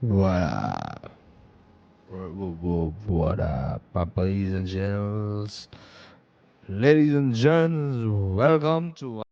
What up? What up, ladies and gents? Ladies and gents, welcome to.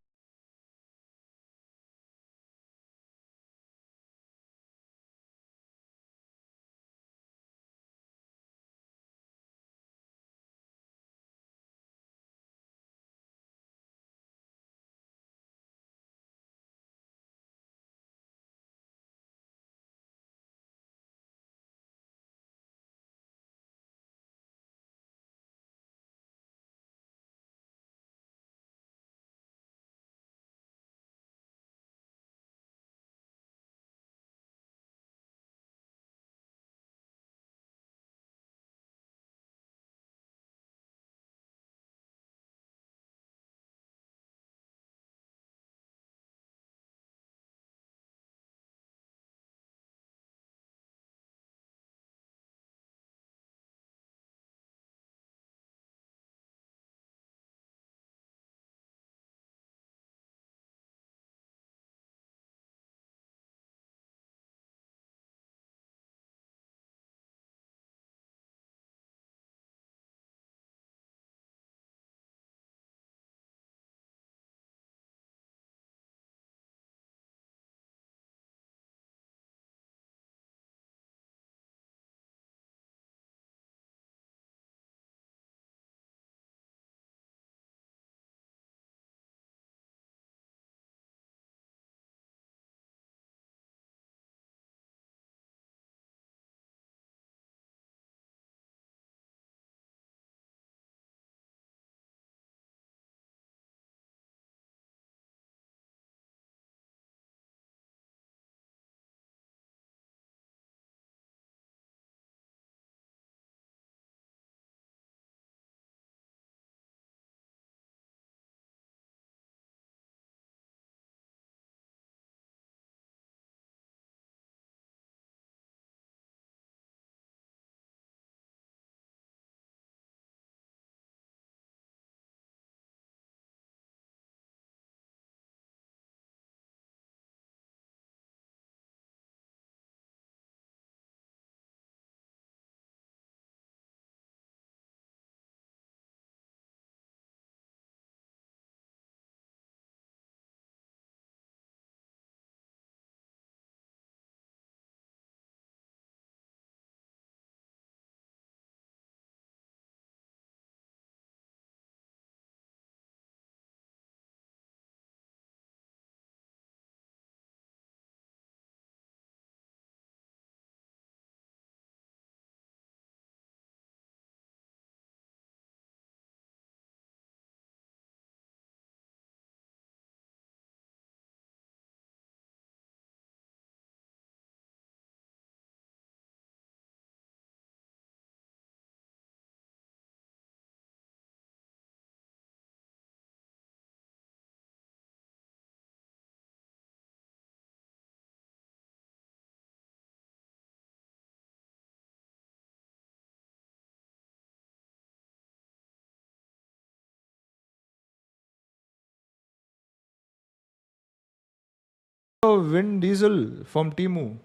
Vin Diesel from Timu.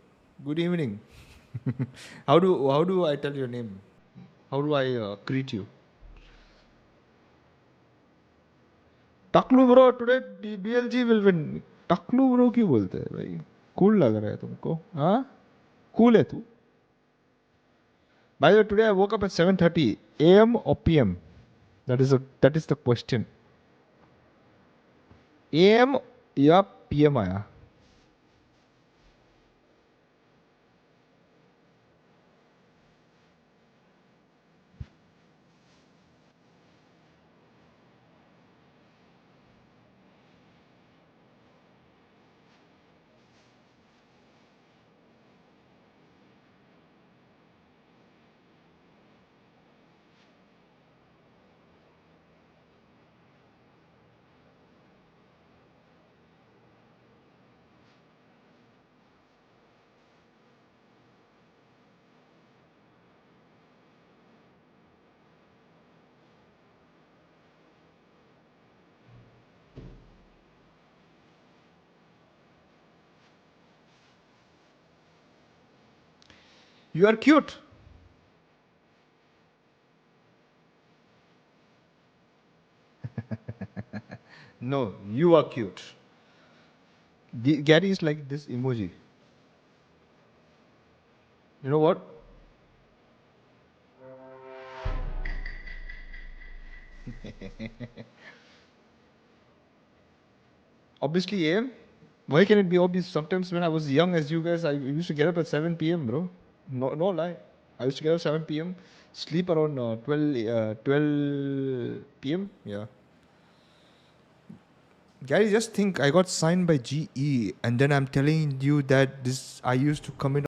Good evening. How do I tell your name? How do I greet you? टकलू bro today BLG will win. टकलू bro क्यों बोलते हैं भाई? Cool लग रहा है तुमको? हाँ? कूल है तू? By the way, today I woke up at 7:30 a.m. or p.m. That is the question. AM या PM आया? You are cute. No, you are cute. Gary is like this emoji. You know what? Obviously, AM. Why can it be obvious? Sometimes when I was young as you guys, I used to get up at 7 p.m., bro. No, no lie. I used to get up 7 p.m., sleep around 12 p.m. Yeah. Gary, just think I got signed by GE, and then I'm telling you that this I used to come in.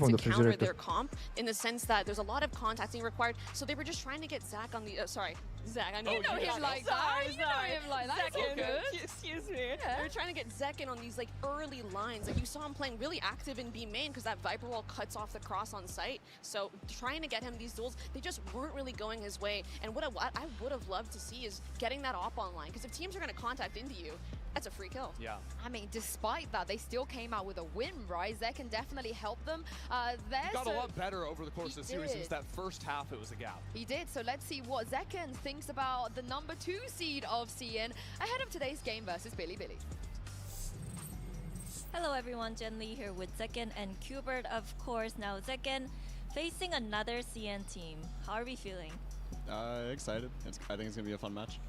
Wanted to counter their comp in the sense that there's a lot of contacting required, so they were just trying to get Zach on the sorry, Zach. I know you know him like that. You know him like that. It's all good. Excuse me. Yeah. They were trying to get Zach in on these like early lines. Like you saw him playing really active in B main because that Viper Wall cuts off the cross on site. So trying to get him these duels, they just weren't really going his way. And what I would have loved to see is getting that op online. Because if teams are going to contact into you, that's a free kill. Yeah. I mean, despite that, they still came out with a win, right? Zek can definitely help them. He got a lot better over the course of the series. Since that first half, it was a gap. He did. So let's see what Zekken thinks about the number 2 seed of SEN ahead of today's game versus Billy Billy. Hello everyone, Jen Lee here with Zekken and Qbert, of course. Now Zekken facing another CN team. How are we feeling? Excited. I think it's gonna be a fun match.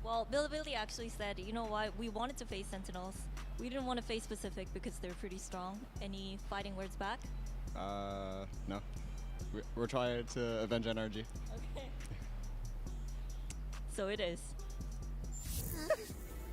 Well, Billy actually said, you know what, we wanted to face Sentinels. We didn't want to face Pacific because they're pretty strong. Any fighting words back? No. We're trying to avenge NRG. Okay. So it is.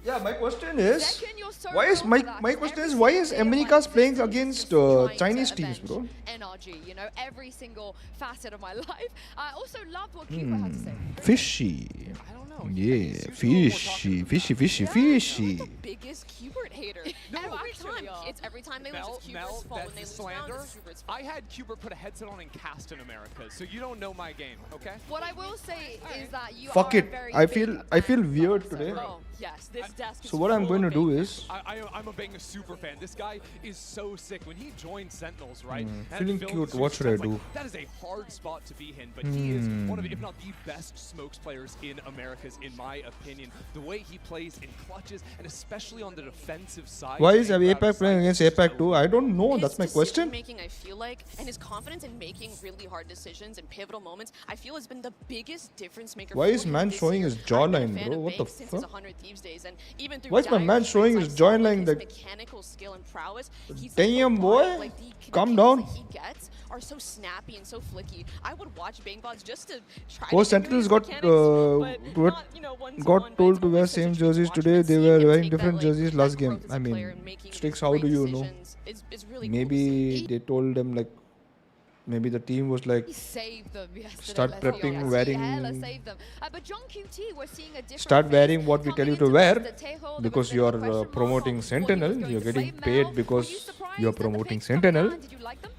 Yeah, my question is, Zekken, you're so why is wrong my for that, my 'cause question every is why single is player America's wants playing this against is trying to Chinese teams, avenge bro? NRG, you know, every single facet of my life. I also loved what Qbert had to say. Fishy. I don't know. Yeah, He's usually more fishy, talkative fishy, about it. fishy, I'm fishy. the biggest Qbert hater. No, every actually, time. It's every time they lose, it's Qbert's Mel, fault. When that's they lose slander. rounds, it's Qbert's fault. I had Qbert put a headset on and cast in America, so you don't know my game, okay? What I will say is that you Fuck are it. a very I big feel fan weird of today. Oh, yes, this desk is So what I'm full going to of do big is, I'm a Bang super fan. This guy is so sick. When he joined Sentinels, right? and feeling filmed cute. Zeus What should I stuff, like, do? that is a hard spot to be in, but he is one of, if not the best smokes players in Americas, in my opinion. The way he plays in clutches, and especially on the defensive side. why is getting out of APAC playing sight against is APAC so too? I don't know. His That's my question. decision-making, I feel like, and his confidence in making really hard decisions in pivotal moments, I feel has been the biggest difference maker. Why for is him man this showing year. his I've been a jawline, fan bro? of What the Bang since his fuck? 100 Thieves days, and even through Why is my dire man straits, showing I his saw, like, jawline his like- mechanical skill and prowess. He's Damn, so boy. good. Like, the Calm kills down. that he gets are so snappy and so flicky. I would watch Bang VODs just to try Oh, to Sentinels figure got his mechanics, but not, you know, one-to-one, got but told it's to wear always such a same treat jerseys watch today. when They he were can wearing take that, different like, jerseys that last growth game. as a I player mean, and making Sticks, these how great do you know? decisions is really cool to see. Maybe they told them like, maybe the team was like, He saved them yesterday. Start let's be prepping, honest. wearing- He hella saved them. But John QT, we're seeing a different start face wearing what we tell coming you to into wear Mr. Tejo. There was because a bit you of a are question mark promoting on what he was Sentinel. going You're to getting play. paid Mel, because were you surprised you're at the promoting picks coming Sentinel. out? Did you like them?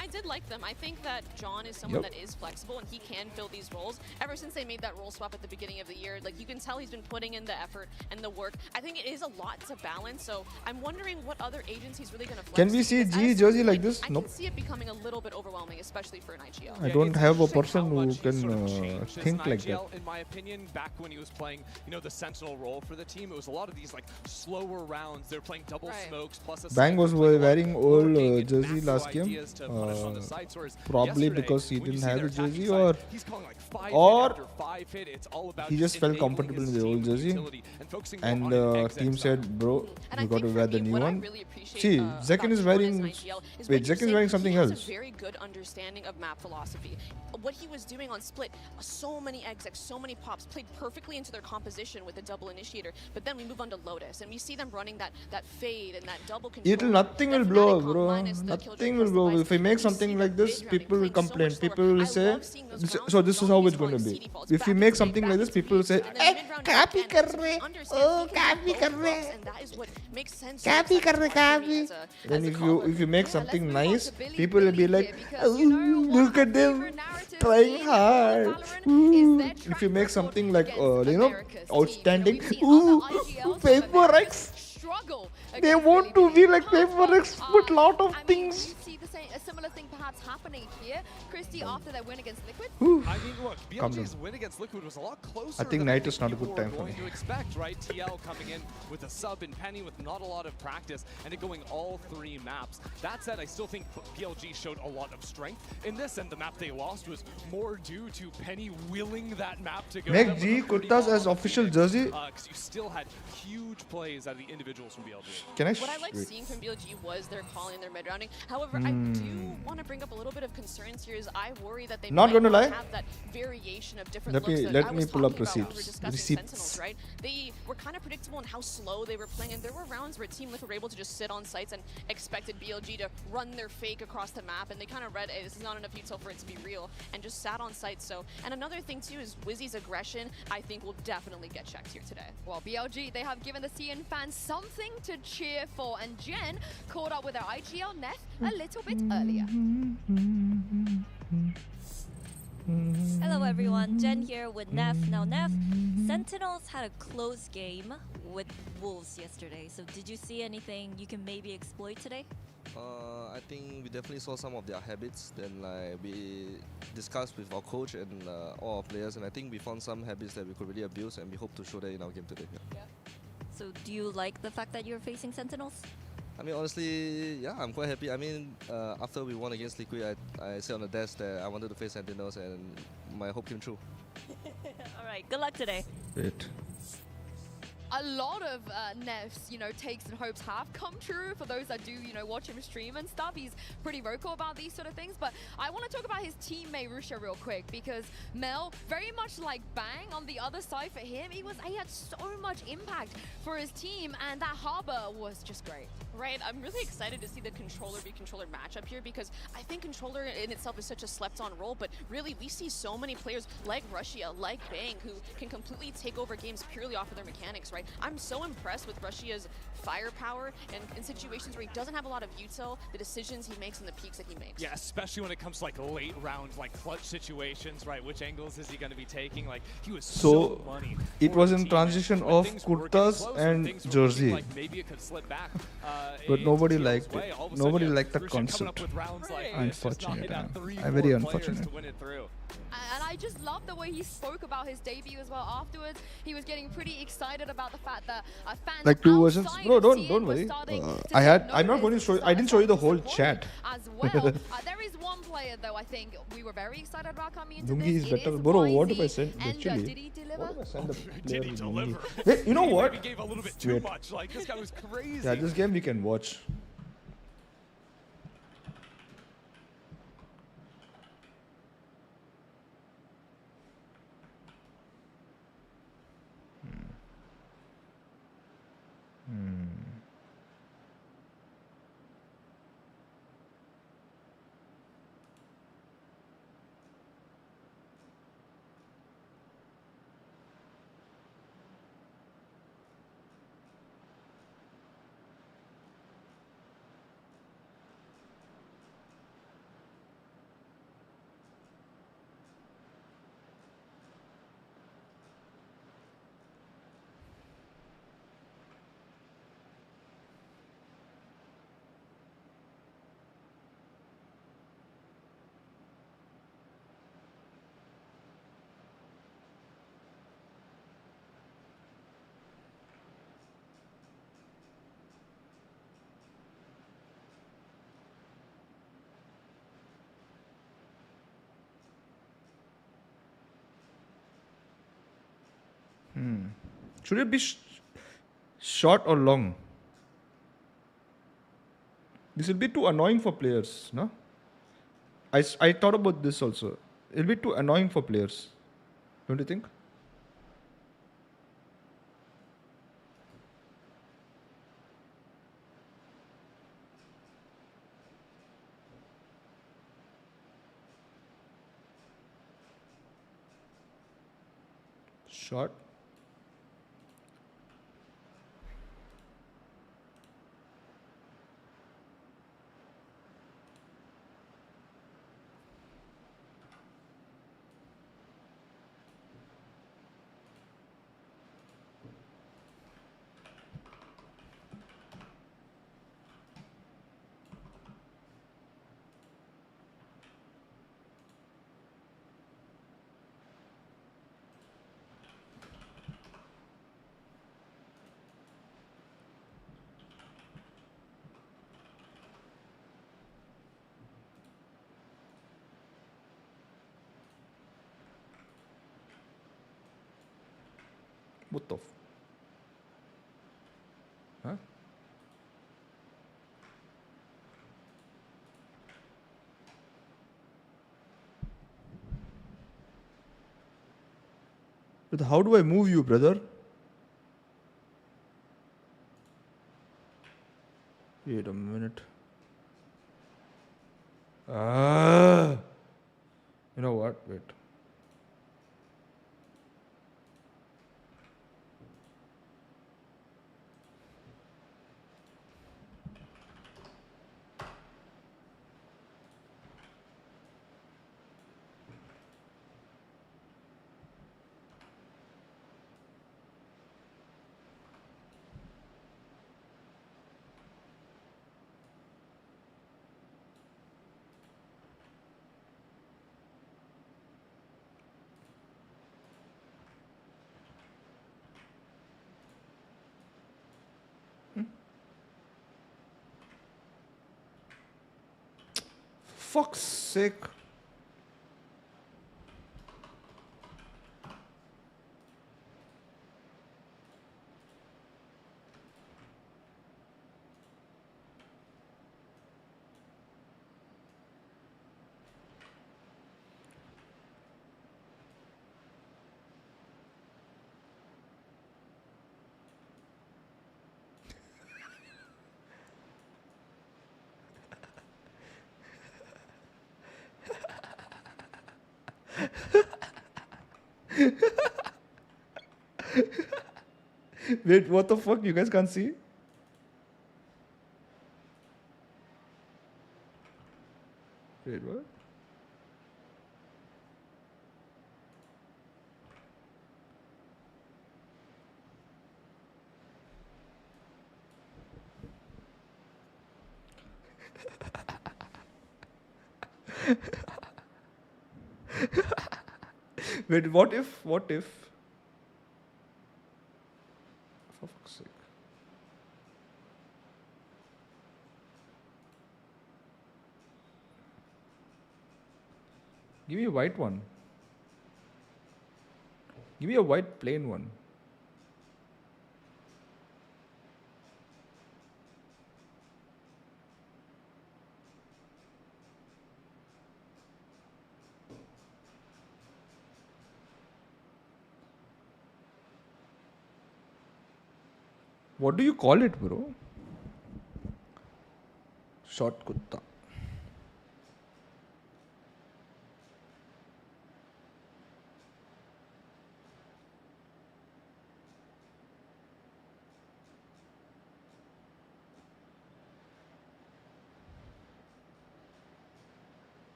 I did like them. I think that John is someone Yep. that is flexible and he can fill these roles. Ever since they made that role swap at the beginning of the year, like you can tell he's been putting in the effort and the work. I think it is a lot to balance. So I'm wondering what other agents he's really going to flex. Can we to, see because G as jersey someone, like this? I Nope. can see it becoming a little bit overwhelming, especially for an IGL. I don't it's have a interesting person how who much he's can sort of changed as think an like that. IGL, in my opinion, back when he was playing, you know, the Sentinel role for the team, it was a lot of these like slower rounds. They're playing double Right. smokes plus a Bang was sniper, playing a lot wearing of old lurking and jersey macro last game. ideas to punish on the sides, whereas Probably yesterday, because he when you didn't see have their the jersey, attacking or side, he's calling like five or hit after five hit. It's all about he just felt enabling comfortable his in the old team jersey, utility and focusing more and on an exec team style. said, bro, And you I got to think wear for the me, new what I one. really appreciate, See, about Zekken is John as wearing. an IGL is Wait, what you're Zekken's saying, wearing something he has else. a very good understanding of map philosophy. What he was doing on Split, so many execs, so many pops, played perfectly into their composition with the double initiator. But then we move on to Lotus, and we see them running that fade and that double control. Nothing will That blow Fnatic up, comp bro. minus the Killjoy Nothing will plus blow up. device, If we make we see something the like this, mid-rounding people will playing so much complain. slower. People will I say, love seeing those rounds so where this is John how is it's going to going be. CD faults If back we into make fade, something back like this, into people will fade, say, and then mid-round copy again, kar because rahe. he understands Oh, he can copy do kar both rahe. roles, and that is what makes sense. Copy kar rahe, copy. As Then a if caller. you make Yeah, something let's move on nice, to Billy people will be Billy like, here, because, you know, one look of at my them favorite narratives trying in all of hard. Valorant is their If track you make record something like, against you know, America's outstanding, team. You know, we've seen other IGLs from PRX. America struggle They against want Billy to be Billy. like PRX, but lot of I mean, things. we see a similar thing perhaps happening here. Christy, after their win against Liquid. I mean, look, Calm BLG's win against Liquid was a lot closer. I think than night is not a good people time were for going me. to expect, right? TL coming in with a sub and Penny with not a lot of practice, and it going all three maps. That said, I still think BLG showed a lot of strength in this, and the map they lost was more due to Penny willing that map to go. Make them with G a 30 Kurtas ball as on official Phoenix, jersey. Because you still had huge plays out of the individuals from BLG. Can I? What I like Wait. seeing from BLG was their calling and their mid rounding. However, I do want to bring up a little bit of concerns here. Is I worry that they Not might gonna not lie. have that variation of different Let looks me- that let I me was pull up talking about when we were receipts. discussing Receipts. Sentinels, right? They were kind of predictable in how slow they were playing, and there were rounds where Team Liquid were able to just sit on sites and expected BLG to run their fake across the map, and they kind of read, hey, this is not enough util for it to be real, and just sat on site. So, and another thing too is Wizzy's aggression, I think, will definitely get checked here today. Well, BLG, they have given the CN fans something to cheer for, and Jen caught up with her IGL Neth a little bit earlier. Hello everyone, Jen here with Neff. Now Neff, Sentinels had a close game with Wolves yesterday, so did you see anything you can maybe exploit today? I think we definitely saw some of their habits. Then we discussed with our coach and all our players, and I think we found some habits that we could really abuse, and we hope to show that in our game today. Yeah. So do you like the fact that you're facing Sentinels? I mean, honestly, yeah, I'm quite happy. I mean, after we won against Liquid, I said on the desk that I wanted to face Sentinels, and my hope came true. All right, good luck today. Wait. A lot of Neff's, takes and hopes have come true for those that do, watch him stream and stuff. He's pretty vocal about these sort of things. But I want to talk about his teammate Rusha real quick, because Mel, very much like Bang on the other side for him, he had so much impact for his team, and that Harbor was just great. Right, I'm really excited to see the controller v controller matchup here, because I think controller in itself is such a slept-on role, but really we see so many players like Russia, like Bang, who can completely take over games purely off of their mechanics, right? I'm so impressed with Russia's firepower, and in situations where he doesn't have a lot of util, the decisions he makes and the peaks that he makes. Yeah, especially when it comes to like late round, like clutch situations, right? Which angles is he going to be taking? Like, he was so money. It was in team. transition When of things were getting kurtas close, and when things were jersey. looking like maybe it could slip back. But into nobody TL's liked way. it. All of a Nobody sudden, liked the Crucian coming concept. up with rounds like Right. this, just knocking Unfortunate, down yeah. 3, Very 4 players unfortunate. to win it through. And I just love the way he spoke about his debut as well afterwards. He was getting pretty excited about the fact that fans Like 2 versions. outside Bro, of don't CN were worry. starting to I had. take I'm not going to notice show. and I didn't show you the whole starting chat. to support as well. There is one player though I think we were very excited about coming into Lungi this. is It better. is Bro, what if I YZ send Ender. actually? Did he deliver? What if I send a Did player he with deliver? Lungi? Wait, you know He what? maybe gave a little bit too Wait. much. Like, this guy was crazy. Yeah, this game we can watch. Should it be short or long? This will be too annoying for players, no? I thought about this also. It'll be too annoying for players. Don't you think? Short. What the huh? But how do I move you, brother? Wait a minute. You know what? Wait. fuck's sake. Wait, what the fuck? You guys can't see? Wait, what? Wait, what if? What if? For fuck's sake. Give me a white one. Give me a white plain one. What do you call it, bro? Short kutta.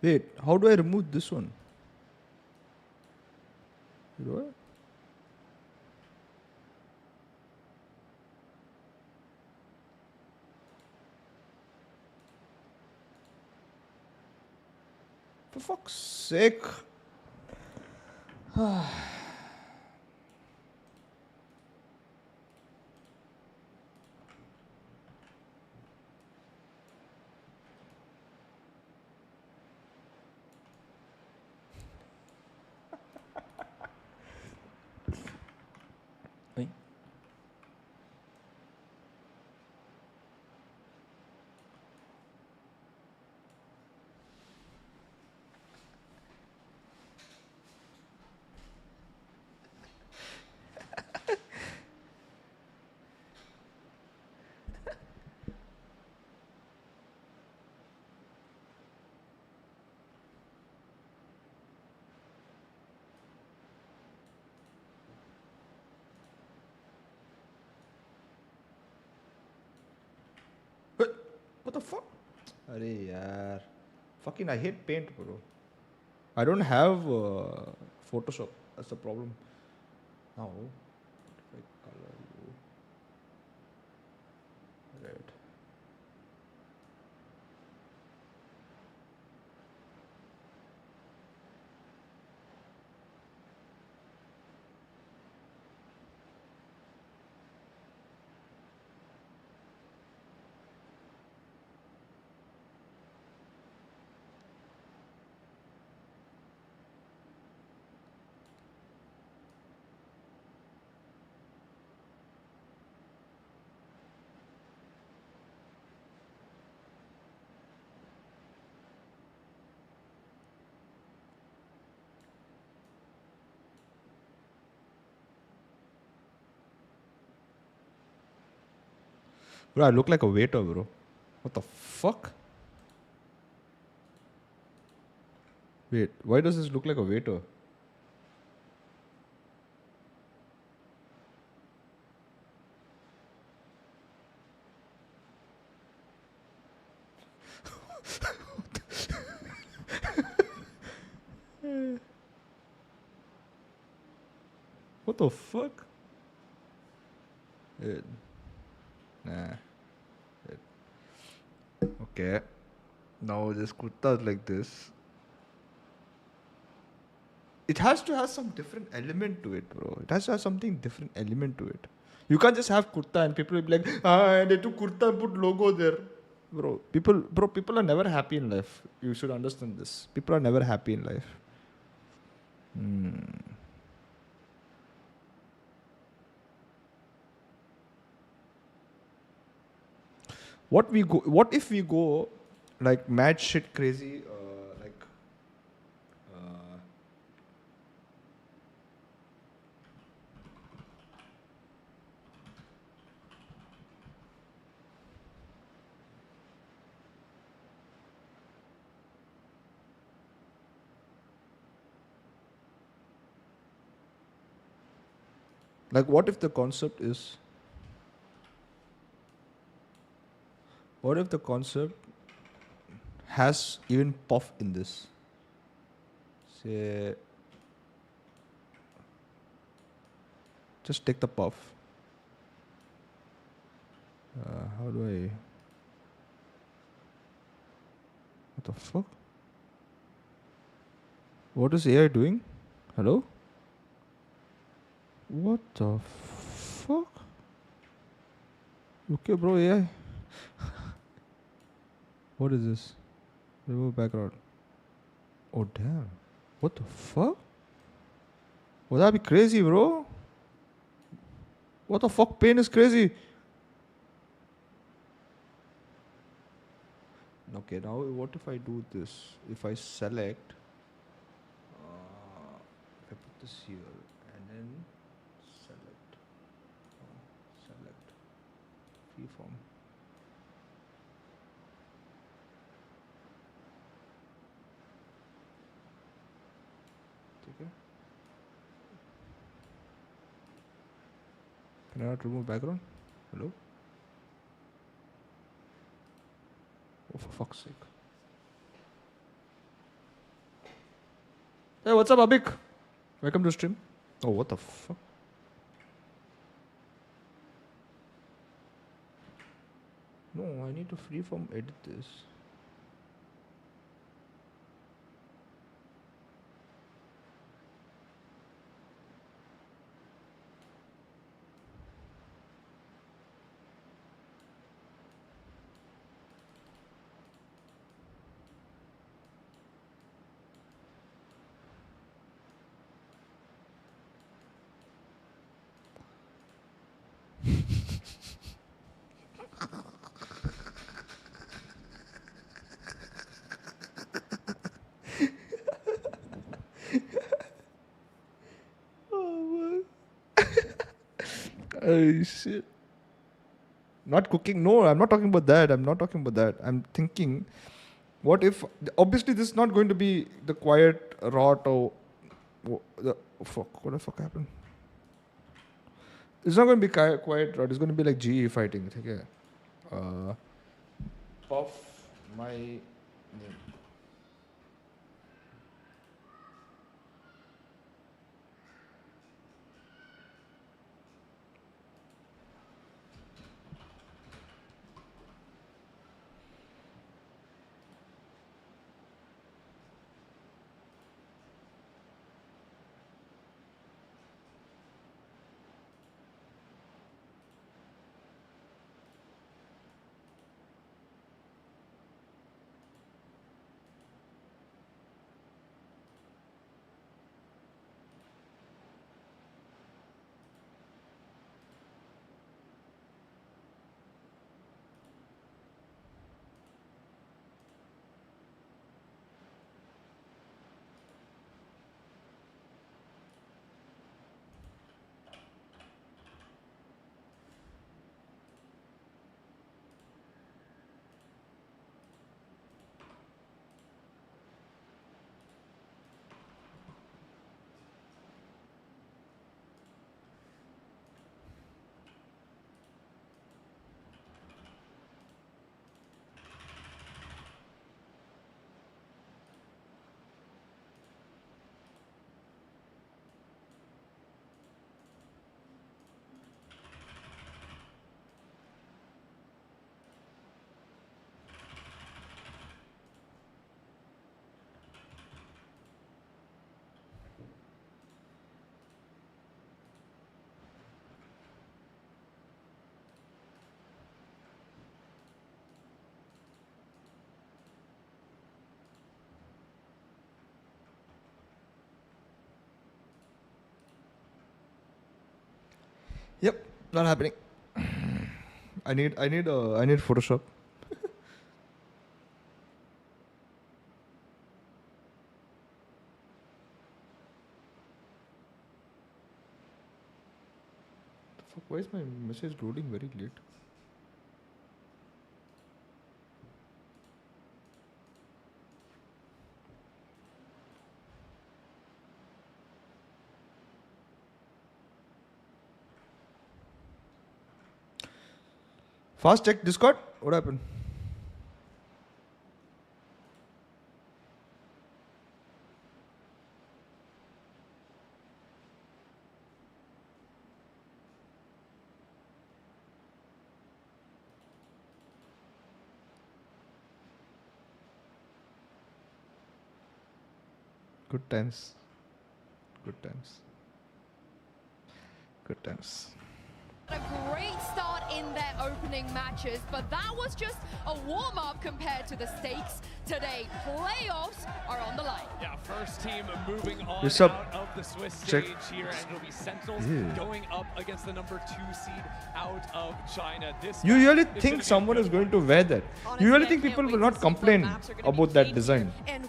Wait, how do I remove this one? What? For fuck's sake. Hey. What the fuck? Arey yaar. Fucking I hate paint, bro. I don't have Photoshop. That's the problem. Now, if I color you red. Bro, I look like a waiter, bro. What the fuck? Wait, why does this look like a waiter? What the fuck? It, nah. It. Okay. Now this kurta is like this. It has to have some different element to it, bro. It has to have something different element to it. You can't just have kurta and people will be like, they took kurta and put logo there. People are never happy in life. You should understand this. People are never happy in life. What if we go like mad shit crazy, uh, like what if the concept is, what if the concept has even puff in this? Say, just take the puff. How do I? What the fuck? What is AI doing? Hello? What the fuck? Okay, bro, AI. What is this? Remove background. Oh, damn. What the fuck? Would that be crazy, bro? What the fuck? Pain is crazy. Okay, now what if I do this? If I select, if I put this here and then select, select freeform. Okay. Can I not remove background? Hello? Oh, for fuck's sake. Hey, what's up, Abik? Welcome to stream. Oh, what the fuck? No, I need to freeform edit this. Oh shit. Not cooking. No, I'm not talking about that. I'm not talking about that. I'm thinking, what if, obviously this is not going to be the quiet rot or the fuck. What the fuck happened? It's not going to be quiet rot. It's going to be like GE fighting. Okay. Puff my name. Yep, not happening. I need Photoshop. Fuck, why is my message loading very late? Fast check Discord. What happened? Good times. Good times. Good times. A great start in their opening matches, but that was just a warm-up compared to the stakes today. Playoffs are on the line. Yeah, first team moving on What's up? out of the Swiss Check. stage here, and it'll be Sentinels Yeah. going up against the number 2 seed out of China. This You match really is gonna think be someone is going to wear that? Honestly, You really I think can't people wait will to not see what complain maps are gonna be about that played design? here.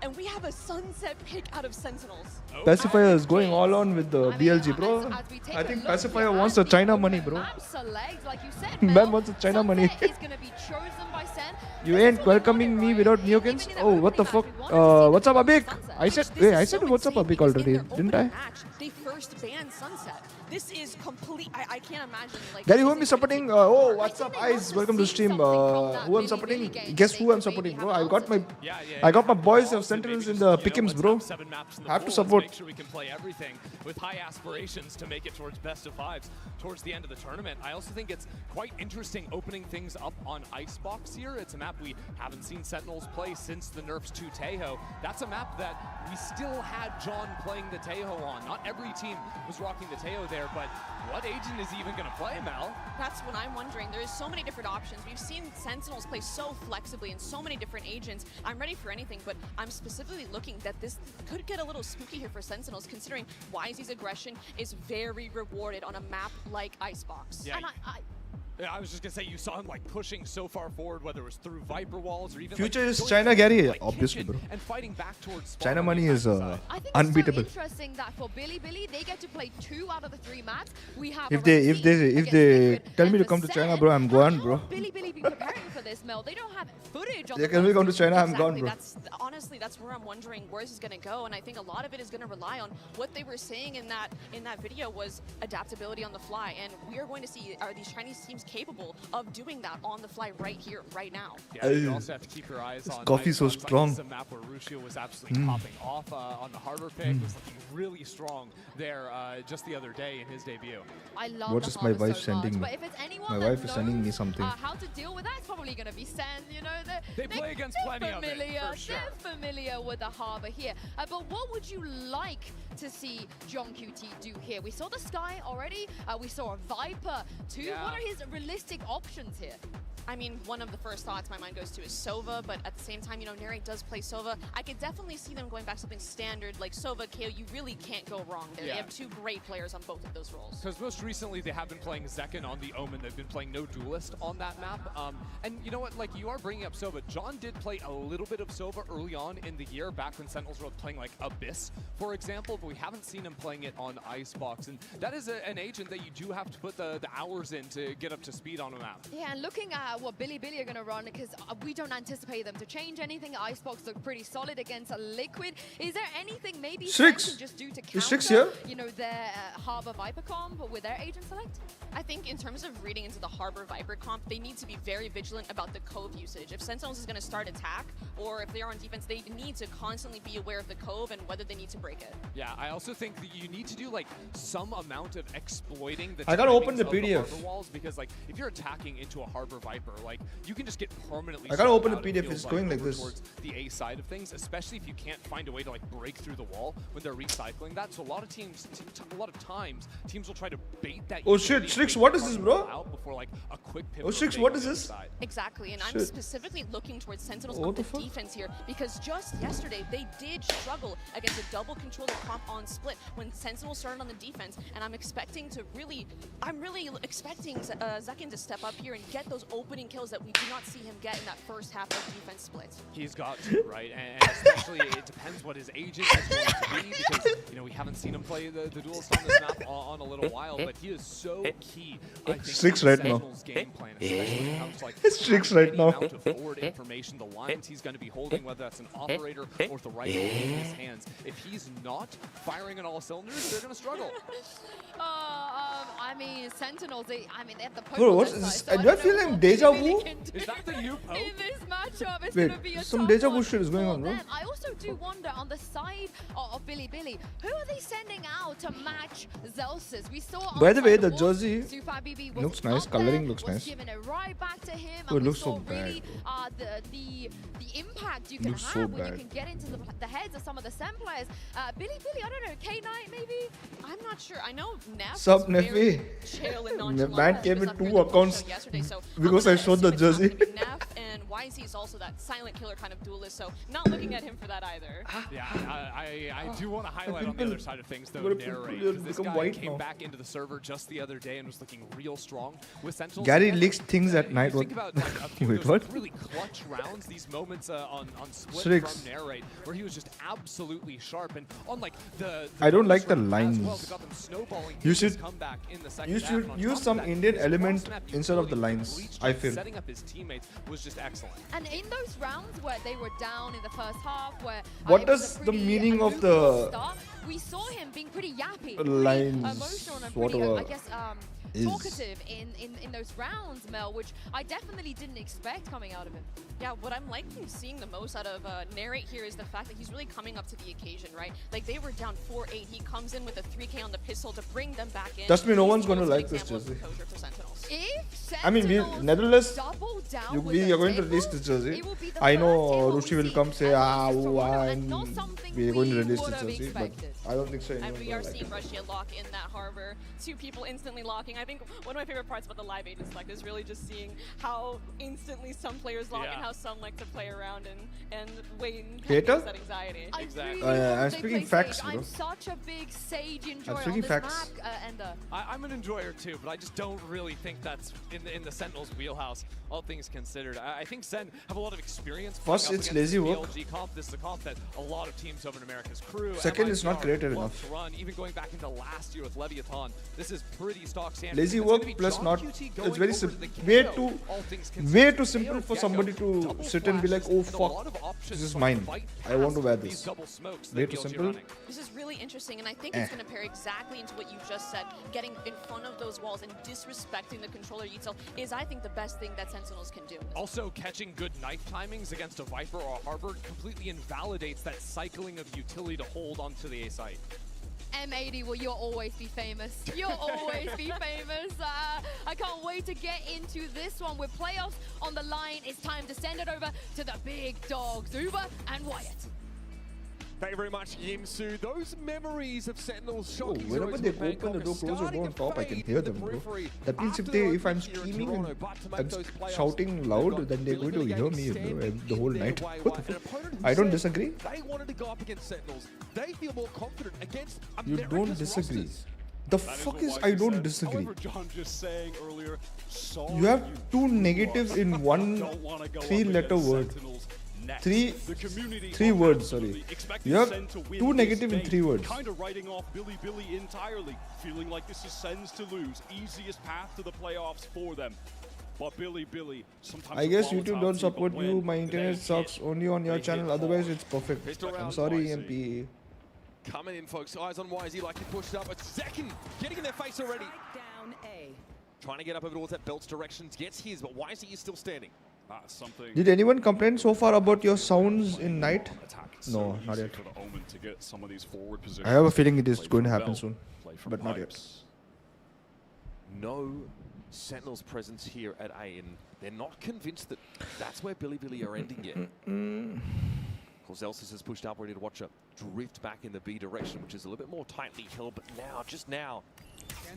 And we have a sunset pick out of Sentinels. Pacifier is going all on with the I mean, BLG, bro. as we take I a think look Pacifier here wants at the China open money, bro. map select, like you said, Man Mel, wants the China money. Sunset is gonna be chosen by SEN. You This is ain't what we welcoming wanted, me right? without Even Neokins? in the Oh, what the opening fuck? match, we wanted to see What's up, the Abik? Sunset. I said, This wait, is I so said what's up, insane Abik because already, in their didn't I? opening match, they first banned Sunset. This is complete. I can't imagine. Like, Gary, who this am I is supporting? gonna take Oh, over. what's I up, think they guys? must have Welcome to seen stream. something from that Who I'm Billy supporting? Billy game Guess that who they I'm could supporting, maybe bro? have I got my, announced I got my boys of Also, Sentinels maybe in just, the you know, pickums, let's bro. have 7 maps in the Have to pool. support. Let's make sure we can play everything with high aspirations to make it towards best of 5s towards the end of the tournament. I also think it's quite interesting opening things up on Icebox here. It's a map we haven't seen Sentinels play since the nerfs to Taeho. That's a map that we still had John playing the Taeho on. Not every team was rocking the Taeho there, but what agent is he even going to play, Mel? That's what I'm wondering. There's so many different options. We've seen Sentinels play so flexibly in so many different agents. I'm ready for anything, but I'm specifically looking that this could get a little spooky here for Sentinels, considering YZ's aggression is very rewarded on a map like Icebox. Yeah, And Yeah, I was just gonna say you saw him like pushing so far forward, whether it was through Viper walls or even Future like, is going China, through, Gary, like, obviously, kitchen bro. and fighting back towards spawn China on money the is attack side. I think unbeatable. it's so interesting that for Billy Billy, they get to play 2 out of the 3 maps. We have If a they Rexy against Liquid, tell me and to for come to China, SEN, bro, I'm how gone, will bro. Billy Billy be preparing for this, Mel? They don't have footage on They the can come to first China, I'm Exactly. gone, bro. That's honestly that's where I'm wondering where this is going to go, and I think a lot of it is going to rely on what they were saying in that video was adaptability on the fly, and we are going to see are these Chinese teams capable of doing that on the fly right here, right now. Yeah, you also have to keep your eyes on coffee's so Icebox. Like, strong. this is a map where Ruscio was absolutely popping off on the harbor pick, was looking really strong there just the other day in his debut. I love What the is my Harbor wife so sending much, me? but if it's anyone My that wife is sending me knows, something. how to deal with that, it's probably going to be SEN. You know, They play against they're plenty of it, familiar, for sure. They're familiar with the harbor here. But what would you like to see John QT do here? We saw the Sky already. We saw a Viper too. Yeah. What are his realistic options here? I mean, one of the first thoughts my mind goes to is Sova, but at the same time, you know, Neri does play Sova. I could definitely see them going back to something standard like Sova, KO. You really can't go wrong there. Yeah. They have 2 great players on both of those roles. Because most recently they have been playing Zekken on the Omen. They've been playing no duelist on that map. And you know what? Like, you are bringing up Sova. John did play a little bit of Sova early on in the year, back when Sentinels were playing like Abyss, for example, but we haven't seen him playing it on Icebox. And that is an agent that you do have to put the hours in to get up to speed on a map. Yeah, and looking at what Billy Billy are going to run, because we don't anticipate them to change anything. Icebox look pretty solid against a Liquid. Is there anything maybe SEN Strix. can just do to Is counter, Strix here? you know, their Harbor Viper comp with their agent select? I think in terms of reading into the Harbor Viper comp, they need to be very vigilant about the Cove usage. If Sentinels is going to start attack, or if they are on defense, they need to constantly be aware of the Cove and whether they need to break it. Yeah, I also think that you need to do like some amount of exploiting the I gotta open timings the of PDF. harbor walls, because like if you're attacking into a Harbor Viper, like you can just get permanently I gotta shot open the out, it PDF, feels it's going like over this. towards the A side of things, especially if you can't find a way to like break through the wall when they're recycling that. So a lot of teams, a lot of times, teams will try to bait that. Oh utility shit, Strix, and what bait is this, the bro? Harbor wall out before like a quick pivot. Oh, or Strix, fake what on is the other this? side. Exactly. Exactly, and I'm Shit. specifically looking towards Sentinels What on the the fuck? defense here because just yesterday they did struggle against a double controller comp on split when Sentinels started on the defense, and I'm really expecting Zekin to step up here and get those opening kills that we do not see him get in that first half of defense split. He's got to, right? And especially it depends what his agent is going to be because, you know, we haven't seen him play the duelist on this map on a little while, but he is so key, I think, Six to right now. Sentinel's game plan, especially when it comes to like It's six having right any now. amount of forward information, the lines he's going to be holding, whether that's an operator or with the rifle in his hands. If he's not firing on all cylinders, they're going to struggle. I mean, Sentinels, they have the poke Bro, on what's their this? side, so Do I don't feel know like what deja they really vu? can do Is that the you poke? in this matchup? It's Wait, gonna be a some tough deja vu one shit is going for on, bro. them. I also do wonder on the side of Billy, who are they sending out to match Zelsis? We saw By the way, outside the wall, jersey Super BB was looks nice, up coloring there, looks was nice. giving it right back to him, Oh, it and we looks so saw really bad, the impact you can Looks have so when you bad. can get into the heads of some of the SEN players. Billy, I don't know, K9 maybe? I'm not sure. I know Neff Sup, was very Neffy? chill and The nonchalant. man He came was with up here two in the post accounts show yesterday, so because I'm I gonna showed the assume it's not jersey. gonna be Neff, and YZ is also that silent killer kind of duelist, so not looking at him for that either. Yeah, I do want to highlight on the other side of things, though, People Narrate, will because this become guy white came now. back into the server just the other day and was looking real strong with Sentinels. Gary together. leaks things at You night. think What? about like, a few Wait, of those what? really clutch rounds, these moments on split Shrix. from Narrate, where he was just absolutely sharp, and on like the I don't bonus like the round as well, lines. to got them snowballing You in his should- comeback in the second You half, should and on use top of some that, Indian his element cross-map instead of the utility, lines, reach I just feel. setting up his teammates was just excellent. And in those rounds where they were down in the first half, where What it was does a the pretty meaning of lukewarm the start, we saw him being pretty yappy, lines, pretty emotional, and pretty, whatever I guess, is? talkative in those rounds, Mel, which I definitely didn't expect coming out of him. Yeah, what I'm liking seeing the most out of Narrate here is the fact that he's really coming up to the occasion, right? Like, they were down 4-8. He comes in with a 3K on the pistol to bring them back in. Trust me, no He's one's gonna also an like this example of jersey. composure for Sentinels. If I mean, we Sentinels Netherlands. double down We with are the going to table, release this jersey. it will be the I first know table we Rushi will see come say, as ah, Mr. ooh, ah, Toronto, and and not something we are going to we release would this have jersey, but expected. I don't think so. And Anyone we will are like seeing it. Russia lock in that harbor. Two people instantly locking. I think one of my favorite parts about the live agent select is really just seeing how instantly some players lock and how some like to play around and wait and Hater? against that anxiety. I Exactly. really I'm hope they speaking play facts, Sage. bro. I'm such a big Sage enjoyer on speaking this facts. map, Ender. I'm an enjoyer too, but I just don't really think that's in the Sentinels' wheelhouse, all things considered. I think Sen have a lot of experience. First, playing up it's against lazy this work. BLG comp. This is a comp that a lot of teams over in America's crew. Second, it's not MIBR creative love enough. to run, even going back into last year with Leviathan. This is pretty stock standard. Lazy It's work gonna be plus John not. QT going It's very over simple. to the Way KO, too, all things way considered. too simple KO for Gecko, somebody to double sit and be like, flashes, oh and a fuck, lot of options this is from mine. fight I want to past wear these this. double smokes that Way too BLG simple. running. This is really interesting, and I think Eh. it's going to pair exactly into what you just said. Getting in front of those walls and disrespecting the controller util is, I think, the best thing that Sentinels can do. Also, catching good knife timings against a Viper or a Harvard completely invalidates that cycling of utility to hold onto the A site. M80, well, you'll always be famous. You'll always be famous. I can't wait to get into this one. With playoffs on the line, it's time to send it over to the big dogs, Uber and Wyatt. Thank you very much, Yimsu. Those memories of Sentinels Oh, shocking whenever zeros they with open the Bangkok door, are close or starting go on to top, I can fade hear in the them, bro. periphery That means after if the if I'm opening here in screaming Toronto, but to make and those playoffs, shouting they've loud, got then they're going to Billy hear Billy me standing the whole in their night. way, What an the fuck? opponent who I don't said disagree. They wanted to go up against Sentinels. They feel more confident against You America's don't disagree. rosters. The fuck is I don't disagree. However, John just saying earlier, sorry, You have you two negatives in one don't wanna go up three-letter against word. Sentinels next. Three- The community three are words, absolutely sorry. expecting You have Sen to win two this negative in game, 3 words. Kind of writing off Billy Billy entirely, feeling like this is Sen's to lose. Easiest path to the playoffs for them. But Billy Billy, sometimes I a guess YouTube volatile don't team, support but you. when My they internet hit, sucks. Only on your they channel. hit Otherwise, hard. it's perfect. Pistol I'm round sorry, YZ. MP. Coming in, folks. Eyes on YZ like he pushed up. A second, getting in their face already. Down A. Trying to get up over towards that Belt's directions. Gets his, but YZ is still standing. That's something. Did anyone complain so far about your sounds in night? Attack. It's No, so not easy yet. For the Omen to get some of these forward I positions. have a feeling it is Play going to from happen Bell, soon, play from but not yet. pipes. No Sentinels presence here at A, and they're not convinced that that's where Billy Billy are ending yet. Of course, Elsis has pushed up, ready to watch a drift back in the B direction, which is a little bit more tightly held, but now, just now,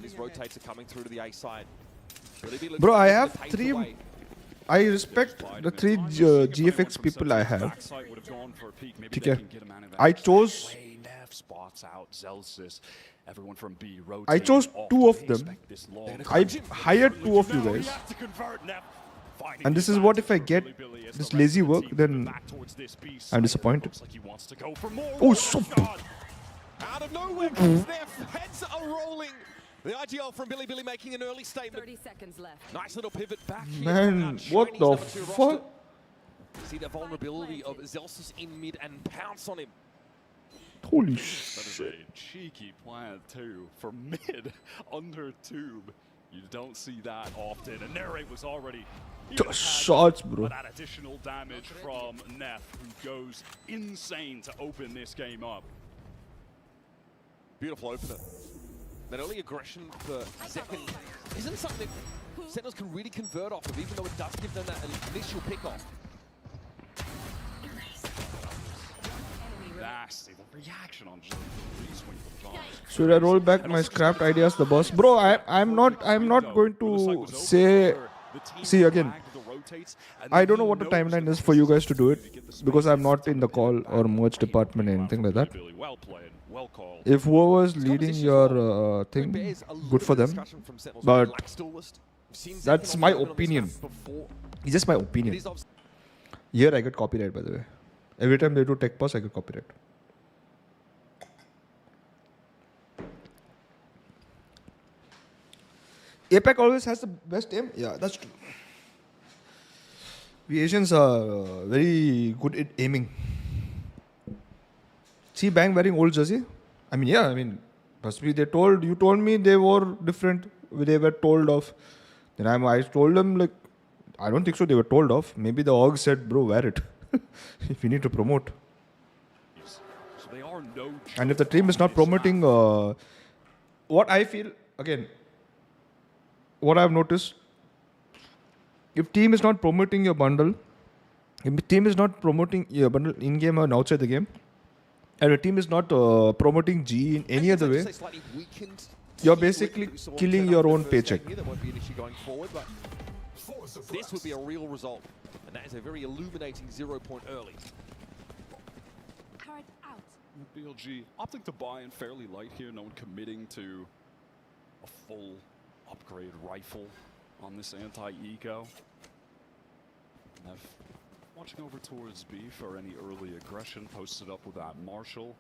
these rotates are coming through to the A side. Billy Billy Bro, I looking to have pave three- the way. I respect the three GFX people I have. Okay. I chose I chose 2 of them. I hired 2 of you guys. And this is what if I get this lazy work, then I'm disappointed. Oh, so Out of nowhere comes their heads are rolling. The IGL from Billy making an early statement. 30 seconds left. Nice little pivot back here. man, what the fuck? See the vulnerability of Zelsus in mid and pounce on him. Holy That is shit. a cheeky plan too for mid under tube. You don't see that often. And Narrate was already Shots, bro. that additional damage from Neff, who goes insane to open this game up. Beautiful opener. That early aggression for Zekin isn't something that Sentinels can really convert off of, even though it does give them that initial pick-off. Nasty. The reaction on just the re-swing from John. Should I roll back my scrapped ideas the boss? Bro, I'm not going to say. See again, I don't know what the timeline is for you guys to do it because I'm not in the call or merge department or anything like that. Well played, well called. If whoever's leading your thing, good for them. But that's my opinion. It's just my opinion. Here I get copyright, by the way. Every time they do tech pass, I get copyright. APEC always has the best aim. Yeah, that's true. We Asians are very good at aiming. See Bang wearing old jersey? I mean, possibly you told me they were different. They were told off. Then I told them, like, I don't think so they were told off. Maybe the org said, bro, wear it. If you need to promote. So they are no And if the team is not promoting, what I feel, again, what I've noticed, if team is not promoting your bundle, if team is not promoting your bundle in-game and outside the game, and the team is not promoting G in any other way, you're basically killing your own paycheck. This would be a real result, and that is a very illuminating 0 point early. BLG opting to buy in fairly light here, no one committing to a full upgrade rifle on this anti-eco. Neff watching over towards B for any early aggression, posted up with that Marshall.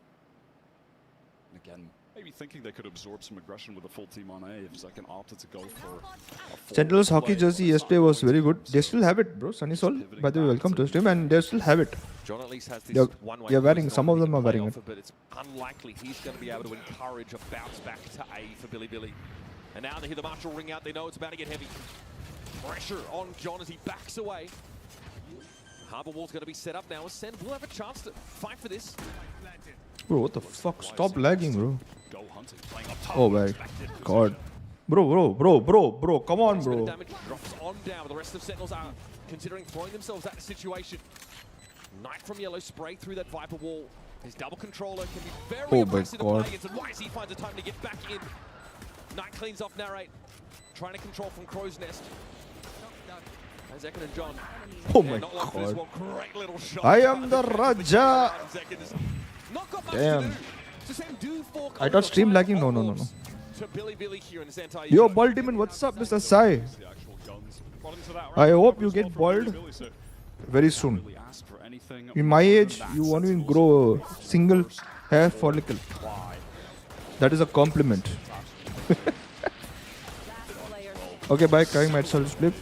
And again, maybe thinking they could absorb some aggression with a full team on A if Zekin opted to go for a Sentinels hockey jersey yesterday was very good. They still have it, bro. Sunny Sol, by the way, welcome to the stream, and they still have it. John at least has this one-way. You're wearing, some of them are wearing it. But it's unlikely he's going to be able to encourage a bounce back to A for Billy. And now they hear the Marshall ring out. They know it's about to get heavy. Pressure on John as he backs away. Harbour wall's going to be set up now. SEN will have a chance to fight for this. Bro, what the fuck? Stop lagging, bro. go hunting, playing up top. Oh my god. Bro, come on, bro. Damage drops on down. The rest of Sentinels are considering throwing themselves at the situation. Knight from Yellow spray through that Viper wall. His double controller can be very aggressive to play against, and YZ finds a time to get back in. Knight cleans off Narrate, trying to control from Crow's Nest. And Zekin and John. Oh my god. Great little shot. I am the Raja. Damn. I thought stream lagging. No. Yo, Ball Demon, what's up, Mr. Sai? I hope you get bald very soon. In my age, you won't even grow a single hair follicle. That is a compliment. Okay, bye, crying myself to sleep.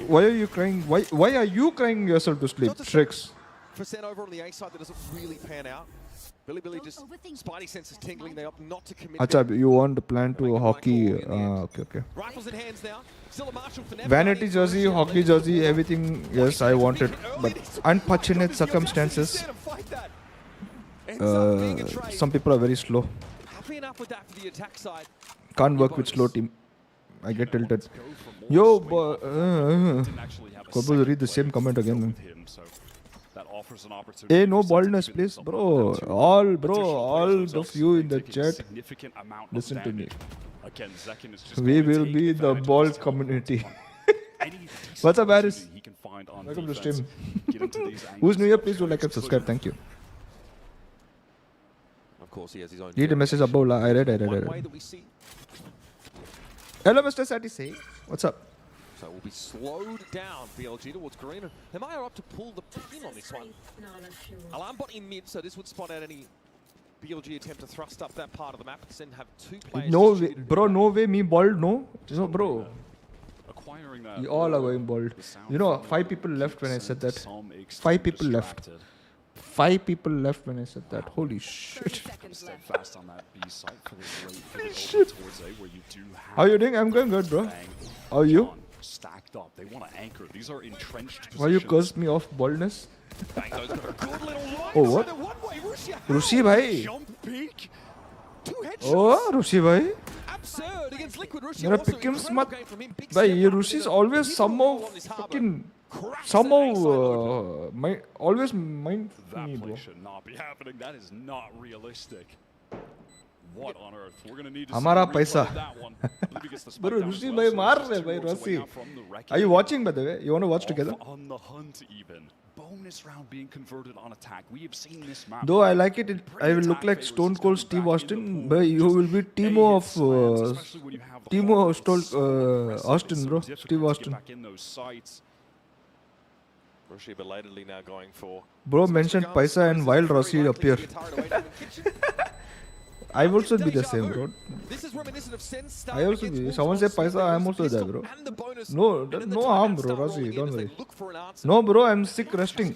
Why are you crying? Why are you crying yourself to sleep, Tricks? For SEN over on the A side, that doesn't really pan out. Billy just spidey senses tingling. They opt not to commit. Acha, you want to plan to hockey? Okay. Rifles in hands now. Still a Marshall for Vanity jersey, hockey jersey, everything. Yes, I wanted, but unfortunate circumstances. Some people are very slow. Happy enough with that for the attack side. Can't work with slow team. I get tilted. Yo, Kobo, read the same comment again, man. Hey, no baldness, please, bro. All of you in the chat, listen to me. We will be the bald community. What's up, Harris? behind on Welcome to defense. stream. Get into these Who's new here? angles. Please do like and subscribe. Thank you. Of course, he has his own. Read the message above. I read. One way that we see. Hello, Mr. Satisay. What's up? So it will be slowed down, BLG towards green. Am I up to pull the pin on this one? Alarm bot in mid, so this would spot out any BLG attempt to thrust up that part of the map. Then have two players. No way, bro. No way. Me bald. No. No, bro. Acquiring that You all are going bald. You know, 5 people left when I said that. 5 people left. 5 people left when I said that. Holy shit. Steadfast on that B site for the great pivot over towards A, where you do have How you doing? I'm going good, bro. Bang, How are you? John stacked up. They want to anchor. These are entrenched positions. Why you cursed me off baldness? Bang goes for a good little line. Oh, what? So the one-way Russia. Rushi bhai. Jump peek. Two headshots. Oh, Rushi bhai. Absurd against Liquid Russia. मेरा Also pick him incredible smart. game from him. Big Bhai, step ये up Rushi is with a always hit somehow ball on this harbour. fucking Cracks somehow the backside always mind That me, play bro. should not be happening. That is not realistic. What on earth? We're gonna need to हमारा see a replay पैसा. of that one. I believe he gets the spike Bro, down as Rushi well, bhai so मार it's just रहे two भाई rolls away Rushi. now from the wrecking. Are you watching by the way? You want to watch Off together? on the hunt even. Bonus round being converted on attack. We have seen this map. Though I like it, I will look like Stone Cold Steve Austin, but you will be Timo of Austin, bro. Steve Austin. Russia belatedly now going for. Bro mentioned Paisa and while Rossi appear. I will also be the same, bro. This is reminiscent of SEN I also be. Someone say Paisa, I am also there, bro. No, no harm, bro. Rossi, don't worry. No, bro, I'm sick resting.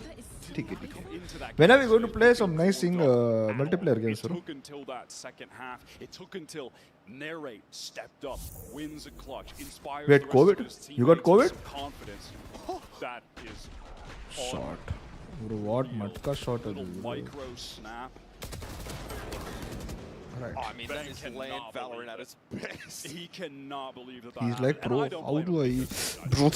When are we going to play some nice multiplayer games, bro? It took until that second half. It took until Narrate stepped up, wins a clutch, inspires Wait, the rest of COVID? his You got teammates with COVID? some confidence. That is Shot. Bro, what matka shot is little this, bro? micro snap. Right. I mean, that is cannot land believe Valorant at it. its best. He cannot believe that. He's that like, happened. bro, And I don't how blame do him. I... Bro.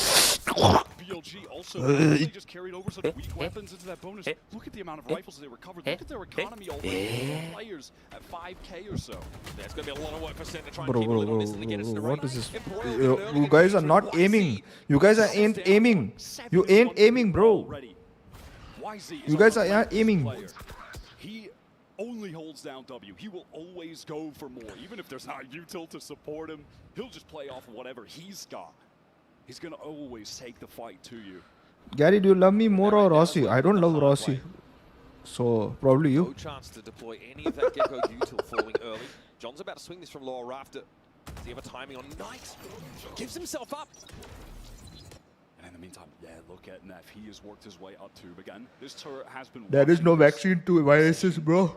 BLG also really just carried over some weak weapons into that bonus. Look at the amount of rifles they recovered. Look at their economy already. Players at 5K or so. There's going to be a lot of work for SEN to try and Bro, keep a bro, lid on bro, this and get us in a what race. is this? Embroiled You in an early guys are position. not aiming. You guys ain't aiming. You ain't aiming, bro. You guys are aiming. He only holds down W. He will always go for more. Even if there's not util to support him, he'll just play off whatever he's got. He's going to always take the fight to you. Gary, do you love me more or Rossi? I don't love Rossi. So, probably No you. chance to deploy any of that Gecko util falling early. John's about to swing this from lower rafter. Does he have a timing on Knight? Gives himself up. And in the meantime, yeah, look at Neff. He has worked his way up tube again. This turret has been... There is no watching this. vaccine to viruses, bro.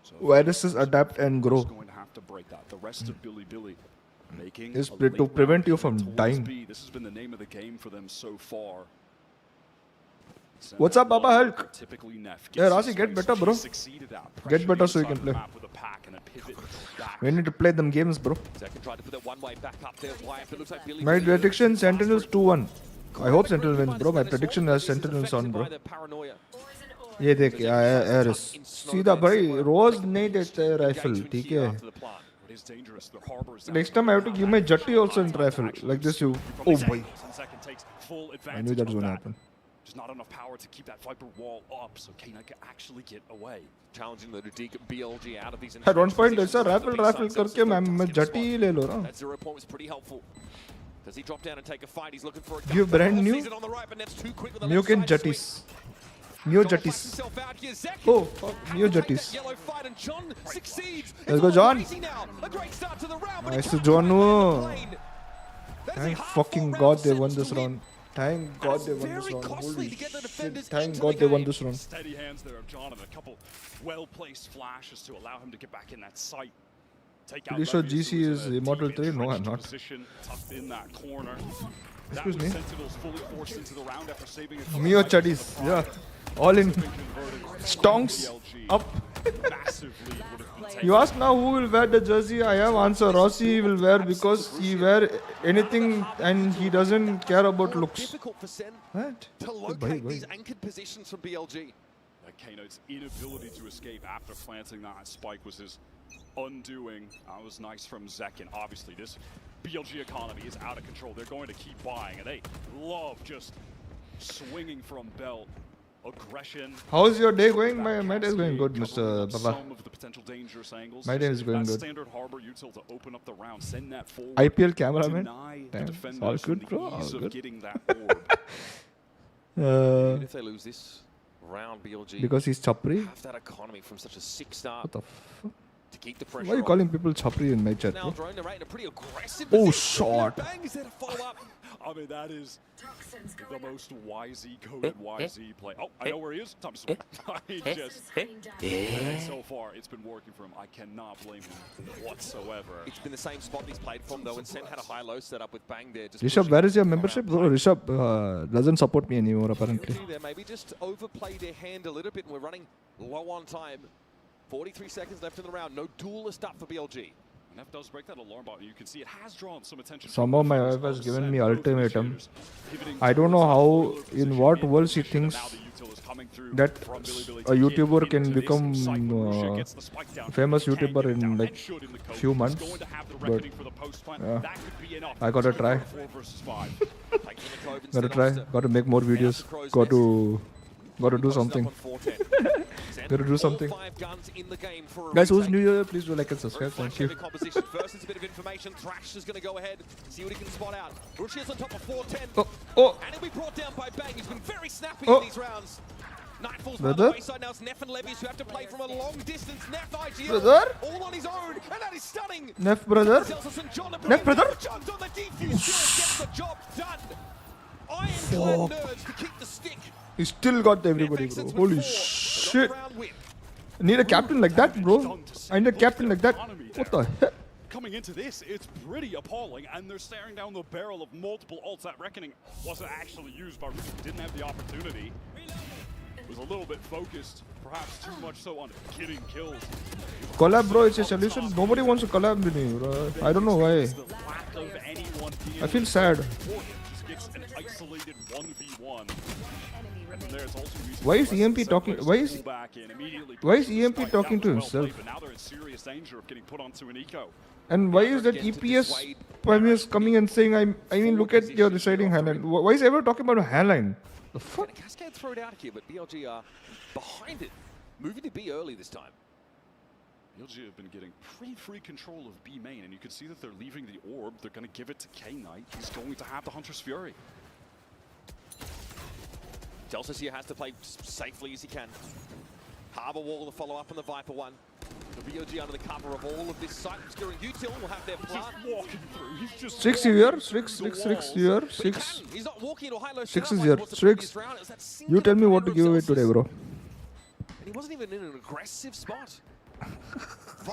So Viruses adapt and grow. is going to have to break that. The rest of Billy making Is a to late prevent round you from towards dying. B. This has been the name of the game for them so far. What's up, Baba Hulk? Typically Neff Yeah, gets Rossi, his get space. better, bro. He succeeded at Get better pressuring so you inside can the play. map with a pack and a pivot back. We need to play them games, bro. Second tried to put that one way back up there. Wyatt, but looks like Billy. My prediction, Sentinels 2-1. I hope Sentinel wins, bro. My prediction has Sentinels on, bro. ये देख Eris सीधा भाई रोज नहीं देते rifle ठीक है It is dangerous. Their harbor is next time I have to give my Jutty also in rifle like this you oh boy I knew that was gonna happen. Just not enough power to keep that Viper wall up so K9 can actually get away. Challenging the Dudique BLG out of these. At one point ऐसा rifle करके मैं Jutty ही ले लो ना. That 0 point was pretty helpful. Does he drop down and take a fight? He's looking for a Give brand new Mukin Jutties. New Jutties. Oh, fuck. New Jutties. Let's go, John. Nice to John. Thank fucking God they won this round. Thank God they won this round. Holy shit. Thank God they won this round. Steady hands there of John and a couple well-placed flashes to allow him to get back in that sight. Pretty sure GC is Immortal 3? No, I'm not. Excuse me. Mio Chuddies. Yeah. All in. Stonks. Up. You ask now who will wear the jersey? I have answer. Rossi will wear because he wear anything and he doesn't care about looks. Difficult for SEN What? to locate these anchored positions from BLG. Kano's inability to escape after planting that spike was his undoing. That was nice from Zekin. Obviously, this BLG economy is out of control. They're going to keep buying, and they love just swinging from belt. Aggression. How's your day going? My day is going good, Mr. Baba. Some of the potential dangerous angles. My day is going that good. standard harbor util to open up the round, send that forward. IPL cameraman. Deny the Damn, defenders all from good, the bro. All ease of good. getting that orb. Even if they lose this round, BLG Because he's chapri. have that economy from such a 6-star What the fuck? to keep the pressure Why are you on. calling people chapri in my chat, Now bro? drone the rate in a pretty aggressive Oh, position. shot. Bang is there to follow up. I mean, that is the most YZ coded YZ play. Oh, I know where he is. Thomas. He just. And so far, it's been working for him. I cannot blame him whatsoever. It's been the same spot he's played from though, and Sen had a high-low setup with Bang there. Just Rishabh, pushing where is your around membership? play. Bro, Rishabh doesn't support me anymore, apparently. They maybe just overplayed their hand a little bit, and we're running low on time. 43 seconds left in the round. No duelist up for BLG. And that does break that alarm button. You can see it has drawn some attention. Somehow my wife has given me ultimatum. I don't know how, in what world she thinks that a YouTuber can become famous YouTuber in like few months. But yeah, I gotta try. Gotta try. Gotta make more videos. Gotta do something. Gotta do something. Guys, who's new here? Please do like and subscribe. Thank you. First, it's a bit of information. Thrash is going to go ahead, see what he can spot out. Rushia's on top of 410. Oh, And he'll be brought down by Bang. He's been very snappy Oh. in these rounds. Nightfall's by the Brother? wayside now. It's Neff and Levies who have to play from a long distance. Neff IGL Brother? all on his own, and that is stunning. Neff brother. Neff brother. John's on the defuse. Still gets the job done. Ironclad nerds to keep the stick. He still got everybody, bro. Holy shit. I need a captain like that, bro. I need a captain like that. What the heck? Coming into this, it's pretty appalling, and they're staring down the barrel of multiple ults. That Reckoning wasn't actually used by Ruby, didn't have the opportunity. Was a little bit focused, perhaps too much so on getting kills. Collab, bro. It's a solution. Nobody wants to collab with me, bro. I don't know why. The lack of anyone I feel sad. just gets an isolated 1v1. And from there, it's also used Why is to EMP set talking? players Why to is pull back in, immediately why is push the EMP spike. talking That to was well himself? played, but now they're in serious danger of getting put onto an eco. And why is that EPS Pioneers coming and saying, I mean, look at your deciding handline. Why is everyone talking about a handline? The fuck? Cascade throw it out here, but BLG are behind it. Moving to B early this time. BLG have been getting pretty free control of B main, and you can see that they're leaving the orb. They're going to give it to K-Knight. He's going to have the Hunter's Fury. Deltas here has to play safely as he can. Harbor Wall to follow up on the Viper one. The BLG under the cover of all of this site. Obscuring Util will have their plant. Walking through. He's just Six walking here, through six the walls. here, But he six. can. He's not walking into a high-low Six setup is like here, it was the six. previous round. It was that You tell me singular what to player give of away Zelsis. today, bro. And he wasn't even in an aggressive spot.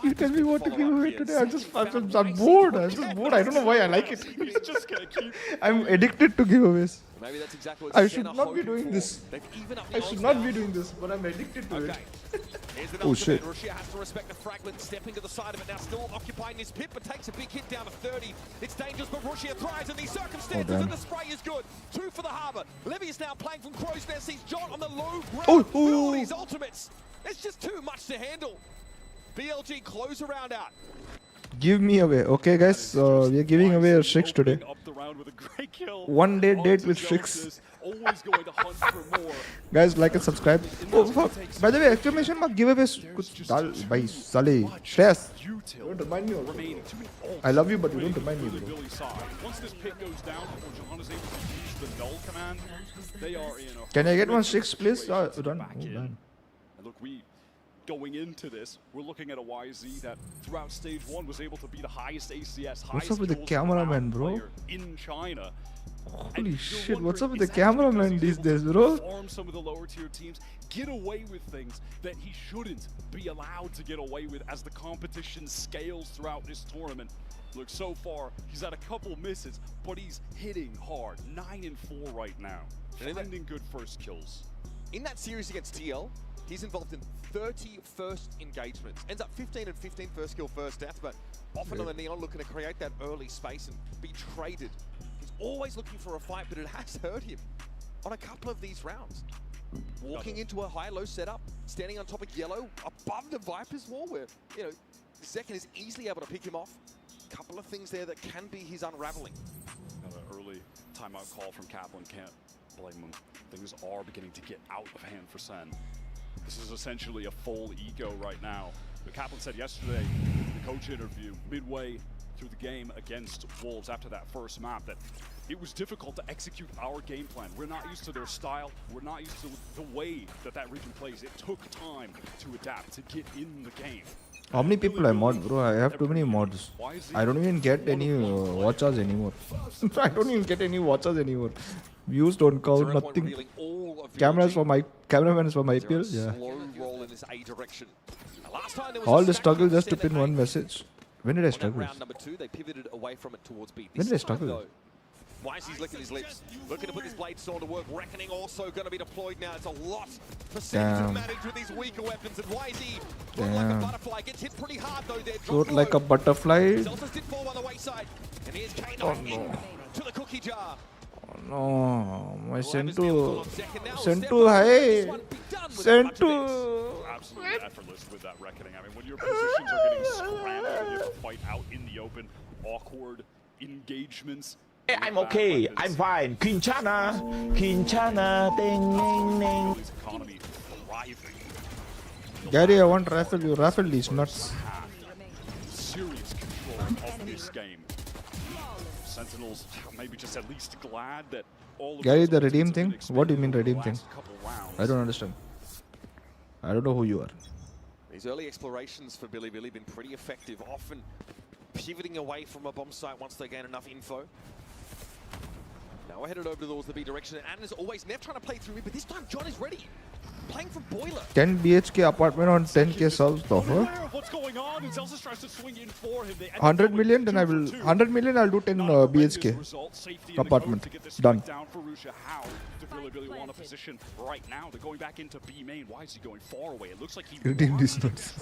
You tell me what to give away today. I'm bored. I'm just bored. I don't know why I like it. He's just going to keep... I'm addicted to giveaways. Maybe that's exactly what I Sen should are not be hoping doing for. this. They've evened up the I should odds not now. be doing this, but I'm addicted to Okay. it. Here's the Oh, shit. Russia has to respect the fragment, stepping to the side of it now, still occupying this pit, but takes a big hit down to 30. It's dangerous, but Russia thrives in these circumstances, damn. and the spray is good. 2 for the Harbour. Levy is now playing from Crow's Nest. Sees John on the low ground Oh, with all oh. these ultimates. It's just too much to handle. BLG close the round out. Give me away. Okay, guys. We are giving away a Shrix today. Up the round with a great kill. 1 day date Onto with Zelsis, Shrix. Always going to hunt for more. Guys, like and subscribe. Oh, fuck. By the way, exclamation mark giveaways. Kuch dal bhai sale. Stress. Don't remind me of Remaining to be all I love you, but you don't remind me, really bro. Billy's side. Once this pick goes down before John is able to use the null command, they are in a Can I get one horrific 6, please? situation to Done. back Oh, in. done. And look, going into this, we're looking at a YZ that throughout stage 1 was able to be the highest ACS, highest up with the kills cameraman, per bro? player in China. Holy you're shit, what's up wondering, with the is that because cameraman he's these able to days, bro? farm some of the lower tier teams, get away with things that he shouldn't be allowed to get away with as the competition scales throughout this tournament. Look, so far, he's had a couple misses, but he's hitting hard. 9-4 right now. Finding good first kills. In that series against TL, he's involved in 30 first engagements. Ends up 15 and 15 first kill, first death, but often on the Neon looking to create that early space and be traded. He's always looking for a fight, but it has hurt him on a couple of these rounds. Walking into a high-low setup, standing on top of yellow, above the Viper's wall where, you know, the second is easily able to pick him off. Couple of things there that can be his unraveling. Got an early timeout call from Kaplan. Can't blame them. Things are beginning to get out of hand for SEN. This is essentially a full ego right now. The Kaplan said yesterday in the coach interview, midway through the game against Wolves after that first map, that it was difficult to execute our game plan. We're not used to their style. We're not used to the way that that region plays. It took time to adapt, to get in the game. How many people I mod, bro? I have too many mods. I don't even get any watchers anymore. I don't even get any watchers anymore. Views don't count, nothing. Cameras for my cameraman for my IPL. Yeah. All the struggle just to pin one message. When did I struggle? Round number 2, they pivoted away from it towards B. When did I struggle? Wisey's licking his lips, looking to put his blade sword to work. Reckoning also going to be deployed now. It's a lot for SEN to manage with these weaker weapons. And Wisey, like a butterfly, gets hit pretty hard though there. Float like a butterfly. Zelsis did fall by the wayside. And here's K9 to the cookie jar. Oh no, my Sentu high. Sentu. Absolutely effortless with that reckoning. I mean, when your positions are getting scrambled and you have to fight out in the open, awkward engagements. I'm okay. I'm fine. Quinchana, ding, ding, ding. Economy thriving. Gary, I want raffle. You raffle these nuts. Serious control of this game. Sentinels maybe just at least glad that all of Gary, the redeem thing? What do you mean redeem thing? I don't understand. I don't know who you are. These early explorations for Bilibili been pretty effective, often pivoting away from a bomb site once they gain enough info. Now we're headed over towards the B direction, and as always, Nev trying to play through me, but this time John is ready. Playing from Boiler. 10 BHK apartment on 10k subs though, huh? What's going on? And Zelsis tries to swing in for him. 100 million, then I will 100 million. I'll do 10 BHK apartment. Done. Down for Rusha. How do Billy want a position right now? They're going back into B main. Why is he going far away? It looks like he redeemed these nuts.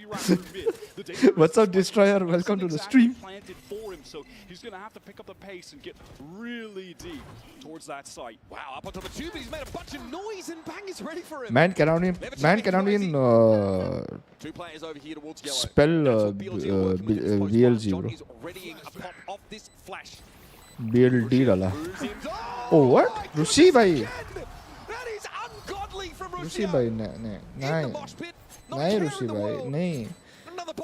What's What's up, Destroyer? Welcome to the stream. Planted for him, so he's going to have to pick up the pace and get really deep towards that site. Wow, up on top of 2, but he's made a bunch of noise, and Bang is ready for him. Man cannot even 2 players over here towards yellow. spell BLG, bro. Is readying a pop of this flash. BLD dala. Oh, what? Rushi bhai. That is ungodly from Rushi Russia. bhai, nahi. Nahi, Rushi bhai. Nahi.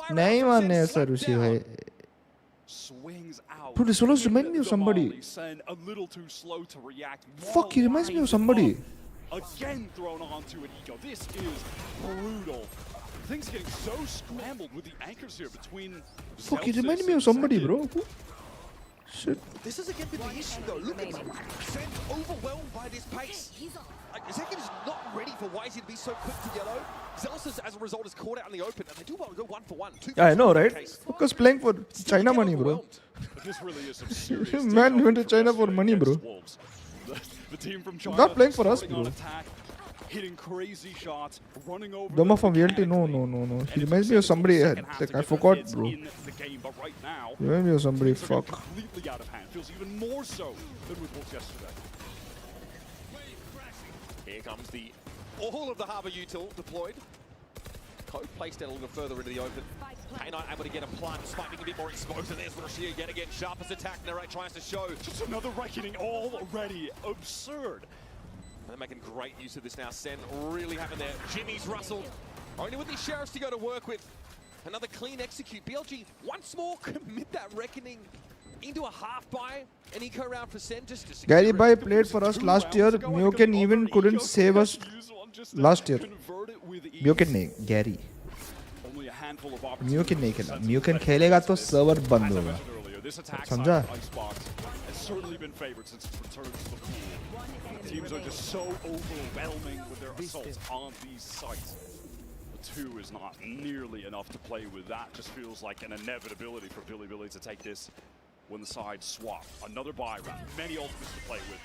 Nahi manne aisa Rushi bhai. Swings out. Bro, this almost reminds me of somebody. A little too slow to react. Fuck, he reminds me of somebody. Again thrown onto an eco. This is brutal. Things getting so scrambled with the anchors here between. Fuck, he reminded me of somebody, bro. Shit. This is again been the issue though. Look at SEN overwhelmed by this pace. Like, Zekin is not ready for Wisey to be so quick to yellow. Zelsis, as a result, is caught out in the open, and they do want to go 1 for 1. Yeah, I know, right? Focus playing for China money, bro. This really is some serious Man went to China for money, bro. The team from China Not playing for us, bro. Attack, hitting crazy shots, running over. Doma from VLT, no. He reminds me of somebody. Like, I forgot, bro. He reminds me of somebody. Fuck. Completely out of hand. Feels even more so than with Wolves yesterday. Here comes all of the Harbour util deployed. Code placed out a little further into the open. K9 able to get a plant, despite being a bit more exposed. And there's Rashia yet again. Sharpest attack. Narrate tries to show. Just another reckoning already. Absurd. And they're making great use of this now. SEN really having their Jimmy's rustled. Only with these sheriffs to go to work with. Another clean execute. BLG once more commit that reckoning into a half buy. An eco round for SEN just to Gary Bhai played for us last year. Myoken even couldn't save us last year. Myoken nahi, Gary. Myoken nahi khela. Myoken khelega to server band hoga. समझा? Certainly been favored since its return to the pool. The teams are just so overwhelming with their assaults on these sites. The 2 is not nearly enough to play with. That just feels like an inevitability for Bilibili to take this when the sides swap. Another buy round, many ultimates to play with.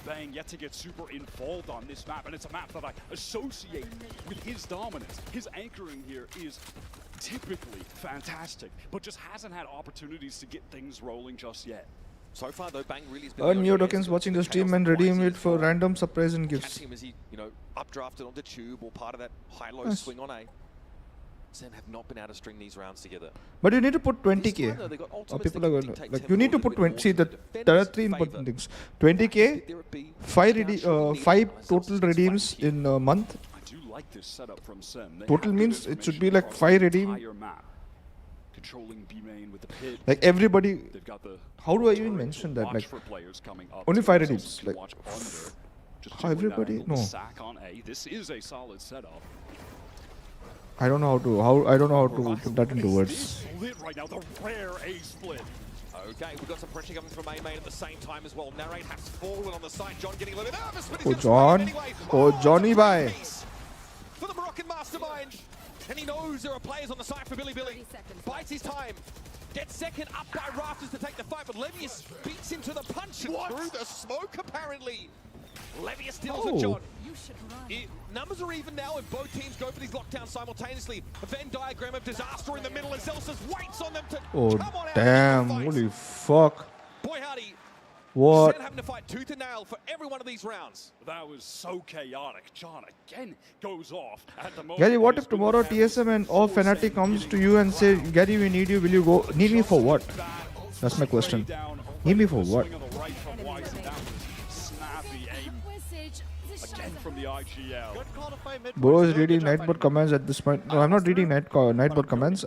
Bang yet to get super involved on this map, and it's a map that I associate with his dominance. His anchoring here is typically fantastic, but just hasn't had opportunities to get things rolling just yet. So far though, Bang really has been Earn Mio tokens watching the stream and redeem it for random surprise and gifts. Catching him as he, updrafted onto Tube or part of that high-low swing on A. SEN have not been able to string these rounds together. But you need to put This 20k. time, though, they got Or ultimates people that are can going to, dictate like, you need to tempo a put little bit 20. See, more there are defenders' 3 important favour. things. 20k, There it be. 5 Down, 5 Shorty, total Zelsis redeems fighting. in a month. I do like this setup from SEN. They Total have good means it should be information like across 5 the redeem. entire map. Controlling B main with the pit. Like everybody. They've got the How do I even turret to mention that? watch Like for players coming up only to 5 Zelsis redeems. can Like watch under. Just how doing that everybody? angle, the No. sack on A. This is a solid setup. I don't know how to. I don't know how to put that into words. Lit right now, the rare A split. Okay, we've got some pressure coming from A main at the same time as well. Narrate has fallen on the side. John getting a little bit nervous, but he's Oh, gonna spray John. it anyway. Oh, it's a Johnny great bhai. piece for the Moroccan mastermind. And he knows there are players on the side for Billy. Bites his time. Gets second up by Rafters to take the fight, but Levius beats him to the punch and through the smoke, apparently. Levius steals Oh. it, John. Numbers are even now, and both teams go for these lockdowns simultaneously. A Venn diagram of disaster in the middle, and Zelsis waits on them to Oh come on out damn! and fight. Holy fuck! Boy, howdy. What? SEN having to fight tooth and nail for every one of these rounds. That was so chaotic. John again goes off at the moment. Gary, what He's if been tomorrow handling TSM and all before Fnatic SEN comes to getting you and say, crushed. Gary, we need you. Will you go? Need me for what? Just like that, That's my question. down, Need me already for the what? swing on the right from YZ. That was snappy aim again from the IGL. Bro is reading Nightbot comments at this point. No, I'm not reading Nightbot comments.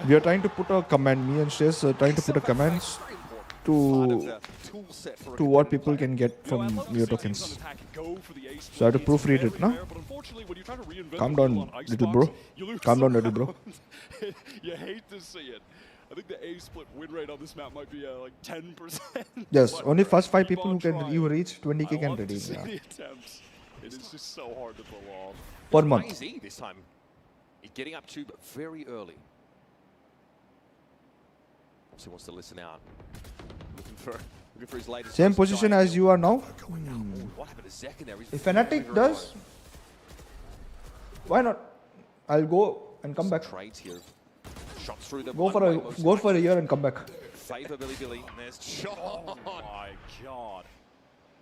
We are trying to put a comment. Me and Shays are trying to put a comments to what people can get from your tokens. So I have to proofread it, no? Calm down, little bro. Calm down, little bro. You hate to see it. I think the A split win rate on this map might be like 10%. Yes, but only first 5 keep people on who can trying. you reach 20k I can love to redeem. see Yeah. the attempts. It is just so hard to pull off. Per month. Crazy this time. He's getting up to, but very early. Also wants to listen out. Looking for his latest. Same post position dive. as you are now. What happened to Zek in there? He's If very, Fnatic very does, low. why not? I'll go and come back. Trades here. Shots through the Go for a year and come back. Favor Billy. And there's John. Oh my god.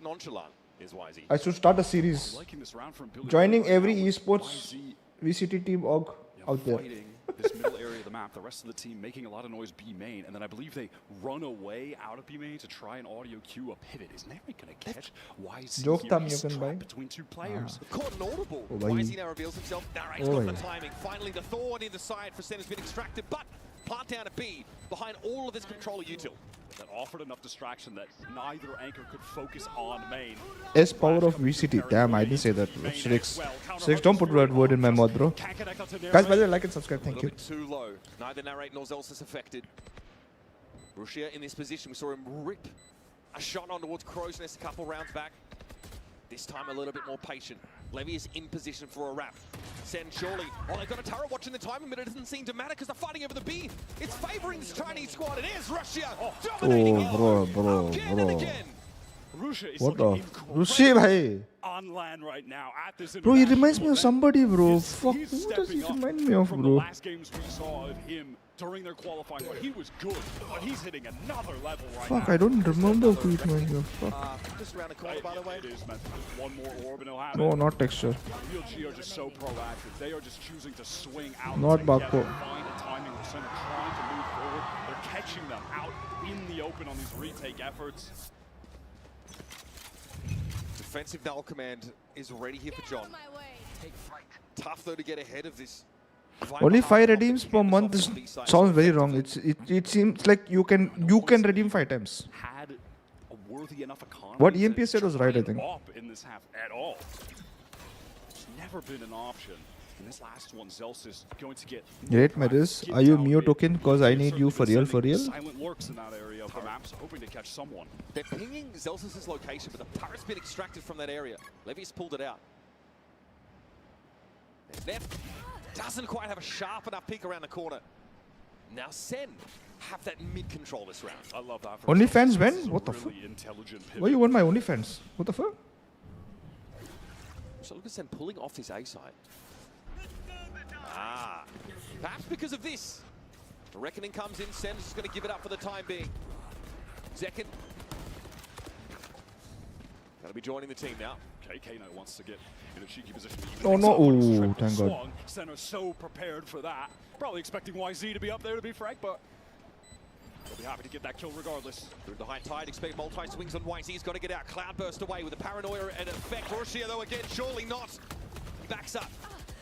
Nonchalant is YZ. I should start a series. Liking this round from Billy Joining right every now with esports YZ, VCT team org out there. fighting this middle area of the map. The rest of the team making a lot of noise B main, and then I believe they run away out of B main to try and audio cue a pivot. Is Nary going to catch YZ Joke here? time He's you can trapped buy. between two players. Caught an audible. Oh, bhai. YZ now reveals himself. Narrate's Oh, got the bhai. timing. Finally, the thorn in the side for SEN has been extracted, but plant down a B behind all of this controller util. That offered enough distraction that neither anchor could focus on main. S power of VCT. Damn, I didn't say that. Six, don't put that word in my mouth, bro. Can't connect onto Guys, by the way, Narrate. like and subscribe. A Thank little you. bit too low. Neither Narrate nor Zelsis affected. Rushia in this position. We saw him rip a shot on towards Crow's Nest a couple rounds back. This time a little bit more patient. Levy is in position for a wrap. SEN surely. Oh, they've got a turret watching the timing, but it doesn't seem to matter because they're fighting over the B. It's favoring this Chinese squad. It is Russia dominating it. bro. Again and again. Russia is What the? looking Rushi, bhai. on land right now at this Bro, he reminds international me of event. somebody, bro. He's- Fuck, he's who does he stepping up remind me of, from the bro? last games we saw of him during their qualifying, but he was good. But he's hitting another level right Fuck, now. I don't remember who it reminds me of. Fuck. Just around the corner, by the way. It is meant to just one more orb and it'll happen. No, not texture. BLG are just so proactive. They are just choosing to swing out Not together, Bako. find a timing with center, trying to move forward. They're catching them out in the open on these retake efforts. Defensive null command is already here for John. Tough though to get ahead of this. Only 5 redeems per month is, sounds very wrong. It seems like you can redeem 5 times. Had a worthy enough economy. What to EMP said was right, I think. Up in this half at all. It's never been an option. In this last one, Zelsis going to get. Great, Maris. Are you Mio token? Because I need you for real, for real. Silent lurks in that area of the map, so hoping to catch someone. They're pinging Zelsis' location, but the turret's been extracted from that area. Levy's pulled it out. Neff doesn't quite have a sharp enough peek around the corner. Now SEN have that mid-control this round. I love that. from OnlyFans Zelsis. when? It's a What the really fuck? intelligent pivot. Why you want my OnlyFans? What the fuck? So look at SEN pulling off this A side. Perhaps because of this. The Reckoning comes in, SEN is just going to give it up for the time being. Zekin. Going to be joining the team now. JK now wants to get in a cheeky position. Oh, no. Ooh, thank God. Swung. Sen are so prepared for that. Probably expecting YZ to be up there to be frank, but they'll be happy to get that kill regardless. Through the high tide, expect multi-swings on YZ. He's got to get out. Cloudburst away with the paranoia and effect. Russia, though, again, surely not. He backs up.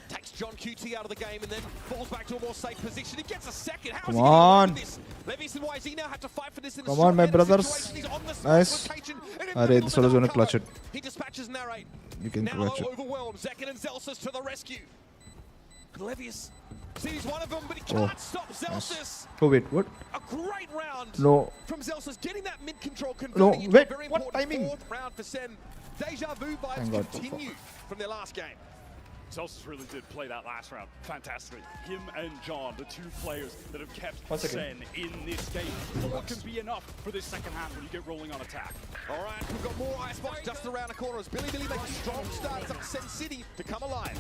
Takes John QT out of the game and then falls back to a more safe position. He gets a second. How is he going to do this? Levies and YZ now have to fight for this in a Come on, my strong brothers. situation. He's on the Nice. location, and in Alright, the this middle fellow's of gonna the clutch cover. it. He dispatches Narrate. You can Now clutch it. overwhelmed. Zekin and Zelsus to the rescue. Levius sees one of them, but he can't stop Zelsus. Oh, wait, what? A great round No. from Zelsus, getting that mid-control, No, converting into wait, a very what important timing? fourth round for Sen. Deja vu Thank vibes God. continue from their last game. Celsius really did play that last round fantastically. Him and John, the two players that have kept 1 second. Sen in this game. So what can be enough for this second half when you get rolling on attack? All right, we've got more Icebox just around the corner as Billy makes a strong start. It's up to Sen City to come alive.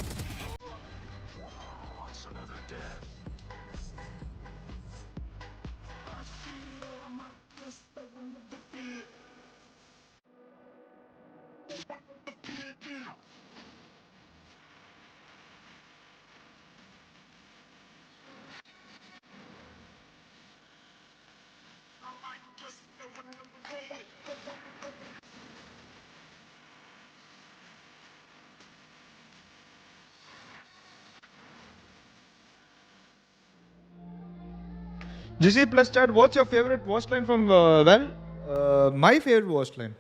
GC plus chat, what's your favorite watch line from Val? My favorite watch line.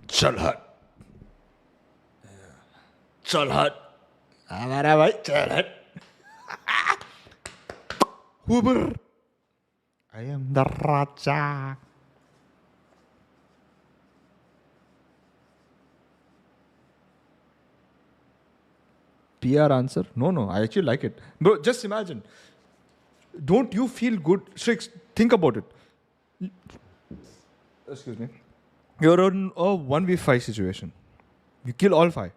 चल हट चल हट हमारा भाई चल हट Uber. I am the Raja. PR answer? No, I actually like it. Bro, just imagine. Don't you feel good? Strix, think about it. Excuse me. You're in a 1v5 situation. You kill all 5.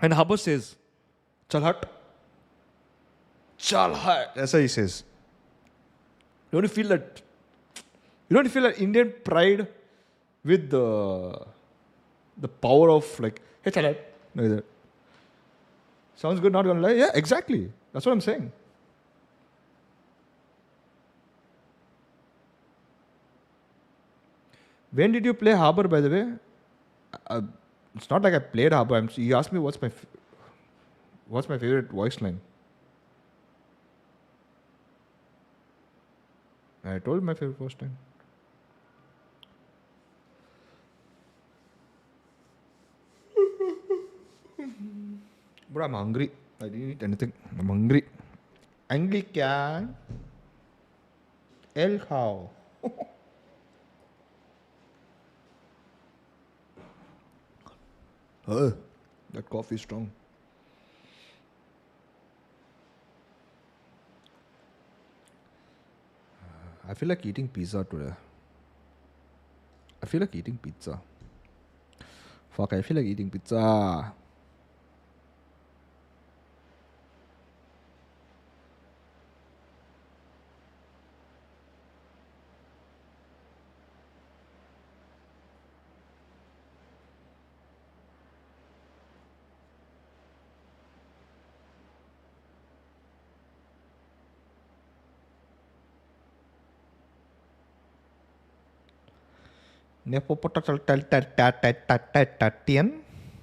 And Habbo says, Chal hat. Chal hat. That's how he says. You don't feel that. You don't feel that Indian pride with the power of like, hey, chal hat. No, that. Sounds good, not gonna lie. Yeah, exactly. That's what I'm saying. When did you play Harbor, by the way? It's not like I played Harbor. You asked me what's my favorite voice line. I told you my favorite voice line. Bro, I'm hungry. I didn't eat anything. I'm hungry. Angry kya? El khao. That coffee is strong. I feel like eating pizza today. I feel like eating pizza. Fuck, I feel like eating pizza.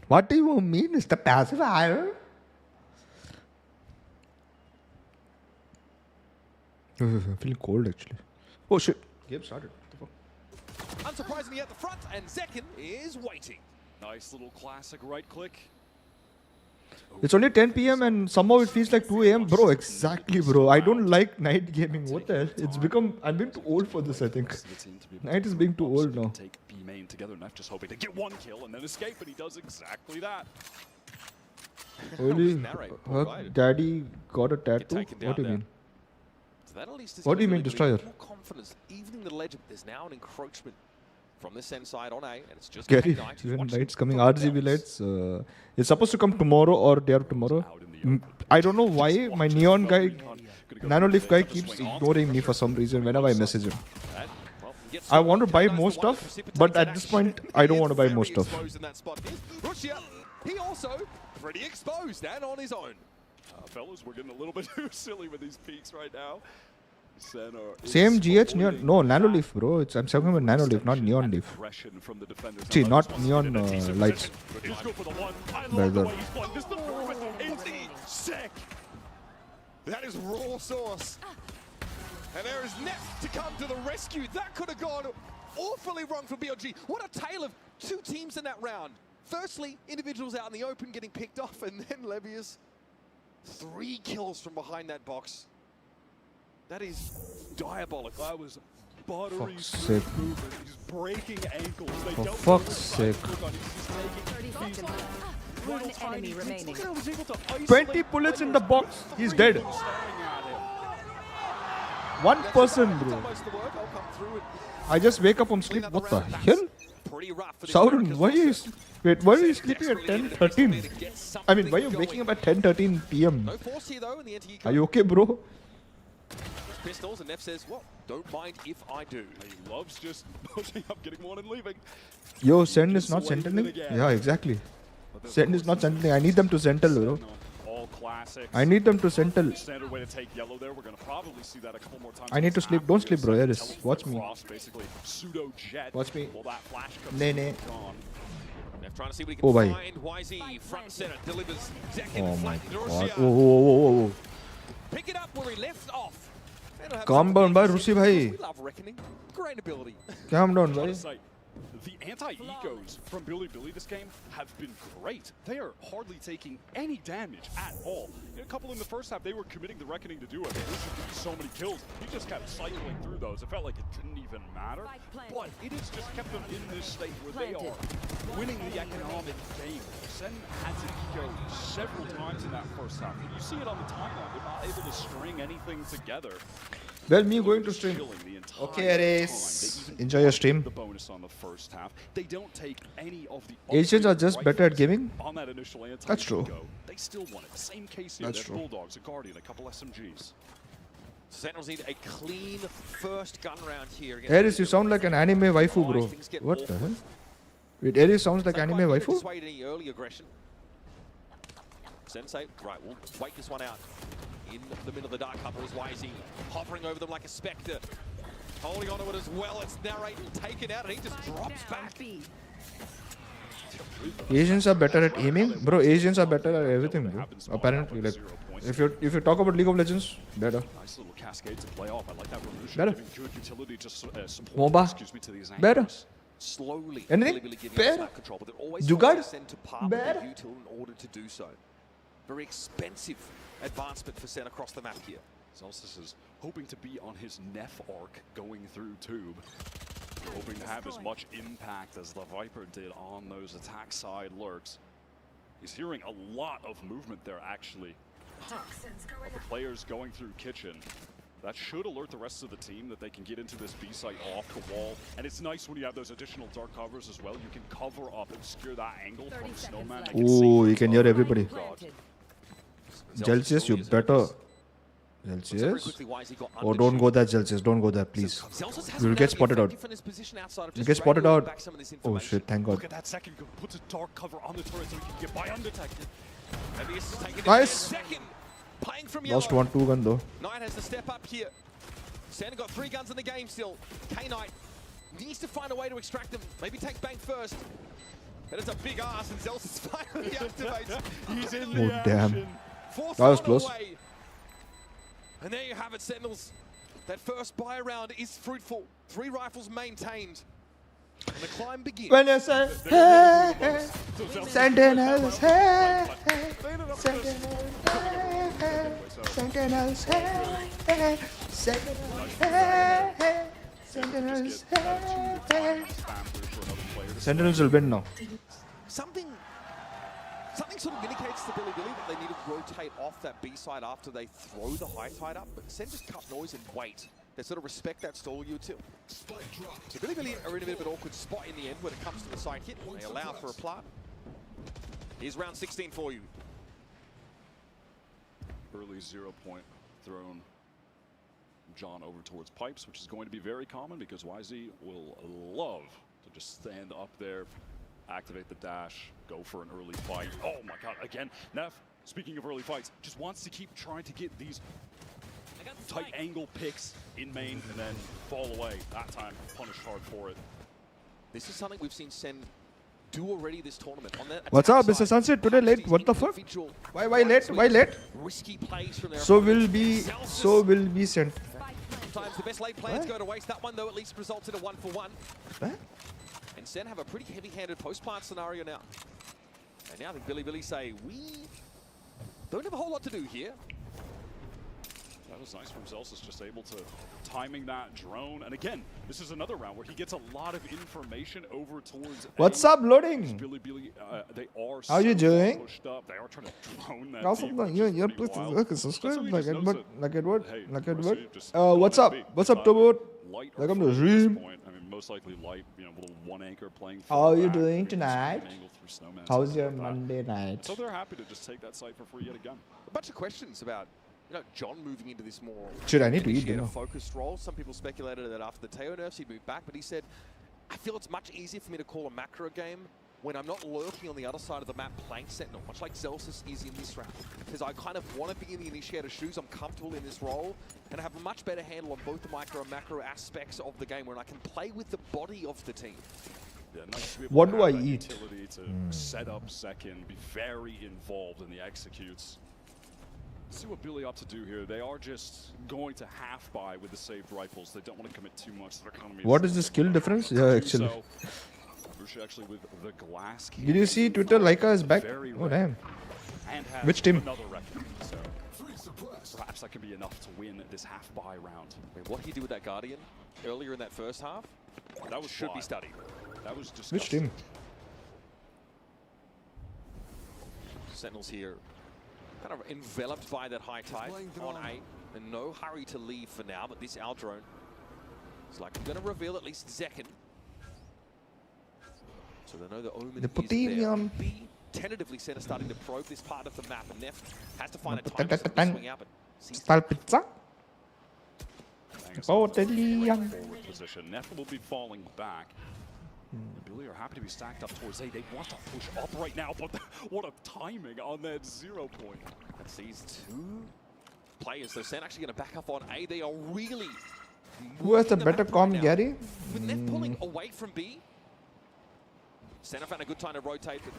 What do you mean? Is the pacifier? I'm feeling cold actually. Oh shit. Game started. Unsurprisingly at the front, and Zekin is waiting. Nice little classic right click. It's only 10 PM and somehow it feels like 2 AM. Bro, exactly, bro. I don't like night gaming. What the hell? It's become... I'm being too old for this, I think. Night is being too old now. Take B main together, Neff just hoping to get one kill and then escape, and he does exactly that. Holy... Her daddy got a tattoo? What do you mean? So that at least is What do you gonna mean, really Destroyer? give more confidence, even in the ledge. There's now an encroachment from the SEN side on A, and it's just Scary. Knight. Even lights coming. RGB lights. It's supposed to come tomorrow or day after tomorrow. I don't know why my neon guy, Nanolith guy keeps ignoring me for some reason whenever I message him. Gets I want to one, buy goes more the one that stuff, precipitates but that at this action. point, I don't He want to is buy more very stuff. exposed in that spot. Russia, he also pretty exposed and on his own. Fellas, we're getting a little bit too silly with these peaks right now. SEN Same is GH neon. avoiding No, Nano that Leaf, bro. I'm talking about Nano Leaf, not extension Neon and Leaf. aggression from the defenders. See, Now, not Levis wants to neon get in a decent lights. position. He's go for the one. I Well love the done. way he's playing this. The movement is sick. That is raw sauce. And there is Neff to come to the rescue. That could have gone awfully wrong for BLG. What a tale of two teams in that round. Firstly, individuals out in the open getting picked off, and then Levius, 3 kills from behind that box. That is diabolic. That was buttery Fuck's smooth sake. movement. He's breaking ankles. They For don't fuck's sake. One enemy remaining. Look at how he's able to isolate 20 bullets in the box. He's dead. staring at him. One person, bro. Most of the work. I'll come through and I just wake up from sleep. What the hell? pretty rough for this Sauron, Americans why are you... roster. Wait, why are you sleeping at Desperately 10:13? needed to get I mean, why are you something waking up going. at 10:13 p.m.? No force here though in the anti-eco. Are you okay, bro? Pistols and Neff says, well, don't mind if I do. He loves just pushing up, getting one and leaving. Yo, Send is not Just waiting sentiling? again. Yeah, exactly. But there's Send is not sentiling. I need them to sentinel, bro. All classics. I need them to sentinel. Standard way to take yellow there. We're gonna probably see that a couple more times. I need to sleep. Don't sleep, bro. Yes, Teleport watch me. across, basically pseudo jet. Watch me. Well, that flash comes Nay, in, nay. gone. Neff trying to see what he Oh, can bhai. find. YZ front and center delivers second Oh my flank. god. Russia. Oh, oh, oh, oh, oh. Pick it up where he left off. They don't have Calm some down, bhai, weaknesses Rusi bhai. because We love reckoning. Great ability. Calm down, What a bhai. sight. The anti-ecos from Billy this game have been great. They are hardly taking any damage at all. A couple in the first half, they were committing the reckoning to do it. This should be so many kills. He just kept cycling through those. It felt like it didn't even matter. But it has just kept them in this state where they are winning the economic game. SEN had to eco several times in that first half. You see it on the timeline. They're not able to string anything together. Well, me going to stream. Okay, Ares. Enjoy your stream. The bonus on the first half. They don't take any of the Asians are upgraded just better at rifles gaming. on that initial anti-eco. That's true. They still won it. Same case here. That's They have true. Bulldogs, a Guardian, a couple SMGs. Sentinels need a clean first gun round here. against Ares, you the sound like an anime waifu, bro. Things get What the awful. hell? Wait, Ares sounds like Don't anime quite waifu? dissuade any early aggression. Sensei, right, we'll wait this one out. In the middle of the dark couple is YZ, hovering over them like a spectre. Holding on to it as well, it's narrated and taken out, and he just drops back. Asians are better at aiming, bro. Asians are better at everything, bro. Apparently, like, if you talk about League of Legends, better. Nice little cascade to play off. I like that Revolution Better. giving good utility to support MOBA. to these Better. angles. Slowly, Anything? Billy giving Better. us that control, but they're always Jugaad? trying to send to par with Better. their util in order to do so. Very expensive advancement for SEN across the map here. Zelsis is hoping to be on his Neff arc going through tube. Hoping to have as much impact as the Viper did on those attack side lurks. He's hearing a lot of movement there, actually. Of the players going through kitchen. That should alert the rest of the team that they can get into this B site off the wall. And it's nice when you have those additional dark covers as well. You can cover up, obscure that angle from Snowman. They can see Ooh, through you can hear everybody. Planted. Celsius, you better. Celsius? Oh, don't go there, Celsius. Don't go there, please. You'll get spotted out. You get spotted out. Oh shit, thank God. Look at that second, puts a dark cover on the turret so he can get by undetected. Nice. Second, playing from Lost yellow. 1-2 gun though. Knight has to step up here. SEN got 3 guns in the game still. K-Knight needs to find a way to extract them. Maybe take bank first. That is a big ass, and Zelsis finally activates. He's in Oh, the damn. action. Fourth That was round close. away. And there you have it, Sentinels. That first buy round is fruitful. 3 rifles maintained. And the climb begins. When you say, hey, hey, Sentinels, hey, hey, Sentinels, hey, hey, Sentinels, hey, hey, Sentinels, hey, hey, Sentinels, hey, hey. Sentinels will win now. Something sort of indicates to Billy that they need to rotate off that B side after they throw the high tide up, but SEN just cut noise and wait. They sort of respect that stall util. So Billy are in a bit of an awkward spot in the end when it comes to the side hit. They allow for a plant. Here's round 16 for you. Early 0 point thrown John over towards pipes, which is going to be very common because YZ will love to just stand up there, activate the dash, go for an early fight. Oh my god, again, Neff, speaking of early fights, just wants to keep trying to get these tight angle picks in main and then fall away. That time, punished hard for it. This is something we've seen Sen do already this tournament. On that What's up, Mr. Sunset? Today late? What the fuck? Why late? Why late? Risky plays from their So will be sent. Sometimes the best late plans go to waste. That one though at least results in a 1-for-1. What? And Sen have a pretty heavy-handed post-plant scenario now. And now I think Billy say, we don't have a whole lot to do here. That was nice from Zelsis, just able to timing that drone. And again, this is another round where he gets a lot of information over towards What's up, loading? Billy, they are How you doing? pushed up. They are trying to drone that Also, team, which you're is pretty wild. please subscribe. So he Like just Edward, knows like Edward, that, hey, like Rossi Edward. just What's up? big. What's up, Tobot? Light or Welcome to the full at this stream. point. I mean, most likely light, you know, little one anchor playing. How are you back, doing maybe just tonight? an angle through Snowman, How's something your like that. Monday night? So they're happy to just take that site for free yet again. A bunch of questions about John moving into this more Shit, I need to eat dinner. focused role. Some people speculated that after the Teo nerfs he'd move back, but he said, I feel it's much easier for me to call a macro game when I'm not lurking on the other side of the map playing Sentinel, much like Zelsis is in this round. Because I kind of want to be in the initiator's shoes, I'm comfortable in this role, and I have a much better handle on both the micro and macro aspects of the game where I can play with the body of the team. Yeah, nice to be able What to do have I that eat? utility to set up second, be very involved in the executes. See what Billy ought to do here. They are just going to half buy with the saved rifles. They don't want to commit too much to their economy. What is the skill difference? Yeah, actually. So, Russia actually with the glass. Did you see Twitter? Leica is back. Very Oh rare. damn. And has Which team? Another record. So perhaps that could be enough to win this half buy round. I mean, what he did with that Guardian earlier in that first half, That was should be fly. studied. That was just Which team? Sentinels here kind of enveloped by that high tide on A, and no hurry to leave for now, but this Al drone is likely going to reveal at least Zekken. So they know the Omen The is there. Potemium. B tentatively center starting to probe this part of the map, and Neff has to find a time to swing out, but sees Style pizza. Oh, Potelium. forward position. Neff will be falling back. Billy are happy to be stacked up towards A. They want to push up right now, but what a timing on that 0 point. and sees two players. So Sen actually going to back up on A. They are really Who has the moving the better map com, right now. Gary? With Neff pulling away from B, Sen have found a good time to rotate. But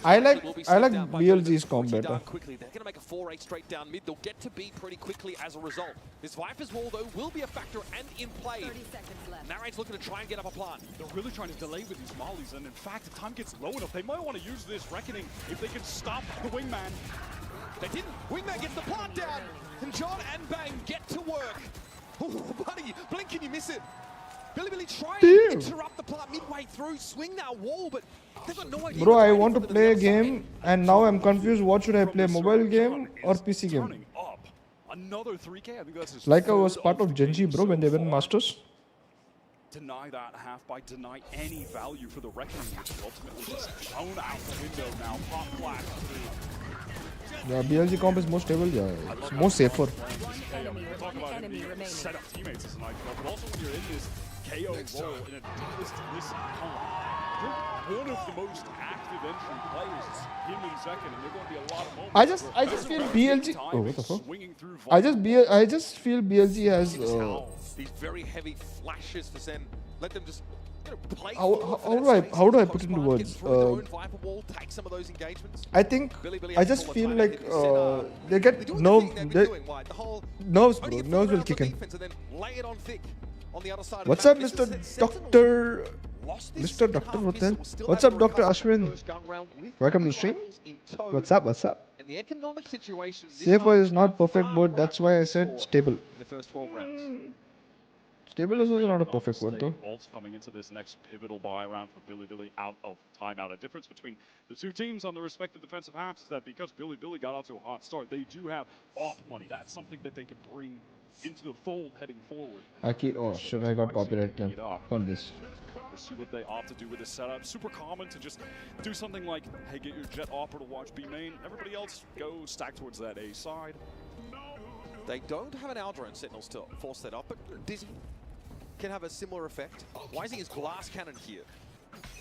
I like will be sucked out by BLG's Billy, com pretty better. darn quickly. They're going to make a 4-8 straight down mid. They'll get to B pretty quickly as a result. This Viper's wall, though, will be a factor and in play. 30 seconds left. Narrate's looking to try and get up a plant. They're really trying to delay with these mollies, and in fact, if time gets low enough, they might want to use this Reckoning if they can stop the Wingman. They didn't. Wingman gets the plant down, and John and Bang get to work. Oh, buddy, blink, can you miss it? Billy trying to interrupt the plant midway through, swing that wall, but they've got no idea. Bro, what's I waiting want to for them play a on the other game and now I'm confused. What should I play? Mobile game or PC game? Turning up. Another 3K. I think that's his Leica was third part of the Gen G, game bro, when so they won far. Masters. Deny that half by deny any value for the Reckoning, which is ultimately just thrown out the window now. Pop flash through. Yeah, BLG comp is more stable. Yeah, it's more safer. Hey, we talk about it being set up teammates as an IQ, but also when you're in this KO role in a this you're one of the most active entry players, him and Zekken, and they're going to be a lot of moments. I just feel BLG. Oh, what the fuck? Swinging through I just feel BLG has. These very heavy flashes for Sen. Let them just play. How do I put it into words? Viper wall, take some of those engagements. I think Billy I has just to feel pull a like timeout. they get They're doing the thing they've been nerves. doing, right? The whole Nerves, only bro. a third Nerves will round kick on in. defense and then lay it on thick on the other side of What's the up, map. Mr. This is Doctor? lost this Mr. second Doctor, half what the hell? miss, still What's able up, to Dr. recover Ashwin? First gun round with Welcome to the three stream. rounds in tow. What's up? What's up? And the economic situation this CFO time is not perfect far word. That's why I said score stable. in the first 12 rounds. Stable is also not a perfect word, though. Bolts coming into this next pivotal buy round for Billy out of timeout. A difference between the two teams on the respective defensive halves is that because Billy got off to a hot start, they do have off money. That's something that they can bring into the fold heading forward. Oh shit! I got copyright claim on this. We'll see what they opt to do with this setup. Super common to just do something like, hey, get your Jet Opera to watch B main. Everybody else go stack towards that A side. They don't have an Aldra and Sentinels to force that up, but Dizzy can have a similar effect. Wisey is glass cannon here,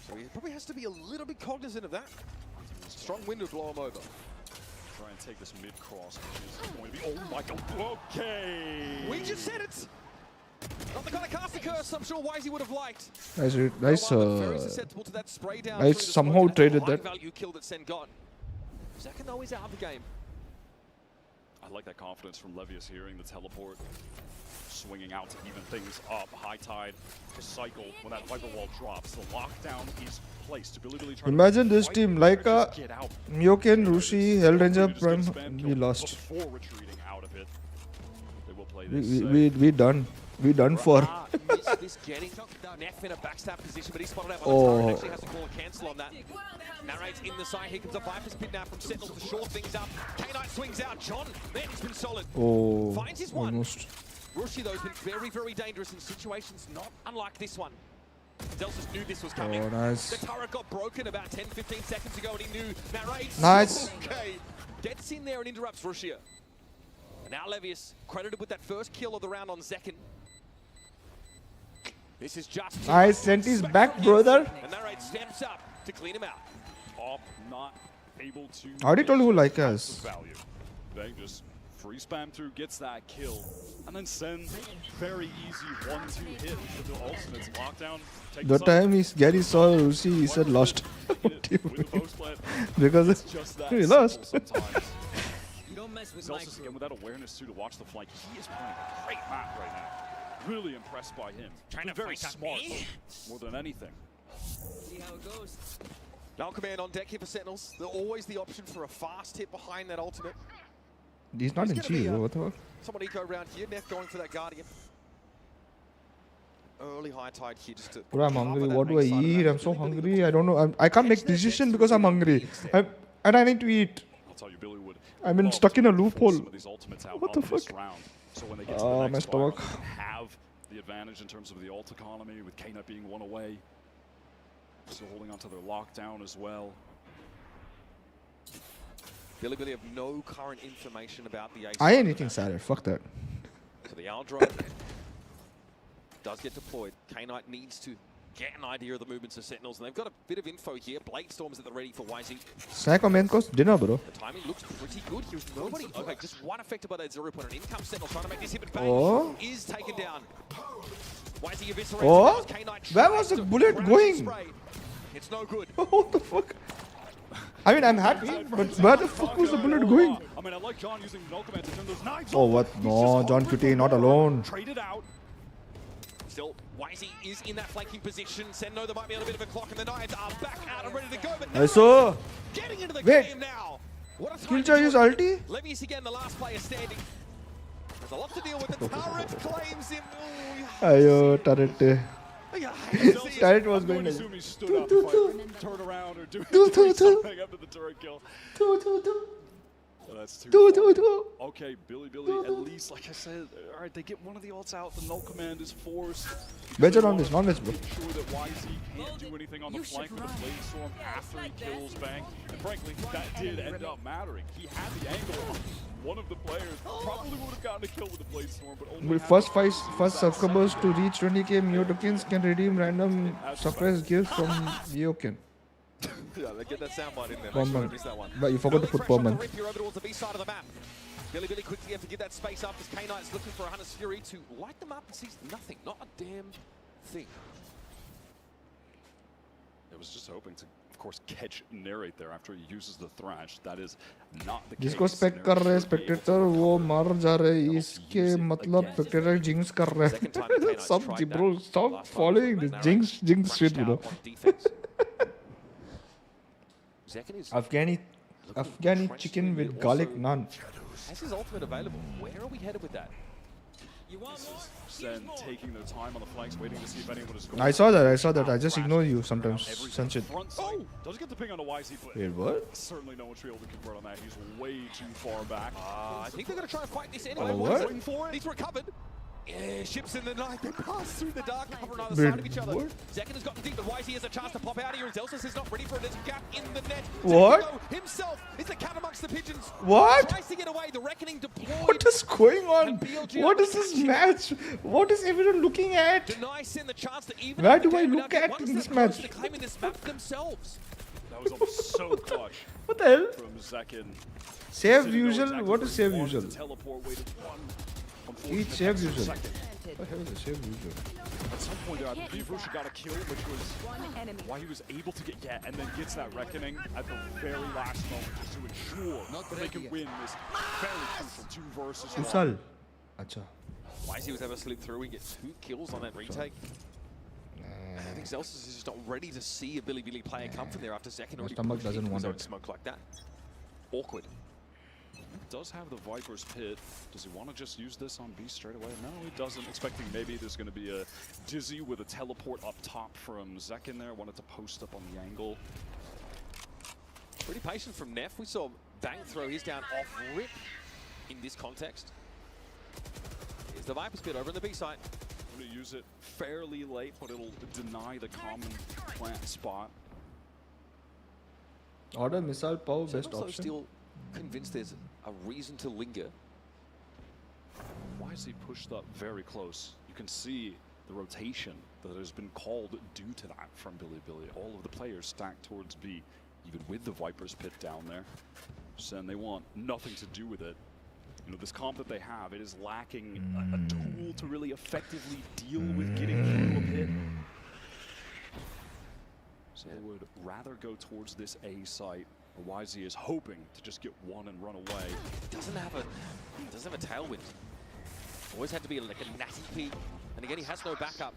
so he probably has to be a little bit cognizant of that. Strong wind would blow him over. Try and take this mid-cross, which is going to be... Oh my god, okay! We just said it! Not the kind of caster curse I'm sure Wisey would have liked. Nice, I Nice somehow traded that. Value kill that Sen got. Zekin though is out of the game. I like that confidence from Levius hearing the teleport, swinging out to even things up. High tide to cycle when that Viper wall drops. The lockdown is placed to Billy trying Imagine to this team like get out. Myoken, Rushi, Hellranger, Prime. We lost. Before retreating out of it. They will play this We done. We done for. Missed this getting Neff in a backstab position, but he's spotted out by the turret. Actually has to call a cancel on that. Narrates in the side. Here comes a Viper's pit now from Sentinel to shore things up. K-Knight swings out. John, man, he's been solid. Oh, Finds his one. almost. Rushi, though, has been very, very dangerous in situations not unlike this one. Zelsus knew this was coming. Oh, nice. The turret got broken about 10-15 seconds ago, and he knew Narrates. Nice. Okay. Gets in there and interrupts Rushia. And now Levius credited with that first kill of the round on Zekin. This is just Nice, Senti's back, brother. And Narrate steps up to clean him out. Top not able to... I already told you who like us. Value. They just free spam through, gets that kill. And then sends very easy 1-2 hit with the ultimates lockdown. The time Gary saw Rusi, he said lost. Because he lost. Zelsus again with that awareness too to watch the flank. He is playing a great map right now. Really impressed by him. Trying to very flank up smart me. more than anything. See how it goes. Now command on deck here for Sentinels. They're always the option for a fast hit behind that ultimate. He's not in gonna Chiu, be, bro. What the fuck? Someone eco around here. Neff going for that Guardian. Early high tide here just to... Bro, I'm hungry. What do I eat? I'm so hungry. I don't know. I can't make decision because I'm hungry. And I need to eat. I'll tell you, Billy would. I've been stuck in a loophole. What the fuck? So when they get to the My next stomach. round, they can have the advantage in terms of the ult economy, with K-Nut being one away. Still holding on to their lockdown as well. Billy have no current information about the ace. I ain't eating salad. Fuck that. So the Aldra does get deployed. K-Knight needs to get an idea of the movements of Sentinels, and they've got a bit of info here. Blade Storms at the ready for Wisey. Snack or main course? Dinner, bro. The timing looks pretty good. Here's nobody. Okay, just one affected by that 0 point. An income Sentinel trying to make this hit, but bang Oh. is taken down. Wisey eviscerates. Oh. K-Knight Where was the bullet grabs going? spray. It's no good. What the fuck? I mean, I'm happy, but where the fuck was the bullet going? I mean, I like John using no command to turn those knives Oh, over. what? He's No, just John hungry Cutie, for not more. alone. Traded out. Still, Wisey is in that flanking position. Sen know there might be a little bit of a clock, and the Knights are back out and ready to go. But I saw. getting into the Wait. game now. What a time Killjoy to use do it. ulti? Levius again, the last player standing. There's a lot to deal with. The turret claims him. Ayo, turret. Turret was I'm going to like. assume he stood up if I turn around or do Do. something after the turret kill. Do. Oh, that's too Do. far. Okay, Billy, at least, like I said, all right, they get one of the ults out, the null command is forced. Veg on this, non-veg, bro. Make sure that YZ can't do anything on the flank with the Blade Storm after he kills Bang. And frankly, that did end up mattering. He had the angle. One of the players probably would have gotten a kill with the Blade Storm, but only With first subscribers to reach 20k, Mio tokens can redeem random surprise gifts from Myoken. Yeah, they get that soundbite in there. Per Make sure month. I missed that one. But you forgot to put per month. Rip here over towards the B side of the map. Billy quickly have to give that space up as K-Knight's looking for a Hunter's Fury to light them up and sees nothing, not a damn thing. I was just hoping to, of course, catch Narrate there after he uses the Thrash. That is not the case. जिसको spec कर रहे spectator वो मार जा रहे इसके मतलब spectator jinx कर रहे सब bro stop following this jinx shit bro. Afghani chicken with garlic naan. Has his ultimate available? Where are we headed with that? Sen taking their time on the flanks, waiting to see if anyone is going. I saw that. I just ignore you sometimes. Sense it. Oh! Does get the ping on the YZ, but Wait, what? certainly no one should be able to convert on that. He's way too far back. I think they're going to try and fight this anyway. Oh, what? Waiting for it. He's recovered. Yeah, ships in the night, they pass through the dark cover on either side of each other. Zekken has gotten deep, but YZ has a chance to pop out here, and Zelsis is not ready for it. There's a gap in the net. What? Zekken himself is the cat amongst the pigeons. What? Tries to get away, the Reckoning deployed. What is going on? And BLG What is this match? What is everyone looking at? Deny Sen the chance to even Where up the do I game look without getting at one in this step closer match? to claiming this map themselves. That was almost so clutch What the hell? from Zekken. Save Didn't know usual. exactly What where is he save wanted usual? to teleport, waited one Each unfortunate save extra usual. second. What the hell is a save usual? At some point there, I believe Rusha got a kill, which was One enemy. why he was able to get and then gets that Reckoning at the very last moment just to ensure that they can win this very crucial 2 versus 1. Usal. Acha. YZ was able to slip through and get 2 kills on that retake. I think Zelsis is just not ready to see a Billy player come from there after Zekken already stomach pushed doesn't into his want own it. smoke like that. Awkward. Does have the Viper's Pit. Does he want to just use this on B straight away? No, he doesn't. Expecting maybe there's going to be a Dizzy with a teleport up top from Zekken there. Wanted to post up on the angle. Pretty patient from Neff. We saw Bang throw his down off rip in this context. Here's the Viper's Pit over in the B side. I'm going to use it fairly late, but it'll deny the common plant spot. Order missile power So best I'm also option. still convinced there's a reason to linger. Why is he pushed up very close? You can see the rotation that has been called due to that from Billy. All of the players stacked towards B, even with the Viper's Pit down there. SEN, they want nothing to do with it. You know, this comp that they have, it is lacking a tool to really effectively deal with getting through a pit. So they would rather go towards this A site. YZ is hoping to just get one and run away. Doesn't have a tailwind. Always had to be like a natty P. And again, he has no backup.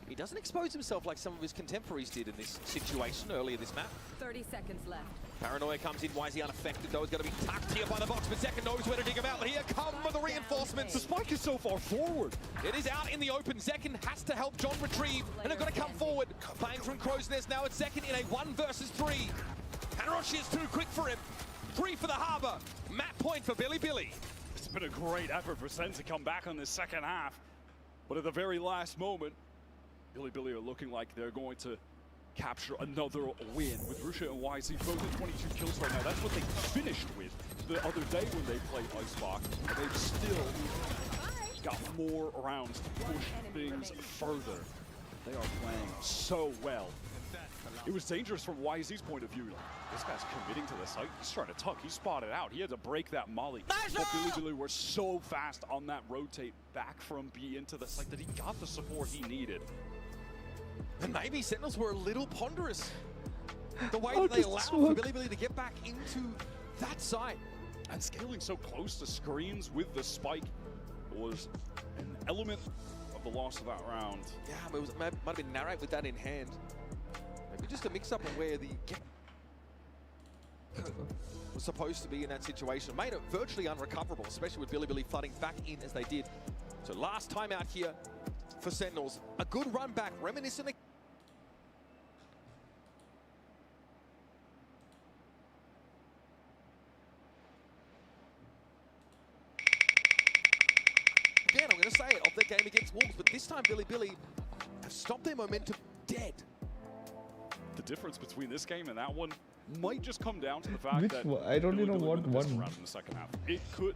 He doesn't expose himself like some of his contemporaries did in this situation earlier this map. 30 seconds left. Paranoia comes in, YZ unaffected though, is going to be tucked here by the box, but Zekken knows where to dig him out, but here come the reinforcements. The spike is so far forward. It is out in the open. Zekken has to help John retrieve, and they're going to come forward. Playing from Crow's Nest now, it's Zekken in a 1 versus 3. Hanaroshi is too quick for him. 3 for the Harbor. Map point for Billy. It's been a great effort for SEN to come back on this second half. But at the very last moment, Billy are looking like they're going to capture another win with Rusha and YZ both at 22 kills right now. That's what they finished with the other day when they played Icebox. And they've still got more rounds to push things further. They are playing so well. It was dangerous from YZ's point of view. This guy's committing to the site. He's trying to tuck. He spotted out. He had to break that molly. But Billy were so fast on that rotate back from B into the site that he got the support he needed. And maybe Sentinels were a little ponderous. The way that they allowed for Billy to get back into that site. And scaling so close to screens with the spike was an element of the loss of that round. Yeah, but it might have been narrate with that in hand. Maybe just a mix-up on where the was supposed to be in that situation. Made it virtually unrecoverable, especially with Billy flooding back in as they did. So last time out here for Sentinels. A good run back, reminiscent of again, I'm going to say it, of their game against Wolves, but this time Billy have stopped their momentum dead. The difference between this game and that one might just come down to the fact that I don't even know Billy what won this one. round in the second half.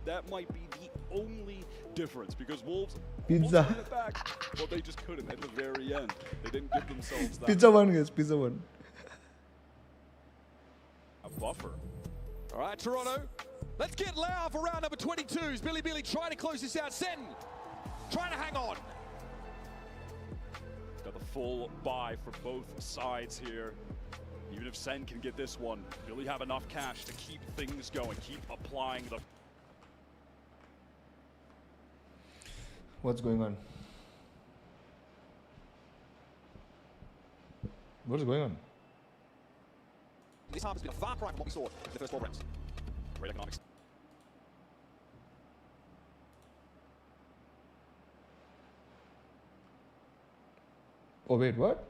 That might be the only difference because Wolves Pizza. almost got it back, but they just couldn't at the very end. They didn't give themselves that Pizza one, guys. Pizza one. a buffer. All right, Toronto, let's get loud for round number 22. Billy trying to close this out. SEN trying to hang on. Got the full buy for both sides here. Even if SEN can get this one, Billy have enough cash to keep things going, keep applying the... What's going on? What's going on? This half has been a far cry from what we saw in the first 4 rounds. Great economics. Oh wait, what?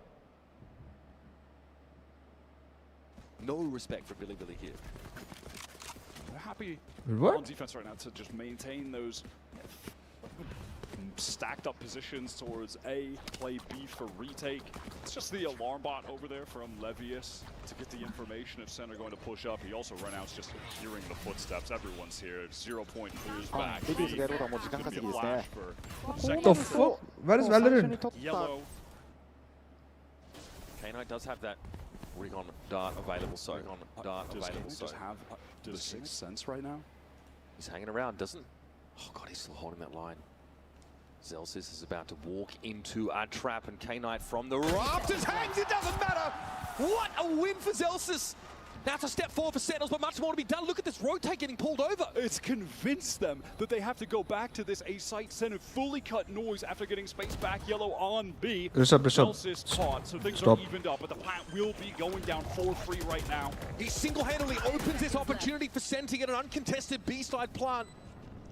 No respect for Billy here. They're happy What? on defense right now to just maintain those stacked up positions towards A, play B for retake. It's just the alarm bot over there from Levius to get the information if SEN are going to push up. He also ran out just hearing the footsteps. Everyone's here. 0 point clears back. Could be a flash for What the fuck? Where is Valorant? Yellow. K9 does have that ring on dart available, so Does have the sixth sense right now? He's hanging around, doesn't? Oh god, he's still holding that line. Zelsis is about to walk into a trap, and K9 from the rafters hangs. It doesn't matter. What a win for Zelsis. Now it's a step forward for Sentinels, but much more to be done. Look at this rotate getting pulled over. It's convinced them that they have to go back to this A site. SEN have fully cut noise after getting space back. Yellow on B. Zelsis caught, so things are evened up, but the plant will be going down 4-3 right now. He single-handedly opens this opportunity for SEN to get an uncontested B-side plant.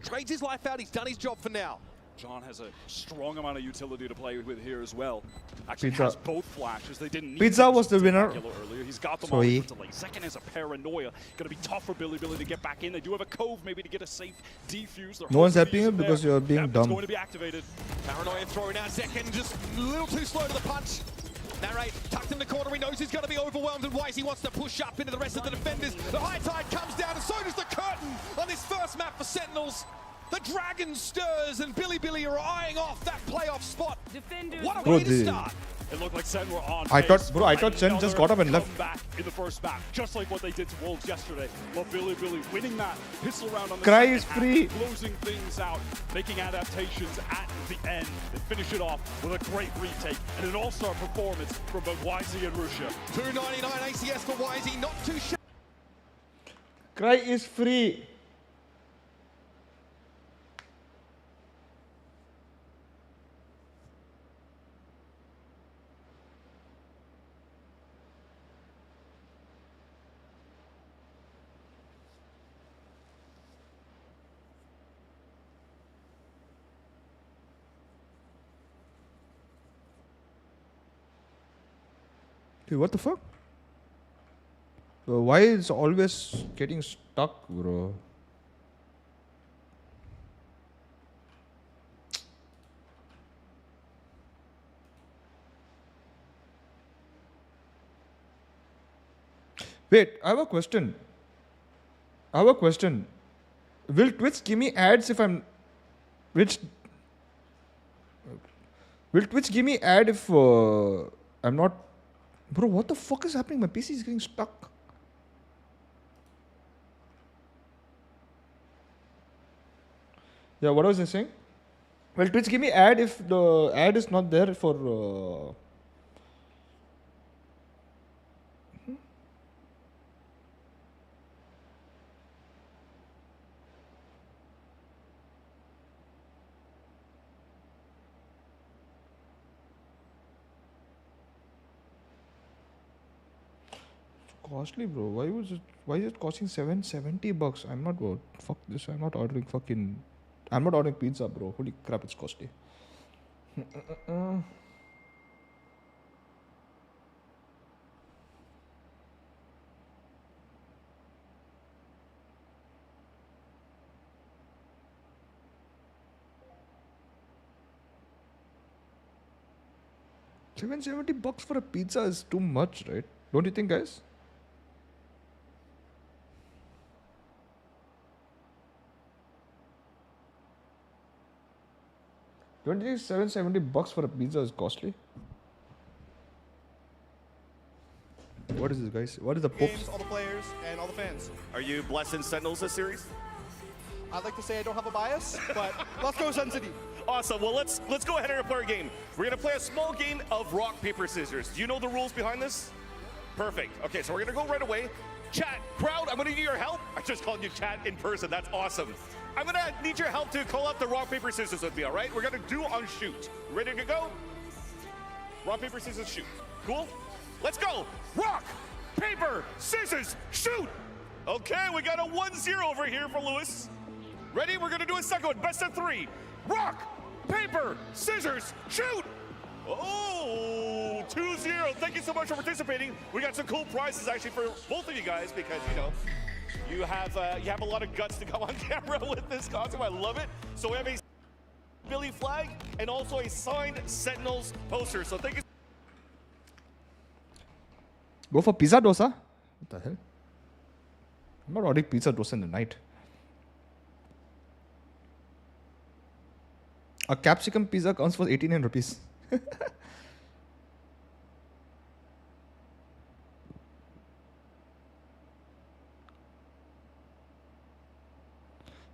Trades his life out. He's done his job for now. John has a strong amount of utility to play with here as well. Actually has both flashes. They didn't need Pizza was the winner. Earlier. He's got them all for delay. Second is a paranoia. Going to be tough for Billy to get back in. They do have a cove maybe to get a safe defuse. No one's happy here because you're being dumb. Going to be activated. Paranoia throwing out second, just a little too slow to the punch. Narrate tucked in the corner. He knows he's going to be overwhelmed, and Wisey wants to push up into the rest of the defenders. The high tide comes down, and so does the curtain on this first map for Sentinels. The dragon stirs, and Billy are eyeing off that playoff spot. What a way to start. It looked like SEN were on I thought SEN just got up and left. Back in the first map, just like what they did to Wolves yesterday. But Billy winning that pistol round on the Cry is free. Closing things out, making adaptations at the end. They finish it off with a great retake and an all-star performance from both Wisey and Russia. 299 ACS for Wisey, not too shabby. Cry is free. Dude, what the fuck? Why is always getting stuck, bro? Wait, I have a question. Will Twitch give me ads if I'm... Will Twitch give me ad if I'm not... Bro, what the fuck is happening? My PC is getting stuck. Yeah, what was I saying? Well, Twitch give me ad if the ad is not there for... Costly, bro. Why is it costing $770? I'm not fuck this. I'm not ordering pizza, bro. Holy crap, it's costly. $770 for a pizza is too much, right? Don't you think, guys? Don't you think $770 for a pizza is costly? What is this, guys? What is the Pope? All the players and all the fans. Are you blessed in Sentinels this series? I'd like to say I don't have a bias, but let's go Sun City. Awesome. Well, let's go ahead and play a game. We're gonna play a small game of rock paper scissors. Do you know the rules behind this? Perfect. Okay, so we're gonna go right away. Chat, crowd, I'm gonna need your help. I just called you chat in person. That's awesome. I'm gonna need your help to call up the rock, paper, scissors with me, all right? We're gonna do on shoot. Ready to go? Rock, paper, scissors, shoot. Cool? Let's go. Rock, paper, scissors, shoot. Okay, we got a 1-0 over here for Lewis. Ready? We're gonna do a second one. Best of 3. Rock, paper, scissors, shoot. Oh, 2-0. Thank you so much for participating. We got some cool prizes actually for both of you guys because, you know, you have a lot of guts to come on camera with this costume. I love it. So we have a Billy flag and also a signed Sentinels poster. So thank you. Go for pizza dosa? What the hell? I'm not ordering pizza dosa in the night. A capsicum pizza counts for 18 rupees.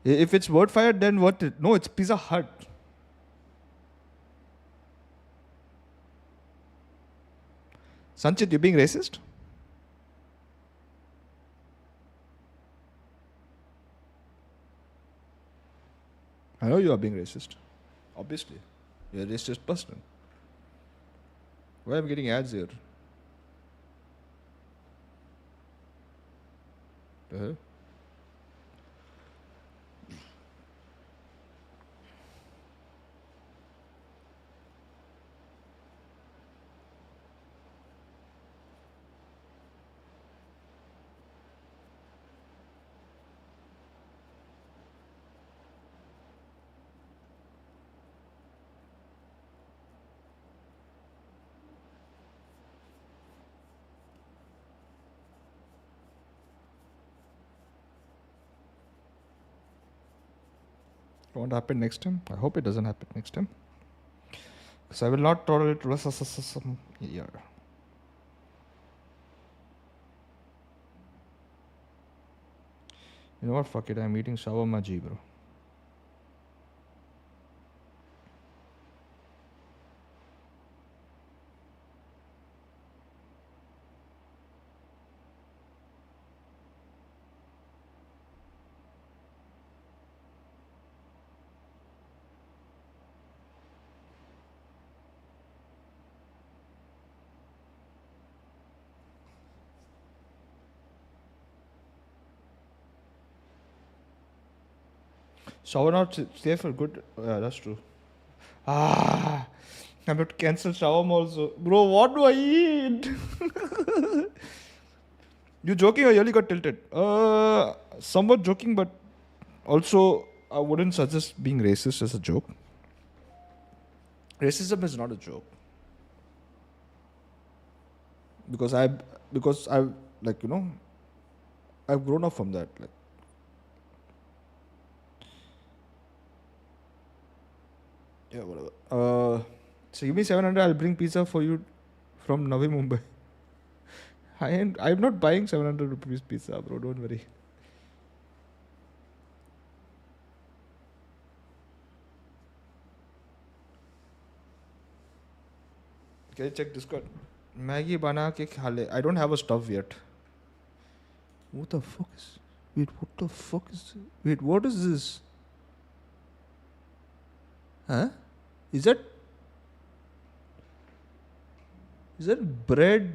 If it's word fired, then what? No, it's Pizza Hut. Sanchit, you being racist? I know you are being racist. Obviously. You're a racist person. Why am I getting ads here? The hell? Won't happen next time. I hope it doesn't happen next time. Because I will not tolerate racism here. You know what? Fuck it. I'm eating shawarma G, bro. Shower not safe or good? Yeah, that's true. I'm about to cancel shawarma also. Bro, what do I eat? You joking or you really got tilted? Somewhat joking, but also I wouldn't suggest being racist as a joke. Racism is not a joke. Because I've like, you know, I've grown up from that. Like, yeah, whatever. So give me 700. I'll bring pizza for you from Navi Mumbai. I'm not buying 700 rupees pizza, bro. Don't worry. Can you check Discord? Maggie bana ke khale. I don't have a stuff yet. What the fuck is? Wait, what the fuck is? Wait, what is this? Huh? Is that bread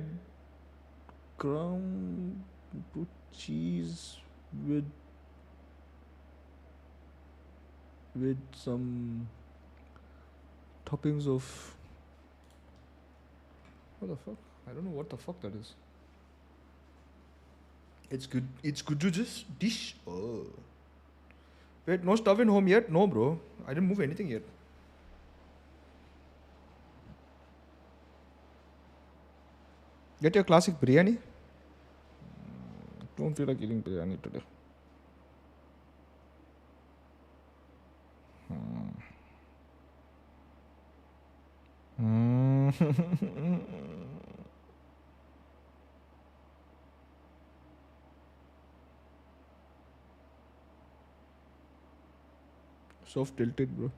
crumb put cheese with some toppings of what the fuck? I don't know what the fuck that is. It's good. It's good to just dish. Oh. Wait, no stuff in home yet? No, bro. I didn't move anything yet. Get your classic biryani. Don't feel like eating biryani today. Soft tilted, bro.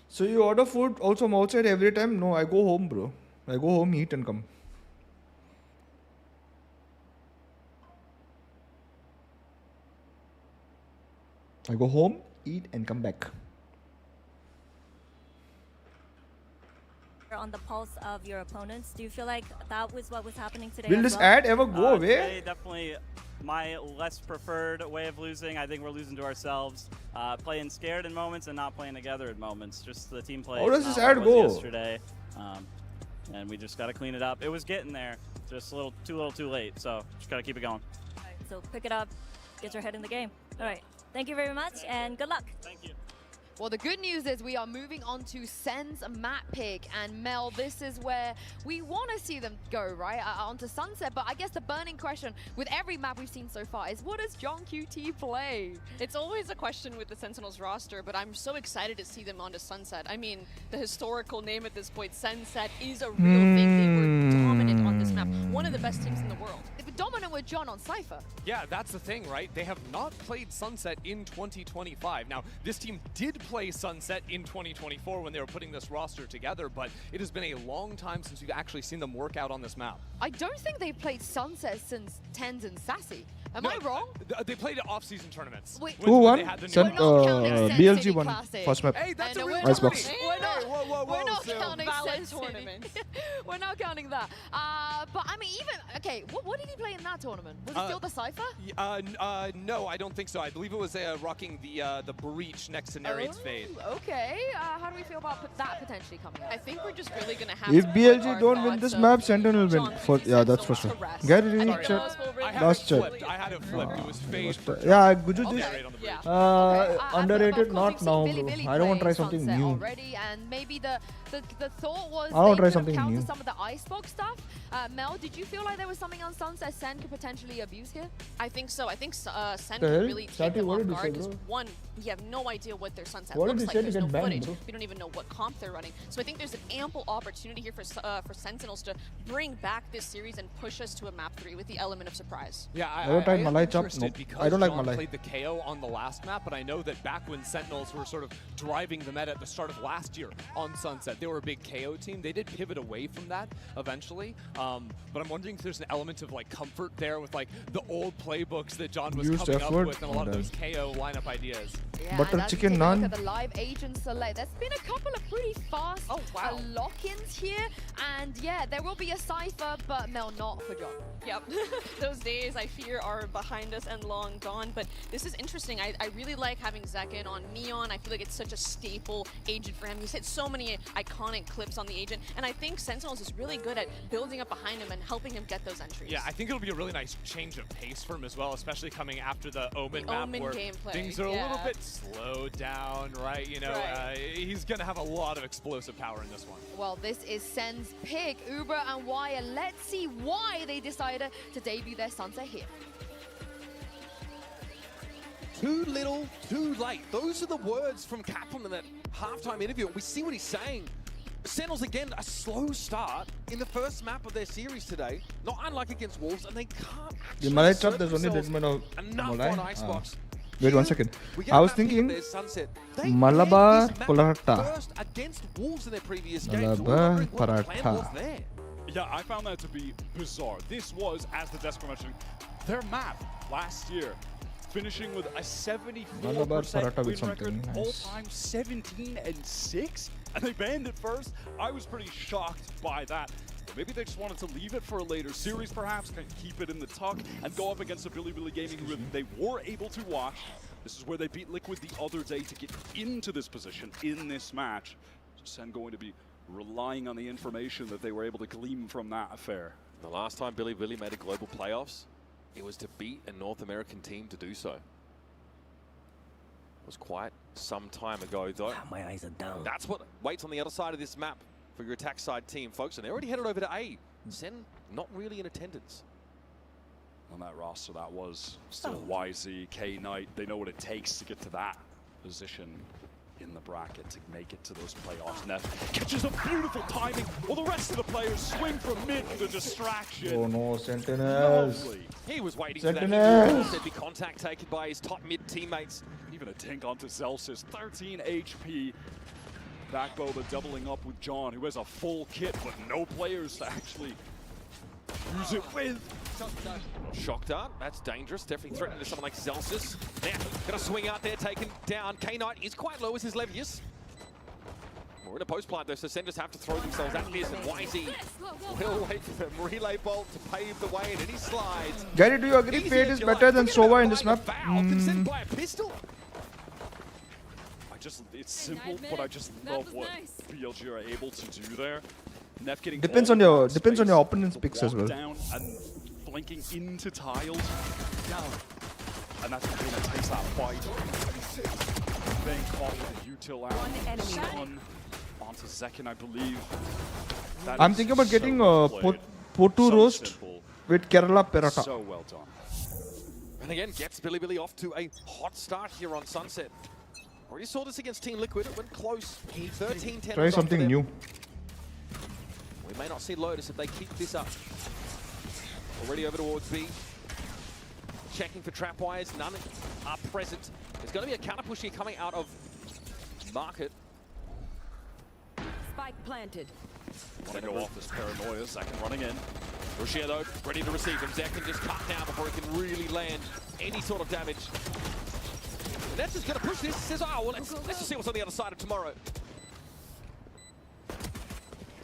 So you order food also from outside every time? No, I go home, bro. I go home, eat and come. I go home, eat and come back. On the pulse of your opponents, do you feel like that was what was happening today? Will this ad ever go away? Today, definitely my less preferred way of losing. I think we're losing to ourselves, playing scared in moments and not playing together in moments. Just the team play. How does this ad go? Yesterday, and we just got to clean it up. It was getting there, just too little too late. So just got to keep it going. So pick it up get your head in the game. All right. Thank you very much and good luck. Thank you. Well, the good news is we are moving on to Sen's map pick. And Mel, this is where we want to see them go, right? Onto Sunset. But I guess the burning question with every map we've seen so far is, what does John QT play? It's always a question with the Sentinels roster, but I'm so excited to see them onto Sunset. I mean, the historical name at this point, Sunset, is a real thing. They were dominant on this map. One of the best teams in the world. They were dominant with John on Cypher. Yeah, that's the thing, right? They have not played Sunset in 2025. Now, this team did play Sunset in 2024 when they were putting this roster together, but it has been a long time since we've actually seen them work out on this map. I don't think they've played Sunset since Tens and Sassy. Am I wrong? They played off-season tournaments. Wait, Who won? BLG BLG won first map. Hey, that's a real Icebox. We're not counting valid Sen tournaments. We're not counting that. But I mean, even okay, what did he play in that tournament? Was it still the Cypher? No, I don't think so. I believe it was rocking the breach next to Narrate's Fade. Okay. How do we feel about that potentially coming up? I think we're just really going to have If to BLG put our don't win thoughts this of map, Sentinel will John win. For, QT yeah, that's for Sentinels sure. to rest. Get it in I chat. I Last had it chat. flipped. I had it flipped. It was Fade. for Yeah, Guju John. just Narrate on the breach. underrated, Of course, not we've seen now, Billy bro. Billy I don't want to try play something Sunset new. already, and maybe the thought was I wanna try they could something counter new. some of the Icebox stuff. Mel, did you feel like there was something on Sunset Sen could potentially abuse here? I think so. I think Sen The could hell? really take Sati, them what off did you say, guard because bro? one, we have no idea what their Sunset What did looks you like. say to There's get no banned, footage. bro? We don't even know what comp they're running. So I think there's an ample opportunity here for Sentinels to bring back this series and push us to a map 3 with the element of surprise. Yeah, Never tried am Malai chop? interested Nope. because I don't like John Malai. played the KO on the last map, but I know that back when Sentinels were sort of driving the meta at the start of last year on Sunset, they were a big KO team. They did pivot away from that eventually, but I'm wondering if there's an element of like comfort there with like the old playbooks that John was Used coming up effort. with and a lot of those KO lineup ideas. Yeah, Butter and as chicken you take a naan. look at the live agent select, there's been a couple of pretty fast lock-ins here, and yeah, there will be a Cypher, but Mel, not for John. Yep, those days I fear are behind us and long gone, but this is interesting. I really like having Zekin on Neon. I feel like it's such a staple agent for him. He's hit so many iconic clips on the agent, and I think Sentinels is really good at building up behind him and helping him get those entries. Yeah, I think it'll be a really nice change of pace for him as well, especially coming after the Omen map Omen where gameplay, things are a little bit slowed down, right? You know, he's going to have a lot of explosive power in this one. Well, this is Sen's pick, Uber and Wire. Let's see why they decided to debut their Sunset here. Too little, too late. Those are the words from Kaplan in that halftime interview. We see what he's saying. Sentinels again, a slow start in the first map of their series today. Not unlike against Wolves, and they can't The actually Malai assert chop, there's only themselves deadman of enough Malai. on Icebox. Wait 1 second. We get I a was map pick of thinking their Sunset. They Malabar played this map Paratha. first against Wolves in their previous game. So we're Malabar wondering what the plan was Paratha. there. Yeah, I found that to be bizarre. This was, as the desk mentioned, their map last year, finishing with a 74% Paratha with win something record, nice. all-time 17-6, and they banned it first. I was pretty shocked by that. Maybe they just wanted to leave it for a later series, perhaps, kind of keep it in the tuck, and go up against a Billy Billy Gaming who they were able to watch. This is where they beat Liquid the other day to get into this position in this match. So Sen going to be relying on the information that they were able to glean from that affair. The last time Billy Billy made a global playoffs, it was to beat a North American team to do so. It was quite some time ago, though. My eyes are down. That's what waits on the other side of this map for your attack side team, folks. And they're already headed over to A. Sen not really in attendance. On that roster, that was still YZ, K-Knight. They know what it takes to get to that position in the bracket to make it to those playoffs. Neff catches a beautiful timing while the rest of the players swing from mid with a distraction. Oh no, Sentinels. Lovely. He was waiting Sentinels. for that. There'd be contact taken by his top mid teammates. Even a tink onto Zelsis, 13 HP. Backboba doubling up with John, who has a full kit, but no players to actually use it with. Shock dart, that's dangerous. Definitely threatening to someone like Zelsis. Now, gonna swing out there, taken down. K-Knight is quite low as his Levius. We're in a post plant though, so Sen just have to throw themselves at this, and YZ will wait for the relay bolt to pave the way, and he slides. Gary, do you agree Fate is better than Sova in this map? Can Sen buy a pistol? It's simple, but I just love what BLG are able to do there. Neff getting Depends all on your that depends on your space, opponent's the picks as walk well. down and blinking into tiles. Down. And that's the thing that takes that fight. Then caught with the util out. One enemy. One onto Zekin, I believe. That I'm is thinking about so getting well played. Potu So roast simple. with Kerala Perata. So well done. And again, gets Bilibili off to a hot start here on Sunset. Already saw this against Team Liquid. It went close. 13-10. Try something new. We may not see Lotus if they keep this up. Already over towards B. Checking for trap wires. None are present. There's going to be a counter push here coming out of Market. Spike planted. Want to go off this paranoia. Second running in. Rushia though, ready to receive him. Zek can just cut down before he can really land any sort of damage. Nets is going to push this. Says, oh, well, let's just see what's on the other side of tomorrow.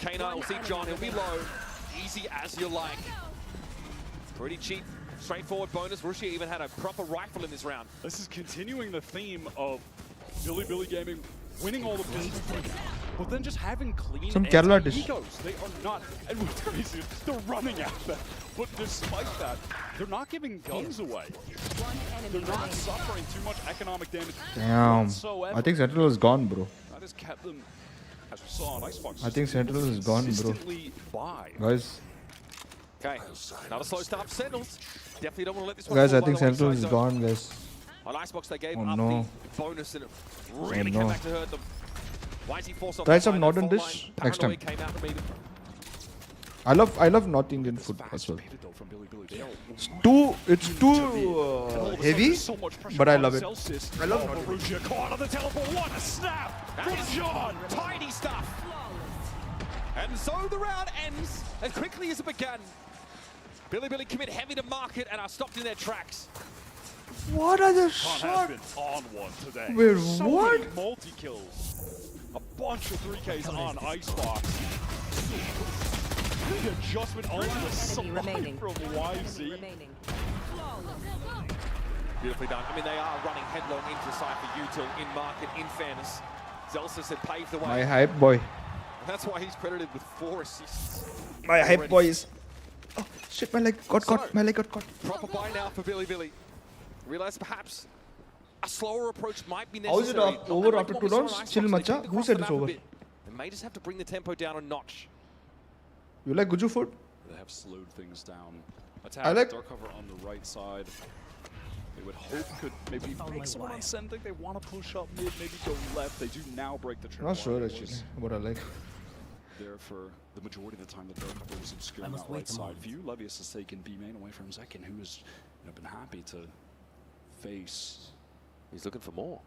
K9 will see John. He'll be low. Easy as you like. Pretty cheap, straightforward bonus. Rushia even had a proper rifle in this round. This is continuing the theme of Bilibili Gaming winning all the business, but then just having clean Some Kerala dish. egos. They are not, and what's crazy is they're running at them. But despite that, they're not giving guns away. They're not suffering too much economic damage Damn. whatsoever. I think Central is gone, bro. That has kept them, as we saw on Icebox. I think Central is gone, bro. consistently by. Guys, Okay, another slow start for Sentinels. Definitely don't want to let this one guys, fall I by think the wayside Central is zone. gone, guys. On Icebox, they gave Oh, up no. the bonus and it really no. came back to hurt them. YZ forced off Try the some line, northern full dish line. next Paranoid time. Came out to meet him. I love North Indian food as well. Though, from Bilibili. It's too heavy, So much pressure but I on love it. Celsius. I love Oh, Perugia caught on the teleport. What a snap from John. Tiny stuff. And so the round ends as quickly as it began. Bilibili commit heavy to Market and are stopped in their tracks. What are the Khan has been on one today. Wait, so what? many multi-kills. A bunch of 3Ks on Icebox. The adjustment on the side remaining. from YZ. Beautifully done. I mean, they are running headlong into Cypher Util in Market, in fairness. Zelsis had paved the way. My hype boy. That's why he's credited with 4 assists. My hype already. boy is. Oh shit! My leg got caught. My leg got caught. Proper buy now for Bilibili. Realize perhaps a slower approach might be How is necessary. it over after 2 rounds? Chill, macha. Who said it's over? They may just have to bring the tempo down a notch. You like Guju food? They have slowed things down. I Attack like- dark cover on the right side. They would hope could maybe make someone on SEN think they want to push up mid, maybe go left. They do now break the trip. Not sure actually, but I like. There for the majority of the time, the dark cover was obscuring that right side view. Levius has taken B main away from Zekin, who has been happy to face. He's looking for more.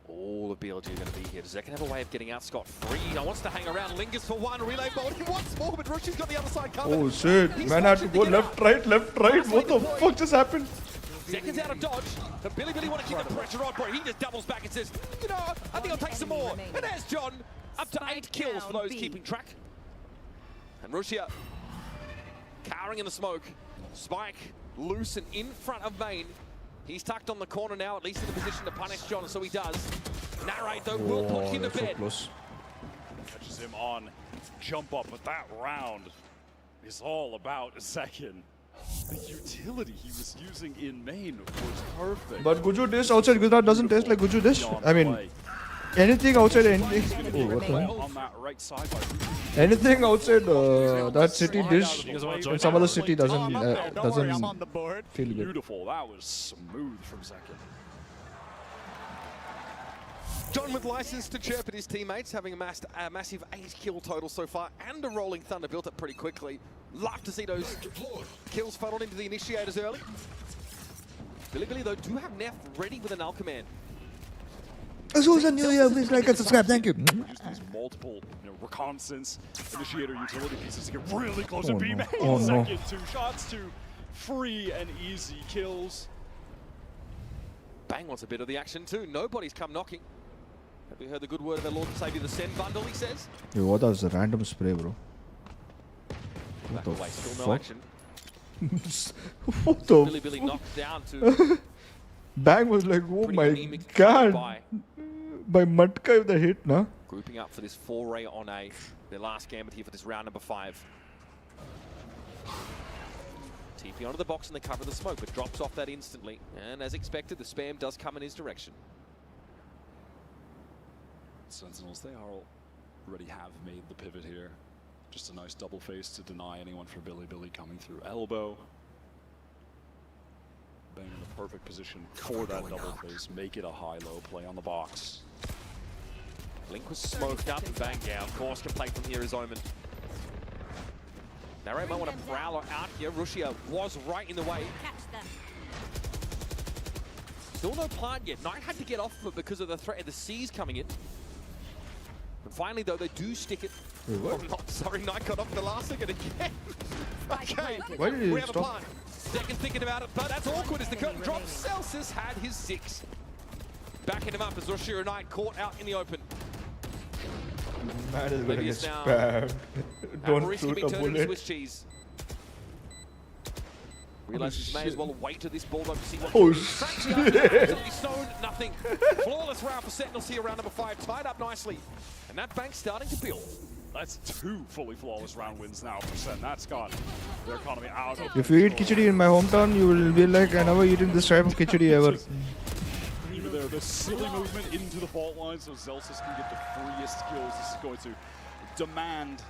All of BLG are going to be here. Does Zekin have a way of getting out scot-free? He wants to hang around, lingers for one, relay mode. He wants more, but Rushia's got the other side covered. Oh shit! He's Man, I had to fortunate go get left, out. right, left, right. What the fuck just happened? Zekin's out of dodge, but Bilibili want to keep the pressure on, bro. He just doubles back and says, you know, I think I'll take some more. And there's John, up to 8 kills for those keeping track. And Rushia, cowering in the smoke. Spike, loose and in front of main. He's tucked on the corner now, at least in the position to punish John, so he does. Narrate, though, will put him to that's so bed. close. Catches him on jump up, but that round is all about Zekin. The utility he was using in main was perfect. But Guju dish outside Gujarat doesn't taste like Guju dish. I mean, anything outside anything. Oh, what the hell? On that right side by Anything outside that city dish in some other city doesn't feel good. Beautiful. That was smooth from Zekin. John with license to chirp at his teammates, having amassed a massive 8 kill total so far, and a rolling thunder built up pretty quickly. Love to see those kills funneled into the initiators early. Bilibili, though, do have Neff ready with an Al command. Susan New Year, please like and subscribe. Thank you. Use these multiple reconnaissance initiator utility pieces to get really close Oh to B no. main. Oh no. Second, 2 shots to free and easy kills. Bang wants a bit of the action too. Nobody's come knocking. Have you heard the good word of our Lord and Savior, the SEN bundle, he says? Yo, what was a random spray, bro? What Back the away, still no fuck? action. What the Bilibili knocked down to Bang was like, oh pretty my anemic god. by. By Matka with the hit, nah? Grouping up for this foray on A. Their last gambit here for this round number 5. TP onto the box and the cover of the smoke, but drops off that instantly. And as expected, the spam does come in his direction. Sentinels, they already have made the pivot here. Just a nice double face to deny anyone for Billy coming through elbow. Being in the perfect position for that double face. Make it a high-low play on the box. Link was smoked up and banged down. Of course, can play from here is Omen. Narrate might want to Prowler out here. Rushia was right in the way. Still no plant yet. Knight had to get off of it because of the threat of the C's coming in. And finally, though, they do stick it. Wait, what? Oh, not sorry, Knight got off the last second again. Okay, Why did he we have a stop? plant. Second thinking about it, but that's awkward as the curtain drops. Celsius had his 6. Backing him up as Rushia and Knight caught out in the open. Man is gonna get Levius now spammed. Don't shoot a bullet. Swiss cheese. Realizes he may as well wait to this ball to see what Oh shit! Absolutely stone, nothing. Flawless round for Sentinels here, round number 5, tied up nicely. And that bank's starting to build. That's 2 fully flawless round wins now for Sen. That's got their economy out of If you eat khichdi in my hometown, you will be like, I never eaten this type of khichdi ever. Even there, the silly movement into the fault line so Zelsis can get the freest skills. This is going to demand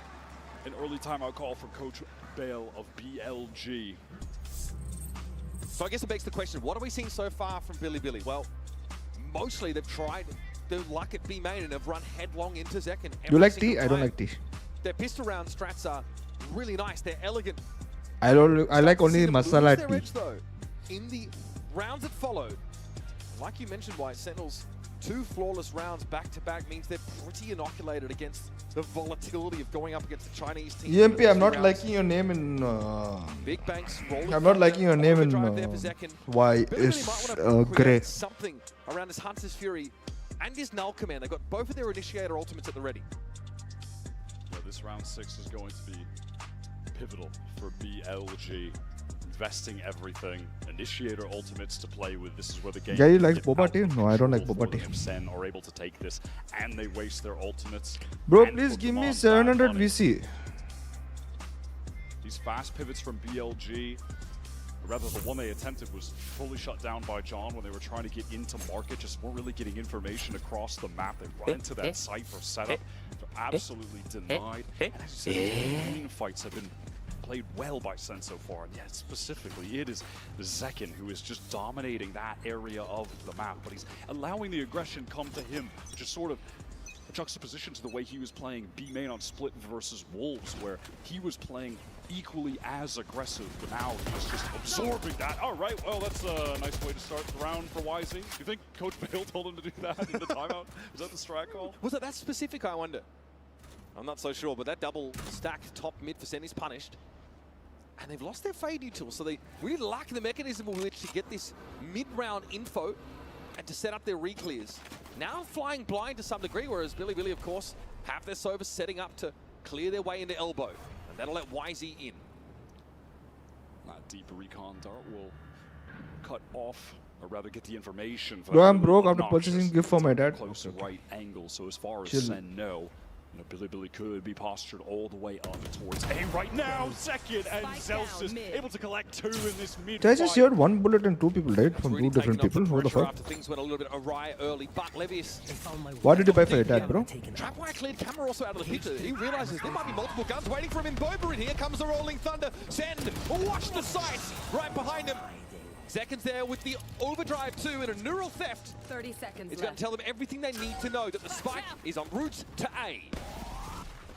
an early timeout call from Coach Bale of BLG. So I guess it begs the question, what are we seeing so far from Billy? Well, mostly they've tried their luck at B main and have run headlong into Zekken. You like tea? I don't like tea. Their pistol round strats are really nice. They're elegant. I like only masala Their tea. edge, though, in the rounds that followed, like you mentioned, White Sentinels, 2 flawless rounds back-to-back means they're pretty inoculated against the volatility of going up against the Chinese team. EMP, I'm not liking your name in... Big banks rolling. I'm not liking your name in why Billy is might want to grey. create something around his Hunter's Fury and his Null command. They've got both of their Initiator ultimates at the ready. Yeah, this round 6 is going to be pivotal for BLG. Investing everything, Initiator ultimates to play with. This is where the game. Yeah, you like boba tea? No, I don't like boba tea. SEN are able to take this, and they waste their ultimates. Bro, please give me 700 VC. These fast pivots from BLG, or rather the one they attempted was fully shut down by John when they were trying to get into market, just weren't really getting information across the map. They run into that site for setup. They're absolutely denied. And as you said, the green fights have been played well by Sen so far, and yet specifically it is Zekken who is just dominating that area of the map, but he's allowing the aggression come to him, which is sort of a juxtaposition to the way he was playing B main on Split versus Wolves, where he was playing equally as aggressive, but now he's just absorbing that. All right, well, that's a nice way to start the round for YZ. Do you think Coach Bale told him to do that in the timeout? Was that the strat call? Was it that specific, I wonder? I'm not so sure, but that double stack top mid for Sen is punished. And they've lost their fade util, so they really lack the mechanism with which to get this mid-round info and to set up their re-clears. Now flying blind to some degree, whereas Billy, of course, have their Sova setting up to clear their way into elbow. And that'll let YZ in. That deep recon dart will cut off, or rather get the information. For Bro, that I'm broke after obnoxious purchasing gift for my dad. Close right angle, so as far as Chill. Sen know, Billy could be postured all the way up towards A right now. Second, and Zelsis able to collect 2 in this mid. Did I just heard 1 bullet and 2 people died from 2 different people? What the fuck? After things went a little bit awry early, but Levius. What did you buy for your dad, bro? Trapwire cleared camera also out of the picture. He realizes there might be multiple guns waiting for him in Boba, and here comes the Rolling Thunder. Send, watch the sight right behind him. Zekken's there with the overdrive 2 and a neural theft. 30 seconds It's going to tell them everything they need to know, that the spike is en route to A.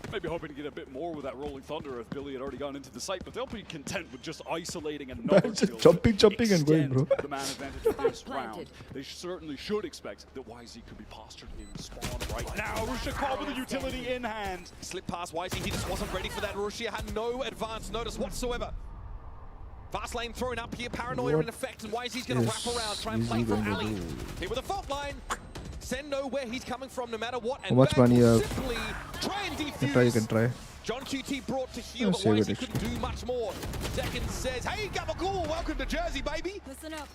Maybe hoping to get a bit more with that Rolling Thunder if Billy had already gone into the site, but they'll be content with just isolating another Just jumping and going, bro. The man advantage of this round. They certainly should expect that YZ could be postured in spawn right now. Rushia call with a utility in hand. Slip past YZ, he just wasn't ready for that. Rushia had no advance notice whatsoever. Fast lane thrown up here, paranoia in effect, and YZ's going to wrap around, try and play for alley. Here with a fault line. Sen know where he's coming from no matter what. And how much money you have? Simply try and defuse. You can try. John QT brought to heal, but save YZ couldn't do much more. Zekken says, hey, Gabagool, welcome to Jersey, baby. Listen up.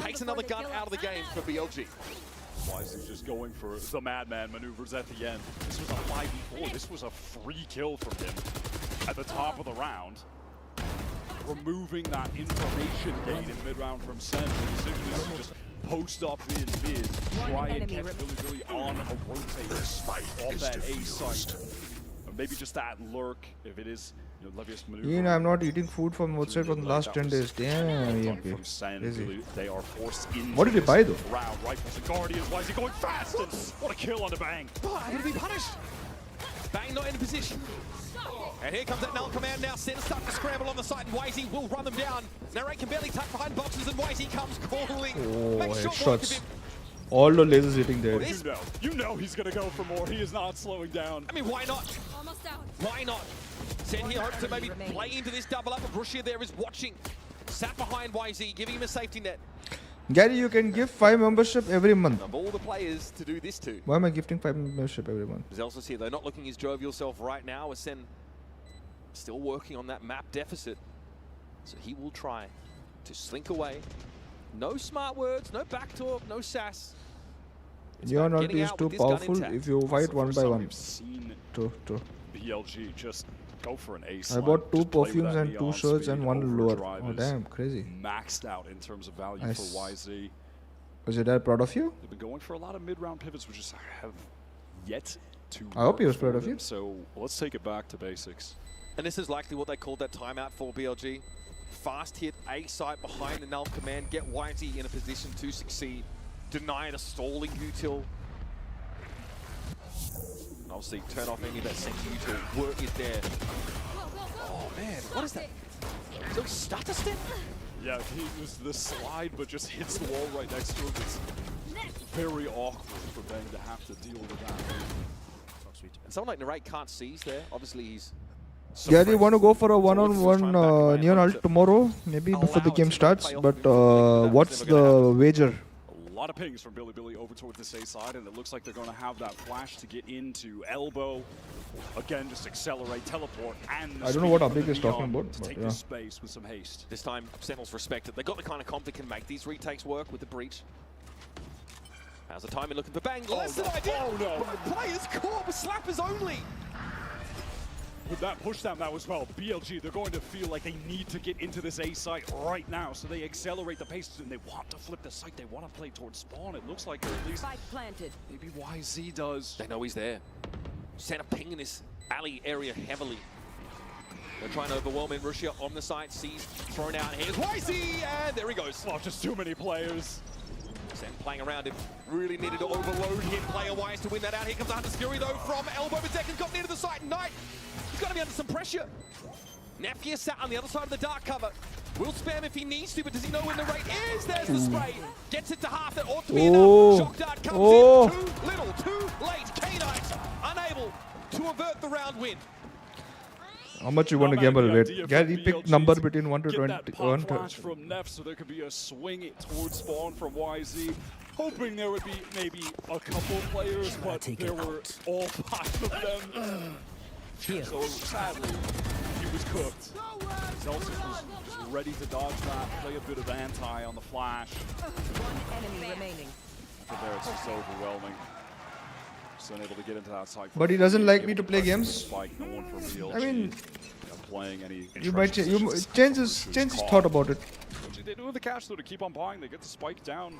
Takes another gun out of the game for BLG. YZ just going for the madman maneuvers at the end. This was a 5v4. This was a free kill from him at the top of the round. removing that information gate in mid-round from Sen. The decision is to just post up in mid, try and catch Billy on a rotator off that A site. Or maybe just that lurk if it is Levius maneuver. I'm not eating food from outside for the last 10 days. Damn, EMP. They are forced into What did he buy though? round. Rifles and Guardians. Why is he going fast? And what a kill on the Bang. Oh, going to be punished. Bang not in position. And here comes that null command now. Sen starting to scramble on the side, and YZ will run them down. Narrate can barely tuck behind boxes, and YZ comes calling. Oh, Makes short work of headshots. him. All the lasers hitting there. You know he's going to go for more. He is not slowing down. I mean, why not? Almost out. Why not? Sen here hopes to maybe play into this double up, but Russia there is watching. Sat behind YZ, giving him a safety net. Gary, you can give 5 membership every month. Of all the players to do this to. Why am I gifting 5 membership every month? Zelsa's here, though, not looking his jovial self right now, as Sen still working on that map deficit. So he will try to slink away. No smart words, no back talk, no sass. Your ulti is too powerful if you fight one by one. True. BLG just go for an ace. I bought 2 perfumes and 2 shirts and 1 lure. Oh damn, crazy. Maxed out in terms of value Nice. for YZ. Was your dad proud of you? They've been going for a lot of mid-round pivots, which just have yet to I hope he was work proud for of you. them. So let's take it back to basics. And this is likely what they called that timeout for BLG. Fast hit A site behind the null command, get YZ in a position to succeed. Deny the stalling util. And obviously turn off any of that second util. Work is there. Oh man, what is that? So stutter step? Yeah, he was the slide, but just hits the wall right next to him. It's very awkward for Ben to have to deal with that. And someone like Narrate can't seize there. Obviously he's... Gary, want to go for a one-on-one neon ult tomorrow? Maybe before the game starts. But what's the wager? A lot of pings from Billy over towards this A side, and it looks like they're going to have that flash to get into elbow. Again, just accelerate, teleport, and I don't know what Abhik is talking about. To But take yeah. this space with some haste. This time, Sentinels respect it. They got the kind of comp that can make these retakes work with the breach. How's the timing looking for Bang? Less than ideal. Oh no! Players caught with slappers only. With that push down now as well, BLG, they're going to feel like they need to get into this A site right now, so they accelerate the pace, and they want to flip the site. They want to play towards spawn. It looks like they're at least planted. Maybe YZ does. They know he's there. Sent a ping in this alley area heavily. They're trying to overwhelm him. Russia on the side, sees thrown out. Here's YZ, and there he goes. Oh, just too many players. Sen playing around him. Really needed to overload him player-wise to win that out. Here comes the Hunter's Fury, though, from elbow. But Zekin's got near to the site. Knight, he's got to be under some pressure. Nepgear sat on the other side of the dark cover. Will spam if he needs to, but does he know when the rate is? There's the spray. Gets it to half. That ought to be enough. Shock dart comes in. Too little, too late. K-Knight unable to avert the round win. How much you want to gamble? Wait, Gary, pick number between 1 to Get 20. that pop flash from Neff, so there could be a swing towards spawn from YZ. Hoping there would be maybe a couple players, but there were all 5 of them. So sadly, he was cooked. Celsius was ready to dodge that, play a bit of anti on the flash. One enemy remaining. But there it's just overwhelming. Just unable to get into that side. But he doesn't like me to play games. Spike, no one from BLG. I mean, playing any you might change his thought about it. What they do with the cash though to keep on buying, they get the spike down,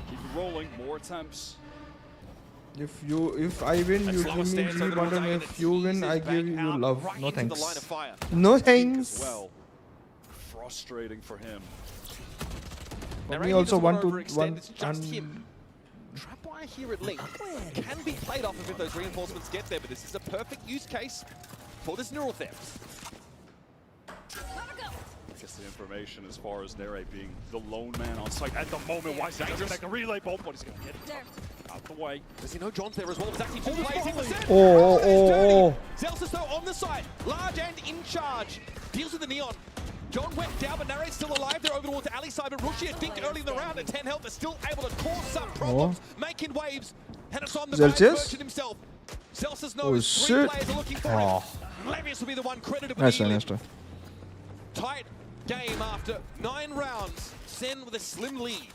keep it rolling, more attempts. If I win, you give me G button. If you win, I give you love. No thanks. No thanks. Well, frustrating for him. For me also 1 to 1 Trapwire here at link can be played off of if those reinforcements get there, but this is a perfect use case for this neural theft. I guess the information as far as Nere being the lone man on site at the moment. Why is that going to make a relay bolt? But he's going to get it out the way. Does he know John's there as well? It's actually 2 players in the set. Oh. Zelsis though on the side, large and in charge. Deals with the Neon. John went down, but Nare's still alive. They're over towards the alley side, but Rushi, I think early in the round at 10 health, is still able to cause some problems, making waves, and it's on the bad merchant himself. Celsius knows 3 players are looking for him. Levius will be the one credited with the lead. Tight game after 9 rounds. Sen with a slim lead.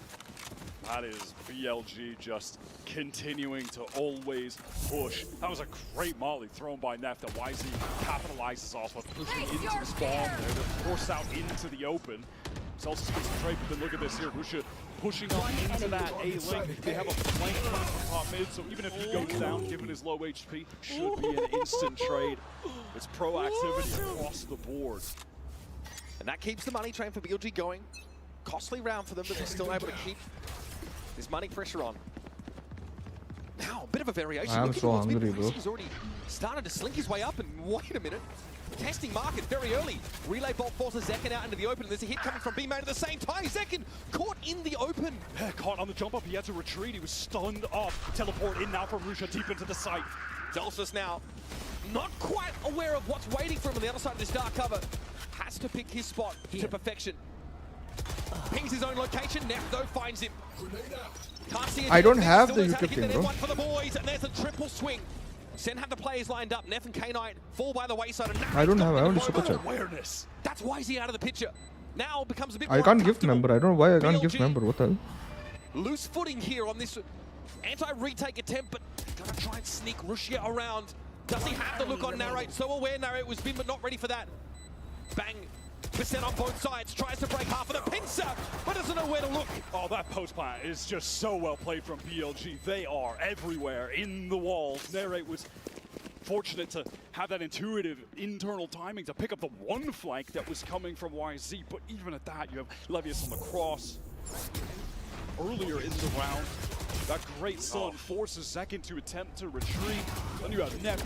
That is BLG just continuing to always push. That was a great molly thrown by Neff that YZ capitalizes off of, pushing into the spawn there to force out into the open. Celsius gets the trade, but then look at this here. Rusha pushing up into that A-link. They have a flank coming from top mid, so even if he goes down, given his low HP, should be an instant trade. It's proactivity across the board. And that keeps the money train for BLG going. Costly round for them, but they're still able to keep this money pressure on. Now, a bit of a variation. I'm so hungry, bro. He's already started to slink his way up, and wait a minute. Testing market very early. Relay bolt forces Zekin out into the open, and there's a hit coming from B-Main at the same time. Zekin caught in the open. Yeah, caught on the jump up. He had to retreat. He was stunned up. Teleport in now from Rusha deep into the site. Delsus now not quite aware of what's waiting for him on the other side of this dark cover. Has to pick his spot to perfection. Pings his own location. Neff though finds him. Can't see I don't have the YouTube thing, thing, bro. for the boys, and there's a triple swing. Sen have the players lined up. Neff and K-Knight fall by the wayside. And I don't have. I only super chat. Awareness. That's why is he out of the picture. Now becomes a bit I more can't gift member. I don't know why I can't BLG. gift member. What the hell? Loose footing here on this anti-retake attempt, but gonna try and sneak Rushia around. Does he have the look on Narrate? So aware Narrate was been, but not ready for that. Bang. Percent on both sides, tries to break half of the pincer, but doesn't know where to look. Oh, that post plant is just so well played from BLG. They are everywhere in the walls. Narrate was fortunate to have that intuitive internal timing to pick up the one flank that was coming from YZ, but even at that, you have Levius on the cross. Earlier in the round, that great stun forces Zekin to attempt to retreat. Then you have Neff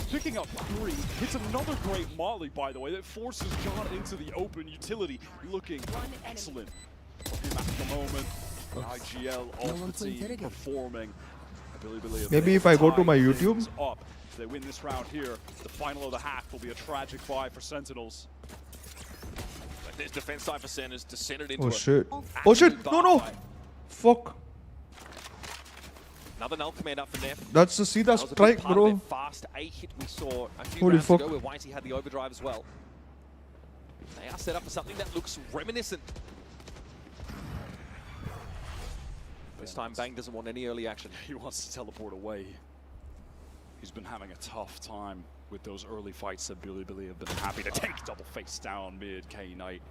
picking up 3. Hits another great molly, by the way, that forces John into the open. Utility looking excellent for him at the moment. IGL off the team performing. Maybe if I go to my YouTube. Up. If they win this round here, the final of the half will be a tragic bye for Sentinels. But this defense side for Sen has descended into Oh shit. Oh shit. No, no. Fuck. Another null command up for Neff. That's the Sida strike, bro. Fast A hit we saw a few Holy rounds fuck. ago where Whitey had the overdrive as well. They are set up for something that looks reminiscent. This time Bang doesn't want any early action. He wants to teleport away. He's been having a tough time with those early fights that Billy have been happy to take double face down mid. K-Knight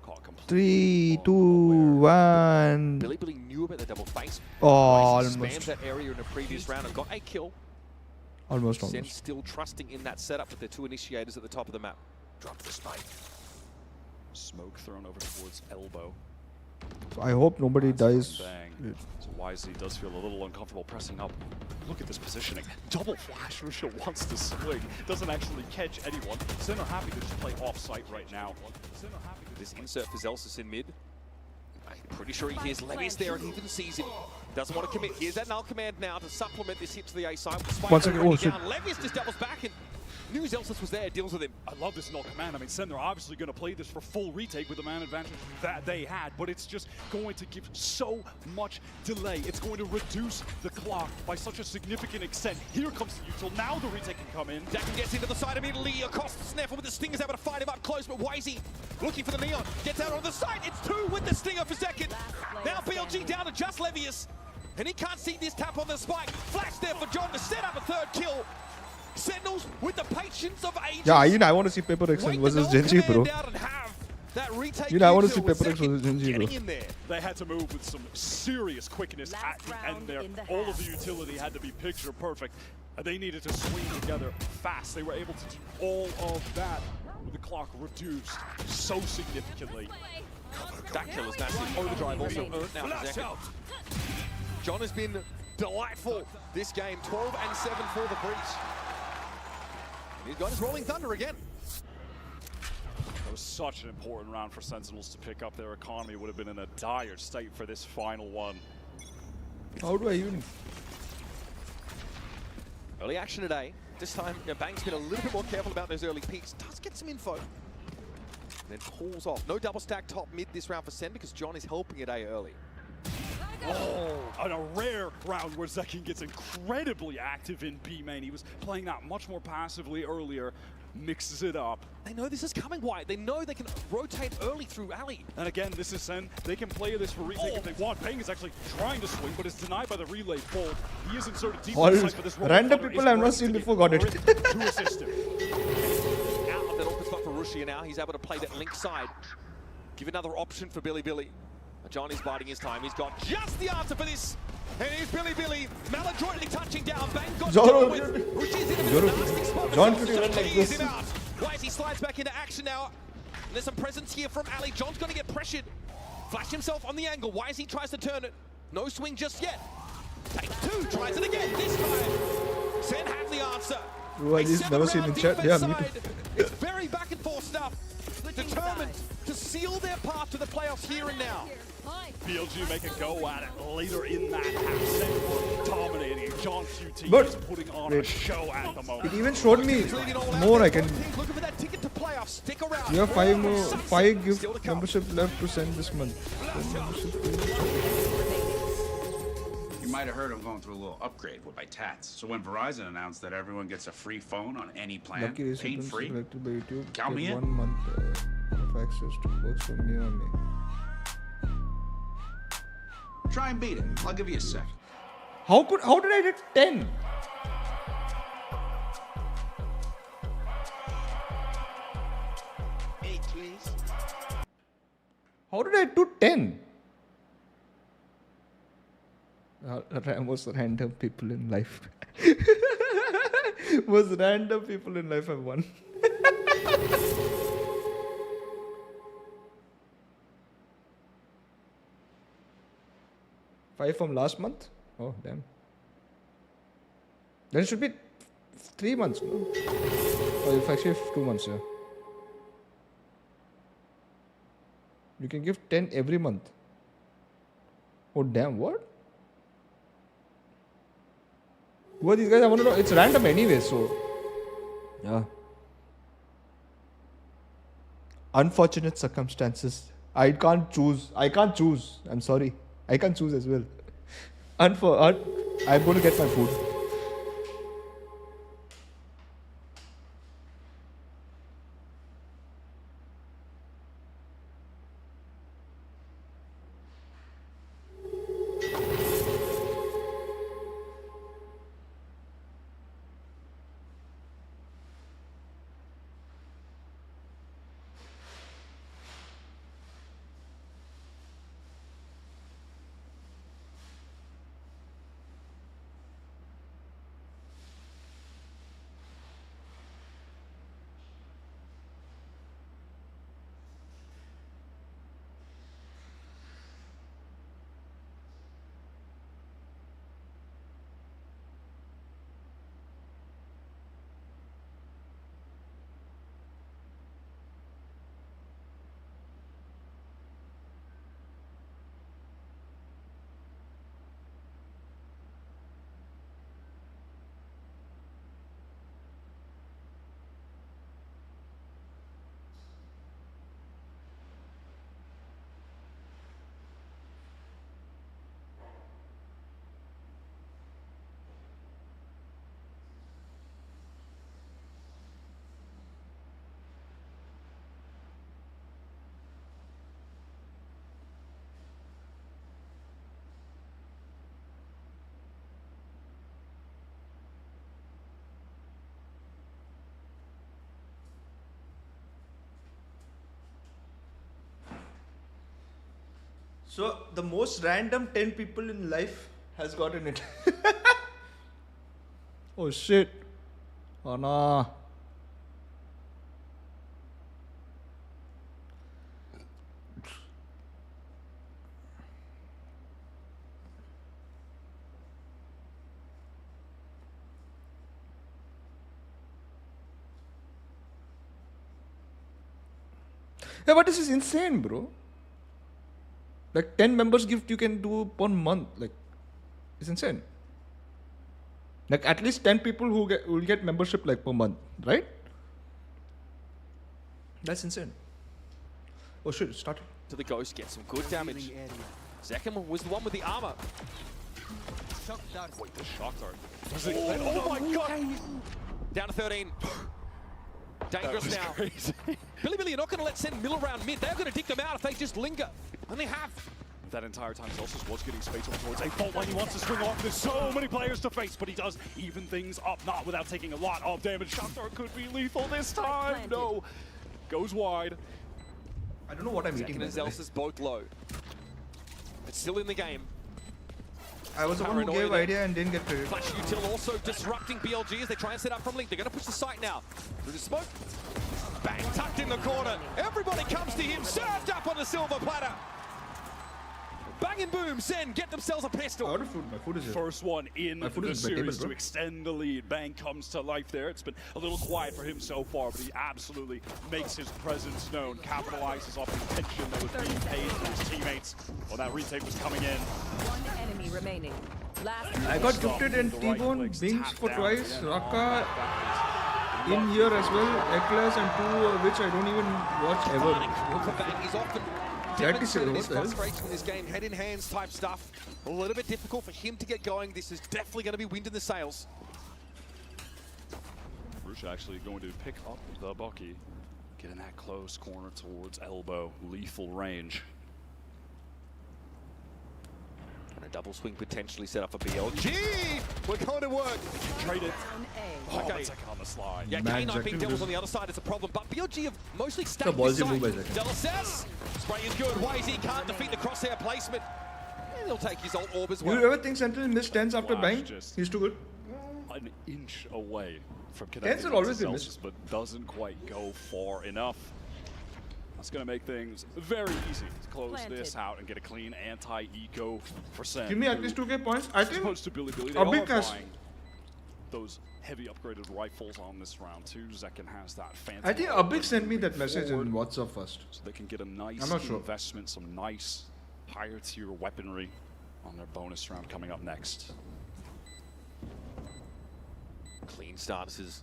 caught completely. 3, 2, 1. Billy knew about the double face. Oh, almost. Spammed that area in a previous round and got a kill. Almost. Sen still trusting in that setup with their 2 initiators at the top of the map. Drop the spike. Smoke thrown over towards elbow. I hope nobody dies. Bang. So YZ does feel a little uncomfortable pressing up. Look at this positioning. Double flash. Rusha wants to swing. Doesn't actually catch anyone. Sen are happy to just play off-site right now. This insert for Zelsis in mid. I'm pretty sure he hears Levius there and he even sees him. Doesn't want to commit. Here's that null command now to supplement this hit to the A side. One second. Oh shit. Levius just doubles back and knew Zelsis was there, deals with him. I love this null command. I mean, Sen, they're obviously going to play this for full retake with the man advantage that they had, but it's just going to give so much delay. It's going to reduce the clock by such a significant extent. Here comes the util. Now the retake can come in. Dakin gets into the side immediately. Across the Sneffer with the Stingers able to fight him up close, but YZ looking for the Neon. Gets out on the side. It's 2 with the Stinger for second. Now BLG down to just Levius. And he can't see this tap on the spike. Flash there for John to set up a 3rd kill. Sentinels with the patience of ages. Yeah, you know, I want to see PRX versus GENG, bro. You know, I want to see PRX versus GENG, bro. They had to move with some serious quickness at the end there. All of the utility had to be picture perfect. They needed to swing together fast. They were able to do all of that with the clock reduced so significantly. That kill is massive. Overdrive also earned now for Zekin. John has been delightful this game. 12 and 7 for the breach. He's got his Rolling Thunder again. It was such an important round for Sentinels to pick up. Their economy would have been in a dire state for this final one. How do I even? Early action today. This time, Bang's been a little bit more careful about those early peaks. Does get some info. Then pulls off. No double stack top mid this round for Sen because John is helping it A early. Oh, on a rare round where Zekin gets incredibly active in B main. He was playing that much more passively earlier. mixes it up. They know this is coming, White. They know they can rotate early through alley. And again, this is SEN. They can play this for retake if they want. Peng is actually trying to swing, but it's denied by the relay pull. He is inserted deep All inside, but this random people I've not seen before got it. to assist him. Out of that open spot for Rushia now. He's able to play that link side. Give another option for Billy. Johnny's biding his time. He's got just the answer for this. And here's Billy. Maladroitly touching down. Bang got Zoro, with. Rushia's in a Zoro. nasty spot. John could run like He's this. him out. White, he slides back into action now. And there's some presence here from Ali. John's going to get pressured. Flash himself on the angle. Wisey tries to turn it. No swing just yet. Takes two. Tries it again. This time. SEN have the answer. Bro, I just never seen in chat. Yeah, me too. It's very back and forth stuff. Determined to seal their path to the playoffs here and now. BLG make a go at it later in that half. SEN were dominating. John QT But is putting on a show at the moment. It even showed me more. I can. Looking for that ticket to playoffs. Stick around. You have 5 gift membership left to send this month. You might have heard I'm going through a little upgrade with my tats. So when Verizon announced that everyone gets a free phone on any plan, Lucky recipients pain-free, selected by YouTube count me get in. 1 month of access to posts from near me. Try and beat it. I'll give you a sec. How did I get 10? Eight, please. How did I do 10? Most random people in life. Most random people in life have won. 5 from last month? Oh, damn. Then it should be 3 months, no? Oh, it's actually 2 months, yeah. You can give 10 every month. Oh, damn, what? Who are these guys? I want to know. It's random anyway, so. Yeah. Unfortunate circumstances. I can't choose. I'm sorry. I can't choose as well. I'm going to get my food. So the most random 10 people in life has gotten it. Oh shit. Oh no. Yeah, but this is insane, bro. Like 10 members gift you can do per month. Like, it's insane. Like at least 10 people who will get membership like per month, right? That's insane. Oh shit, it started. To the Ghost, get some good damage. Zekam was the one with the armor. Wait, the shock though. Oh my god! Down to 13. dangerous now. Billy, you're not going to let Sen mill around mid. They're going to dig them out if they just linger. And they have. That entire time, Zelsis was getting space over towards a fault line. He wants to swing off. There's so many players to face, but he does even things up, not without taking a lot of damage. Shotdart could be lethal this time. No. Goes wide. I don't know what I'm Second eating. and Zelsis both low. It's still in the game. I was the one who gave idea and didn't get credit. Flash Util also disrupting BLG as they try and set up from Link. They're going to push the site now. Through the smoke. Bang, tucked in the corner. Everybody comes to him, served up on the silver platter. Bang and boom, Sen get themselves a pistol. Out of food, my food is here. First one in My food the is my table, series bro. to extend the lead. Bang comes to life there. It's been a little quiet for him so far, but he absolutely makes his presence known, capitalizes off the attention that was being paid to his teammates when that retake was coming in. One enemy remaining. Last I got gifted in T-Bone, Bings for twice, Raka in here as well, Eklas and two which I don't even watch ever. Bang, he's often demonstrated his frustration in this game, head in hands type stuff. A little bit difficult for him to get going. This is definitely going to be wind in the sails. Rusha actually going to pick up the Bucky, get in that close corner towards elbow, lethal range. And a double swing potentially set up for BLG. We're going to work. Trade it. Oh, Okay. okay. On the slide. Yeah, K9 being dealt on the other side is a problem, but BLG have mostly It's a stacked ballsy this move by side. second. Delacess, spray is good. YZ can't defeat the crosshair placement. And he'll take his ult orb as well. You ever think Sentinel missed 10s after Flash Bang? just He's too good. An inch away from Tens connecting will always with be Celsius, missed. but doesn't quite go far enough. That's going to make things very easy to close this out and get a clean anti-eco for Sen. Give me at least 2k points. I As think opposed to Billy, they a are big has. buying those heavy upgraded rifles on this round too. Zekin has that fancy. I think Abik sent me that message in WhatsApp first. So they can get a nice I'm not sure. investment, some nice higher tier weaponry on their bonus round coming up next. Clean start. This is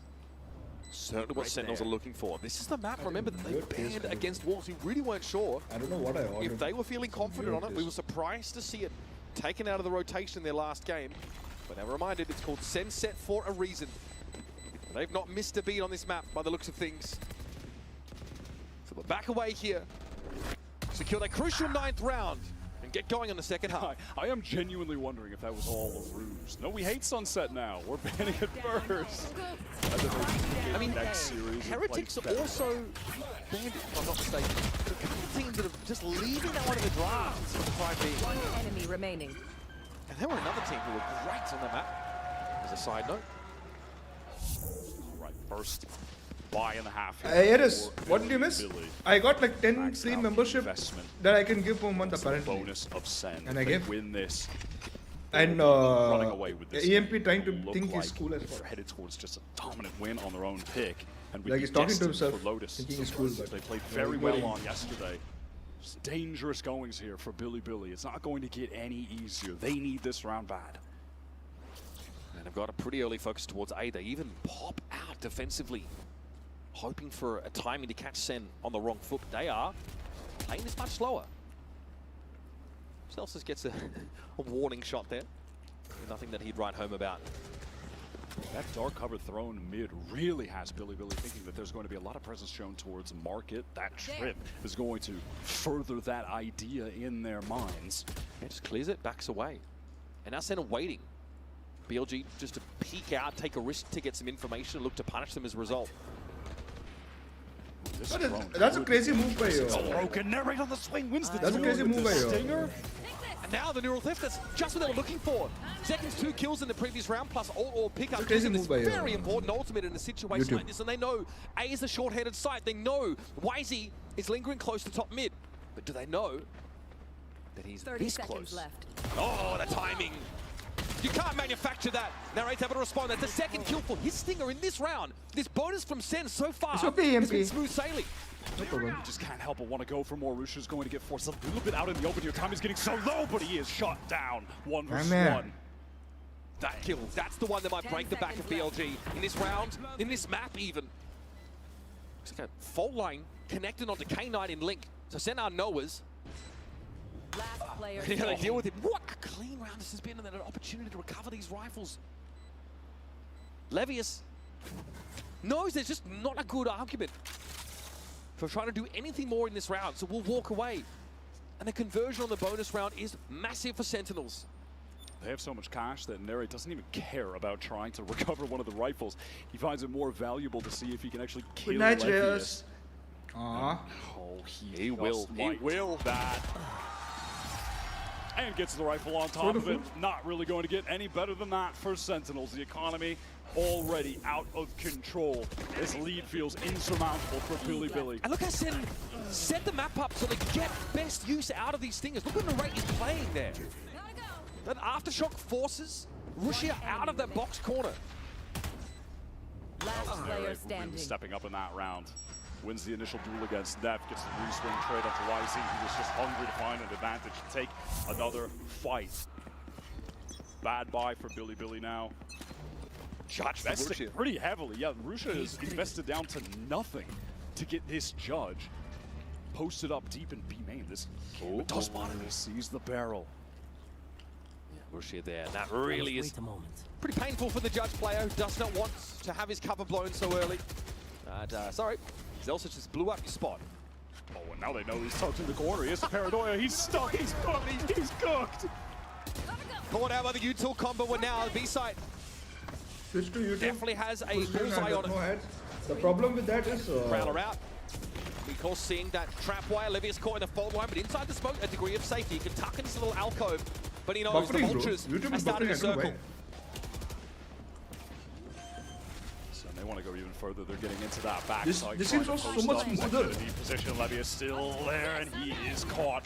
certainly what Sentinels are looking for. This is the map, remember, that they banned against Wolves. We really weren't sure I don't know what I ordered. if they were feeling confident on it. We were surprised to see it taken out of the rotation in their last game. But now we're reminded it's called Sen Set for a reason. They've not missed a beat on this map by the looks of things. So we're back away here. Secure that crucial 9th round and get going on the second half. I am genuinely wondering if that was all a ruse. No, we hate Sunset now. We're banning it first. I mean, next series Heretics are also banned, if I'm not mistaken. There are a couple of teams that are just leaving that one in the drafts for the time being. One enemy remaining. And there were another team who were great on the map, as a side note. Right, first buy in the half. Eris, what did you miss? Billy. I got like 10 Maxed free out membership investment. that I can give per month That's the apparently. bonus of Sen. And I They gave. win this. And running away with this EMP game. trying to Look think like he's cool as they're fuck. headed towards just a dominant win on their own pick. And we'd Like be he's talking to destined himself, for Lotus. thinking he's cool, but They played yeah, very he's well very- on yesterday. It's dangerous goings here for Billy. It's not going to get any easier. They need this round bad. And they've got a pretty early focus towards A. They even pop out defensively, hoping for a timing to catch Sen on the wrong foot. They are playing this much slower. Celsius gets a warning shot there. Nothing that he'd write home about. That dark cover thrown mid really has Billy thinking that there's going to be a lot of presence shown towards market. That trip is going to further that idea in their minds. Yeah, just clears it, backs away. And now Sen are waiting. BLG just to peek out, take a risk to get some information, and look to punish them as a result. That's a crazy move by you. Broken narrate on the swing, wins the That's a crazy move by you. stinger. And now the neural theft, that's just what they were looking for. Seconds, 2 kills in the previous round, plus ult or pickup. It's a crazy This move by very important ultimate in a situation YouTube. like this. And they know A is a short-headed site. They know YZ is lingering close to top mid. But do they know that he's 30 this seconds close? left. Oh, the timing. You can't manufacture that. Narrate's able to respond. That's the second kill for his stinger in this round. This bonus from Sen so far It's okay, has been MP. smooth sailing. No problem. Just can't help but want to go for more. Rusha's going to get forced a little bit out in the open here. Time is getting so low, but he is shot down. 1 versus man. 1. That kill, that's the one that might 10 break the back of seconds BLG in this round, in this map even. Looks like a fault line connected onto K9 in Link. So send our knowers. Last player. They're going to deal with him. What a clean round this has been, and then an opportunity to recover these rifles. Levius knows there's just not a good argument for trying to do anything more in this round, so we'll walk away. And the conversion on the bonus round is massive for Sentinels. They have so much cash that Nere doesn't even care about trying to recover one of the rifles. He finds it more valuable to see if he can actually kill Levius. Aww. Oh, he will. He will. That. And gets the rifle on top of it. Not really going to get any better than that for Sentinels. The economy already out of control. This lead feels insurmountable for Billy. And look how SEN set the map up so they get best use out of these things. Look when the rate is playing there. That Aftershock forces Russia out of that box corner. Last player Really standing. stepping up in that round. Wins the initial duel against Neff, gets the re-swing trade onto YZ. He was just hungry to find an advantage to take another fight. Bad buy for Billy now. Judge invested pretty heavily. Yeah, Russia is invested down to nothing to get this judge. Posted up deep in B main. This does sees the barrel. Russia there. That really is pretty painful for the judge player who does not want to have his cover blown so early. But, sorry, Zelsic just blew up your spot. Oh, and now they know he's tucked in the corner. He has the paranoia. He's stuck. He's cooked. He's cooked. Caught out by the util combo, but now the B-side Switch to YouTube. definitely has a bullseye on it. The problem with that is... Prowler out. Of course, seeing that trap wire, Levius caught in the fault line, but inside the smoke, a degree of safety. He can tuck in his little alcove, but he knows the vultures are starting to circle. So they want to go even further. They're getting into that back This side. seems so much smoother. Deep position. Levius still there, and he is caught.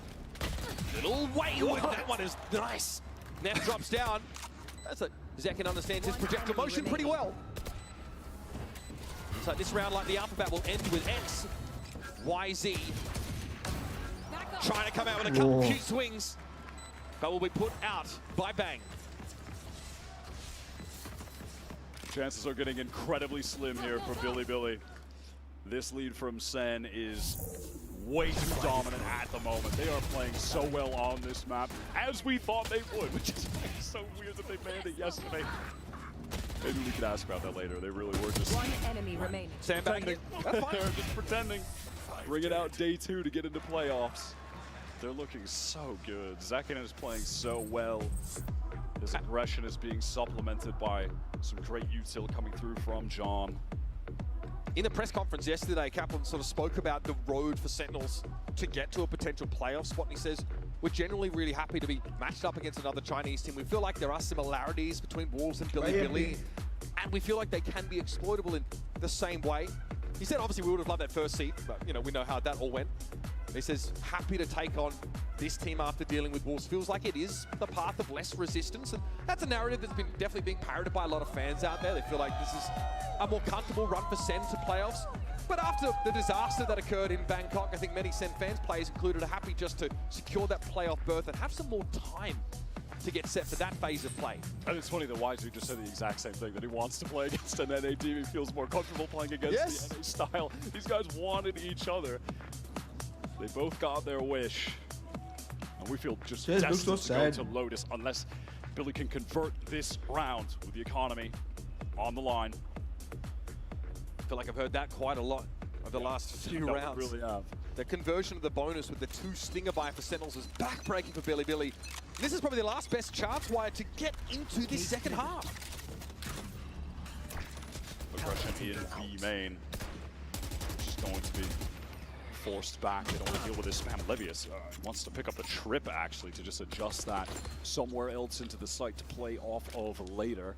Little wayward. That one is nice. Neff drops down. That's it. Zekin understands his projectile motion pretty well. So this round, like the alphabet, will end with X. YZ trying to come out with a couple cute swings, but will be put out by Bang. Chances are getting incredibly slim here for Billy. This lead from SEN is way too dominant at the moment. They are playing so well on this map, as we thought they would, which is so weird that they banned it yesterday. Maybe we could ask about that later. They really were just One enemy remaining. Sandbagging. They're just pretending. Bring it out day 2 to get into playoffs. They're looking so good. Zekin is playing so well. His aggression is being supplemented by some great util coming through from John. In the press conference yesterday, Kaplan sort of spoke about the road for Sentinels to get to a potential playoff spot, and he says, we're generally really happy to be matched up against another Chinese team. We feel like there are similarities between Wolves and Billy, and we feel like they can be exploitable in the same way. He said, obviously, we would have loved that first seed, but, you know, we know how that all went. He says, happy to take on this team after dealing with Wolves. Feels like it is the path of less resistance, and that's a narrative that's been definitely being parroted by a lot of fans out there. They feel like this is a more comfortable run for SEN to playoffs. But after the disaster that occurred in Bangkok, I think many SEN fans, players included, are happy just to secure that playoff berth and have some more time to get set for that phase of play. And it's funny that YZ just said the exact same thing, that he wants to play against an NA team. He feels more comfortable playing against the NA style. These guys wanted each other. They both got their wish. And we feel just destined to go to Lotus unless Billy can convert this round with the economy on the line. I feel like I've heard that quite a lot over the last few rounds. Really have. The conversion of the bonus with the 2 stinger buy for Sentinels is backbreaking for Billy. This is probably the last best chance wire to get into this second half. Aggression in B main, which is going to be forced back. They don't want to deal with this spam. Levius wants to pick up the trip, actually, to just adjust that somewhere else into the site to play off of later.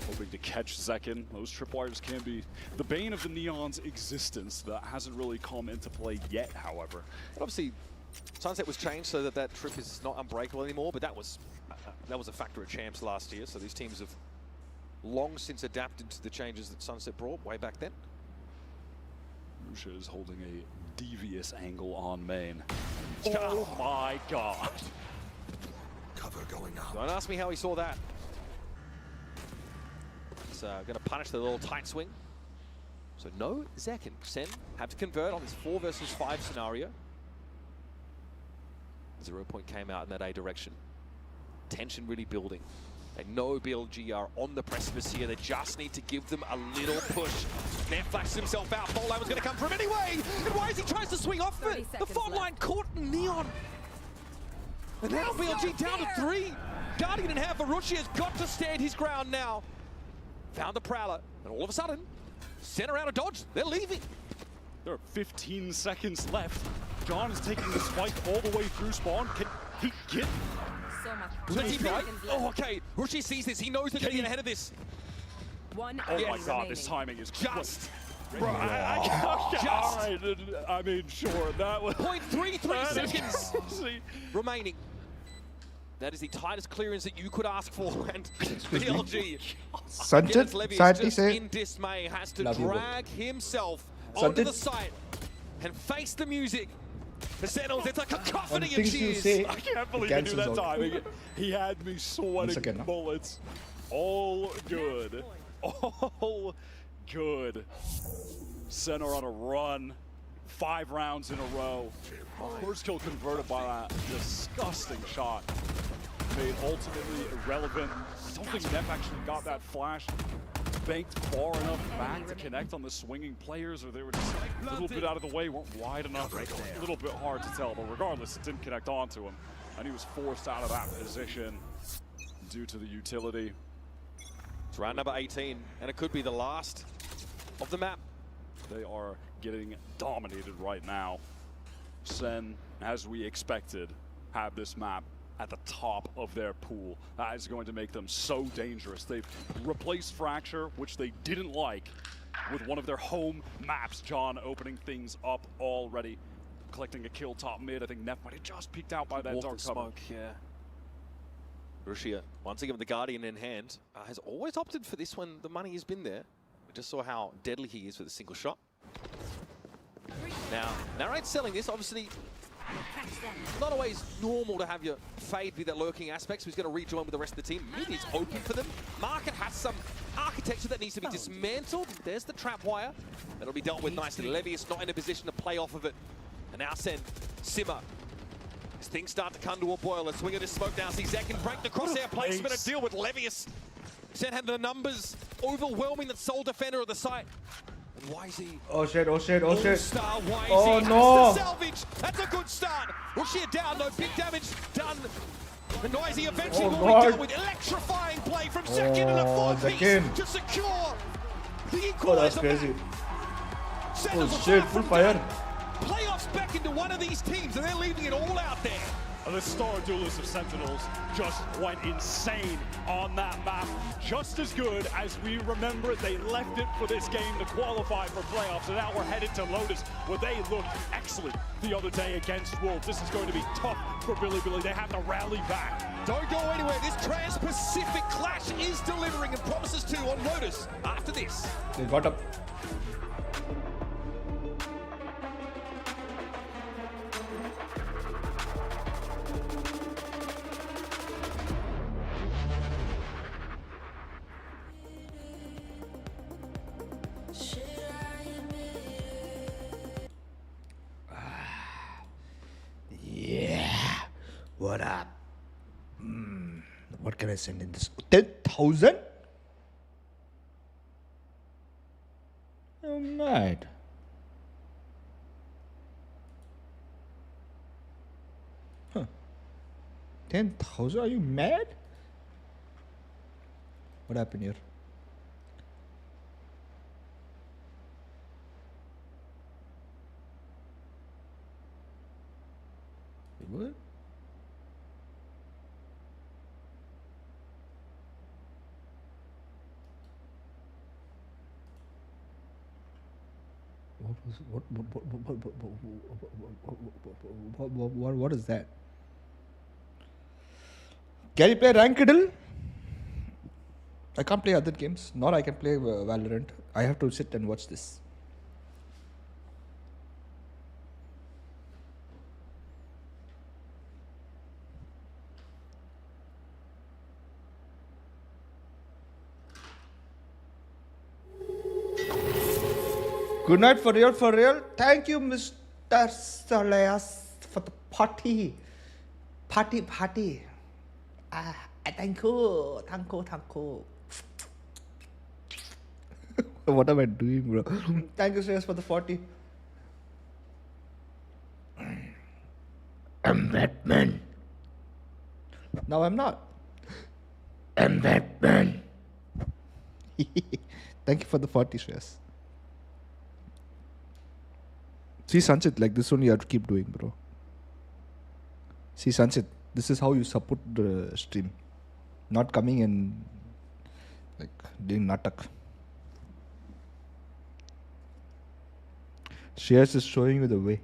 Hoping to catch Zekin. Those tripwires can be the bane of the Neon's existence. That hasn't really come into play yet, however. But obviously, Sunset was changed so that that trip is not unbreakable anymore, but that was a factor of champs last year, so these teams have long since adapted to the changes that Sunset brought way back then. Rusha is holding a devious angle on main. Oh my god. Cover going out. Don't ask me how he saw that. He's going to punish the little tight swing. So no Zekin. SEN have to convert on this 4 versus 5 scenario. 0 point came out in that A direction. Tension really building. They know BLG are on the precipice here. They just need to give them a little push. Neff flashes himself out. Bolan was going to come from him anyway. And why is he tries to swing off it? The fault line caught in Neon. And now BLG down to 3. Guardian in half. Arushi has got to stand his ground now. Found the Prowler. And all of a sudden, sent around a dodge. They're leaving. There are 15 seconds left. John is taking this fight all the way through spawn. Can he get So much. Does he oh, okay. Rushi sees this. He knows they're getting ahead of this. One Oh enemy my god, remaining. this timing is Just. Bro, alright, I mean, sure, that was... 0.33 seconds remaining. That is the tightest clearance that you could ask for, and BLG, Sanjit, just in dismay, has to drag himself onto the Sanjit. site and face the music. The Sentinels, it's like a cacophony of things you cheers. say, I can't believe he knew that timing. He had me sweating bullets. All good. All good. SEN are on a run. 5 rounds in a row. First kill converted by that disgusting shot. Made ultimately irrelevant. I don't think Neff actually got that flash banked far enough back to connect on the swinging players, or they were just a little bit out of the way, weren't wide enough. A little bit hard to tell, but regardless, it didn't connect onto him. And he was forced out of that position due to the utility. It's round number 18, and it could be the last of the map. They are getting dominated right now. SEN, as we expected, have this map at the top of their pool. That is going to make them so dangerous. They've replaced Fracture, which they didn't like, with one of their home maps. John opening things up already, collecting a kill top mid. I think Neff might have just peeked out by that dark cover. Smoke, yeah. Rushia, once again with the Guardian in hand, has always opted for this when the money has been there. We just saw how deadly he is with a single shot. Now, Narrate's selling this, obviously. Not always normal to have your Fade be that lurking aspect, so he's going to rejoin with the rest of the team. Mid is open for them. Market has some architecture that needs to be dismantled. There's the trap wire. That'll be dealt with nicely. Levius not in a position to play off of it. And now SEN, Simmer. As things start to come to a boil, let's swing at his smoke down. See Zek can break the crosshair placement and deal with Levius. SEN had the numbers overwhelming that sole defender of the site. And YZ. Oh shit, oh shit, oh shit. All-star YZ Oh has no. to salvage. That's a good start. Rushia down, no big damage done. And YZ eventually will be dealt with electrifying play from Zekin and a 4-piece to secure the equalizer. Oh, that's crazy. Oh shit, full fire. Playoffs back into one of these teams, and they're leaving it all out there. The Star Duelist of Sentinels just went insane on that map. Just as good as we remember they left it for this game to qualify for playoffs, and now we're headed to Lotus, where they looked excellent the other day against Wolves. This is going to be tough for Billy. They have to rally back. Don't go anywhere. This Trans-Pacific clash is delivering and promises to on Lotus after this. They got up. What up? What can I send in this? 10,000? I'm mad. Huh. 10,000? Are you mad? What happened here? What? What is that? Can you play Rankedle? I can't play other games. Nor I can play Valorant. I have to sit and watch this. Good night for real, for real. Thank you, Mr. Soleas, for the party. Party. Thank you. Thank you. Thank you. What am I doing, bro? Thank you, Shreyas, for the 40. I'm Batman. No, I'm not. I'm Batman. Thank you for the 40, Shreyas. See, Sanchit, like this one you have to keep doing, bro. See, Sanchit, this is how you support the stream. Not coming and like doing natak. Shreyas is showing you the way.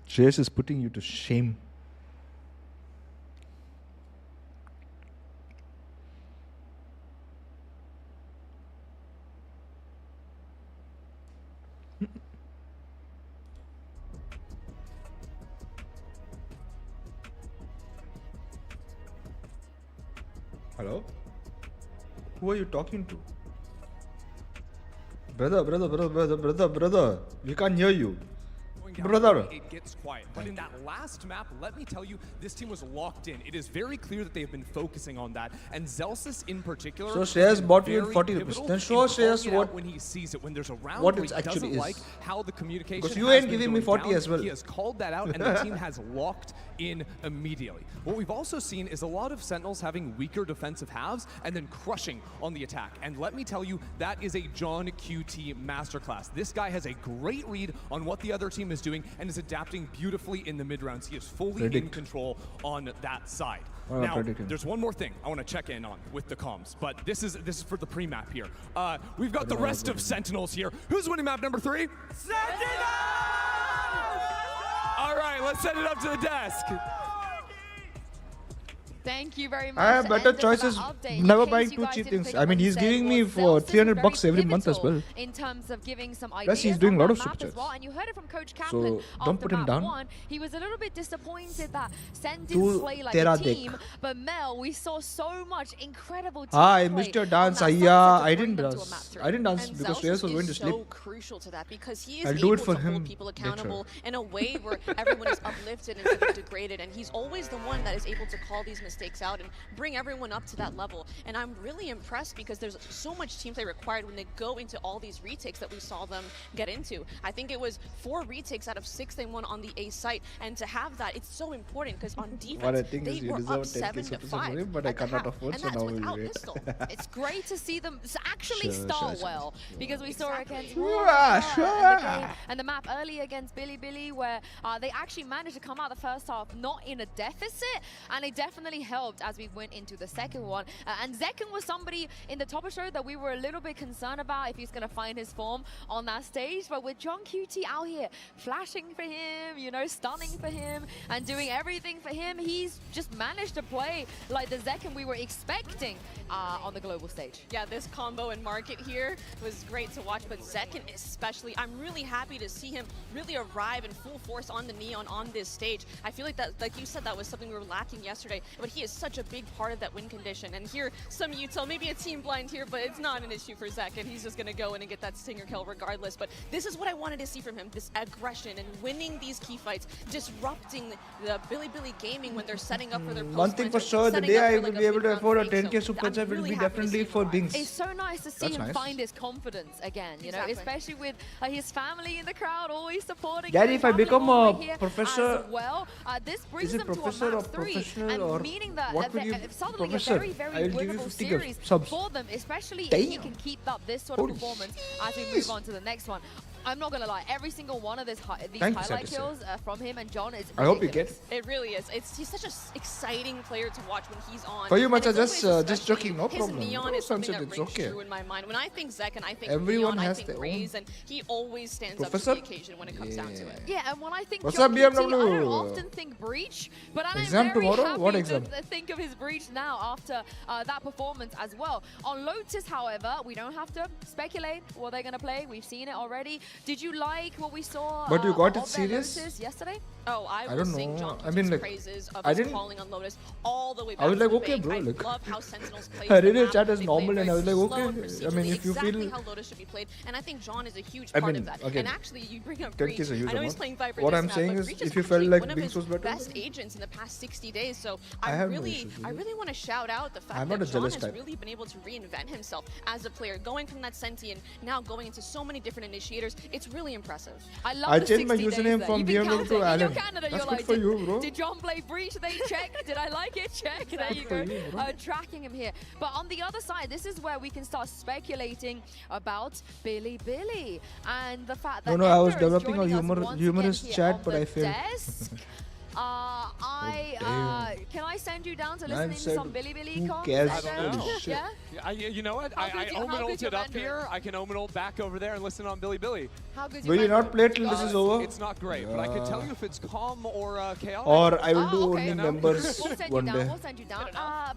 Shreyas is putting you to shame. Hello? Who are you talking to? Brother. We can't hear you. Brother. It gets quiet. But in that last map, let me tell you, this team was locked in. It is very clear that they've been focusing on that. And Zelsis in particular. So Shreyas bought you in 40 rupees. Then show Shreyas what when he sees it, when there's a round what where it he actually doesn't is. like how the communication Because you has ain't been giving me going 40 down. as well. He has called that out, and the team has locked in immediately. What we've also seen is a lot of Sentinels having weaker defensive halves and then crushing on the attack. And let me tell you, that is a John QT masterclass. This guy has a great read on what the other team is doing and is adapting beautifully in the mid-rounds. He is fully in control on that side. Now, there's one more thing I want to check in on with the comms, but this is for the pre-map here. We've got the rest of Sentinels here. Who's winning map number 3? Sentinels! All right, let's send it up to the desk. Thank you very much. I have better choices. Never buying two cheap things. I mean, he's giving me for 300 bucks every month as well. In terms of giving some ideas. Plus, he's doing a lot of map super as well. chats. And you heard it from Coach Kaplan. So don't put him down. One, he was a little bit disappointed that Sen didn't play like a team. But Mel, we saw so much incredible team I play missed your on dance. that I sunset to bring didn't them to a dance. map three. I didn't dance And because Zelsis Shreyas was going to is sleep. so crucial to that because he is I'll able do it for to him hold people later. accountable in a way where everyone is uplifted instead of degraded, and he's always the one that is able to call these mistakes out and bring everyone up to that level. And I'm really impressed because there's so much team play required when they go into all these retakes that we saw them get into. I think it was 4 retakes out of 6 they won on the A site, and to have that, it's so important because on defense What I think they is you were deserve up 7 to 5 but I at the cannot half, afford, and so that's now we without wait. pistol. It's great to see them actually Sure, start sure. well because we saw it against Sure, Wolves sure. and the map early against Billy where they actually managed to come out the first half not in a deficit, and it definitely helped as we went into the second one. And Zekken was somebody in the top show that we were a little bit concerned about if he's going to find his form on that stage, but with John QT out here flashing for him, you know, stunning for him and doing everything for him, he's just managed to play like the Zekken we were expecting on the global stage. Yeah, this combo and market here was great to watch, but Zekken especially, I'm really happy to see him really arrive in full force on the Neon on this stage. I feel like that, like you said, that was something we were lacking yesterday, but he is such a big part of that win condition. And here, some Util, maybe a team blind here, but it's not an issue for Zekken. He's just going to go in and get that stinger kill regardless. But this is what I wanted to see from him, this aggression and winning these key fights, disrupting the Billy Gaming when they're setting up for their post. One thing for sure, the day I will be able to afford a 10k super chat will be definitely for Bings. It's so nice to see him find his confidence again, you know, especially with his family in the crowd always supporting him. Daddy, if I become a here professor, as well, this brings is it them to a professor or map 3, professional and or meaning that what will you suddenly professor? a very, very I will give you winnable 50 series subs. for them, especially Damn. if he can keep up this sort of performance as we move on to the next one. I'm not gonna lie, every single one of these highlight kills from him and John is ridiculous. I hope you get. It really is. He's such an exciting player to watch when he's on. For you, much And it's just joking, no his problem. Neon No is something sunset, that it's rings okay. true in my mind. When I think Zekken, I think Everyone Neon, has I think their Raze, own. and he always stands Professor? up to the occasion when it comes down to it. Yeah, and when I think What's John up, QT, I BMW? don't often think Breach, but I'm Exam very tomorrow? happy What to exam? think of his Breach now after that performance as well. On Lotus, however, we don't have to speculate what they're going to play. We've seen it already. Did you like what we saw? But you got it of their serious? Lotus yesterday? Oh, I I was don't sing know. John I mean, like, praises of I his didn't- calling on Lotus all the way back I was to like, the okay, bank. bro, I like- love how Sentinels play I the read your map. chat as They play normal and I was very like, slow and okay. I procedurally, mean, if you exactly feel... how Lotus should be played, and I think John is a huge I part mean, of that. again, And actually, you bring up 10K Breach. is a huge I know he's amount. playing Viper What this I'm map, saying but is, Breach if you felt actually like one of Binks his was better, best agents in the past 60 days. So I I have no really, issues with I it. really want to shout out the fact I'm that not a John jealous has type. really been able to reinvent himself as a player, going from that Senti and now going into so many different initiators. It's really impressive. I love I the changed my 60 days username there. from You've been BMW to counting. In Alan. your Canada, That's you're good like, for you, bro. Did John play Breach? They check. Did I like it? Check. There you go. for you, bro. Tracking him here. But on the other side, this is where we can start speculating about Billy and the fact that No, I was Ender is developing a joining us once humorous again here chat, on but the I failed. desk. Can I send you down to Man listen in said, some Billy who comms? cares? I don't know. Yeah? You know what? How I good you- how omen good your ulted up Mandarin? here. I can omen ult back over there and listen on Billy. How good Will you not play till this is over? It's not great, but I can tell you if it's calm or chaotic. Or I will do okay. only members We'll send one you down. day. We'll send you down.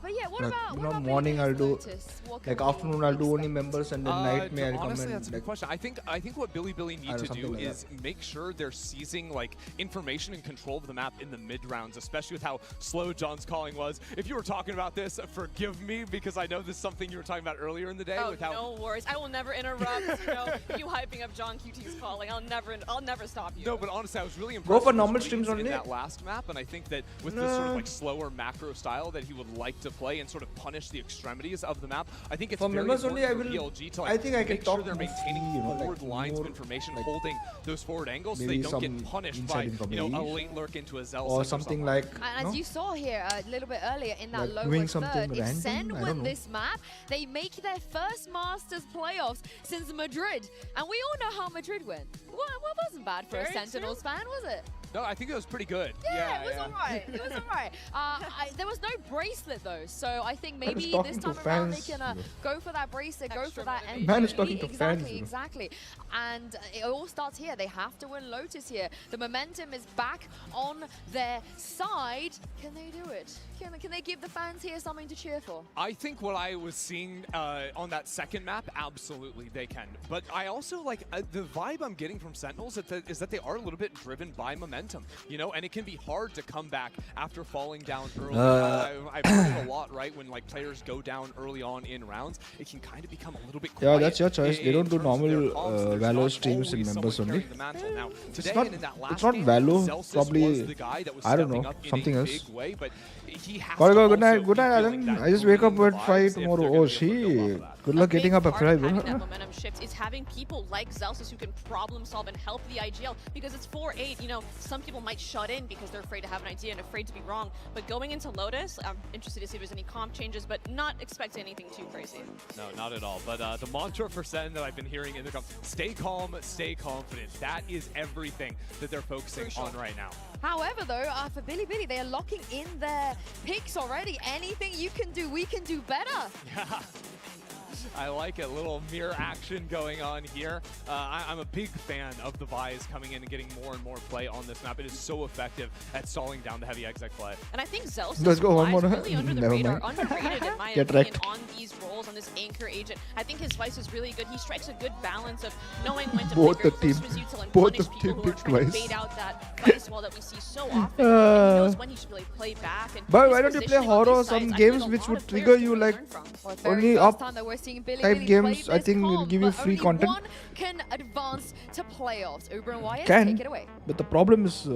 But yeah, what Like, about you what know, about morning I'll do, Lotus? What can like we afternoon I'll do only members and then night may I'll come honestly, and that's a good like, question. I think what Billy I need don't know, to something do like is make sure they're seizing like information and control of the map in the mid rounds, especially with how slow John's calling was. If you were talking about this, forgive me because I know this is something you were talking about earlier in the day. Oh, with how no worries. I will never interrupt. You hyping up John QT's calling. I'll never stop you. No, but honestly, I was really impressed Go for with his normal reads streams in only. that last map, and I think that with this sort of like slower macro style that he would like to play and sort of punish the extremities of the map, I think it's For very members important only, I for will- BLG to like I think I can make sure talk they're more maintaining free, you know, forward like lines more, of information, like holding those forward angles so they maybe don't some get punished inside by information. a late lurk into a Zell or something like, And no? as you saw here a little bit earlier in that Like lower doing third, something if random? SEN I win don't know. this map, they make their first Masters playoffs since Madrid. And we all know how Madrid went. Well, it wasn't bad for a Very Sentinels fan, was it? No, I think it was pretty good. Yeah, it was alright. It was alright. There was no bracelet though, so I think maybe talking this to time around they fans, can go for that bracelet, go for that MVP. Man is talking to fans, Exactly, bro. exactly. And it all starts here. They have to win Lotus here. The momentum is back on their side. Can they do it? Can they give the fans here something to cheer for? I think what I was seeing on that second map, absolutely they can. But I also like the vibe I'm getting from Sentinels is that they are a little bit driven by momentum, you know, and it can be hard to come back after falling down early. I've heard it a lot, right? When like players go down early on in rounds, it can kind of become a little bit quiet. Yeah, that's your choice. They don't do in terms of their normal comms, so there's Valor not streams in always members someone only. carrying the mantle. Now, today not- and in that it's last not game, Valo, Zelsis probably- was the guy that was I don't stepping know, up in something a else. big way, but he has Gotta to go. Good also night. Good be night, feeling Alan. that I just wake up green at vibes 5 if they're tomorrow. gonna Oh, be able to go off of that. shit. Good luck getting up at 5, Having bro. that momentum shift is having people like Zelsis who can problem solve and help the IGL because it's 4-8. You know, some people might shut in because they're afraid to have an idea and afraid to be wrong. But going into Lotus, I'm interested to see if there's any comp changes, but not expecting anything too crazy. No, not at all. But the mantra for SEN that I've been hearing in the stay calm, stay confident. That is everything that they're focusing on right now. However, though, for Billy, they are locking in their picks already. Anything you can do, we can do better. Yeah. I like it. Little mirror action going on here. I'm a big fan of the Vi's coming in and getting more and more play on this map. It is so effective at stalling down the heavy exec play. And I think Zelsis Let's go, one flies more. really under the Never radar, mind. underrated in my Get opinion wrecked. on these roles, on this anchor agent. I think his vice is really good. He strikes a good balance of knowing when to Both play the very close team- to his util and both punish the people team who are picked trying to twice. bait out that vice wall that we see so often. And he knows when he should really play back. And But his why don't you play positioning on horror, these some sites, I games think a which lot would of trigger players you can like learn from. For the very only first up time that we're seeing Billy type play games, I this think will calm, give you but free only content. one can advance to playoffs. Uber and Wyatt, Can, take it away. but the problem is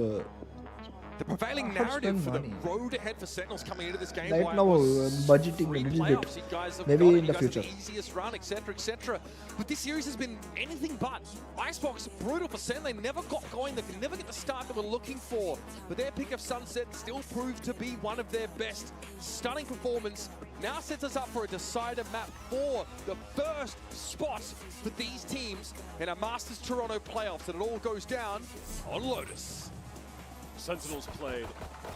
The prevailing How to narrative spend for the money. road ahead for Sentinels coming into this game right while now was budgeting three a little playoffs, bit. you guys have Maybe got it, in you the guys have future. the easiest run, etc., etc. But this series has been anything but. Icebox brutal for Sen. They never got going. They could never get the start they were looking for. But their pick of Sunset still proved to be one of their best. Stunning performance. Now sets us up for a decider map for the first spot for these teams in a Masters Toronto playoffs. And it all goes down on Lotus. Sentinels played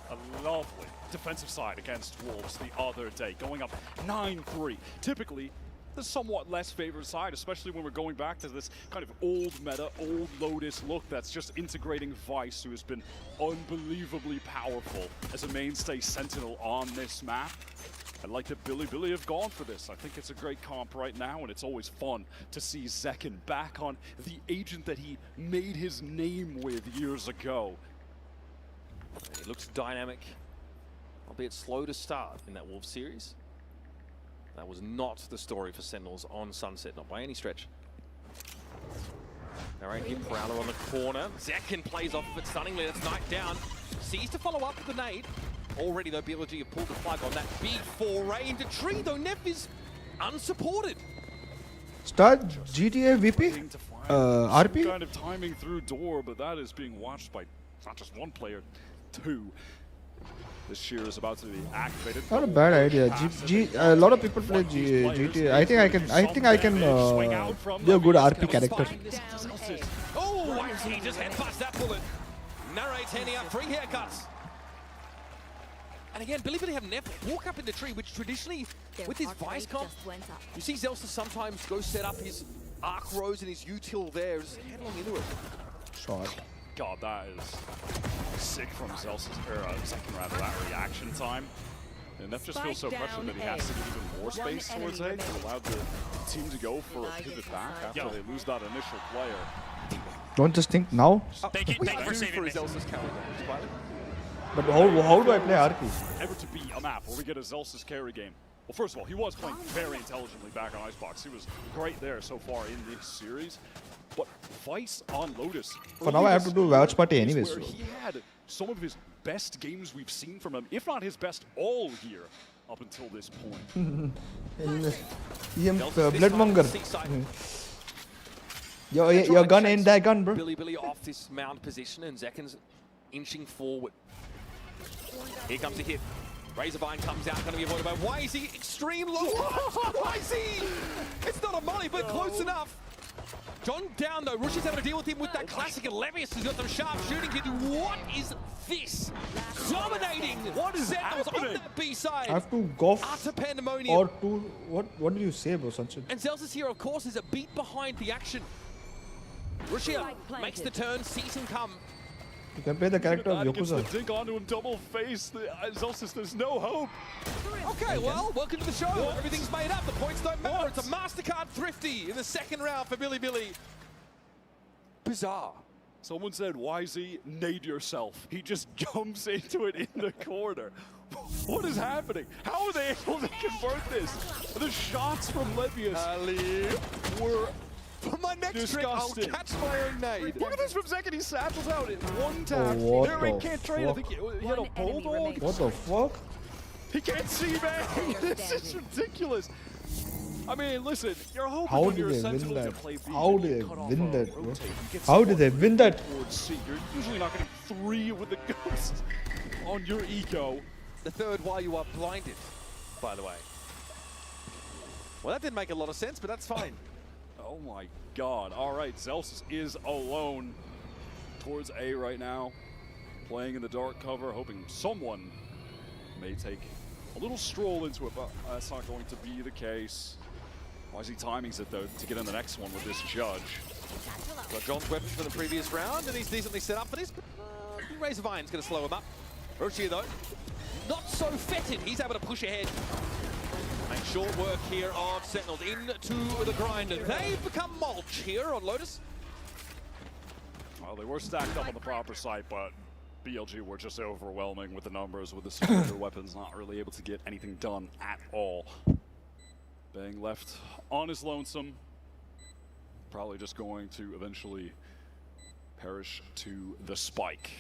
a lovely defensive side against Wolves the other day, going up 9-3. Typically, the somewhat less favored side, especially when we're going back to this kind of old meta, old Lotus look that's just integrating Vice, who has been unbelievably powerful as a mainstay Sentinel on this map. I like that Billy have gone for this. I think it's a great comp right now, and it's always fun to see Zekken back on the agent that he made his name with years ago. He looks dynamic, albeit slow to start in that Wolves series. That was not the story for Sentinels on Sunset, not by any stretch. All right, here Prowler on the corner. Zekken plays off of it stunningly. That's Knight down. Sees to follow up with the nade. Already, though, BLG have pulled the plug on that big foray into tree, though Nev is unsupported. Start GTA VP? RP? Some kind of timing through door, but that is being watched by not just one player, two. This shear is about to be activated. Not a bad idea. A lot of people play GTA. I think I can be a good RP character. Oh, he just headbutts that bullet. Narrates handing out free haircuts. And again, Billy have Nev walk up in the tree, which traditionally, with his Vice comp, you see Zelsa sometimes go set up his Arc Rose and his util there, just headlong into it. Shot. God, that is sick from Zelsa's second rather, that reaction time. And Nev just feels so pressured that he has to give even more space towards A to allow the team to go for a pivot back after they lose that initial player. Don't just think now. Thank you for saving Zelsa's counter. But how do I play RP? Ever to be a map where we get a Zelsa's carry game. Well, first of all, he was playing very intelligently back on Icebox. He was great there so far in this series. But Vice on Lotus. For now, I have to do watch party anyways. Where he had some of his best games we've seen from him, if not his best all year up until this point. Bloodmonger. Your gun ain't that gun, bro. Billy off this mound position, and Zekken's inching forward. Here comes a hit. Razorvine comes out, going to be avoided by YZ. Extreme low. YZ! It's not a molly, but close enough. John down though. Rush is having to deal with him with that classic, and Levius has got some sharp shooting here. What is this? Dominating. What is happening on that B side? I have to go utter pandemonium. Or two. What did you say, bro, Sunshine? And Zelsa's here, of course, is a beat behind the action. Rushia makes the turn, sees him come. You can play the character of Yakuza. The dink onto him, double face. Zelsis, there's no hope. Okay, well, welcome to the show. What? Everything's made up. The points don't matter. What? It's a MasterCard Thrifty in the second round for Billy. Bizarre. Someone said, YZ, nade yourself. He just jumps into it in the corner. What is happening? How are they able to convert this? The shots from Levius were my next disgusting. Trick, I'll catch my own nade. Look at this from Zekken. He saddles out in one tap. What can't trade. I think he had a bulldog. What the fuck? He can't see, man. This is ridiculous. I mean, listen, you're hoping how when did you're they a win Sentinel that? to play B, How did they win that, bro? How did they win that? C. You're usually not getting 3 with the ghost on your eco. The third while you are blinded, by the way. Well, that didn't make a lot of sense, but that's fine. Oh my god. All right, Zelsis is alone towards A right now. Playing in the dark cover, hoping someone may take a little stroll into it, but that's not going to be the case. YZ timings it, though, to get in the next one with this judge. Got John's weapons from the previous round, and he's decently set up for this. Razorvine's going to slow him up. Rochier, though, not so fetid. He's able to push ahead. Make short work here of Sentinels into the grinder. They've become mulch here on Lotus. Well, they were stacked up on the proper site, but BLG were just overwhelming with the numbers, with the superior weapons, not really able to get anything done at all. Being left on his lonesome, probably just going to eventually perish to the spike.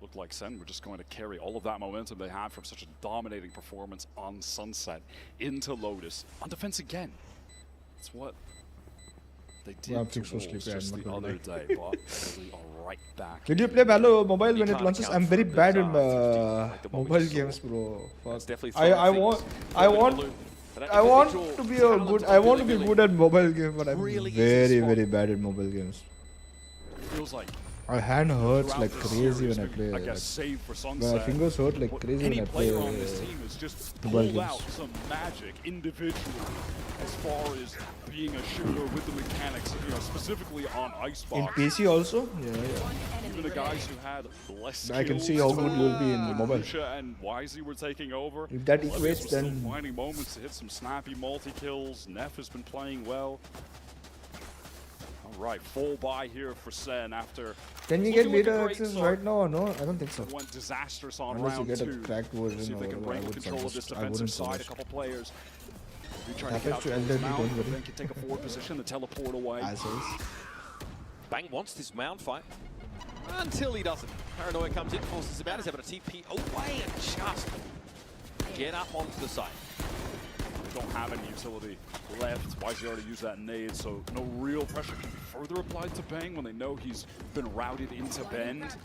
Looked like SEN were just going to carry all of that momentum they had from such a dominating performance on Sunset into Lotus. On defense again. That's what they did to Wolves just the other day, but really are right back. Did you play Valorant mobile when it launches? I'm very bad in mobile games, bro. Fuck. I want to be a good. I want to be good at mobile games, but I'm very bad at mobile games. It feels like My hand hurts throughout like this crazy series, when I play. I guess save for My Sunset. fingers hurt like But crazy any when I play player on this team has just mobile pulled games. out some magic individually as far as being a shooter with the mechanics, specifically on Icebox. In PC also? Yeah. Even the guys who had less skills I can see how good you'll be in when mobile. Lucia and Wisey were taking over. If that Levis equates, was then- still finding moments to hit some snappy multi-kills. Neff has been playing well. All right, full buy here for SEN after Can you get looking like a beta great access start. right now or no? I don't think so. Went disastrous on Unless you round get a 2. cracked version See if they or can whatever, I bring would control of this suggest. I defensive wouldn't side. A suggest. couple players. You're trying to get Happens out to towards elderly, Mount, don't worry. then can take a forward position, the teleport away. Bang wants this mound fight until he doesn't. Paranoia comes in, forces him out. He's able to TP away and just get up onto the side. They don't have any utility left. Wisey already used that nade, so no real pressure can be further applied to Bang when they know he's been routed into Bend.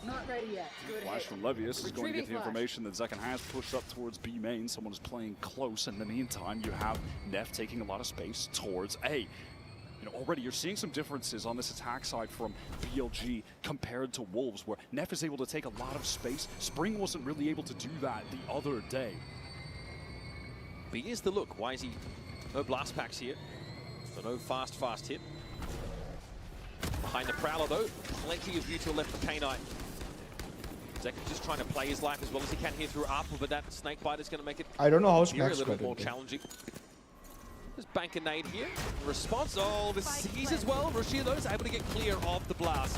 Not ready yet. Flash from Levius is going to get the Retrieving flash. information that Zekken has pushed up towards B main. Someone is playing close. In the meantime, you have Neff taking a lot of space towards A. Already you're seeing some differences on this attack side from BLG compared to Wolves, where Neff is able to take a lot of space. Spring wasn't really able to do that the other day. But here's the look. Wisey, no blast packs here, so no fast hit. Behind the Prowler though, plenty of util left for K9. Zekken just trying to play his life as well as he can here through Apple, but that Snakebite is going to make it I don't know how a Snake's little got more it. challenging. There's bank a nade here. Response, oh, the C's as well. Rashid though is able to get clear of the blast.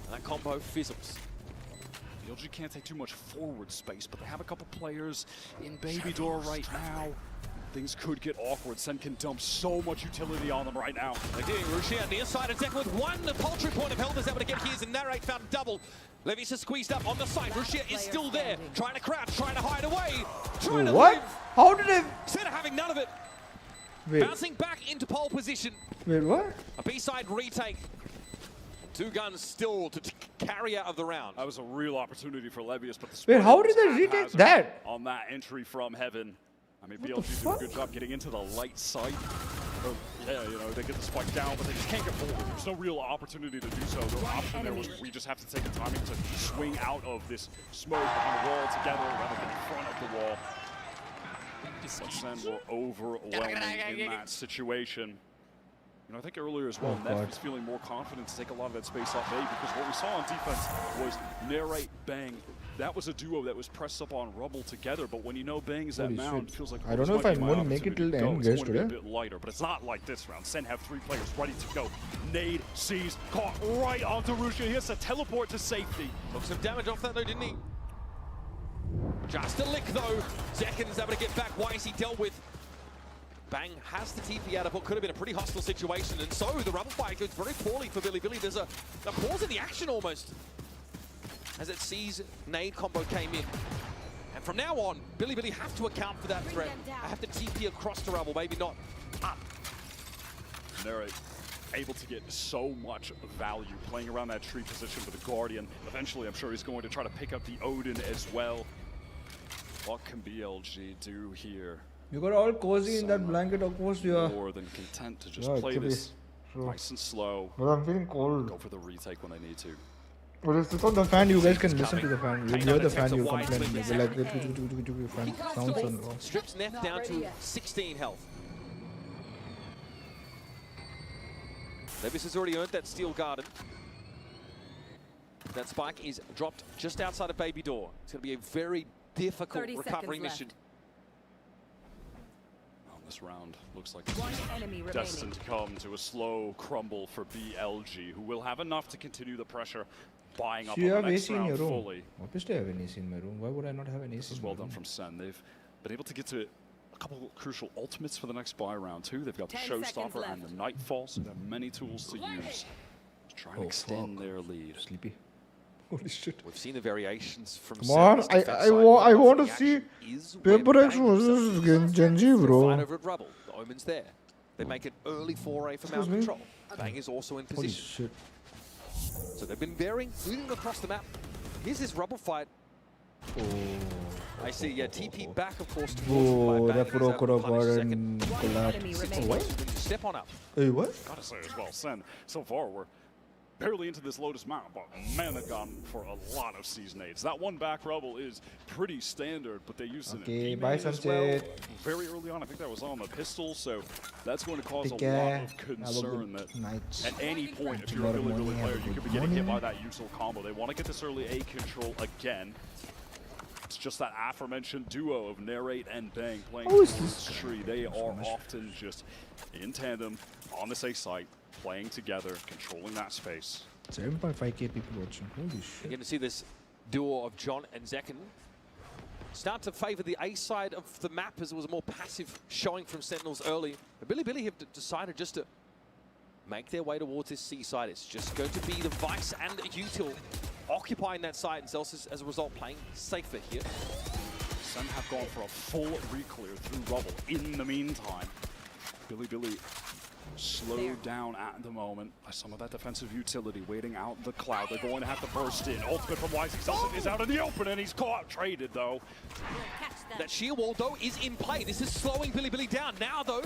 And that combo fizzles. BLG can't take too much forward space, but they have a couple players in Baby Door right now. Things could get awkward. SEN can dump so much utility on them right now. They do. Rushia near side of Zekken with one. The paltry point of health is able to get his, and Narrate found double. Levius is squeezed up on the side. Rushia is still there, trying to crouch, trying to hide away, trying to What? live. How did I... Instead of having none of it. Wait. Bouncing back into pole position. Wait, what? A B-side retake. 2 guns still to carry out of the round. That was a real opportunity for Levius, but the Wait, how did Spurs they retake haphazard that? on that entry from Heaven? I mean, What BLG the did a fuck? good job getting into the light side. Or, yeah, they get the spike down, but they just can't get forward. There's no real opportunity to do so. The option there was we just have to take the timing to swing out of this smoke behind the wall together rather than in front of the wall. But SEN were overwhelming in that situation. I think earlier as well, Oh, Neff God. was feeling more confident to take a lot of that space up A, because what we saw on defense was Narrate, Bang. That was a duo that was pressed up on Rubble together, but when you know Bang is that Holy mound, shit. it feels like I don't know if I'm going to make it till the end, guys, It's going to be today. a bit lighter, but it's not like this round. SEN have 3 players ready to go. Nade, sees, caught right onto Rushia. He has to teleport to safety. Took some damage off that though, didn't he? Just a lick though. Zekken's able to get back. Wisey dealt with. Bang has the TP out of what could have been a pretty hostile situation, and so the rubble fight goes very poorly for Billy. There's a pause in the action almost, as it sees nade combo came in. And from now on, Billy have to account for that threat. I have to TP across to rubble, maybe not up. Narrate able to get so much value playing around that tree position with the Guardian. Eventually, I'm sure he's going to try to pick up the Odin as well. What can BLG do here? You got all cozy in that blanket, of course you are. More than content to just Yeah, play actually, this true. nice and slow. But I'm feeling cold. Go for the retake when they need to. But if it's on the fan, you guys can listen to the fan. You K9 hear the attempts fan, a you wide complain. swing. You'll be like, fan sounds on. Strips Neff down to 16 health. Levis has already earned that steel garden. That spike is dropped just outside of Baby Door. It's going to be a very difficult 30 recovery seconds mission. This round looks like One enemy destined to come to a slow crumble for BLG, who will have enough to continue the pressure, buying up So you on have the next AC in round your room. fully. Obviously I have an AC in my room. Why would I not have an AC This is in well my done room? from SEN. They've been able to get to a couple crucial ultimates for the next buy round too. They've got the 10 seconds Showstopper and left. the Nightfall, so they have many tools to use to try and Oh, extend fuck. their lead. Sleepy. Holy shit. We've seen the variations from Come on, Sen's defense I side, want but to the see action is where PRX Bang versus themselves GENG, fight bro. over at Rubble. The Omen's there. They make an early foray for Excuse Mount me? Control. Bang is also in Holy position. shit. So they've been varying, moving across the map. Here's this Rubble fight. Oh. I see, yeah, TP back, of course, towards Oh, by Bang. that He's pro able could to have punish got second. and collapsed. Situations when you step on up. Hey, what? Gotta say as well, SEN so far we're barely into this Lotus map, but man, they've gone for a lot of season 8s. That one back rubble is pretty standard, but they used it Okay, in bye, B-main as well Sunset. very early on. I think that was on the pistol, so that's going to cause Take a lot care. of Have a concern good that night. at any point, if Have you're a a lot of Billy money, player, have a you good could be getting hit by morning. that usual combo. They want to get this early A control again. It's just that aforementioned duo of Narrate and Bang playing How is towards this? Tree. They are often just in tandem on this A site, playing together, controlling that space. 7.5k people watching. Holy You're shit. going to see this duo of John and Zekken start to favour the A side of the map as it was a more passive showing from Sentinels early. But Billy have decided just to make their way towards this C side. It's just going to be the Vice and Util occupying that side, and Celsius, as a result, playing safer here. SEN have gone for a full re-clear through rubble. In the meantime, Billy slowed down at the moment by some of that defensive utility, waiting out the cloud. They're going to have to burst in. Ultimate from YZ. Celsius is out in the open, and he's caught. Traded, though. That sheer wall, though, is in play. This is slowing Billy down. Now, though,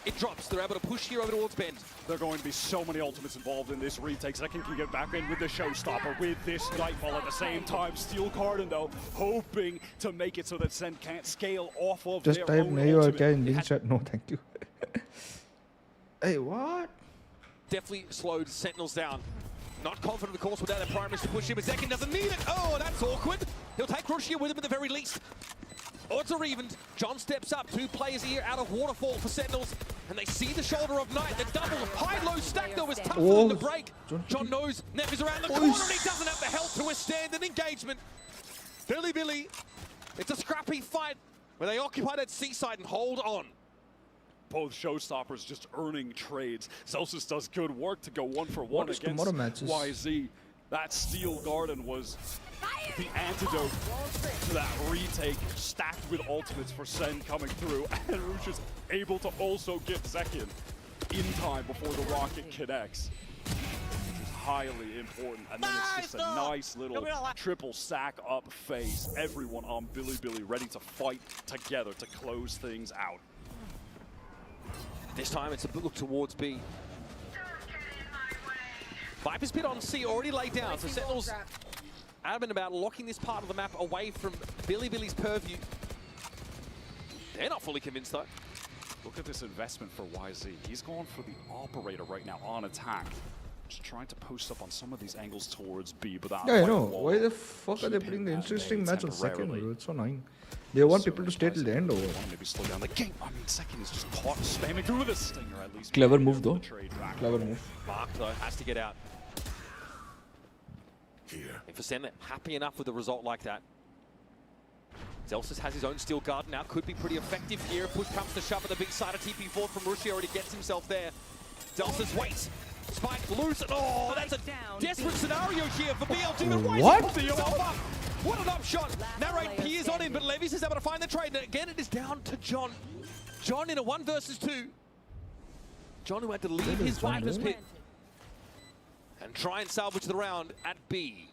it drops. They're able to push here over towards Bend. There are going to be so many ultimates involved in this retake. Zekken can get back in with the showstopper, with this Nightfall at the same time. Steel Garden, though, hoping to make it so that SEN can't scale off of Just their type own nahi aur ultimate. kya in Bing chat. No, thank you. Hey, what? Definitely slowed Sentinels down. Not confident, of course, without their primaries to push him, but Zekken doesn't need it. Oh, that's awkward. He'll take Rushia with him at the very least. Odds are evened. John steps up. 2 players here out of Waterfall for Sentinels. And they see the shoulder of Night. The double high-low stack, though, is tough for them to break. John knows Neff is around the corner, and he doesn't have the health to withstand an engagement. Billy, it's a scrappy fight where they occupy that seaside and hold on. Both showstoppers just earning trades. Celsius does good work to go 1-for-1 What is against tomorrow matches? YZ. That Steel Garden was the antidote to that retake, stacked with ultimates for SEN coming through. And Roosh is able to also get Zekken in time before the rocket connects. Which is highly important. And then it's just a nice little triple stack up phase. Everyone on Billy ready to fight together to close things out. This time it's a look towards B. Viper's pit on C already laid down, so Sentinels adamant about locking this part of the map away from Billy's purview. They're not fully convinced, though. Look at this investment for YZ. He's going for the operator right now on attack. Just trying to post up on some of these angles towards B, but that Yeah, I fight know. wall Why the fuck are they keeping putting the at interesting bay match on second, temporarily. bro? It's so annoying. They want people to stay till the end, or what? Maybe slow down the game. I mean, second is just caught spamming through with a stinger at least. Clever move, though. The trade back. Clever move. Mark, though, has to get out. And for SEN, happy enough with a result like that. Zelsis has his own Steel Garden now, could be pretty effective here. Push comes to shove at the big side of TP4 from Rushi, already gets himself there. Zelsis waits. Spike loose. Oh, that's a desperate scenario here for BLG. But why What? is he putting himself up? What an upshot. Narrate peers on him, but Levis is able to find the trade. And again, it is down to John. John in a 1 versus 2. John who had to leave his Viper's pit and try and salvage the round at B.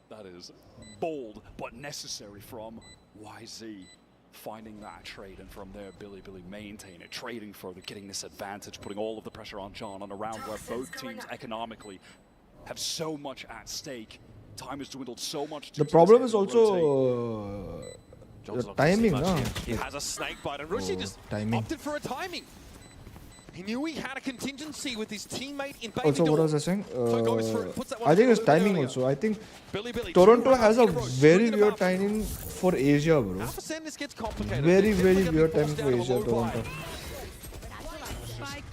That is bold but necessary from YZ. Finding that trade, and from there, Billy maintain it, trading further, getting this advantage, putting all of the pressure on John on a round where both teams economically have so much at stake. Time has dwindled so much. The problem is also the timing, no? He has a snake bite, and Rushi just opted for a timing. He knew he had a contingency with his teammate in Baby Also, what Door. was I saying? So goes for it, puts that one I think it's through a little bit timing earlier. also. I think Billy, Toronto 2 has a rounds in row, very swinging weird about. timing for Asia, bro. Alpha Sen, this gets complicated. Very, They're very definitely weird gonna timing be for forced down Asia, to a low Toronto.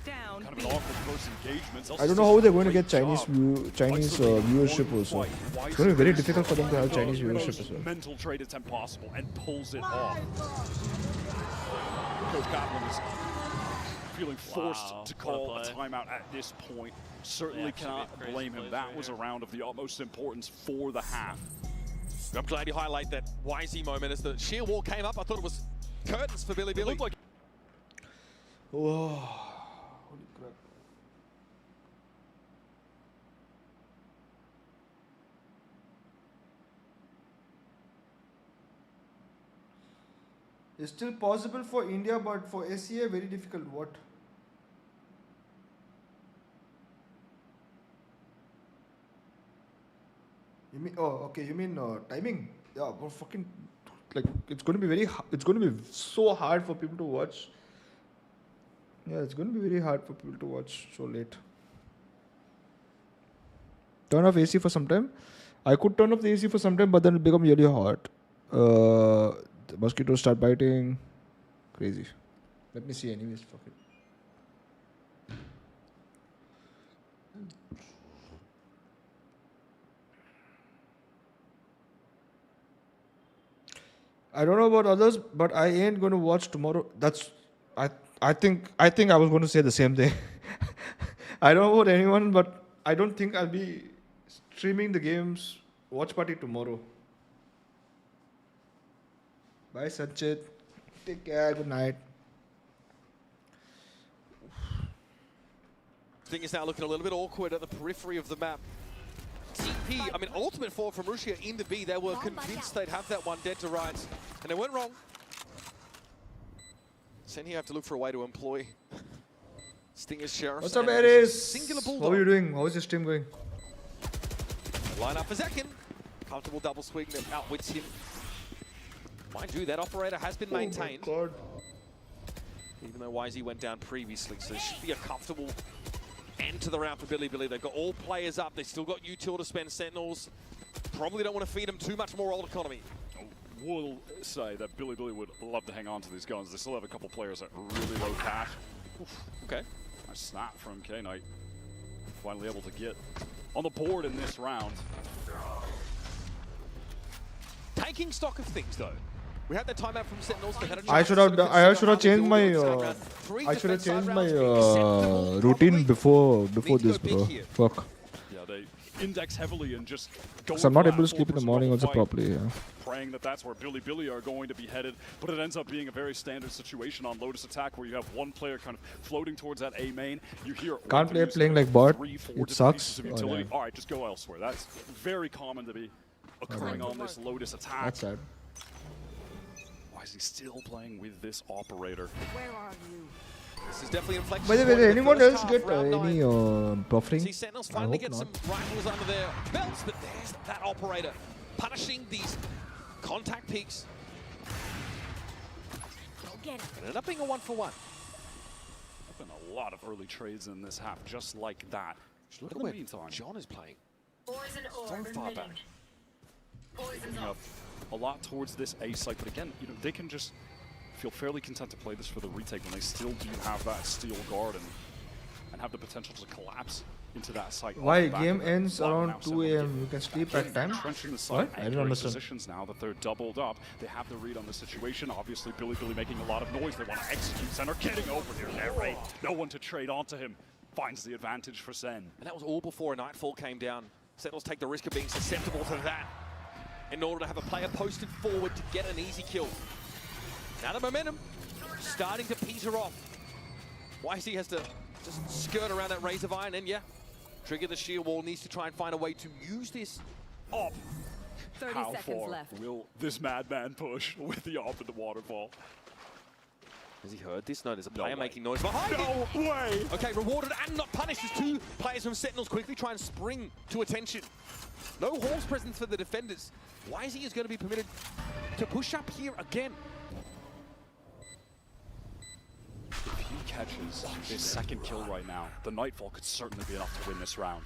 Kind of an awkward first engagement. I don't know how they're going to get Chinese viewership also. It's going to be very difficult for them to have Chinese viewership as well. Mental trade attempt possible, and pulls it off. Coach Kaplan is feeling forced to call a timeout at this point. Certainly cannot blame him. That was a round of the utmost importance for the half. I'm glad you highlight that YZ moment as the sheer wall came up. I thought it was curtains for Billy. Looked like Whoa. Holy crap. It's still possible for India, but for SEA, very difficult. What? You mean? Oh, okay. You mean timing? Yeah, but fucking like it's going to be it's going to be so hard for people to watch. Yeah, it's going to be very hard for people to watch so late. Turn off AC for some time. I could turn off the AC for some time, but then it become really hot. The mosquitoes start biting. Crazy. Let me see anyways. Fuck it. I don't know about others, but I ain't going to watch tomorrow. I think I was going to say the same thing. I don't know about anyone, but I don't think I'll be streaming the game's watch party tomorrow. Bye, Sanchit. Take care. Good night. Thing is now looking a little bit awkward at the periphery of the map. TP, I mean, ultimate forward from Russia in the B. They were convinced they'd have that one dead to rights, and they went wrong. SEN here have to look for a way to employ Stinger's Sheriff. What's up, Aries? Singular Bulldog. How are you doing? How is your stream going? Line up for Zekin. Comfortable double swing that outwits him. Mind you, that operator has been maintained. Oh my God. Even though YZ went down previously, so there should be a comfortable end to the round for Bilibili. They've got all players up. They've still got util to spend Sentinels. Probably don't want to feed them too much more old economy. We'll say that Bilibili would love to hang on to these guns. They still have a couple players at really low cash. Oof. Okay. Nice snap from K-Knight. Finally able to get on the board in this round. Taking stock of things, though. We had that timeout from Sentinels. They had a I should have changed my routine before this, bro. Fuck. Yeah, they index heavily and just go. So I'm not able to sleep in the morning also properly. Yeah. Praying that that's where Bilibili are going to be headed, but it ends up being a very standard situation on Lotus Attack where you have one player kind of floating towards that A main. You hear can't play playing like bot. It sucks. Oh, all right, just go elsewhere. That's very common to be occurring on this Lotus Attack. That's sad. Why is he still playing with this operator? Where are you? This is definitely inflection. By the way, did anyone else get any buffering? See, Sentinels finally get some rifles under their belts, but there's that operator punishing these contact peaks. Go get him. It ended up being a 1-for-1. There's been a lot of early trades in this half, just like that. Just look at where the meantime. John is playing. So far back. Picking up a lot towards this A site, but again, you know, they can just feel fairly content to play this for the retake when they still do have that steel guard and have the potential to collapse into that site. Why game ends around 2 AM? You can sleep at time? What? I don't understand. Positions now that they're doubled up. They have the read on the situation. Obviously, Bilibili making a lot of noise. They want to execute Center. Getting over here, Narrate. No one to trade onto him. Finds the advantage for SEN. And that was all before a Nightfall came down. Sentinels take the risk of being susceptible to that in order to have a player posted forward to get an easy kill. Now the momentum starting to peter off. YC has to just skirt around that razor vine and yeah, trigger the shear wall, needs to try and find a way to use this op. 30 How seconds far left. will this madman push with the op in the waterfall? Has he heard this? No, there's a player making noise behind him. No way! Okay, rewarded and not punished as two players from Sentinels quickly try and spring to attention. No horse presence for the defenders. YZ is going to be permitted to push up here again. If he catches his second kill right now, the Nightfall could certainly be enough to win this round.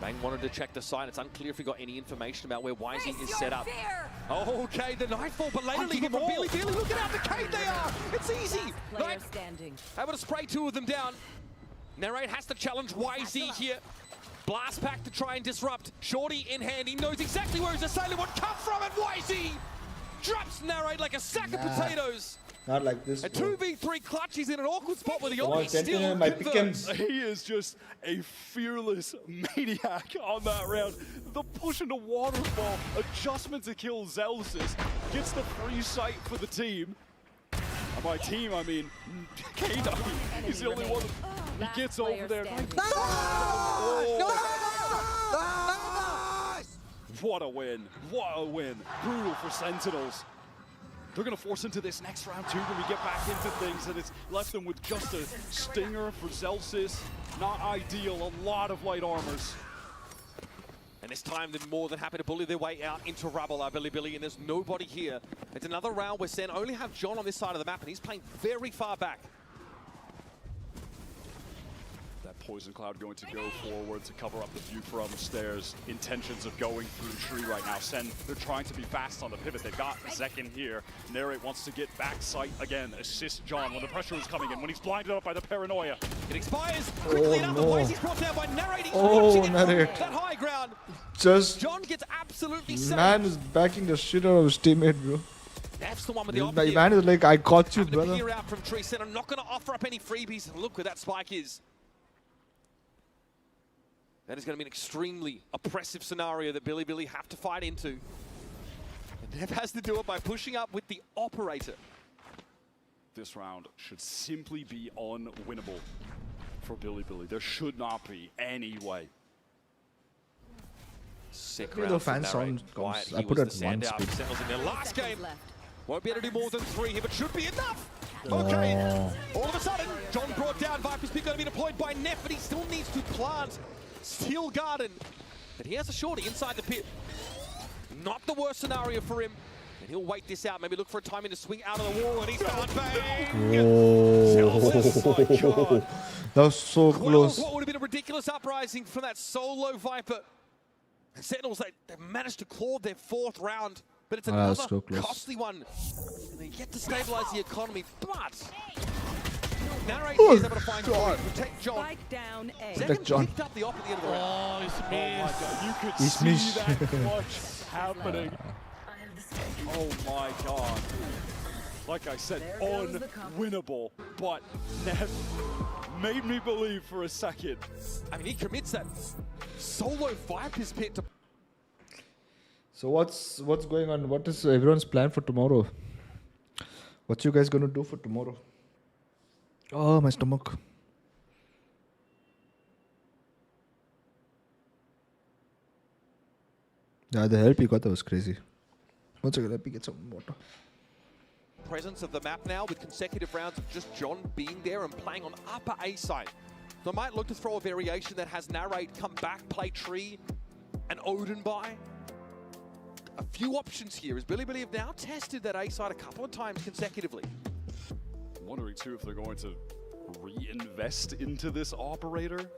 Bang wanted to check the site. It's unclear if he got any information about where YZ is set up. Okay, the Nightfall, but later leaving from Bilibili. Look at how decayed they are. It's easy. Player standing. Able to spray two of them down. Narrate has to challenge YZ here. Blast pack to try and disrupt. Shorty in hand. He knows exactly where his assailant would come from, and YZ drops Narrate like a sack of potatoes. Not like this. A 2v3 clutch. He's in an awkward spot where the only still converts. He is just a fearless maniac on that round. The push into waterfall, adjustment to kill Zelsis, gets the free sight for the team. And by team, I mean K-Knight. He's the only one. He gets over there. What a win. What a win. Brutal for Sentinels. They're going to force into this next round too when we get back into things, and it's left them with just a stinger for Zelsis. Not ideal, a lot of light armors. And this time, they're more than happy to bully their way out into rubble, Billy, and there's nobody here. It's another round where SEN only have John on this side of the map, and he's playing very far back. That Poison Cloud going to go forward to cover up the view from the stairs. Intentions of going through tree right now. SEN, they're trying to be fast on the pivot. They've got Zek in here. Narrate wants to get back sight again. Assist John when the pressure is coming in, when he's blinded up by the paranoia. It expires quickly enough. No. He's brought down by Narrate. He's Oh, watching it Narrate. from that high ground. Just John gets absolutely saved. man is backing the shit out of his teammate, bro. That's the one with the This op my here. man is like, I got you, Having to brother. peer out from tree. SEN are not going to offer up any freebies. Look where that spike is. That is going to be an extremely oppressive scenario that Billy have to fight into. And Nev has to do it by pushing up with the operator. This round should simply be unwinnable for Billy. There should not be any way. Sick Maybe round the from fan Narrate. sound Quiet, comes. I he put was it the at 1 standout. speed. Settles in their last game. Won't be able to do more than 3 here, but should be enough. Oh. Okay. All of a sudden, John brought down. Viper's pick going to be deployed by Neff, but he still needs to plant Steel Garden. But he has a shorty inside the pit. Not the worst scenario for him. And he'll wait this out. Maybe look for a timing to swing out of the wall, and he's found bang. Oh, that was so close. What would have been a ridiculous uprising from that solo Viper. And Sentinels, they've managed to claw their 4th round, but it's another so close. costly one. And they get to stabilize the economy, but Narrate is able to find God. Protect John. Spike down A. Protect John. Picked up the op at the end of the round. Oh my God, you could He's see missed. that clutch happening. Oh my God. Like I said, unwinnable, but Nev made me believe for a second. I mean, he commits that solo Viper's pit to... So what's going on? What is everyone's plan for tomorrow? What you guys gonna do for tomorrow? Oh, my stomach. Yeah, the help you got, that was crazy. One second, let me get some water. Presence of the map now with consecutive rounds of just John being there and playing on upper A side. So I might look to throw a variation that has Narrate come back, play tree, and Odin by. A few options here as Billy have now tested that A side a couple of times consecutively. I'm wondering too if they're going to reinvest into this operator.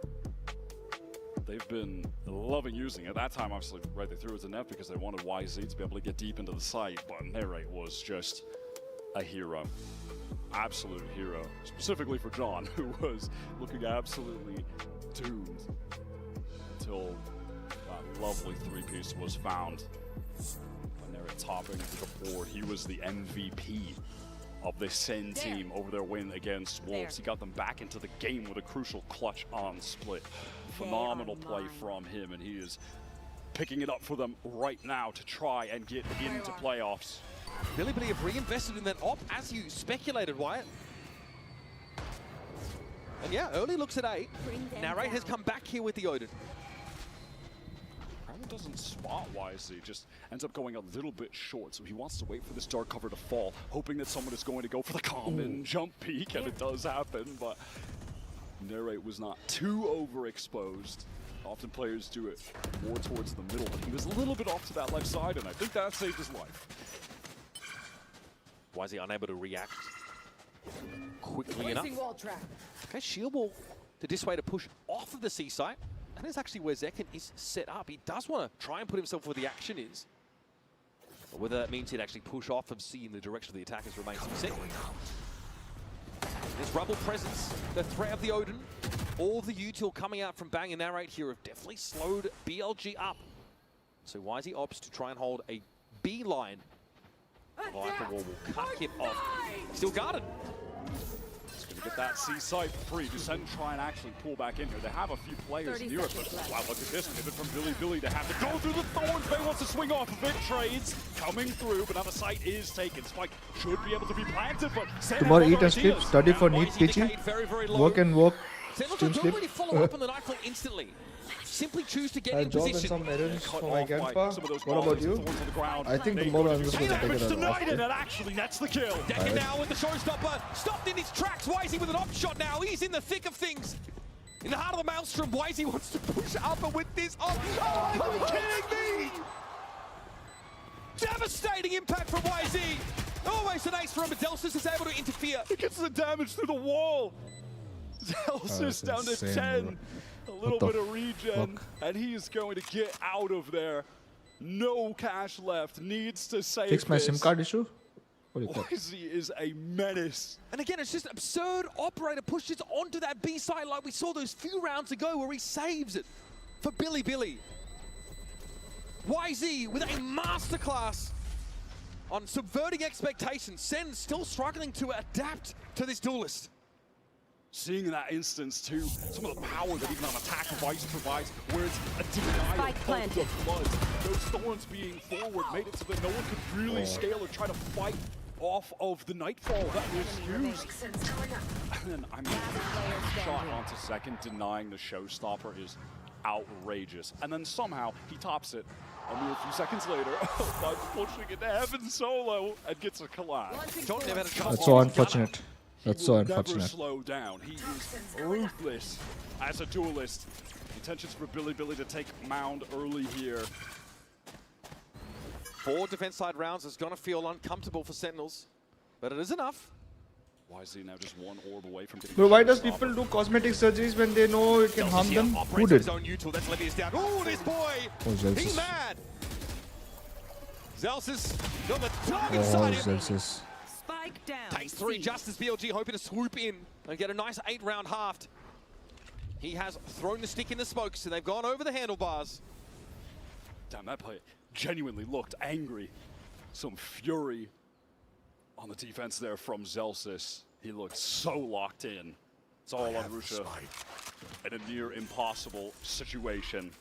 They've been loving using it. That time, obviously, right, they threw it to Neff because they wanted YZ to be able to get deep into the site, but Narrate was just a hero. Absolute hero. Specifically for John, who was looking absolutely doomed until that lovely 3-piece was found. By Narrate topping the board. He was the MVP of the SEN team over their win against Wolves. He got them back into the game with a crucial clutch on split. Phenomenal play from him, and he is picking it up for them right now to try and get into playoffs. Billy have reinvested in that op as you speculated, Wyatt. And yeah, early looks at 8. Narrate has come back here with the Odin. Crowder doesn't spot YZ, just ends up going a little bit short, so he wants to wait for this dark cover to fall, hoping that someone is going to go for the common jump peek, and it does happen, but Narrate was not too overexposed. Often players do it more towards the middle, but he was a little bit off to that left side, and I think that saved his life. Why is he unable to react quickly enough? Placing wall trap. Okay, shield wall to this way to push off of the C site. That is actually where Zekin is set up. He does want to try and put himself where the action is. But whether that means he'd actually push off from C in the direction of the attackers remains to be seen. There's Rubble presence, the threat of the Odin. All the util coming out from Bang and Narrate here have definitely slowed BLG up. So YZ opts to try and hold a B line. Viper Wall will cut him off. Still guarded. He's going to get that C site for free. Descend try and actually pull back in here. They have a few players near it, but wow, look at this pivot from Billy to have to go through the thorns. Bay wants to swing off of it. Trades coming through, but now the site is taken. Spike should be able to be planted, but Tomorrow eat and sleep, study for NEET teaching, work and work, Sentinels stream don't sleep. really follow up on the night flight instantly. Simply choose to get in Job and position. some errands Cut for my off by grandpa. some of those What about volleys, you? thorns on the ground. I think They tomorrow I'm go just to going to take damage it as an off tonight, day. and that actually nets the kill. Decker now with the showstopper. Stopped in his tracks. Why is he with an op shot now? He's in the thick of things. In the heart of the maelstrom, YZ wants to push up, and with this, oh, are you kidding me? Devastating impact from YZ. Always an ace from him, but Zelsis is able to interfere. He gets the damage through the wall. Zelsis down to insane, 10. A little the bit of regen, and he is going to get out of there. No cash left. Needs to save Fix my this. SIM card issue. What do you got? YZ is a menace. And again, it's just absurd. Operator pushes onto that B side like we saw those few rounds ago where he saves it for Billy. YZ with a masterclass on subverting expectations. SEN still struggling to adapt to this duelist. Seeing in that instance too, some of the power that even on attack Vice provides, where it's a denial of the flood. Those thorns being forward made it so that no one could really scale or try to fight off of the nightfall that was used. And then, I mean, shot onto second, denying the showstopper is outrageous. And then somehow he tops it a mere few seconds later by pushing it to heaven solo and gets a collab. That's so unfortunate. That's so Never unfortunate. slow down. He is ruthless as a duelist. Intentions for Billy to take Mound early here. 4 defense side rounds is going to feel uncomfortable for Sentinels, but it is enough. YZ now just one orb away from getting. Bro, why does people do cosmetic surgeries when they know it can harm them? Who did? That's Levius down. Oh, this boy! Oh, Zelsis. He's mad! Zelsis got the target Oh, side. Zelsis. Spike down. Takes 3 just as BLG hoping to swoop in and get a nice 8-round halved. He has thrown the stick in the smoke, so they've gone over the handlebars. Damn, that play genuinely looked angry. Some fury on the defense there from Zelsis. He looked so locked in. It's all on Rusha in a near impossible situation.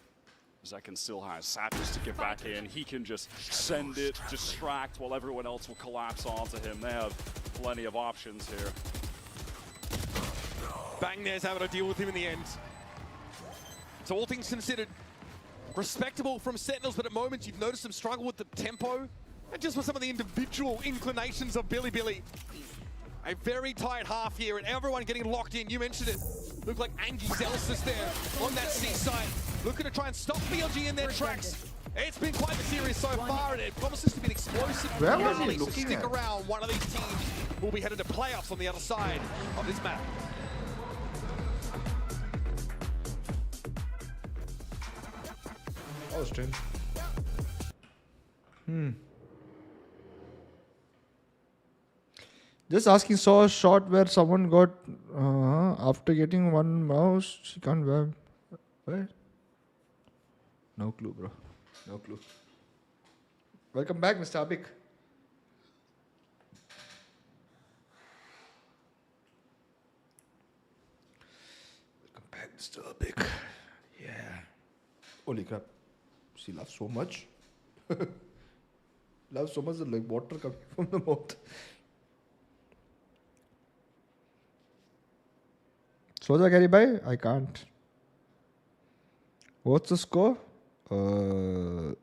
Zekin still has Sapis to get back in. He can just send it, distract, while everyone else will collapse onto him. They have plenty of options here. Bang there's having to deal with him in the end. So all things considered, respectable from Sentinels, but at moments you've noticed them struggle with the tempo and just with some of the individual inclinations of Billy. A very tight half here and everyone getting locked in. You mentioned it. Looked like Angie Zelsis there on that seaside, looking to try and stop BLG in their tracks. It's been quite the series so far, and it promises to be an explosive. Where was he rally, so looking stick at? around. One of these teams will be headed to playoffs on the other side of this map. Oh, strange. Just asking, saw a shot where someone got after getting one mouse, she can't wear. What? No clue, bro. No clue. Welcome back, Mr. Abik. Welcome back, Mr. Abik. Yeah. Holy crap. She loves so much. Loves so much that like water coming from the mouth. Soja carry by? I can't. What's the score? 7-5.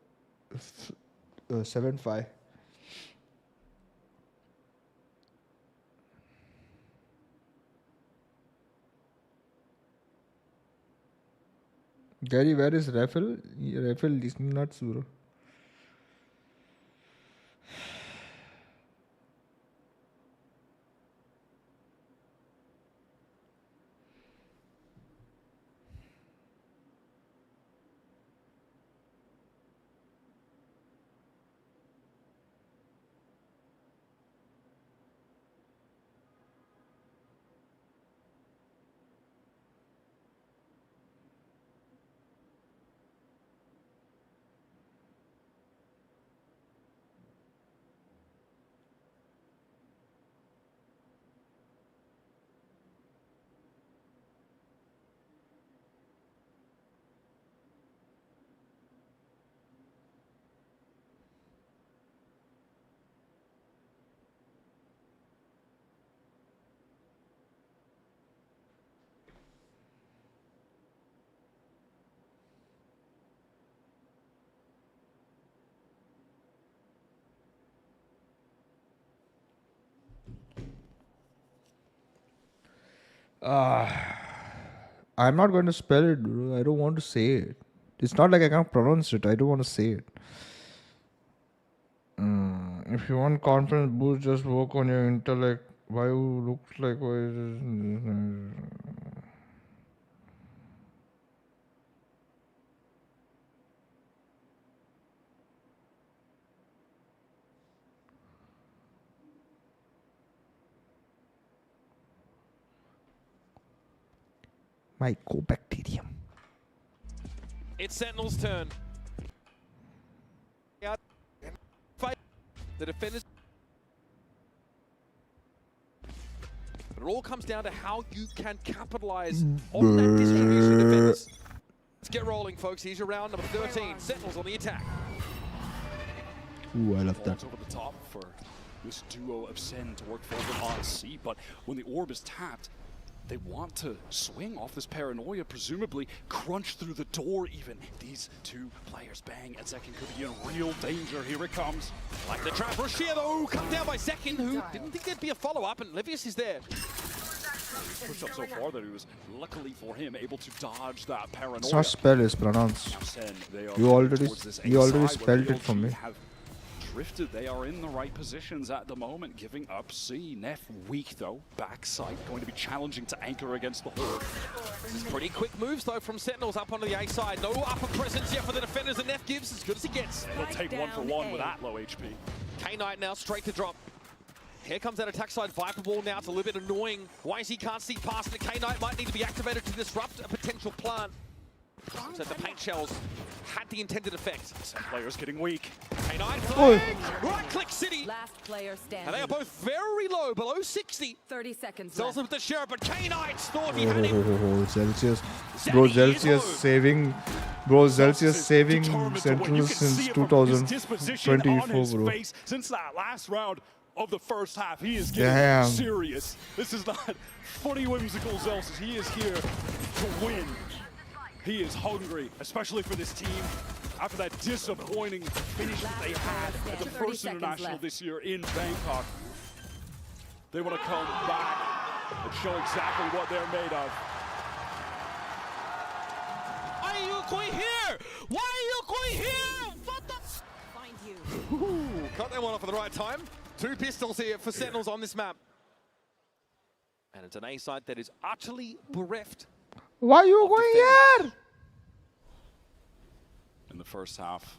Gary, where is Raffle? Raffle is nuts, bro. I'm not going to spell it, bro. I don't want to say it. It's not like I can't pronounce it. I don't want to say it. If you want confidence boost, just work on your intellect. Why you looks like why is this? Mycobacterium. It's Sentinel's turn. The defenders. But it all comes down to how you can capitalize on that distribution, defenders. Let's get rolling, folks. Here's your round number 13. Sentinels on the attack. Ooh, I love that. Over the top for this duo of SEN to work forward on C, but when the orb is tapped, they want to swing off this paranoia, presumably crunch through the door even. These two players, Bang and Second, could be in real danger. Here it comes. Like the trap rush here, though, come down by Second, who didn't think there'd be a follow-up, and Levius is there. He's pushed up so far that he was, luckily for him, able to dodge that paranoia. It's not spelled, it's pronounced. Now SEN, they are You already towards spelled it for me. have drifted. They are in the right positions at the moment, giving up C. Neff weak though, backside, going to be challenging to anchor against the Horde. Pretty quick moves though from Sentinels up onto the A side. No upper presence yet for the defenders, and Neff gives as good as he gets. He'll take 1-for-1 with that low HP. K-Knight now straight to drop. Here comes that attack side Viper Ball now. It's a little bit annoying. YZ can't see past it. K-Knight might need to be activated to disrupt a potential plant. So the paint shells had the intended effect. Some players getting weak. K-Knight flag! Right-click City! Last player standing. And they are both very low, below 60. 30 seconds Tells left. them with the sheriff, but K-Knight thought he had him. Celsius. Bro, Celsius saving. Bro, Celsius saving Sentinels since 2024, bro. Since that last round of the first half, he is getting serious. This is not funny, whimsical Celsius. He is here to win. He is hungry, especially for this team. After that disappointing finish that they had at the first international this year in Bangkok, they want to come back and show exactly what they're made of. Why are you going here? Why are you going here? What the? Find you. Ooh, cut that one off at the right time. 2 pistols here for Sentinels on this map. And it's an A site that is utterly bereft. Why are you going here? In the first half,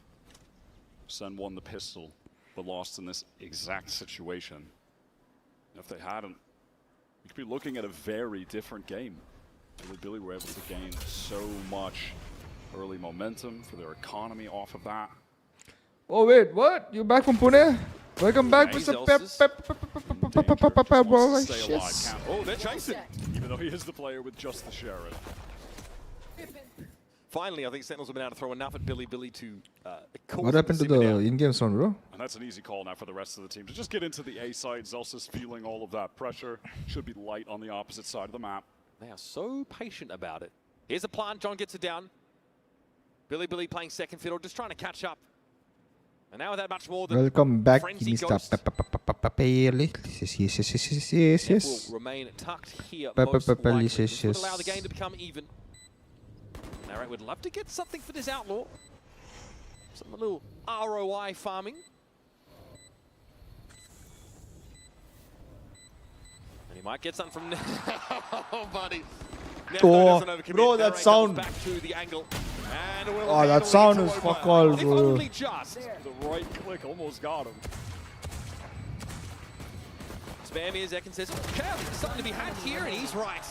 SEN won the pistol, but lost in this exact situation. If they hadn't, we could be looking at a very different game. Billy were able to gain so much early momentum for their economy off of that. Oh wait, what? You back from Pune? Welcome back, Mr. Pep. Oh, they're chasing, even though he is the player with just the Sheriff. Finally, I think Sentinels have been able to throw enough at Billy to What happened to the in-game sound, bro? And that's an easy call now for the rest of the team to just get into the A side. Zelsis feeling all of that pressure. Should be light on the opposite side of the map. They are so patient about it. Here's a plant. John gets it down. Billy playing second fiddle, just trying to catch up. And now without much more than welcome back, Frenzy Mr. Ghost. Yes. Will remain tucked here most likely. This would allow the game to become even. Narrate would love to get something for this outlaw. Some little ROI farming. And he might get something from oh, buddy. Oh, bro, that sound. Back to the angle. And oh, that sound is fuck all, bro. Only just. The right click almost got him. Spam here, Zekin says, something to be had here, and he's right.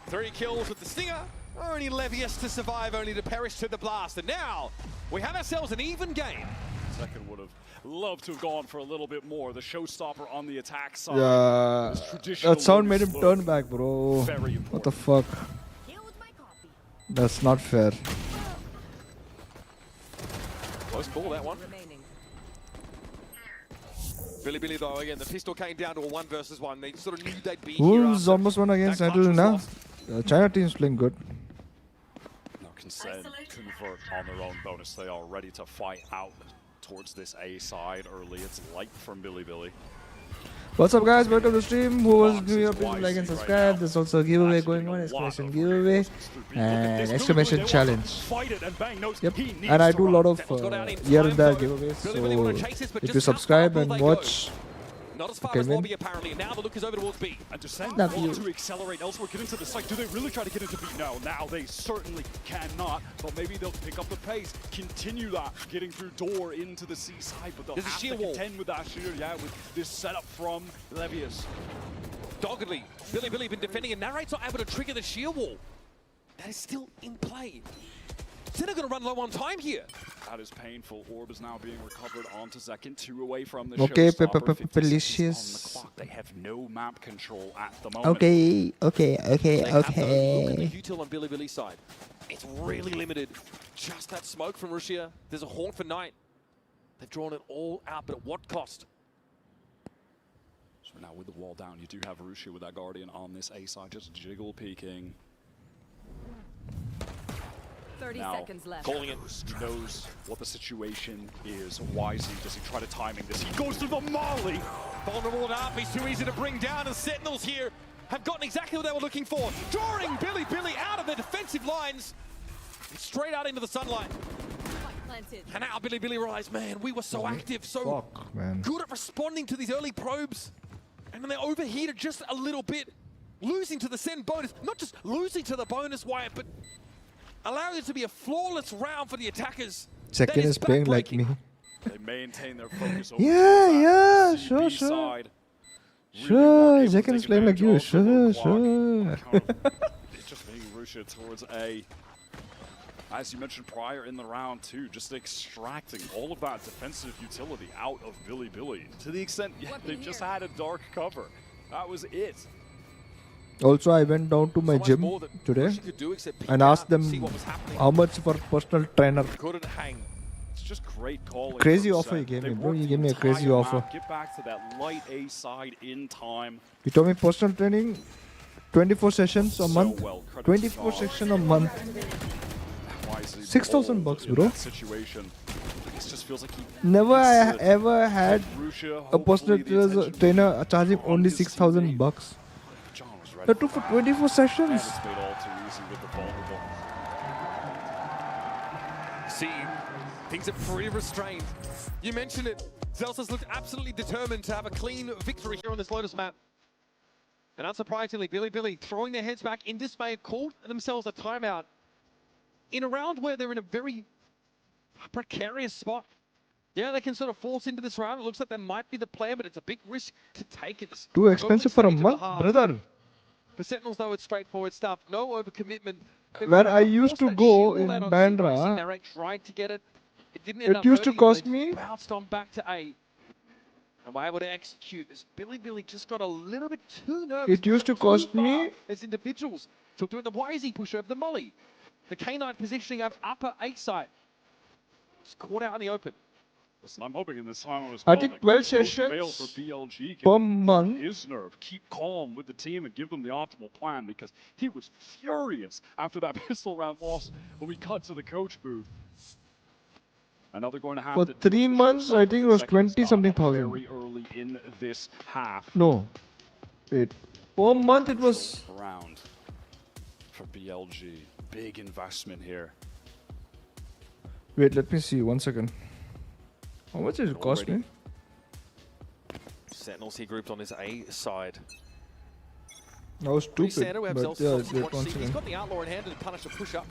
3 kills with the Stinger. Only Levius to survive, only to perish to the blast. And now, we have ourselves an even game. Second would have loved to have gone for a little bit more. The showstopper on the attack side. Yeah, that sound made him turn back, bro. What the fuck? That's not fair. Close call, that one. Billy though, again, the pistol came down to a 1 versus 1. They sort of knew they'd be Wolves here almost won against Central now. China team's playing good. Now can SEN convert on their own bonus. They are ready to fight out towards this A side early. It's light from Billy. What's up, guys? Welcome to the stream. Who was new here? Please like and subscribe. There's also a giveaway going on. Exclamation giveaway and exclamation challenge. Yep. And I do a lot of here and there giveaways. So if you subscribe and watch, Not as far Okay, as win. lobby apparently, and now the look is over towards B. And Descent Love want you. to accelerate elsewhere, get into the site. Do they really try to get into B? No, now they certainly cannot. But maybe they'll pick up the pace, continue that, getting through door into the C side. But they'll There's a have sheer to wall. contend with that sheer, yeah, with this setup from Levius. Doggedly, Billy been defending, and Narrate's not able to trigger the sheer wall. That is still in play. They're going to run low on time here. That is painful. Orb is now being recovered onto Zekin, 2 away from the Okay, showstopper. 56 on the delicious. clock. They have no map control at the moment. Okay, okay, okay, They have to look at the okay. util on Billy's side. It's really limited. Just that smoke from Russia. There's a horn for Knight. They've drawn it all out, but at what cost? So now with the wall down, you do have Rusia with that Guardian on this A side, just jiggle peeking. 30 Now, seconds left. Calling it. Knows what the situation is. Wisely, does he try to timing this? He goes through the molly. Vulnerable enough. He's too easy to bring down, and Sentinels here have gotten exactly what they were looking for. Drawing Billy out of the defensive lines. Straight out into the sunlight. Planted. And now Billy realized, man, we were so active, so Fuck, man. good at responding to these early probes. And then they overheated just a little bit, losing to the SEN bonus. Not just losing to the bonus, Wyatt, but allowing it to be a flawless round for the attackers. Second is playing like me. They maintain their focus over Yeah, the sure, B sure. side. Sure, Really weren't able to Zekin take is playing like you. advantage of the Sure, clock. sure. It's just being Russia towards A. As you mentioned prior in the round too, just extracting all of that defensive utility out of Billy. To the extent they just had a dark cover. That was it. Also, I went down to my gym today and asked them how much for personal trainer. Couldn't hang. It's just great calling. Crazy from offer he Sen. gave They me, bro. He worked gave me a the crazy entire offer. map, Get back to that light A side in time. He told me personal training, 24 sessions a month. well. Credit 24 to sessions a month. Wisely 6,000 bold bucks, in bro. that situation. It just feels like he Never I needs to ever had Russia, a personal hopefully the attention trainer charging only 6,000 bucks. John was ready That took for 24 sessions. And it's made all too easy with the vulnerable. See, things are pretty restrained. You mentioned it. Zelsa's looked absolutely determined to have a clean victory here on this Lotus map. And unsurprisingly, Billy throwing their heads back in dismay, called themselves a timeout in a round where they're in a very precarious spot. Yeah, they can sort of force into this round. It looks like that might be the plan, but it's a big risk to take. It's Too expensive for a opening stage of month, the half. brother. For Sentinels, though, it's straightforward stuff. No overcommitment. Where I used to go in Bandra, Bandra, tried to get it. It didn't end it up used to hurting, cost they me bounced on back to A. And were able to execute this. Billy just got a little bit too nervous. It used to cost me As individuals. So doing the YZ push over the Molly. The K9 positioning of upper A side. Just caught out in the open. Listen, I'm hoping in this time it was I think 12 sessions fail for BLG. per month. His nerve, keep calm with the team and give them the optimal plan because he was furious after that pistol round loss when we cut to the coach booth. And now they're going to have For to 3 months, I think it was second 20 stop something thousand. very early in this half. No. Wait. Per month it was. Round for BLG. Big investment here. Wait, let me see. 1 second. How much did it cost me? Sentinels here grouped on his A side. I was stupid. Sander, we have But Zelsa yeah, obviously wait, to watch. 1 He's second. got the Outlaw in hand to punish a push-up.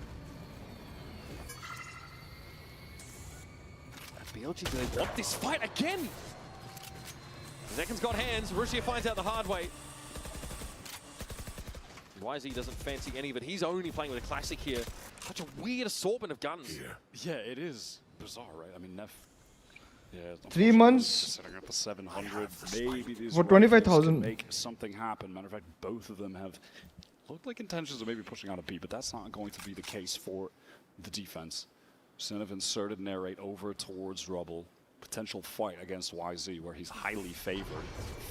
BLG, do they want this fight again? Zekin's got hands. Russia finds out the hard way. YZ doesn't fancy any of it. He's only playing with a classic here. Such a weird assortment of guns. Yeah, it is bizarre, right? I mean, Neff. Yeah, 3 months setting up a 700. Maybe these for rifles 25,000. can make something happen. Matter of fact, both of them have looked like intentions of maybe pushing out a B, but that's not going to be the case for the defense. Sen have inserted Narrate over towards Rubble. Potential fight against YZ where he's highly favored.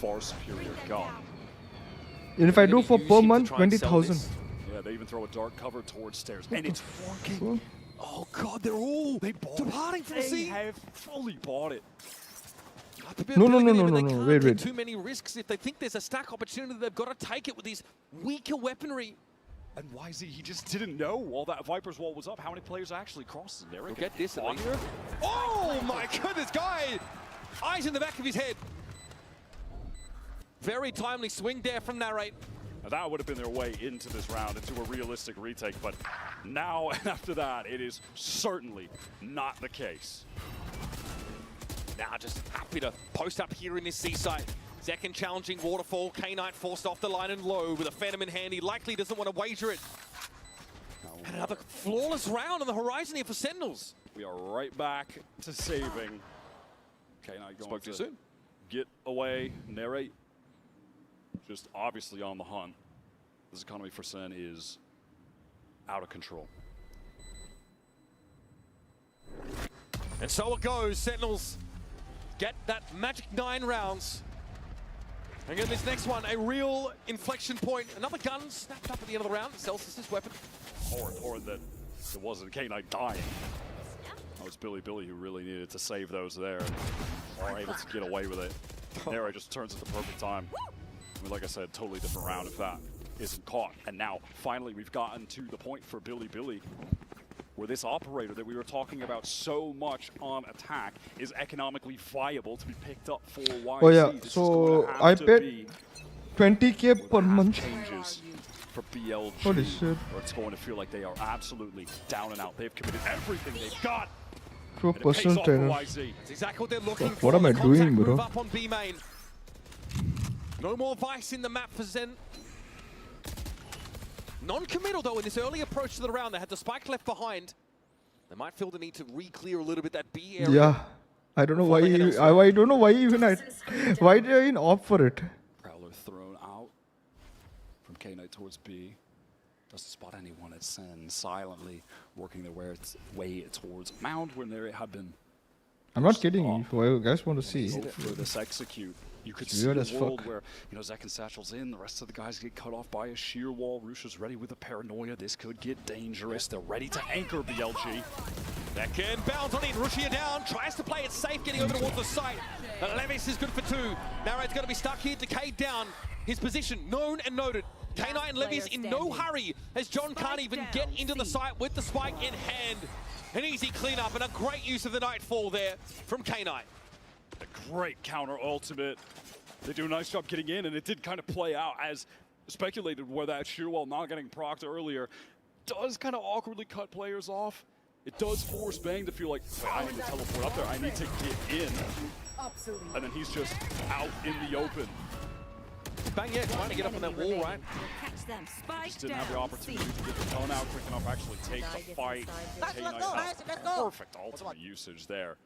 Far superior gun. And if I do for per month, 20,000. Yeah, they even throw a dark cover towards stairs. And it's working. Oh god, they're all departing from They C. Have fully bought it. No, They wait, can't wait. take too many risks. If they think there's a stack opportunity, they've got to take it with these weaker weaponry. And YZ, he just didn't know while that Viper's wall was up how many players actually crossed there. We'll get this later. Oh my goodness, guy! Eyes in the back of his head. Very timely swing there from Narrate. Now that would have been their way into this round, into a realistic retake, but now and after that, it is certainly not the case. Now just happy to post up here in this seaside. Second challenging Waterfall. K-Knight forced off the line and low with a Phantom in hand. He likely doesn't want to wager it. And another flawless round on the horizon here for Sentinels. We are right back to saving. K-Knight going to soon. Get away, narrate. Just obviously on the hunt. This economy for SEN is out of control. And so it goes. Sentinels get that magic 9 rounds. And again, this next one, a real inflection point. Another gun snapped up at the end of the round. Celsius' weapon. Or that it wasn't K-Knight dying. It was Billy who really needed to save those there. And were able to get away with it. Nera just turns at the perfect time. I mean, like I said, totally different round if that isn't caught. And now, finally, we've gotten to the point for Billy where this operator that we were talking about so much on attack is economically viable to be picked up for YZ. Oh yeah, This so is going to have I to paid be 20k per month. changes for BLG. Holy shit. Or it's going to feel like they are absolutely down and out. They've committed everything they've got. To a And it pays personal off for trainer. YZ. That's exactly what they're looking for. What am I The doing, contact bro? move up on B main. No more Vice in the map for Zen. Non-committal though in this early approach to the round. They had the spike left behind. They might feel the need to re-clear a little bit that B area. Yeah, I don't know why. I don't know why even why did I even opt for it? Prowler thrown out from K-Knight towards B. Doesn't spot anyone at SEN, silently working their way towards Mound when there had been. I'm not kidding. If you guys want to see. For this execute. You could It's see weird a as world fuck. where, Zek and Satchel's in, the rest of the guys get cut off by a sheer wall. Rusha's ready with a paranoia. This could get dangerous. They're ready to anchor BLG. Second bounce on in, Rushia down, tries to play it safe, getting over towards the site. But Levis is good for 2. Narrate's going to be stuck here, decayed down. His position known and noted. K-Knight and Levis in no hurry as John can't even get into the site with the spike in hand. An easy cleanup and a great use of the Nightfall there from K-Knight. A great counter ultimate. They do a nice job getting in, and it did kind of play out as speculated where that sheer wall not getting procced earlier does kind of awkwardly cut players off. It does force Bang to feel like, wait, I need to teleport up there, I need to get in. And then he's just out in the open. Bang, yeah, trying to get up on that wall, right? Catch them. Spike Just didn't have the opportunity to get the gun out quick enough, actually take the fight. K-Knight has perfect ultimate usage there.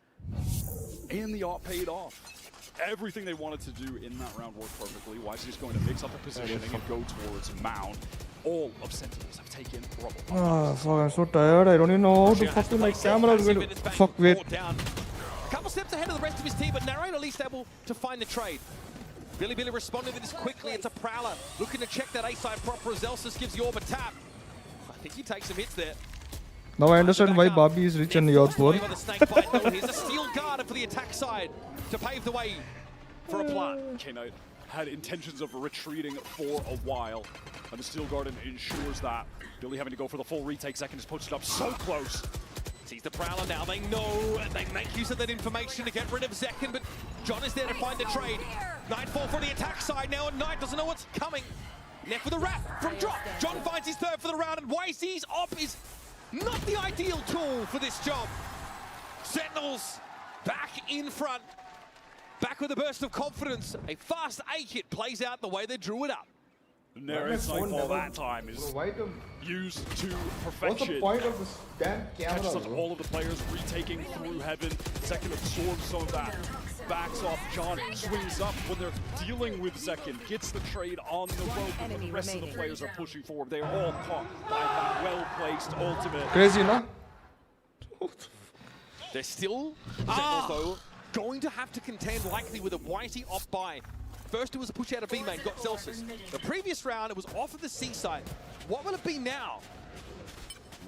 And the op paid off. Everything they wanted to do in that round worked perfectly. YZ is going to mix up the positioning and go towards Mound. All of Sentinels have taken rubble. Ah, fuck, I'm so tired. I don't even know how to fucking my camera is going to. Fuck, wait. A couple steps ahead of the rest of his team, but Narrate at least able to find the trade. Billy responded to this quickly. It's a Prowler looking to check that A-side proper as Elsis gives Yorb a tap. I think he takes some hits there. Now I understand why Bobby is rich and you're poor. Here's a steel guard for the attack side to pave the way for a plant. K-Knight had intentions of retreating for a while, and the Steel Garden ensures that. Billy having to go for the full retake. Second is posted up so close. Sees the Prowler now. They know, they make use of that information to get rid of Zekin, but John is there to find the trade. Nightfall for the attack side now, and Knight doesn't know what's coming. Neff with a wrap from Drop. John finds his third for the round, and YZ's op is not the ideal tool for this job. Sentinels back in front. Back with a burst of confidence. A fast A-kit plays out the way they drew it up. Narrate's Nightfall that time is used to perfection. What's the point of this damn camera? Catches up to all of the players retaking through heaven. Second absorbs some of that. Backs off. John swings up when they're dealing with Zekin. Gets the trade on the rope. And the rest of the players are pushing forward. They're all caught by that well-placed ultimate. Crazy, no? They're still, Sentinels though, going to have to contend likely with a YZ off by. First it was a push out of B main, got Celsius. The previous round it was off of the C side. What will it be now?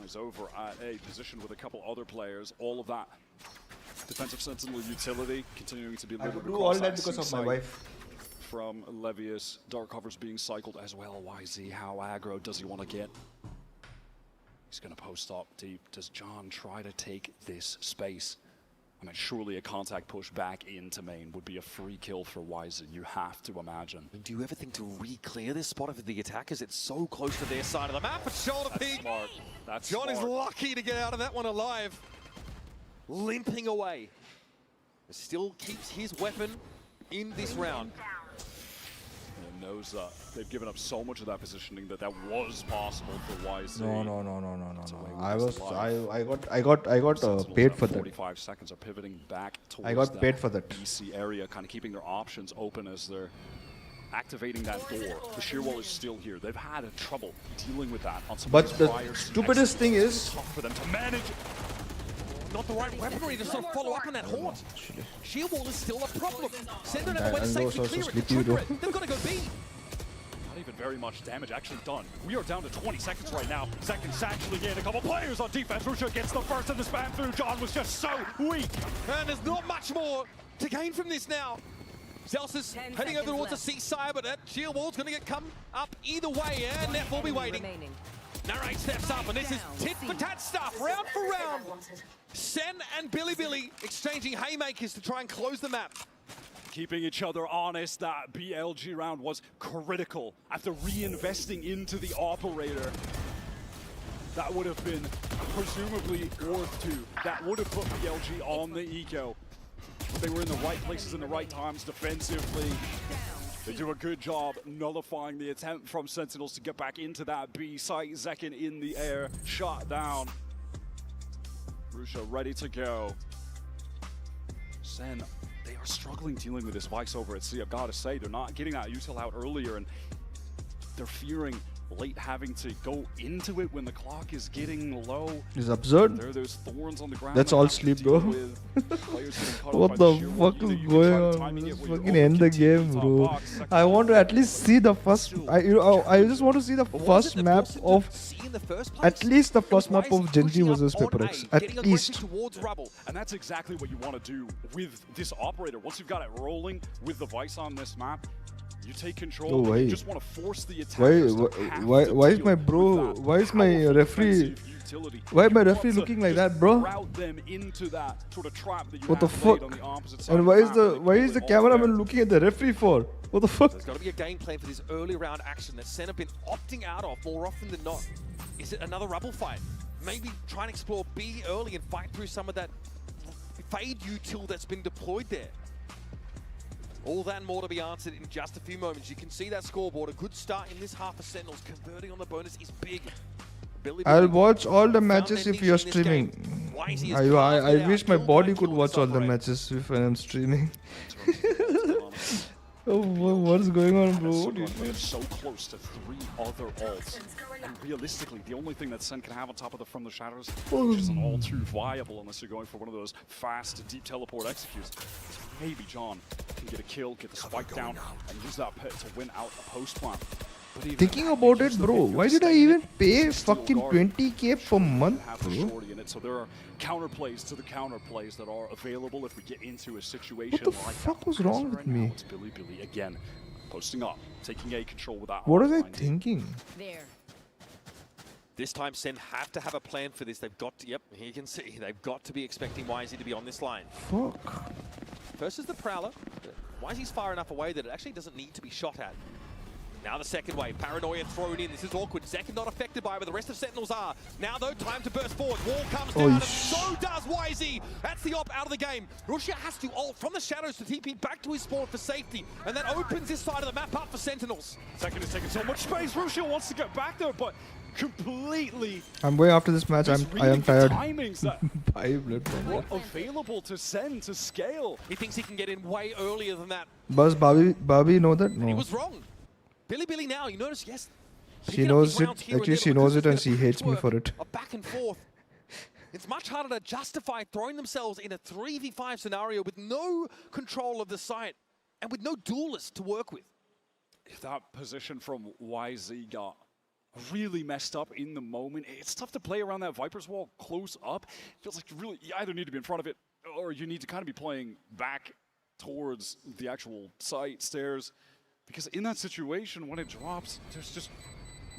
He's over at a position with a couple other players. All of that Defensive Sentinel utility continuing to be I littered would do across all that because of my C-site wife. From Levius, Dark Cover's being cycled as well. YZ, how aggro does he want to get? He's going to post up deep. Does John try to take this space? I mean, surely a contact push back into main would be a free kill for YZ. You have to imagine. Do you ever think to re-clear this spot for the attackers? It's so close to their side of the map. But shoulder peek. Smart. That's John is smart. lucky to get out of that one alive. Limping away. Still keeps his weapon in this round. And knows that they've given up so much of that positioning that was possible for YZ. No. I got paid for that. 45 seconds are pivoting back towards I got paid for that. BC area, kind of keeping their options open as they're activating that door. The shear wall is still here. They've had trouble dealing with that on some But of these the prior stupidest thing is, tough for them to manage. Not the right weaponry to sort of follow up on that haunt. Sheer wall is still a problem. Send it away to safely clear it. Trigger it. They've got to go B. Not even very much damage actually done. We are down to 20 seconds right now. Second satcheling in, a couple players on defense. Rusha gets the first in the span through. John was just so weak. And there's not much more to gain from this now. Zelsis heading over towards the seaside, but that sheer wall's going to get come up either way, and Neff will be waiting. Narrate steps up, and this is tit for tat stuff, round for round. Sen and Billy exchanging haymakers to try and close the map. Keeping each other honest, that BLG round was critical after reinvesting into the operator. That would have been presumably worth 2. That would have put BLG on the eco. But they were in the right places in the right times defensively. They do a good job nullifying the attempt from Sentinels to get back into that B site. Zekin in the air, shot down. Rusha ready to go. Sen, they are struggling dealing with this Vice over at C. I've got to say, they're not getting that util out earlier, and they're fearing late having to go into it when the clock is getting low. It's absurd. There are those thorns on the ground. That's all sleep, bro. What the fuck is going on? Let's fucking end the game, bro. I want to at least see the first. I just want to see the first map of. At least the first map of GENG versus PRX. At least. And that's exactly what you want to do with this operator. Once you've got it rolling with the Vice on this map, you take control. Oh, you just want to force the attackers why is my bro? Why is my referee? Why is my referee looking like that, bro? What the fuck? And why is the cameraman looking at the referee for? What the fuck? There's got to be a game plan for this early round action that Sen have been opting out of more often than not. Is it another rubble fight? Maybe try and explore B early and fight through some of that fade util that's been deployed there. All that and more to be answered in just a few moments. You can see that scoreboard. A good start in this half of Sentinels. Converting on the bonus is big. I'll watch all the matches if you're streaming. I wish my body could watch all the matches if I'm streaming. Oh, what's going on, bro? They're so close to 3 other ults. And realistically, the only thing that Sen can have on top of the From the Shadows, which isn't all too viable unless you're going for one of those fast, deep teleport executes, is maybe John can get a kill, get the spike down, and use that pit to win out a post plant. Thinking about it, bro, why did I even pay fucking 20k per month, bro? So there are counterplays to the counterplays that are available if we get into a situation like that. What the fuck was wrong with me? It's Billy again, posting up, taking A control without. What was I thinking? There. This time, Sen have to have a plan for this. They've got to, yep, here you can see, they've got to be expecting YZ to be on this line. Fuck. First is the Prowler. YZ's far enough away that it actually doesn't need to be shot at. Now the second wave, Paranoia thrown in. This is awkward. Zekin not affected by it, but the rest of Sentinels are. Now though, time to burst forward. Wall comes down, and so does YZ. That's the op out of the game. Rusha has to ult from the shadows to TP back to his spawn for safety, and that opens this side of the map up for Sentinels. Zekin is taking so much space. Rusha wants to get back there, but completely. I'm going after this match. I am tired. Available to Sen to scale. He thinks he can get in way earlier than that. Does Bobby know that? No. He was wrong. Billy now, you notice, yes. She knows it. Actually, she knows it and she hates me for it. A back and forth. It's much harder to justify throwing themselves in a 3v5 scenario with no control of the site and with no duelist to work with. If that position from YZ got really messed up in the moment. It's tough to play around that Viper's wall close up. It feels like you either need to be in front of it or you need to kind of be playing back towards the actual site, stairs. Because in that situation, when it drops, there's just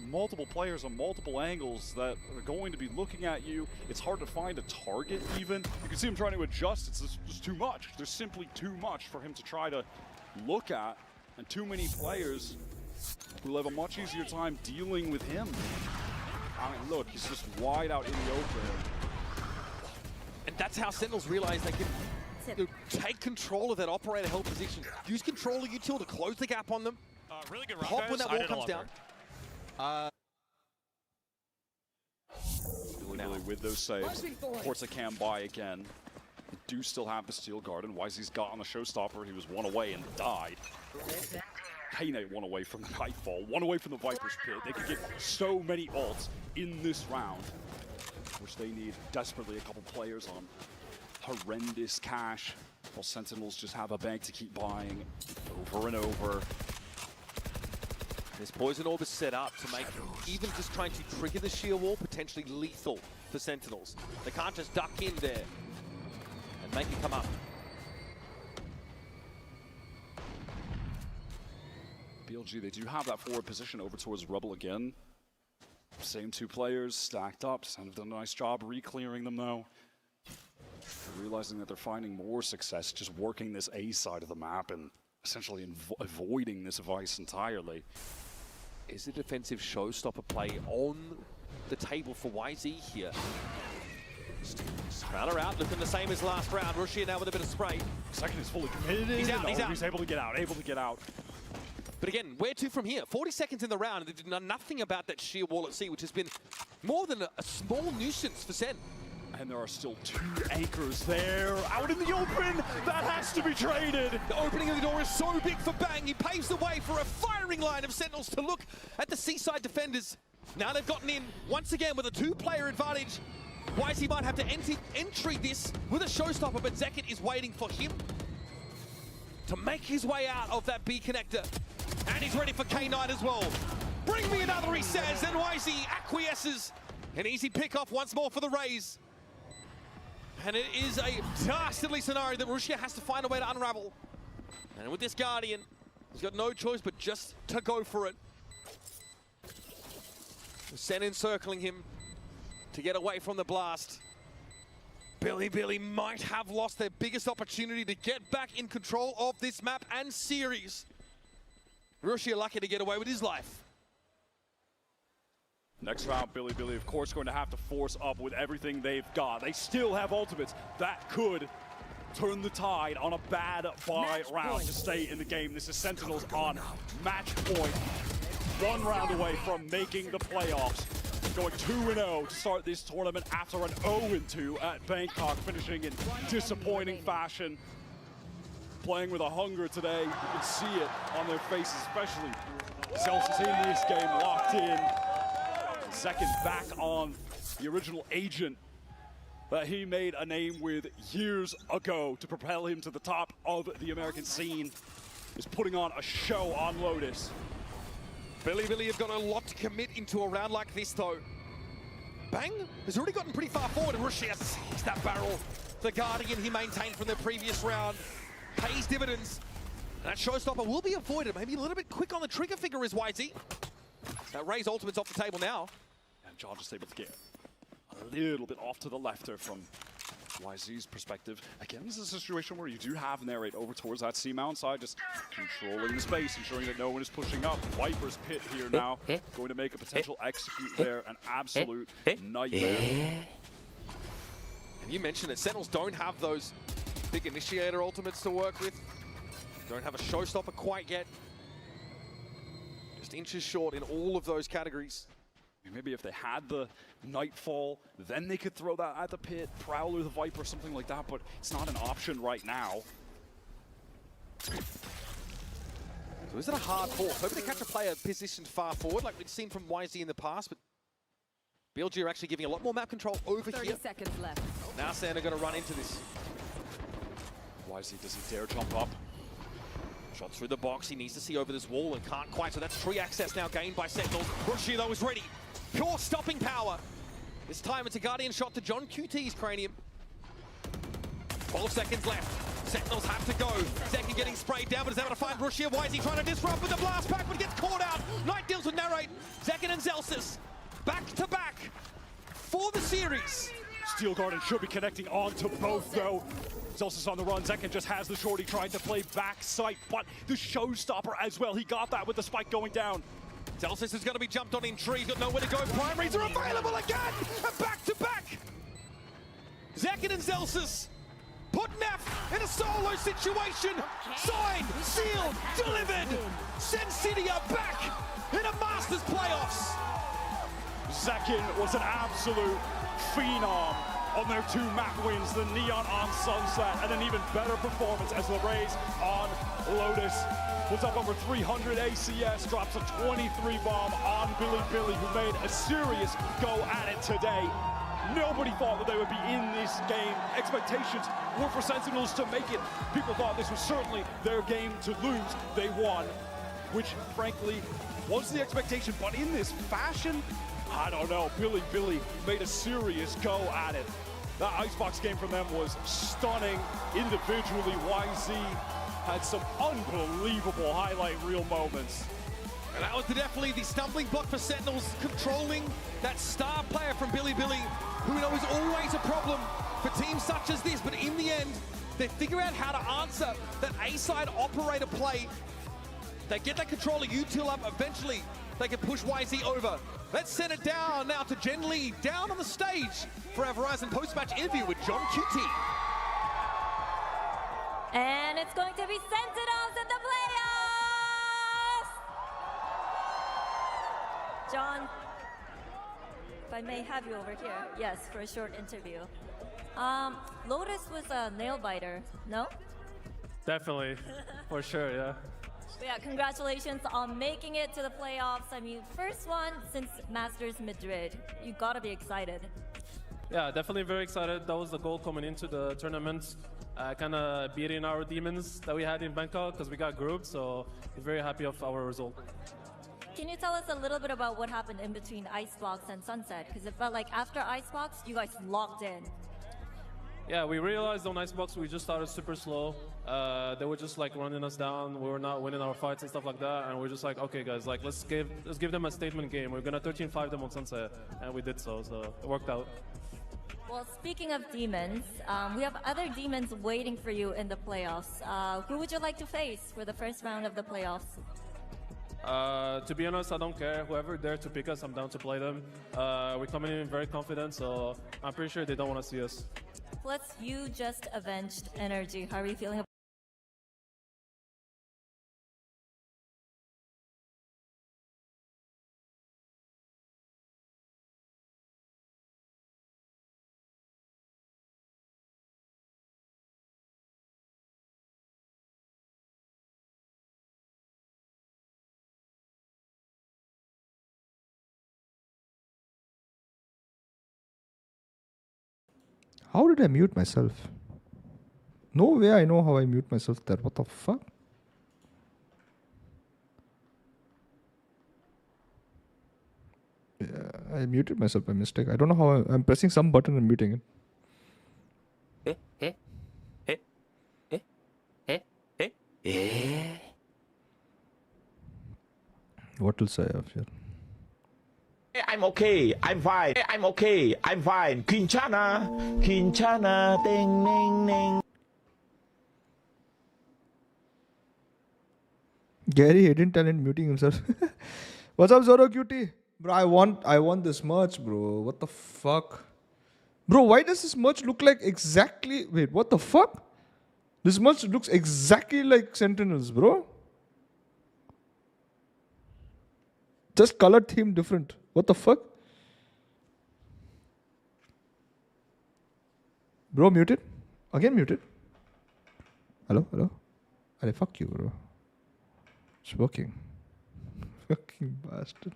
multiple players on multiple angles that are going to be looking at you. It's hard to find a target even. You can see him trying to adjust. It's just too much. There's simply too much for him to try to look at, and too many players will have a much easier time dealing with him. I mean, look, he's just wide out in the open. And that's how Sentinels realize they can take control of that operator held position. Use controller util to close the gap on them. Really good round, Pop when guys. that wall comes down. Really with those saves, Forza can buy again. They do still have the Steel Guard, and YZ's got on the Showstopper. He was one away and died. Kane one away from the Nightfall, one away from the Viper's Pit. They could get so many ults in this round, which they need desperately. A couple players on horrendous cash, while Sentinels just have a bank to keep buying over and over. This Poison Orb is set up to make even just trying to trigger the sheer wall potentially lethal for Sentinels. They can't just duck in there and make it come up. BLG, they do have that forward position over towards Rebel again. Same two players stacked up. Kind of done a nice job re-clearing them though. Realizing that they're finding more success just working this A side of the map and essentially avoiding this Vice entirely. Is a defensive showstopper play on the table for YZ here? Crowder out, looking the same as last round. Rushia now with a bit of spray. Second is fully committed. He's out, he's out. He's able to get out, able to get out. But again, where to from here? 40 seconds in the round, and they did nothing about that sheer wall at sea, which has been more than a small nuisance for Sen. And there are still two anchors there, out in the open. That has to be traded. The opening of the door is so big for Bang. He paves the way for a firing line of Sentinels to look at the Seaside defenders. Now they've gotten in once again with a two-player advantage. YZ might have to entry this with a showstopper, but Zekit is waiting for him to make his way out of that B connector. And he's ready for K9 as well. Bring me another, he says, and YZ acquiesces. An easy pick-off once more for the Rays. And it is a dastardly scenario that Rushia has to find a way to unravel. And with this Guardian, he's got no choice but just to go for it. Sen encircling him to get away from the blast. Billy might have lost their biggest opportunity to get back in control of this map and series. Rushia lucky to get away with his life. Next round, Billy, of course, going to have to force up with everything they've got. They still have ultimates. That could turn the tide on a bad buy round to stay in the game. This is Sentinels on match point. One round away from making the playoffs. Going 2-0 to start this tournament after an 0-2 at Bangkok, finishing in disappointing fashion. Playing with a hunger today. You can see it on their faces, especially Celsius in this game, locked in. Second back on the original agent that he made a name with years ago to propel him to the top of the American scene. Is putting on a show on Lotus. Billy have got a lot to commit into a round like this though. Bang has already gotten pretty far forward, and Rushia sees that barrel. The Guardian he maintained from the previous round pays dividends. That showstopper will be avoided. Maybe a little bit quick on the trigger finger is YZ. That Ray's ultimate's off the table now. And John just able to get a little bit off to the left there from YZ's perspective. Again, this is a situation where you do have Narrate over towards that C-mount side, just controlling the space, ensuring that no one is pushing up. Viper's Pit here now, going to make a potential execute there, an absolute nightmare. And you mentioned that Sentinels don't have those big initiator ultimates to work with. Don't have a showstopper quite yet. Just inches short in all of those categories. Maybe if they had the Nightfall, then they could throw that at the Pit, Prowler, the Viper, something like that, but it's not an option right now. So is it a hard force? Hoping to catch a player positioned far forward, like we've seen from YZ in the past, but BLG are actually giving a lot more map control over 30 here. seconds left. Now SEN are going to run into this. YZ doesn't dare jump up. Shot through the box, he needs to see over this wall and can't quite, so that's free access now gained by Sentinels. Rushia though is ready. Pure stopping power. This time it's a Guardian shot to John QT's cranium. 12 seconds left. Sentinels have to go. Zeki getting sprayed down, but is able to find Rushia. Why is he trying to disrupt with the blast pack, but gets caught out? Knight deals with Narrate. Zekin and Zelsis back to back for the series. Steel Guardian should be connecting onto both, though. Zelsis on the run. Zekin just has the shorty trying to play back sight, but the showstopper as well. He got that with the spike going down. Zelsis is going to be jumped on in tree. Got nowhere to go. Primaries are available again. And back to back. Zekin and Zelsis put Neff in a solo situation. Signed, sealed, delivered. Sen City are back in a Masters playoffs. Zekin was an absolute phenom on their 2 map wins, the Neon on Sunset, and an even better performance as the Rays on Lotus. Puts up over 300 ACS, drops a 23 bomb on Billy, who made a serious go at it today. Nobody thought that they would be in this game. Expectations were for Sentinels to make it. People thought this was certainly their game to lose. They won, which frankly was the expectation, but in this fashion, I don't know. Billy made a serious go at it. That Icebox game from them was stunning individually. YZ had some unbelievable highlight reel moments. And that was definitely the stumbling block for Sentinels, controlling that star player from Billy, who we know is always a problem for teams such as this. But in the end, they figure out how to answer that A-side operator play. They get that controller util up. Eventually, they can push YZ over. Let's send it down now to Gen Lee, down on the stage for our Verizon post-match interview with John QT. And it's going to be Sentinels in the playoffs! John, if I may have you over here. Yes, for a short interview. Lotus was a nail-biter, no? Definitely, for sure, yeah. But yeah, congratulations on making it to the playoffs. I mean, first one since Masters Madrid. You gotta be excited. Yeah, definitely very excited. That was the goal coming into the tournament. Kind of beating our demons that we had in Bangkok because we got grouped, so we're very happy of our result. Can you tell us a little bit about what happened in between Icebox and Sunset? Because it felt like after Icebox, you guys locked in. Yeah, we realized on Icebox we just started super slow. They were just like running us down. We were not winning our fights and stuff like that. And we're just like, okay, guys, like let's give them a statement game. We're gonna 13-5 them on Sunset, and we did so. So it worked out. Well, speaking of demons, we have other demons waiting for you in the playoffs. Who would you like to face for the first round of the playoffs? To be honest, I don't care. Whoever dared to pick us, I'm down to play them. We're coming in very confident, so I'm pretty sure they don't want to see us. Plus, you just avenged Energy. How are you feeling about How did I mute myself? No way I know how I mute myself there. What the fuck? Yeah, I muted myself by mistake. I don't know how I'm pressing some button and muting it. What else I have here? I'm okay. I'm fine. I'm okay. I'm fine. Quinchana. Quinchana. Ding, ding, ding. Gary hidden talent muting himself. What's up, Zoro Cutie? Bro, I want this merch, bro. What the fuck? Bro, why does this merch look like exactly... Wait, what the fuck? This merch looks exactly like Sentinels, bro. Just color theme different. What the fuck? Bro, muted? Again muted? Hello? Hello? Arey, fuck you, bro. It's working. Fucking bastard.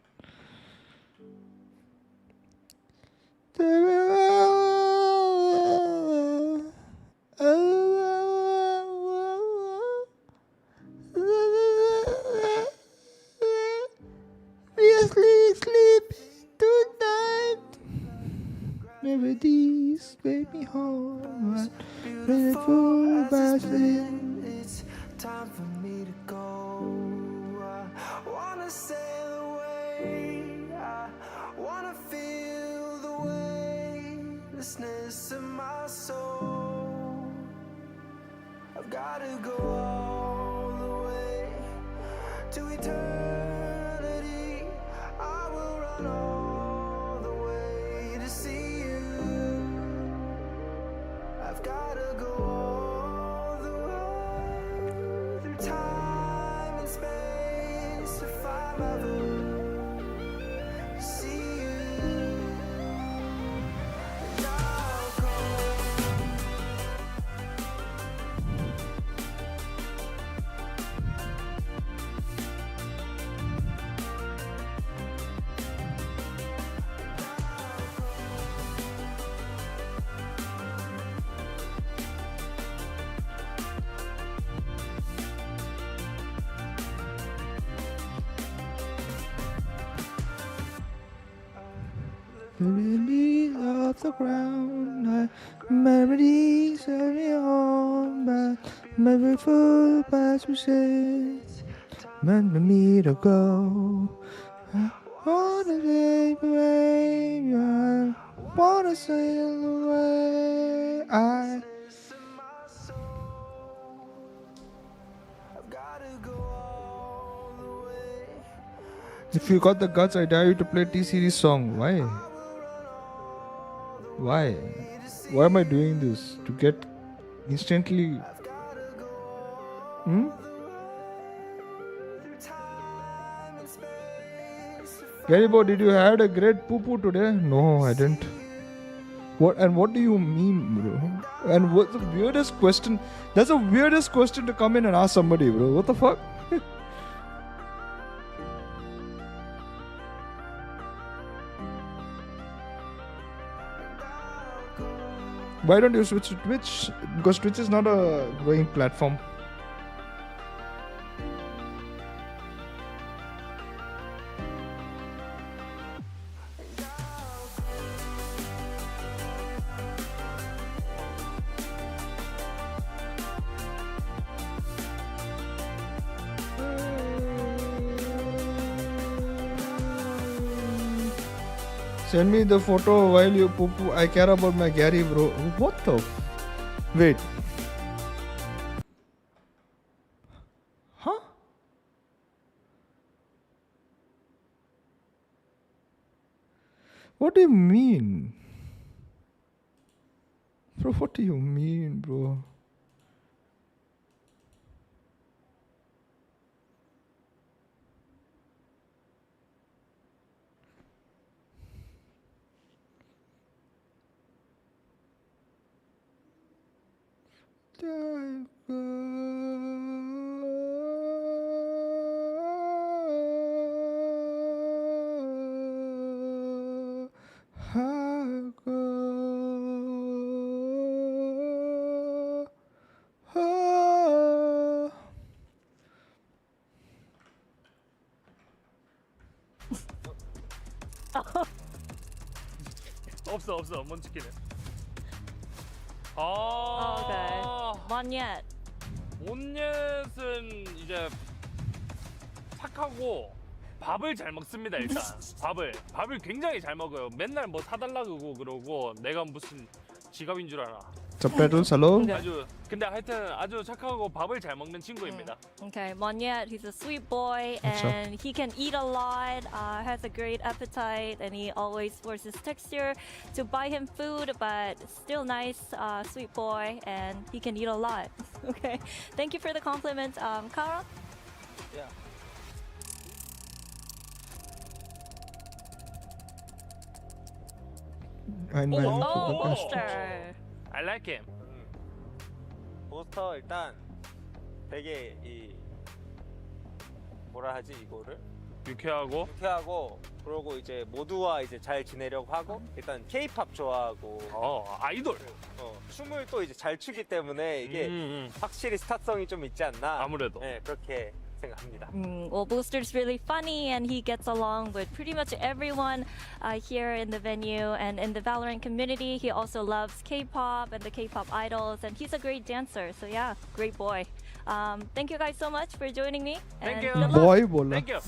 Beautiful bastard. It's time for me to go. I wanna sail away. I wanna feel the weightlessness of my soul. I've gotta go all the way to eternity. I will run all the way to see you. I've gotta go all the way through time and space if I'm ever to see you. And I'll go. Memories off the ground, memories of me on by my full past wishes. Meant for me to go. I wanna take away. I wanna sail away. If you got the guts, I dare you to play T-Series song. Why? Why? Why am I doing this? To get instantly... Garibo, did you had a great poo-poo today? No, I didn't. What do you mean, bro? And what's the weirdest question? That's the weirdest question to come in and ask somebody, bro. What the fuck? Why don't you switch to Twitch? Because Twitch is not a growing platform. Send me the photo while you poo-poo. I care about my Gary, bro. What the? Wait. Huh? What do you mean? Bro, what do you mean, bro? 없어 먼치킨은. Okay. 원옙. 온옙은 이제 착하고 밥을 잘 먹습니다. 일단 밥을 굉장히 잘 먹어요. 맨날 뭐 사달라 그러고 내가 무슨 지갑인 줄 알아. Subtitles, hello? 근데 하여튼 아주 착하고 밥을 잘 먹는 친구입니다. Okay, 원옙, he's a sweet boy and he can eat a lot, has a great appetite, and he always forces texture to buy him food, but still nice, sweet boy, and he can eat a lot. Okay, thank you for the compliment, Kara. Yeah. Monster. I like him. 보스터 일단 되게 뭐라 하지 이거를 유쾌하고 그러고 이제 모두와 이제 잘 지내려고 하고 일단 K-팝 좋아하고 아이돌 춤을 또 이제 잘 추기 때문에 이게 확실히 스타성이 좀 있지 않나 아무래도 네 그렇게 생각합니다. Well, Booster's really funny and he gets along with pretty much everyone here in the venue and in the Valorant community. He also loves K-pop and the K-pop idols, and he's a great dancer. So yeah, great boy. Thank you guys so much for joining me. Thank and you. good luck. Boy bola. Thank you.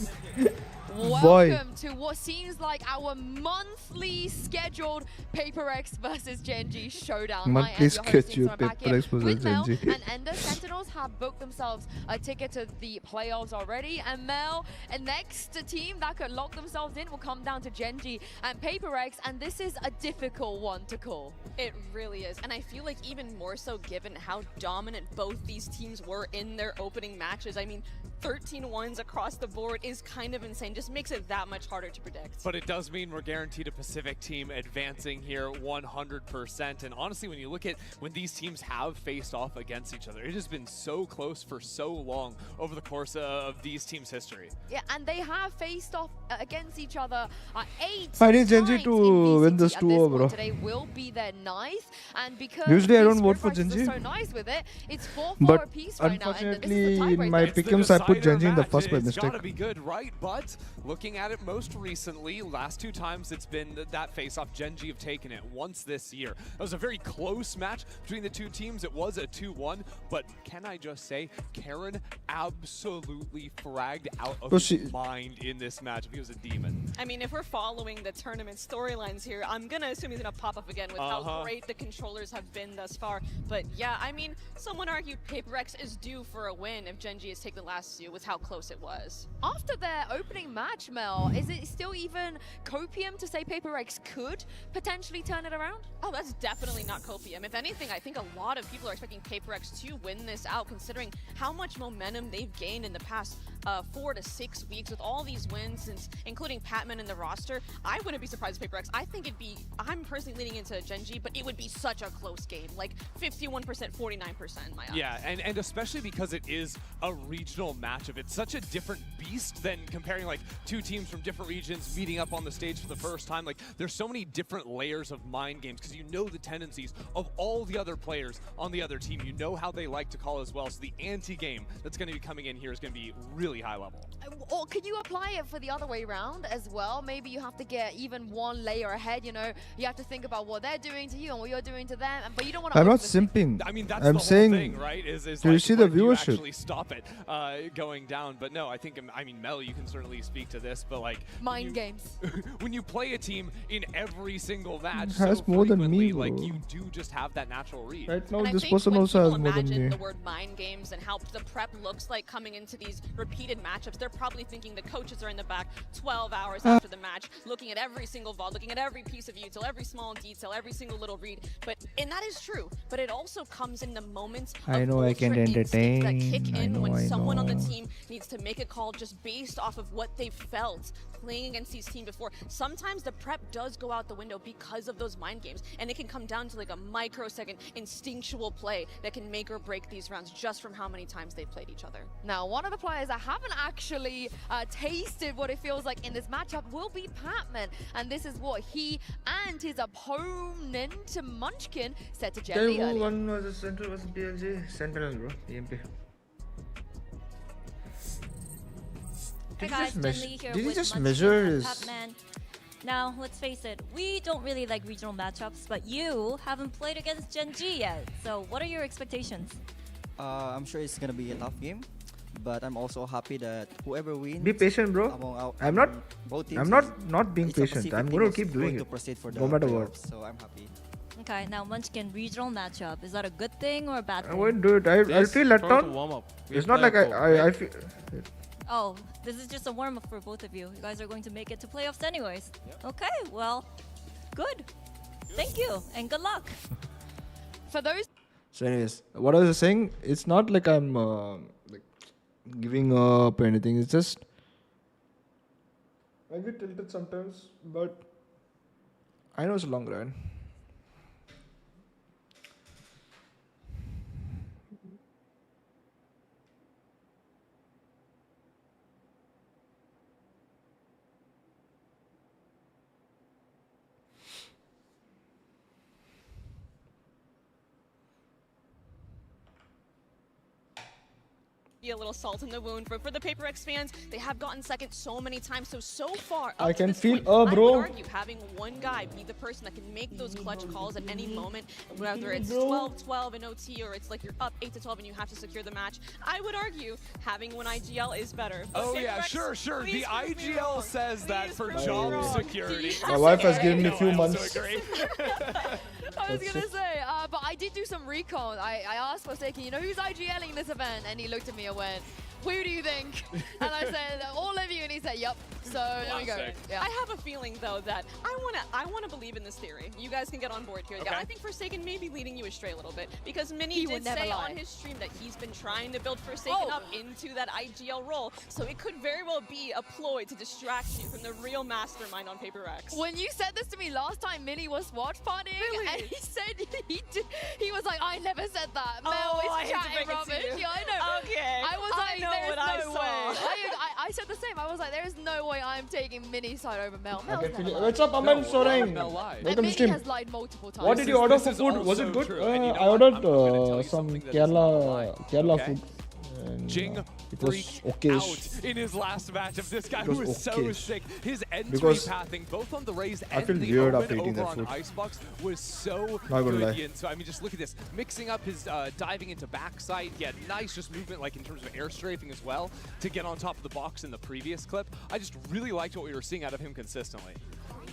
Boy. Welcome to what seems like our monthly scheduled PRX versus GENG showdown. Monthly I am your host, scheduled Inson. I'm back here PRX versus with Mel GENG. and Ender. Sentinels have booked themselves a ticket to the playoffs already. And Mel, and next team that could lock themselves in will come down to GENG and PRX. And this is a difficult one to call. It really is. And I feel like even more so given how dominant both these teams were in their opening matches. I mean, 13 wins across the board is kind of insane. Just makes it that much harder to predict. But it does mean we're guaranteed a Pacific team advancing here 100%. And honestly, when you look at when these teams have faced off against each other, it has been so close for so long over the course of these teams' history. Yeah, and they have faced off against each other 8 I need times GENG in to win VCT this at 2 this bro. point. Today will be their 9th, and because Usually I these don't vote for script writers GENG. are so nice with it, it's 4-4 But apiece right now, and this is unfortunately, the in my tiebreaker. pick'ems, I put GENG in the first by It's mistake. gotta be good, right? But looking at it most recently, last 2 times it's been that face-off, GENG have taken it once this year. It was a very close match between the 2 teams. It was a 2-1, but can I just say, Karen absolutely fragged out of his mind in this match. He was a demon. I mean, if we're following the tournament storylines here, I'm going to assume he's going to pop up again with how great the controllers have been thus far. But yeah, I mean, someone argued PRX is due for a win if GENG has taken the last 2 with how close it was. After their opening match, Mel, is it still even copium to say PRX could potentially turn it around? Oh, that's definitely not copium. If anything, I think a lot of people are expecting PRX to win this out, considering how much momentum they've gained in the past 4 to 6 weeks with all these wins, since including Patman in the roster. I wouldn't be surprised if PRX. I think I'm personally leaning into GENG, but it would be such a close game, like 51%, 49% in my eyes. Yeah, and especially because it is a regional matchup. It's such a different beast than comparing like 2 teams from different regions meeting up on the stage for the first time. Like there's so many different layers of mind games because you know the tendencies of all the other players on the other team. You know how they like to call as well. So the anti-game that's going to be coming in here is going to be really high level. Or can you apply it for the other way around as well? Maybe you have to get even one layer ahead, you know? You have to think about what they're doing to you and what you're doing to them, but you don't want to... I'm not simping. I mean, that's I'm the saying, whole thing, right? Is do you like, see the when do you viewership? actually stop it going down? But no, I think, I mean, Mel, you can certainly speak to this, but like... Mind games. When you play a team in every single match Has so more than me, frequently, like bro. you do just have that natural read. Right now, And I this think person when also has people more than imagine me. the word mind games and how the prep looks like coming into these repeated matchups, they're probably thinking the coaches are in the back 12 hours after the match, looking at every single VOD, looking at every piece of util, every small detail, every single little read. And that is true, but it also comes in the moments I of know I can ultra instincts that entertain. kick I in know, when I someone on the know. team needs to make a call just based off of what they felt playing against these teams before. Sometimes the prep does go out the window because of those mind games, and it can come down to like a microsecond instinctual play that can make or break these rounds just from how many times they've played each other. Now, one of the players that haven't actually tasted what it feels like in this matchup will be Patman, and this is what he and his opponent Munchkin said to Jelly earlier. One was a Central versus BLG. Sentinel, bro. EMP. Hey Did guys, you Jen Lee here did you with just Munchkin measure and his... Patman. Now, let's face it, we don't really like regional matchups, but you haven't played against GENG yet. So what are your expectations? I'm sure it's gonna be a tough game, but I'm also happy that whoever wins. Be patient, bro. I'm not. Both teams I'm not being it's a patient. Pacific I'm team going is to keep doing to it, proceed for the no matter what. playoffs, so I'm happy. Okay, now Munchkin, regional matchup. Is that a good thing or a bad I thing? won't do it. I'll feel let down. It's not like I feel. Oh, this is just a warm-up for both of you. You guys are going to make it to playoffs anyways. Okay, well, good. Thank you, and good luck. For those... So anyways, what I was saying, it's not like I'm like giving up or anything. It's just I get tilted sometimes, but I know it's a long run. Be a little salt in the wound for the PRX fans. They have gotten second so many times. So far, I up to can this feel, point, I bro. would argue having one guy be the person that can make those clutch calls at any moment, whether it's 12-12 in OT or it's like you're up 8-12 and you have to secure the match. I would argue having one IGL is better. But Oh yeah, PRX, sure. The please prove me IGL wrong. says that Please for prove me job wrong. security. My wife has given me a No, few I also months. agree. I was gonna say, but I did do some recon. I asked Forsaken, you know, who's IGLing this event? And he looked at me and went, who do you think? And I said, all of you. And he said, yep. So there we go. Yeah. I have a feeling though that I wanna believe in this theory. You guys can get on board here. Okay. I think Forsaken may be leading you astray a little bit because Mini He did would never say lie. on his stream that he's been trying to build Forsaken up into that IGL role. So it could very well be a ploy to distract you from the real mastermind on PRX. When you said this to me last time, Millie was watch partying, and he said he was like, I never said that. Mel I is hate to chatting break it to rubbish. you. Yeah, I know. Okay. I was I like, know there's what I no saw. way. I said the same. I was like, there is no way I'm taking Minnie's side over Mel. I Mel's can never feel it. lied. What's up, Aman Soreng? Mel lied. And Welcome to Minnie stream. has lied multiple times. What did you order This for is food? Was it also good? true. And you know I what? ordered I'm gonna tell you some something that is not a lie. Kerala Okay? food. And, Jing it was freaked okay. out in his last matchup. This guy It was was so okay. sick. His entry Because pathing, both on the Raze I and feel the weird Omen after eating over that on food. Icebox, was so Not gonna good. lie. Ian. So I mean, just look at this, mixing up his diving into backside. He had nice just movement, like in terms of air strafing as well, to get on top of the box in the previous clip. I just really liked what we were seeing out of him consistently.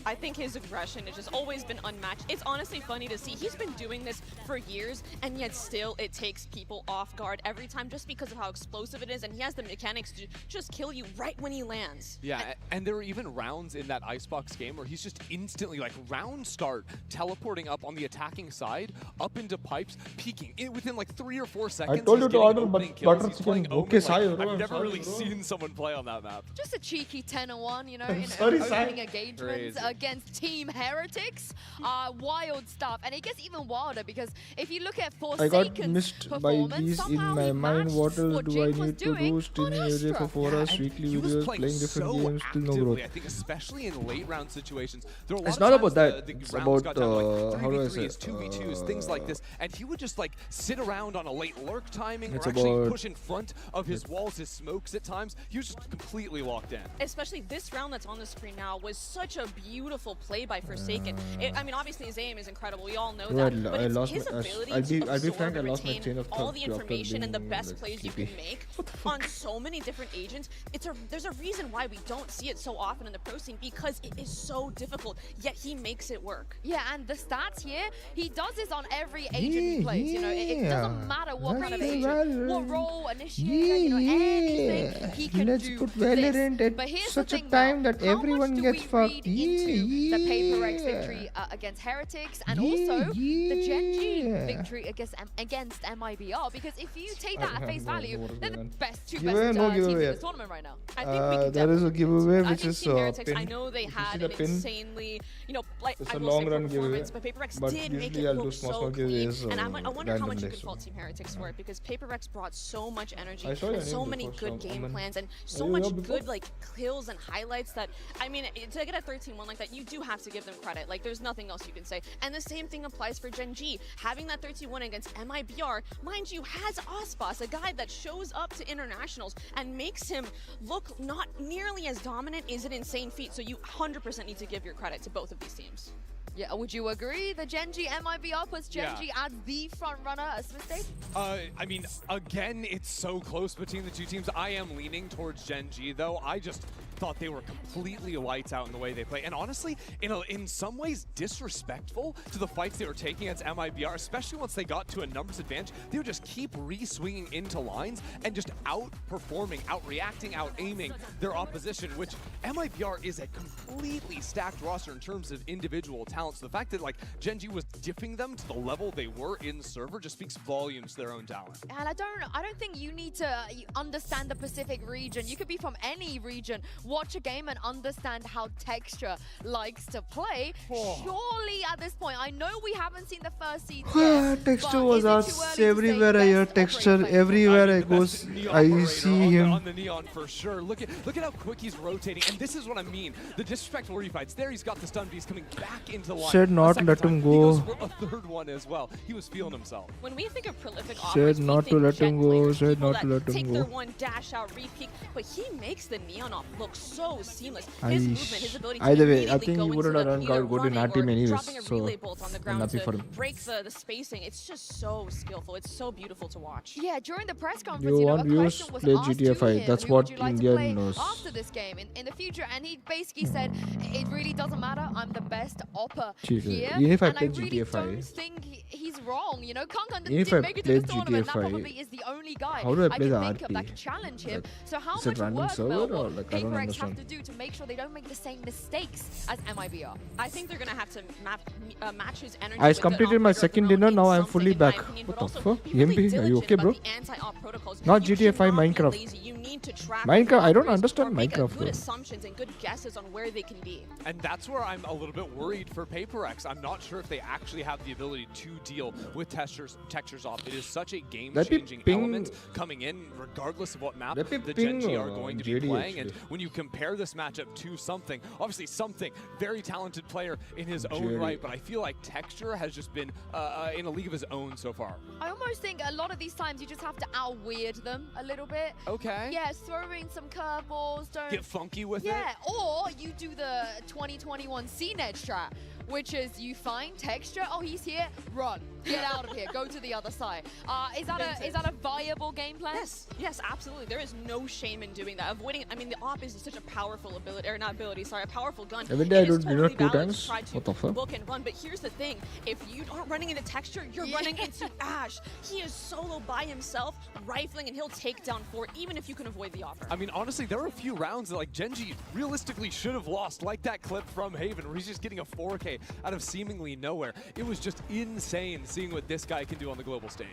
I think his aggression has just always been unmatched. It's honestly funny to see. He's been doing this for years, and yet still it takes people off guard every time just because of how explosive it is, and he has the mechanics to just kill you right when he lands. Yeah, and there were even rounds in that Icebox game where he's just instantly, like round start, teleporting up on the attacking side, up into pipes, peeking within like 3 or 4 seconds. told he's you to getting order opening kills. butter He's playing chicken. Omen, Okay, sorry, like, bro, I've I'm never sorry, really bro. seen someone play on that map. Just a cheeky 10-1, you know, in Sorry, opening Sai. engagements Crazy. against Team Heretics. Wild stuff. And it gets even wilder because if you look at I got Forsaken's missed by performance, these in somehow my he mind. matched What else what do I Jing was need to doing do? Streaming on every day for Astra. 4 hours, and weekly he was videos, playing playing different so games, still no growth. actively, I think, especially in late round situations. There were a lot It's of not times about that. The It's rounds about, got down to, like, how do I 3v3s, say, 2v2s, things like this, and he would just like sit around on a late lurk timing, It's or actually about- push in front of his walls, his smokes at times. He was just completely locked in. Especially this round that's on the screen now was such a beautiful play by Forsaken. I mean, obviously his aim is incredible. We all know Bro, that. But I it's lost his my- ability I'll be- to I'll be absorb frank, I and lost my retain chain of all thought the after information and the being, best like, plays you sleepy. can make on so many different agents. There's a reason why we don't see it so often in the pro scene because it is so difficult. Yet he makes it work. Yeah, and the stats here, he does this on every agent he plays. You know, it doesn't matter what kind of That's agent, Valorant. what role, initiator, you know, anything he can Let's do put this. Valorant at But here's such the a thing, time Mel. that How everyone much do gets we fucked. read into the PRX victory against Heretics and also the Gen G victory against MIBR? Because if you take that at face value, they're the best two Giveaway, no teams giveaway in yet. this tournament right now. I think we can There is a giveaway I which think is Team Heretics, I pin. know they If you had see an the pin, insanely, you know, like it's I a will long say run giveaway, performance, but PRX but did make usually it I'll do look small so clean. giveaways, And I wonder how much you randomly, could fault so, Team Heretics for it because PRX brought so much energy I saw your and so name many before, good so, game Omen. plans and so you much here before? good like kills and highlights that I mean to get a 13-1 like that you do have to give them credit. Like there's nothing else you can say. And the same thing applies for Gen G. Having that 13-1 against MIBR, mind you, has Ospas, a guy that shows up to internationals and makes him look not nearly as dominant is an insane feat. So you 100% need to give your credit to both of these teams. Yeah, would you agree? The Gen G MIBR puts Gen G as the front runner at Smith State? I mean, again, it's so close between the two teams. I am leaning towards Gen G, though. I just thought they were completely lights out in the way they play. And honestly, in some ways, disrespectful to the fights they were taking against MIBR, especially once they got to a numbers advantage. They would just keep re-swinging into lines and just outperforming, out-reacting, out-aiming their opposition, which MIBR is a completely stacked roster in terms of individual talent. So the fact that like Gen G was diffing them to the level they were in server just speaks volumes to their own talent. And I don't think you need to understand the Pacific region. You could be from any region. watch a game and understand how Texture likes to play. Oh. Surely at this point, I know we haven't seen the first seeds yet, Texture but was is it asked too early to say everywhere. I hear best Texture operator player? everywhere I The goes. best Neon I operator see on him. the Neon for sure. Look at how quick he's rotating, and this is what I mean. The disrespectful refights. There, he's got the stun beast coming back into the line. Said A not second let time. him He goes go. for a third one as well. He was feeling himself. When we think of prolific Said operators, not we to think let Gen him go. players, Said people not to that let him take go. their one dash out, re-peek, but he makes the Neon off look so seamless. I His movement, his ability to either way, I immediately think go he into wouldn't the have run either good in running our or team anyways. dropping a So relay bolt on the I'm ground happy to for him. break the spacing. It's just so skillful. It's so beautiful to watch. Yeah, during the press conference, You you know, want a views? question was Play asked GTA to 5. him, That's who what would you like to Indian play knows. after this game in the future, and he basically said, it really doesn't matter, I'm the best opper ठीक है. here, Even if I and I play really GTA don't 5. think he's wrong, you know, Kankan Even if I didn't make it to play this tournament, GTA that 5, probably is the only guy how do I play can the think of RP? that can challenge him, so how is it much random work, server Mel, or will like I don't PRX have understand? to do to make sure they don't make the same mistakes as MIBR? I think they're going to have to match his energy I with the completed my operator of second their own dinner. in Now I'm something, fully in my back. opinion, What but the also fuck? be really EMP? Are you diligent okay, about bro? the anti-op protocols. Not You GTA 5, cannot be Minecraft. lazy. You need to track Minecraft. your I don't operators understand or make Minecraft, good though. assumptions and good guesses on where they can be. And that's where I'm a little bit worried for PRX. I'm not sure if they actually have the ability to deal with textures off. It is such a game-changing ping- element coming in, regardless of what map Let me the ping, GENG are going to be JD playing. And actually. when you compare this matchup to something, obviously something, very talented player in his own JD. right, but I feel like Texture has just been in a league of his own so far. I almost think a lot of these times you just have to out-weird them a little bit. Okay. Yeah, throw in some curveballs, don't... Get funky with it. Yeah, or you do the 2021 CNED strat, which is you find Texture, oh, he's here, run. Get out of here, go to the other side. Is that a viable game plan? Yes, absolutely. There is no shame in doing that. Avoiding, I mean, the op is such a powerful ability, or not ability, sorry, a powerful gun. Every day I It is do dinner totally 2 valid to times. try to What the fuck? book and run, but here's the thing. If you aren't running into Texture, you're running into Ash. He is solo by himself, rifling, and he'll take down 4, even if you can avoid the offer. I mean, honestly, there were a few rounds that like GENG realistically should have lost, like that clip from Haven where he's just getting a 4K out of seemingly nowhere. It was just insane seeing what this guy can do on the global stage.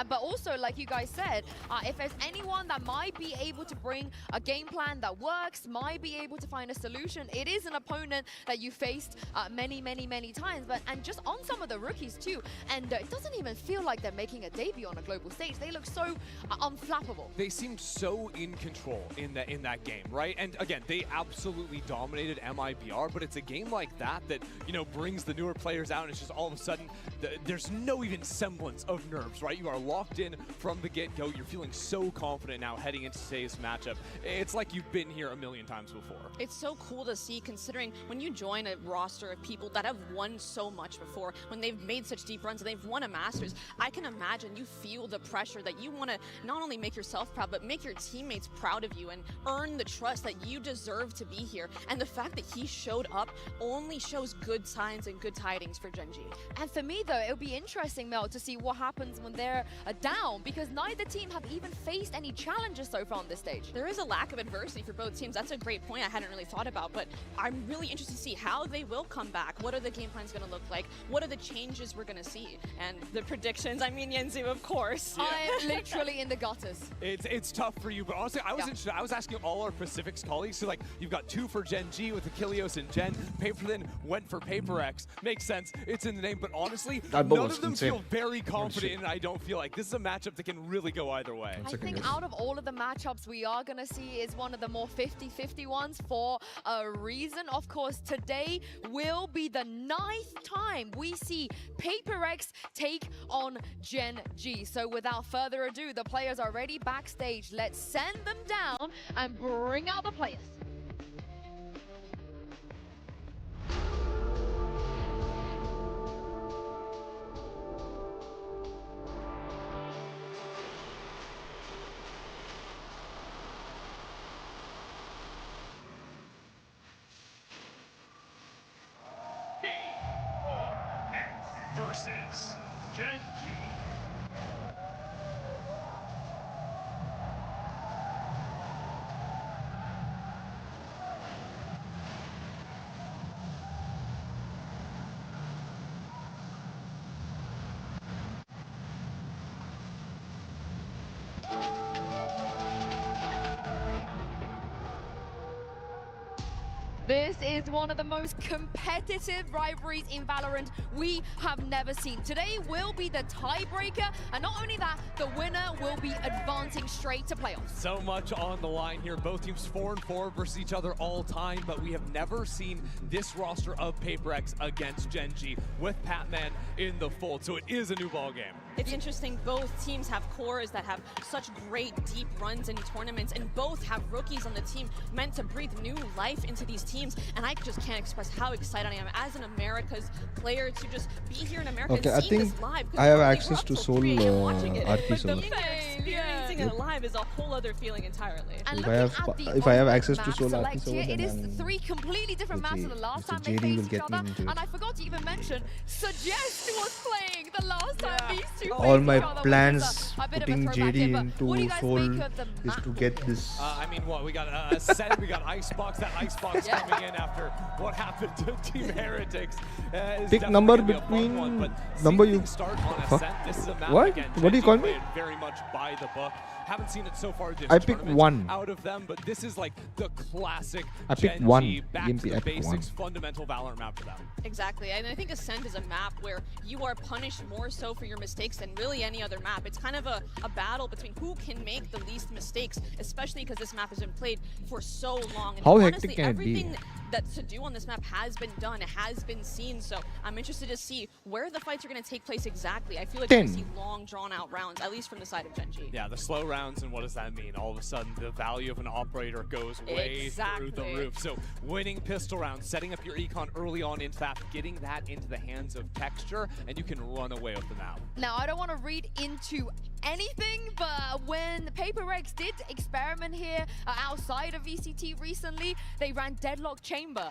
But also, like you guys said, if there's anyone that might be able to bring a game plan that works, might be able to find a solution, it is an opponent that you faced many times. And just on some of the rookies too, and it doesn't even feel like they're making a debut on a global stage. They look so unflappable. They seemed so in control in that game, right? And again, they absolutely dominated MIBR, but it's a game like that that, you know, brings the newer players out and it's just all of a sudden there's no even semblance of nerves, right? You are locked in from the get-go. You're feeling so confident now heading into today's matchup. It's like you've been here a million times before. It's so cool to see, considering when you join a roster of people that have won so much before, when they've made such deep runs and they've won a Masters, I can imagine you feel the pressure that you want to not only make yourself proud, but make your teammates proud of you and earn the trust that you deserve to be here. And the fact that he showed up only shows good signs and good tidings for GENG. And for me, though, it'll be interesting, Mel, to see what happens when they're down, because neither team have even faced any challenges so far on this stage. There is a lack of adversity for both teams. That's a great point I hadn't really thought about, but I'm really interested to see how they will come back. What are the game plans going to look like? What are the changes we're going to see? And the predictions, I mean, Yenzu, of course. I'm literally in the gutters. It's tough for you, but honestly, I was interested. I was asking all our Pacifics colleagues, so like, you've got 2 for GENG with Achilleos and Gen. Paperthin went for PRX. Makes sense. It's in the name, but honestly, That none was of them insane. feel very confident, and I don't feel like this is a matchup that can really go either way. I think out of all of the matchups we are going to see is one of the more 50-50 ones for a reason. Of course, today will be the 9th time we see PRX take on GENG. So without further ado, the players are ready backstage. Let's send them down and bring out the players. Versus GENG. This is one of the most competitive rivalries in Valorant we have never seen. Today will be the tiebreaker, and not only that, the winner will be advancing straight to playoffs. So much on the line here. Both teams 4-4 versus each other all time, but we have never seen this roster of PRX against GENG with Patman in the fold, so it is a new ball game. It's interesting, both teams have cores that have such great deep runs in tournaments, and both have rookies on the team meant to breathe new life into these teams, and I just can't express how excited I am as an America's player to just be here in America Okay, and I seeing think this live. I have access to Soul RP But server. experiencing it live is a whole other feeling entirely. And If I have access to Soul RP select server, here, it then is three completely different maps than the last time they JD will faced each get me other. into it. And I forgot to even mention, Suggest was playing the last time these two All faced my each other, which plans is a bit of a putting throwback JD here, but what do you into guys Soul make of the is map? to get this. I mean, what? We got a SEN, we got Icebox. That Icebox coming in after what happened to Team Heretics. Pick number between number you. Start on Huh? Ascent. This is a map What? again. What do you call me? played very much by the book. Haven't seen it so far this I picked tournament one. out of them, but this is like the classic I picked GENG, one. back EMP to the at basics, one. fundamental Valorant map for them. Exactly, and I think Ascent is a map where you are punished more so for your mistakes than really any other map. It's kind of a battle between who can make the least mistakes, especially because this map has been played for so long. And How honestly, hectic can it be? everything that's to do on this map has been done, it has been seen, so I'm interested to see where the fights are going to take place exactly. I feel like we're going to see long, drawn-out rounds, at least from the side of GENG. Yeah, the slow rounds, and what does that mean? All of a sudden, the value of an operator goes way through the roof. So winning pistol rounds, setting up your econ early on in FAP, getting that into the hands of Texture, and you can run away with the map. Now, I don't want to read into anything, but when PRX did experiment here outside of VCT recently, they ran Deadlock Chamber.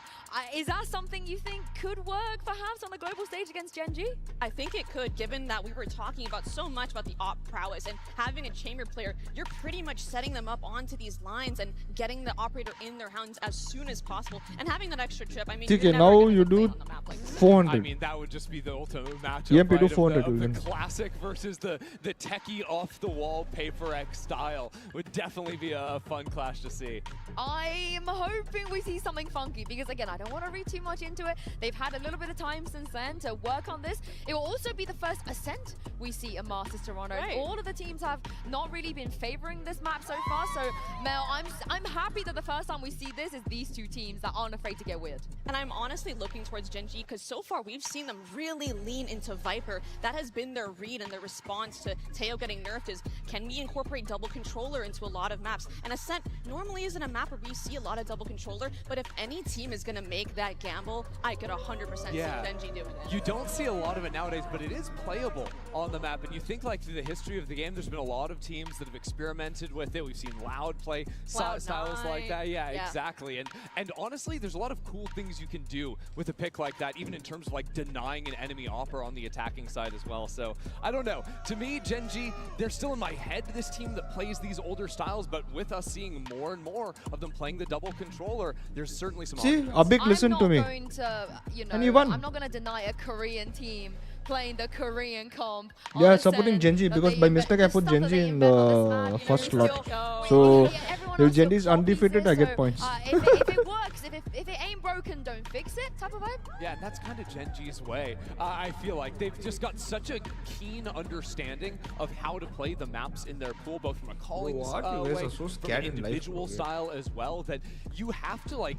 Is that something you think could work perhaps on a global stage against GENG? I think it could, given that we were talking about so much about the op prowess, and having a chamber player, you're pretty much setting them up onto these lines and getting the operator in their hands as soon as possible, and having that extra trip. I mean, Okay, you're never now gonna you play do on the map like this. 400. I mean, that would just be the ultimate matchup, EMP right, do of 400 the even. classic versus the techie off-the-wall PRX style. Would definitely be a fun clash to see. I'm hoping we see something funky because, again, I don't want to read too much into it. They've had a little bit of time since then to work on this. It will also be the first Ascent we see in Masters Toronto. Right. All of the teams have not really been favoring this map so far. So, Mel, I'm happy that the first time we see this is these two teams that aren't afraid to get weird. And I'm honestly looking towards GENG because so far we've seen them really lean into Viper. That has been their read and their response to Teo getting nerfed is, can we incorporate double controller into a lot of maps? And Ascent normally isn't a map where we see a lot of double controller, but if any team is going to make that gamble, I could 100% see GENG doing it. You don't see a lot of it nowadays, but it is playable on the map. And you think like through the history of the game, there's been a lot of teams that have experimented with it. We've seen Loud play styles like that. Yeah, exactly. And honestly, there's a lot of cool things you can do with a pick like that, even in terms of like denying an enemy opper on the attacking side as well. So I don't know. To me, GENG, they're still in my head, this team that plays these older styles, but with us seeing more and more of them playing the double controller, there's certainly some See, arguments. Abik, listen to me. I'm not going to, you know, And he won. I'm not going to deny a Korean team playing the Korean comp. They are on supporting Ascent, GENG that because they by invent- mistake I the put stuff that GENG they in invent on this the map, you know, first it's slot. still- So everyone if else GENG still is copies undefeated, this, I get so, points. if it works, if it ain't broken, don't fix it type of vibe. Yeah, and that's kind of GENG's way. I feel like they've just got such a keen understanding of how to play the maps in their pool, both from a calling What? You guys way, are so from scared an in life, individual bro. style as well, that you have to like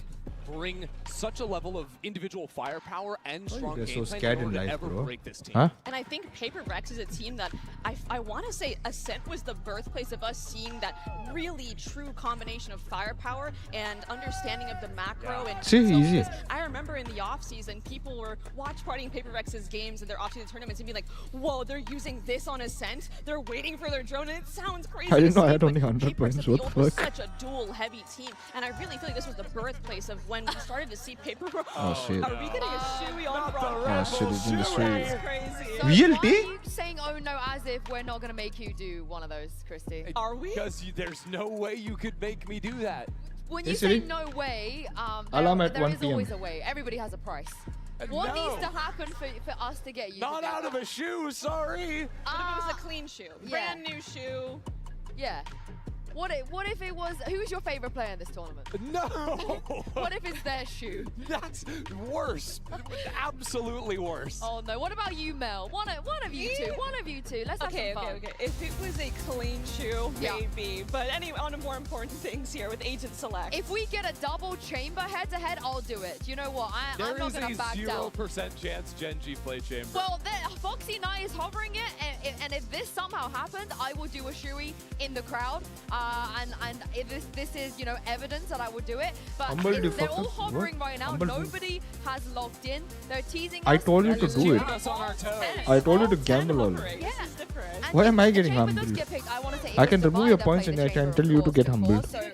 bring such a level of individual firepower and strong guys so game plan scared in in order to life, ever bro? break this team. Huh? And I think PRX is a team that I want to say Ascent was the birthplace of us seeing that really true combination of firepower and understanding of the macro. And See, so easy. because I remember in the off season, people were watch partying PRX's games and their off season tournaments and be like, "Whoa, they're using this on Ascent. They're waiting for their drone." And it sounds crazy. I didn't to know I say, had only but 100 PRX points. of the What old the was fuck? such a dual heavy team, and I really feel like this was the birthplace of when we started to see PRX. Oh, shit. Are we getting a shoey on Oh shit, it's in the street. That's crazy. So Real why tea? are you saying oh no as if we're not going to make you do one of those, Christy? Are we? Because there's no way you could make me do that. When Hey, you say Siri. no way, Alarm at there 1 is PM. always a way. Everybody has a price. What no. needs to happen for us to get you? Not to do out of that? a shoe, sorry. What if it was a clean shoe? yeah. Brand new shoe. Yeah. What if it was? Who's your favorite player in this tournament? No. What if it's their Chiu? That's worse. Absolutely worse. Oh no. What about you, Mel? One of you two. One of you two. Let's have some fun. Okay. If it was a clean Chiu, Yeah. maybe. But anyway, on to more important things here with Agent Select. If we get a double chamber head-to-head, I'll do it. You know what? I'm There not is gonna a back down. 0% chance Gen G play chamber. Well, Foxy Knight is hovering it, and if this somehow happens, I will do a Shui in the crowd. And if this is, evidence that I would do it. But Humble they're all fucker. hovering right now. Humble. Nobody has locked in. They're teasing I us. told you to do it. I told you to gamble all. Yeah. And Why if am I the getting chamber humbled? does get picked, I want to say I it can was remove Divine your that points played and the I can chamber, tell you of to course, get before. humbled. So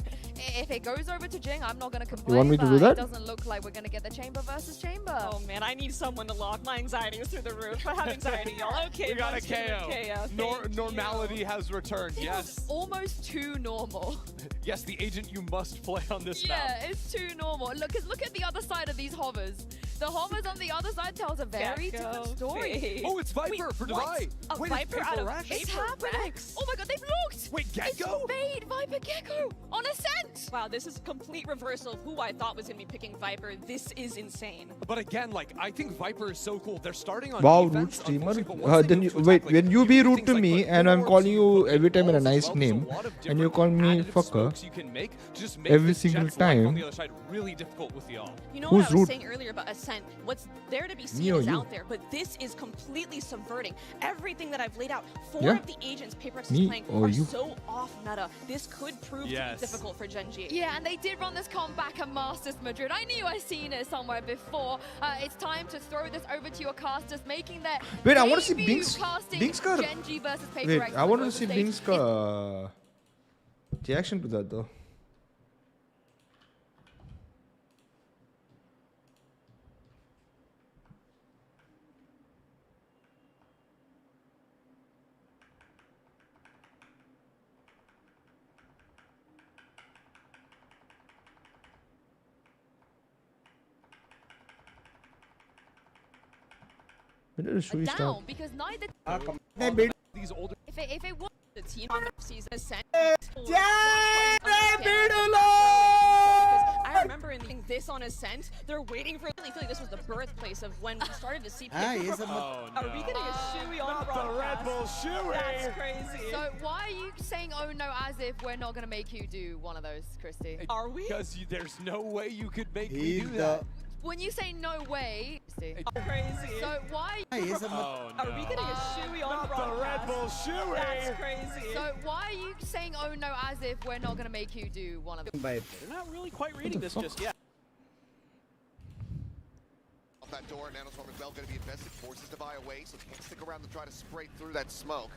if it goes over to Jing, I'm not going to You complain. want me to but do that? It doesn't look like we're going to get the chamber versus chamber. Oh man, I need someone to lock. My anxiety is through the roof. I have anxiety, y'all. Okay, We got a let's get KO. Thank Normality you. has returned. It Yes. was almost too normal. Yes, the agent you must play on this Yeah, map. it's too normal. Look at the other side of these hovers. The hovers on the other side tells a very different story. Oh, it's Viper for Dubai. A Wait, Viper it's out of PRX? It's happening. Oh my god, they've looked. Wait, Gecko? It's Fade, Viper Gecko on Ascent. Wow, this is complete reversal of who I thought was going to be picking Viper. This is insane. But again, I think Viper is so cool. They're starting on Wow, defense, root streamer. unfortunately, but once they Then move you, to wait, attack, when you be rude things to like me put and I'm orbs, calling you put every time in a walls as nice well, there's name, a lot of and you different call me additive fucker smokes you can make to just make every this single Jets life on time. the other side really difficult with y'all. You know Who's what I was rude? saying earlier about Ascent? What's there to be Me seen or is you? out there, but this is completely subverting everything that I've laid out. Four Yeah. of the agents PRX is Me playing or are you? so off meta. This could prove to Yes. be difficult for Gen G. Yeah, and they did run this comeback at Masters Madrid. I knew I'd seen it somewhere before. It's time to throw this over to your casters, making their Wait, I wanna see debut Bing's- casting Bing's का- Gen G versus Wait, PRX I on the wanted to global see stage. Bing's ka reaction to that though. When did the Shui Down start? because neither. These older If it was. The team on the season Ascent. Yeah, I remember in this on Ascent, they're waiting for. I really feel like this was the birthplace of when we started to see. Ah, people yes, from- Oh, Are we getting a Shui on the Red Bull Shui. That's crazy. So why are you saying oh no as if we're not gonna make you do one of those, Christy? Are we? Because there's no way you could make me He's do the that. When you say no way, Christy. Crazy. So why? Ah, yes, Oh, no. Are we getting a Shui on the Red Bull Shui. That's crazy. So why are you saying oh no as if we're not gonna make you do one of them? Viper. They're not really quite reading this just yet. Off that door, Nanoswarm as well going to be invested. Forces to buy away, so can't stick around to try to spray through that smoke.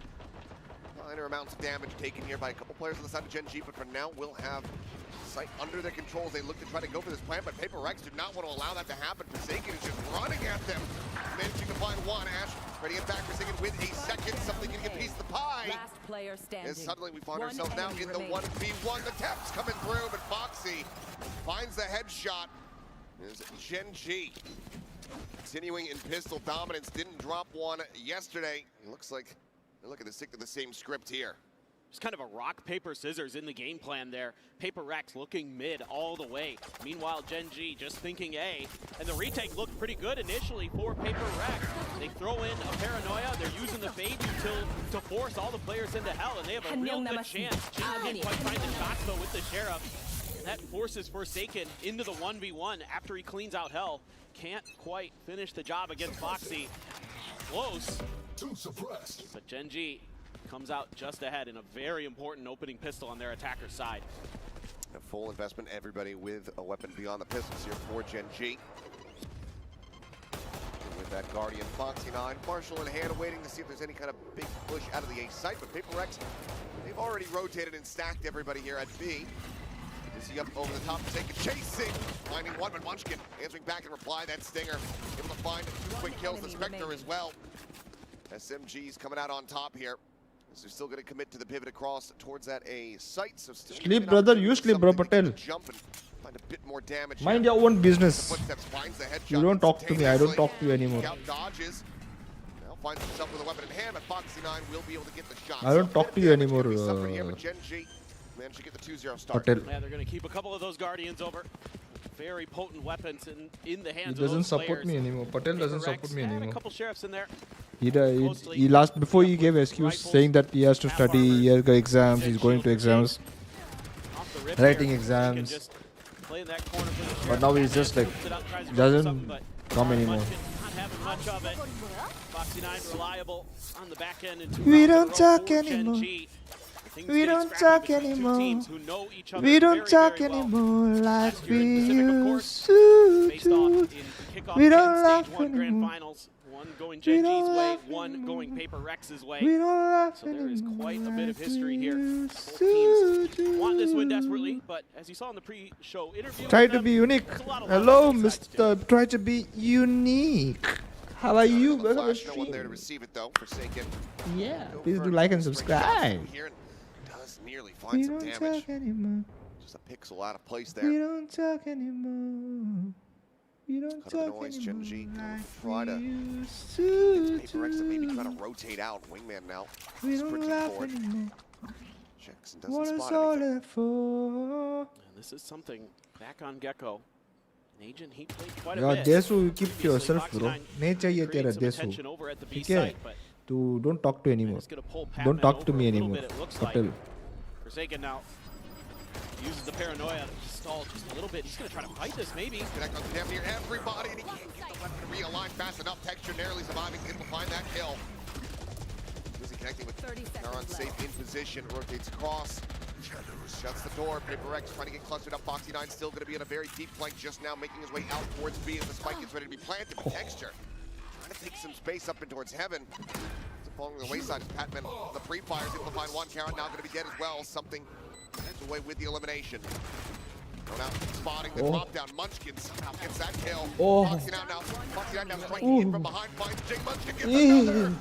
Minor amounts of damage taken here by a couple players on the side of Gen G, but for now we'll have sight under their control as they look to try to go for this plan, but PRX do not want to allow that to happen. Forsaken is just running at them, managing to find one. Ash ready to get back. Forsaken with a second, something getting a piece of the pie. Last player standing. And suddenly we find One ourselves now enemy in the remaining. 1v1. The taps coming through, but Foxy finds the headshot. Is Gen G continuing in pistol dominance. Didn't drop one yesterday. It looks like they're looking to stick to the same script here. Just kind of a rock, paper, scissors in the game plan there. PRX looking mid all the way. Meanwhile, Gen G just thinking A. And the retake looked pretty good initially for PRX. They throw in a paranoia. They're using the fade util to force all the players into hell, and they have a real good chance. Chiu didn't quite find the shots though with the Sheriff. And that forces Forsaken into the 1v1 after he cleans out hell. Can't quite finish the job against Foxy. Close. But Gen G comes out just ahead in a very important opening pistol on their attacker's side. A full investment, everybody with a weapon beyond the pistols here for Gen G. And with that Guardian, Foxy 9, Marshall in hand, waiting to see if there's any kind of big push out of the A site, but PRX, they've already rotated and stacked everybody here at B. Dizzy up over the top, taking, chasing, finding one, but Munchkin answering back in reply, that Stinger, able to find 2 quick kills, the Spectre as well. SMG's coming out on top here. So they're still going to commit to the pivot across towards that A site. So still Sleep, brother. You sleep, bro, Patel. jump and find a bit more damage. Mind here. your own business. Footsteps finds the headshot You don't talk to me. I don't talk to you anymore. Scout dodges. Now finds himself with a weapon in hand, but Foxy 9 will be able to get the shot. I don't talk to you anymore. Suffered here, but Gen G managed to get the 2-0 start. Patel. Yeah, they're going to keep a couple of those Guardians over. Very potent weapons in the hands He of doesn't those support players. me anymore. Patel doesn't PRX support me had anymore. a couple sheriffs in there. He last before he gave excuse saying that he has to study, he has got exams, he's going to exams, writing exams. But now he's just like doesn't come anymore. Not having much of it. Foxy 9 reliable on the back end. We don't talk anymore. We don't talk anymore. We don't talk anymore like we used to. We don't laugh anymore. One going GENG's way, one going PRX's way. We don't laugh so there is quite a bit of history here. Both teams teams want this win desperately, but as you saw in the pre-show interview, Try to be unique. Hello, Mr. Try to be unique. How are you? Welcome to No one stream. there to receive it though. Forsaken. Yeah, please do like and subscribe. Here and does nearly We find some don't damage. talk anymore. Just a pixel out of place We there. don't talk anymore. We don't Cut of the talk noise, anymore. GENG Like try to we used to. PRX to maybe try to rotate out. Wingman now. We don't Sprinting laugh forward. anymore. Checks and What doesn't is spot all anything. that for? And this is something back on Gecko. An agent he played quite a Yeah, bit. desu you keep to Previously, yourself, Foxy bro. 9 नहीं चाहिए created तेरा some desu. attention over at the B ठीक है? site, but To don't talk to anymore. it's gonna pull Don't Patman talk to over me a little anymore. bit, it looks like. Patel. Forsaken now uses the paranoia to stall just a little bit. He's gonna try to fight this maybe. Connect on damn near everybody, and he can't get the weapon to realign fast enough. Texture narrowly surviving, able to find that kill. Busy connecting with Karan safe in position, rotates across. Shuts the door. PRX trying to get clustered up. Foxy 9 still going to be in a very deep flank just now, making his way out towards B as the spike gets ready to be planted. But Texture trying to take some space up and towards heaven. Falling to the wayside as Patman, the pre-fires, able to find one. Karan now going to be dead as well. Something heads away with the elimination. Going out, spotting the drop down. Munchkin somehow gets that kill. Foxy 9 now striking in from behind. Finds Jing. Munchkin gets another.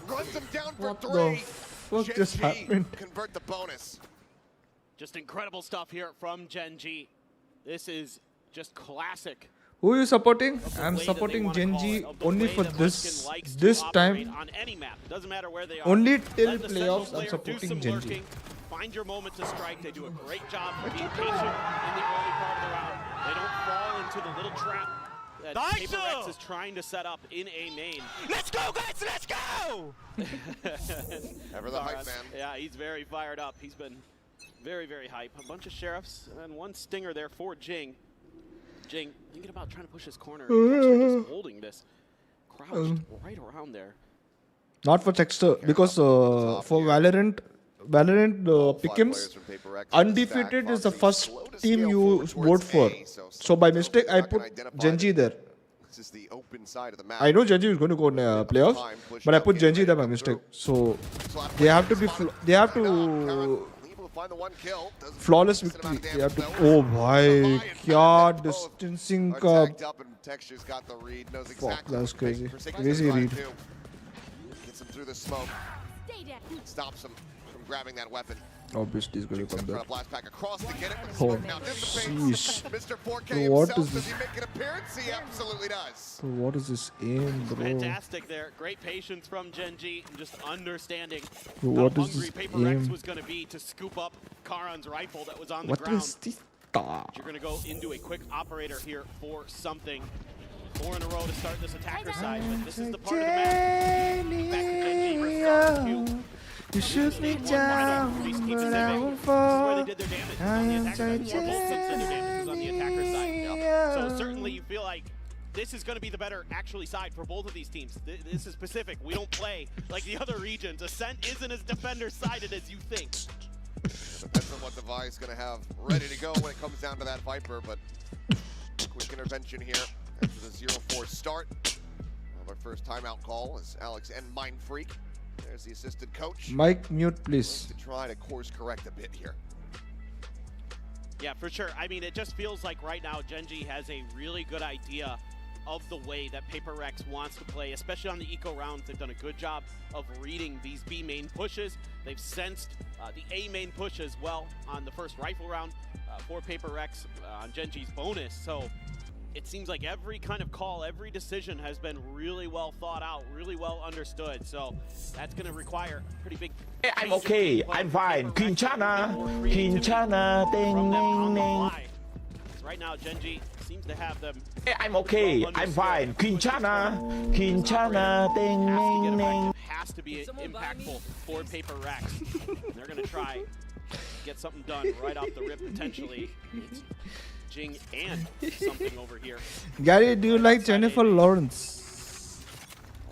Runs him down for What the three. fuck just happened? Convert the bonus. Just incredible stuff here from GENG. This is just classic. Who are you supporting? I'm way that they supporting wanna call GENG it, of the only way for that this Munchkin likes to this operate time. on any map. Doesn't matter where they are. Only till Let the Sentinel playoffs I'm player do supporting some GENG. lurking. Find your moment to strike. They do a great job of being patient in the early part of the round. They don't fall into the little trap that PRX is trying to set up in A main. Let's go, guys! Let's go! Ever the hype man. Yeah, he's very fired up. He's been very, very hype. A bunch of sheriffs and one stinger there for Jing. Jing thinking about trying to push his corner. Texture just holding this. Crouched right around there. Not for Texture because for Valorant Pick'ems, undefeated is the first team you vote for. So by mistake I put GENG there. This is the open side of the map. I know GENG is going to go in playoffs, but I put GENG there by mistake. So they have to be flawless victory. They have to. Oh my God, distancing ka. Fuck, that's crazy. Crazy read. Gets him through the smoke. Stops him from grabbing that weapon. Obviously, he's going to come back. Blast back across to get it. Oh, Now sheesh. Mr. 4K Bro, what himself, is does this? he make an appearance? He absolutely does. Bro, what is this aim, bro? Fantastic there. Great patience from GENG and just understanding Bro, how what is hungry this PRX aim? was going to be to scoop up Karan's rifle that was on the What ground. is this? You're going to go into a quick operator here for something. 4 in a row to start this attacker side, but this is the part of the map. Back to GENG versus Chiu. You shoot me down, but I won't This is fall. where they did their damage, was on the attacker side. This is where both teams did their damage, was on the attacker side. So certainly you feel like this is going to be the better actually side for both of these teams. This is specific. We don't play like the other regions. Ascent isn't as defender-sided as you think. Depends on what the Vi is going to have ready to go when it comes down to that Viper, but quick intervention here after the 0-4 start. Our first timeout call is Alex and Mind Freak. There's the assistant coach. Mike, mute, please. To try to course correct a bit here. Yeah, for sure. I mean, it just feels like right now GENG has a really good idea of the way that PRX wants to play, especially on the eco rounds. They've done a good job of reading these B main pushes. They've sensed the A main push as well on the first rifle round for PRX on GENG's bonus. So it seems like every kind of call, every decision has been really well thought out, really well understood. So that's going to require pretty big. I'm okay. I'm fine. Quinchana. Quinchana. Ding, ding, ding. Right now, GENG seems to have them. I'm okay. I'm fine. Quinchana. Quinchana. Ding, ding, ding. Has to be impactful for PRX. They're going to try to get something done right off the rip, potentially. It's GENG and something over here. Gary, do you like Jennifer Lawrence?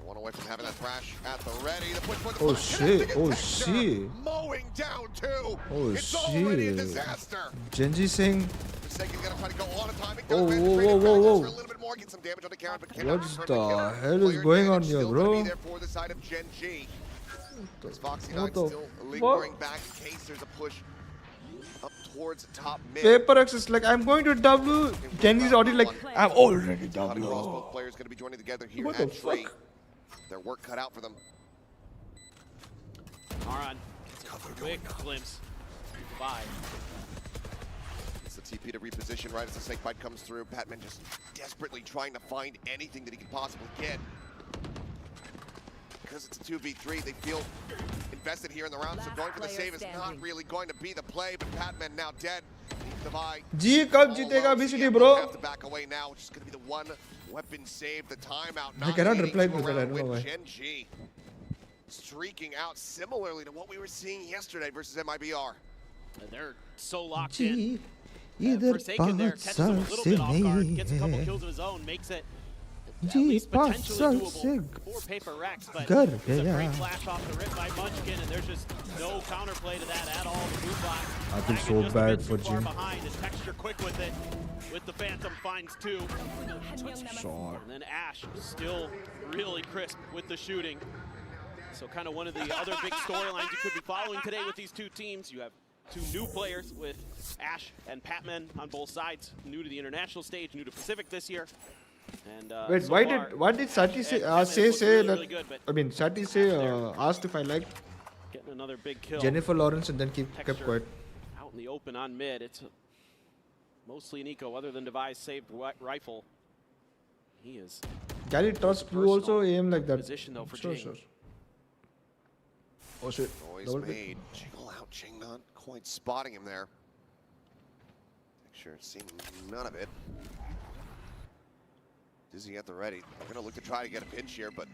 One away from having that thrash at the ready. The push for the Oh shit! Oh shit! Mowing down too. Oh It's already a shit! disaster. GENG saying. Forsaken's gonna try to go all the time. It Oh, does whoa, manage to whoa, trade whoa, for a little bit more, get some damage on the Karen, but cannot What confirm the kill. hell is Player going on advantage here, still gonna bro? be there for the side of GENG. As Foxy9 What the still fuck? lingering back in case there's a push up towards the top mid. PRX is like, I'm going to W. GENG's already like, I'm already Cutting W. across both players going to be joining together here What at the Tree. fuck? Their work cut out for them. Aron, quick glimpse. Goodbye. It's the TP to reposition right as the snake bite comes through. Batman just desperately trying to find anything that he can possibly get. Because it's a 2v3, they feel invested here in the round, so going for the save is not really going to be the play, but Batman now dead. G कब जीतेगा BCD, bro? Have to back away now, which is going to be the one weapon save, the timeout. I cannot reply to that, I don't know why. GENG streaking out similarly to what we were seeing yesterday versus MIBR. And they're so locked in. इधर Forsaken there, catches him a little bit off guard, gets a couple kills of his own, makes it at least potentially doable for PRX, but it's a great flash off the rip by Munchkin, and there's just no counterplay to that at all. The blue black, I feel so bad for far GENG. behind, his texture quick with it, with the Phantom finds two. Shot. And then Ash still really crisp with the shooting. So kind of one of the other big storylines you could be following today with these two teams. You have two new players with Ash and Patman on both sides, new to the international stage, new to Pacific this year. And Wait, so why did Sati say that? really good, but I mean, Sati say asked if I like getting another big kill. Jennifer Lawrence and then kept Texture quiet. out in the open on mid. It's mostly an eco, other than Device saved rifle. He is. Gary trust you also aim like that. Position though for Sure, GENG. sure. Oh shit. Noise Double pick. made. Jiggle out. GENG not quite spotting him there. Sure, seeing none of it. Dizzy at the ready. They're going to look to try to get a pinch here, but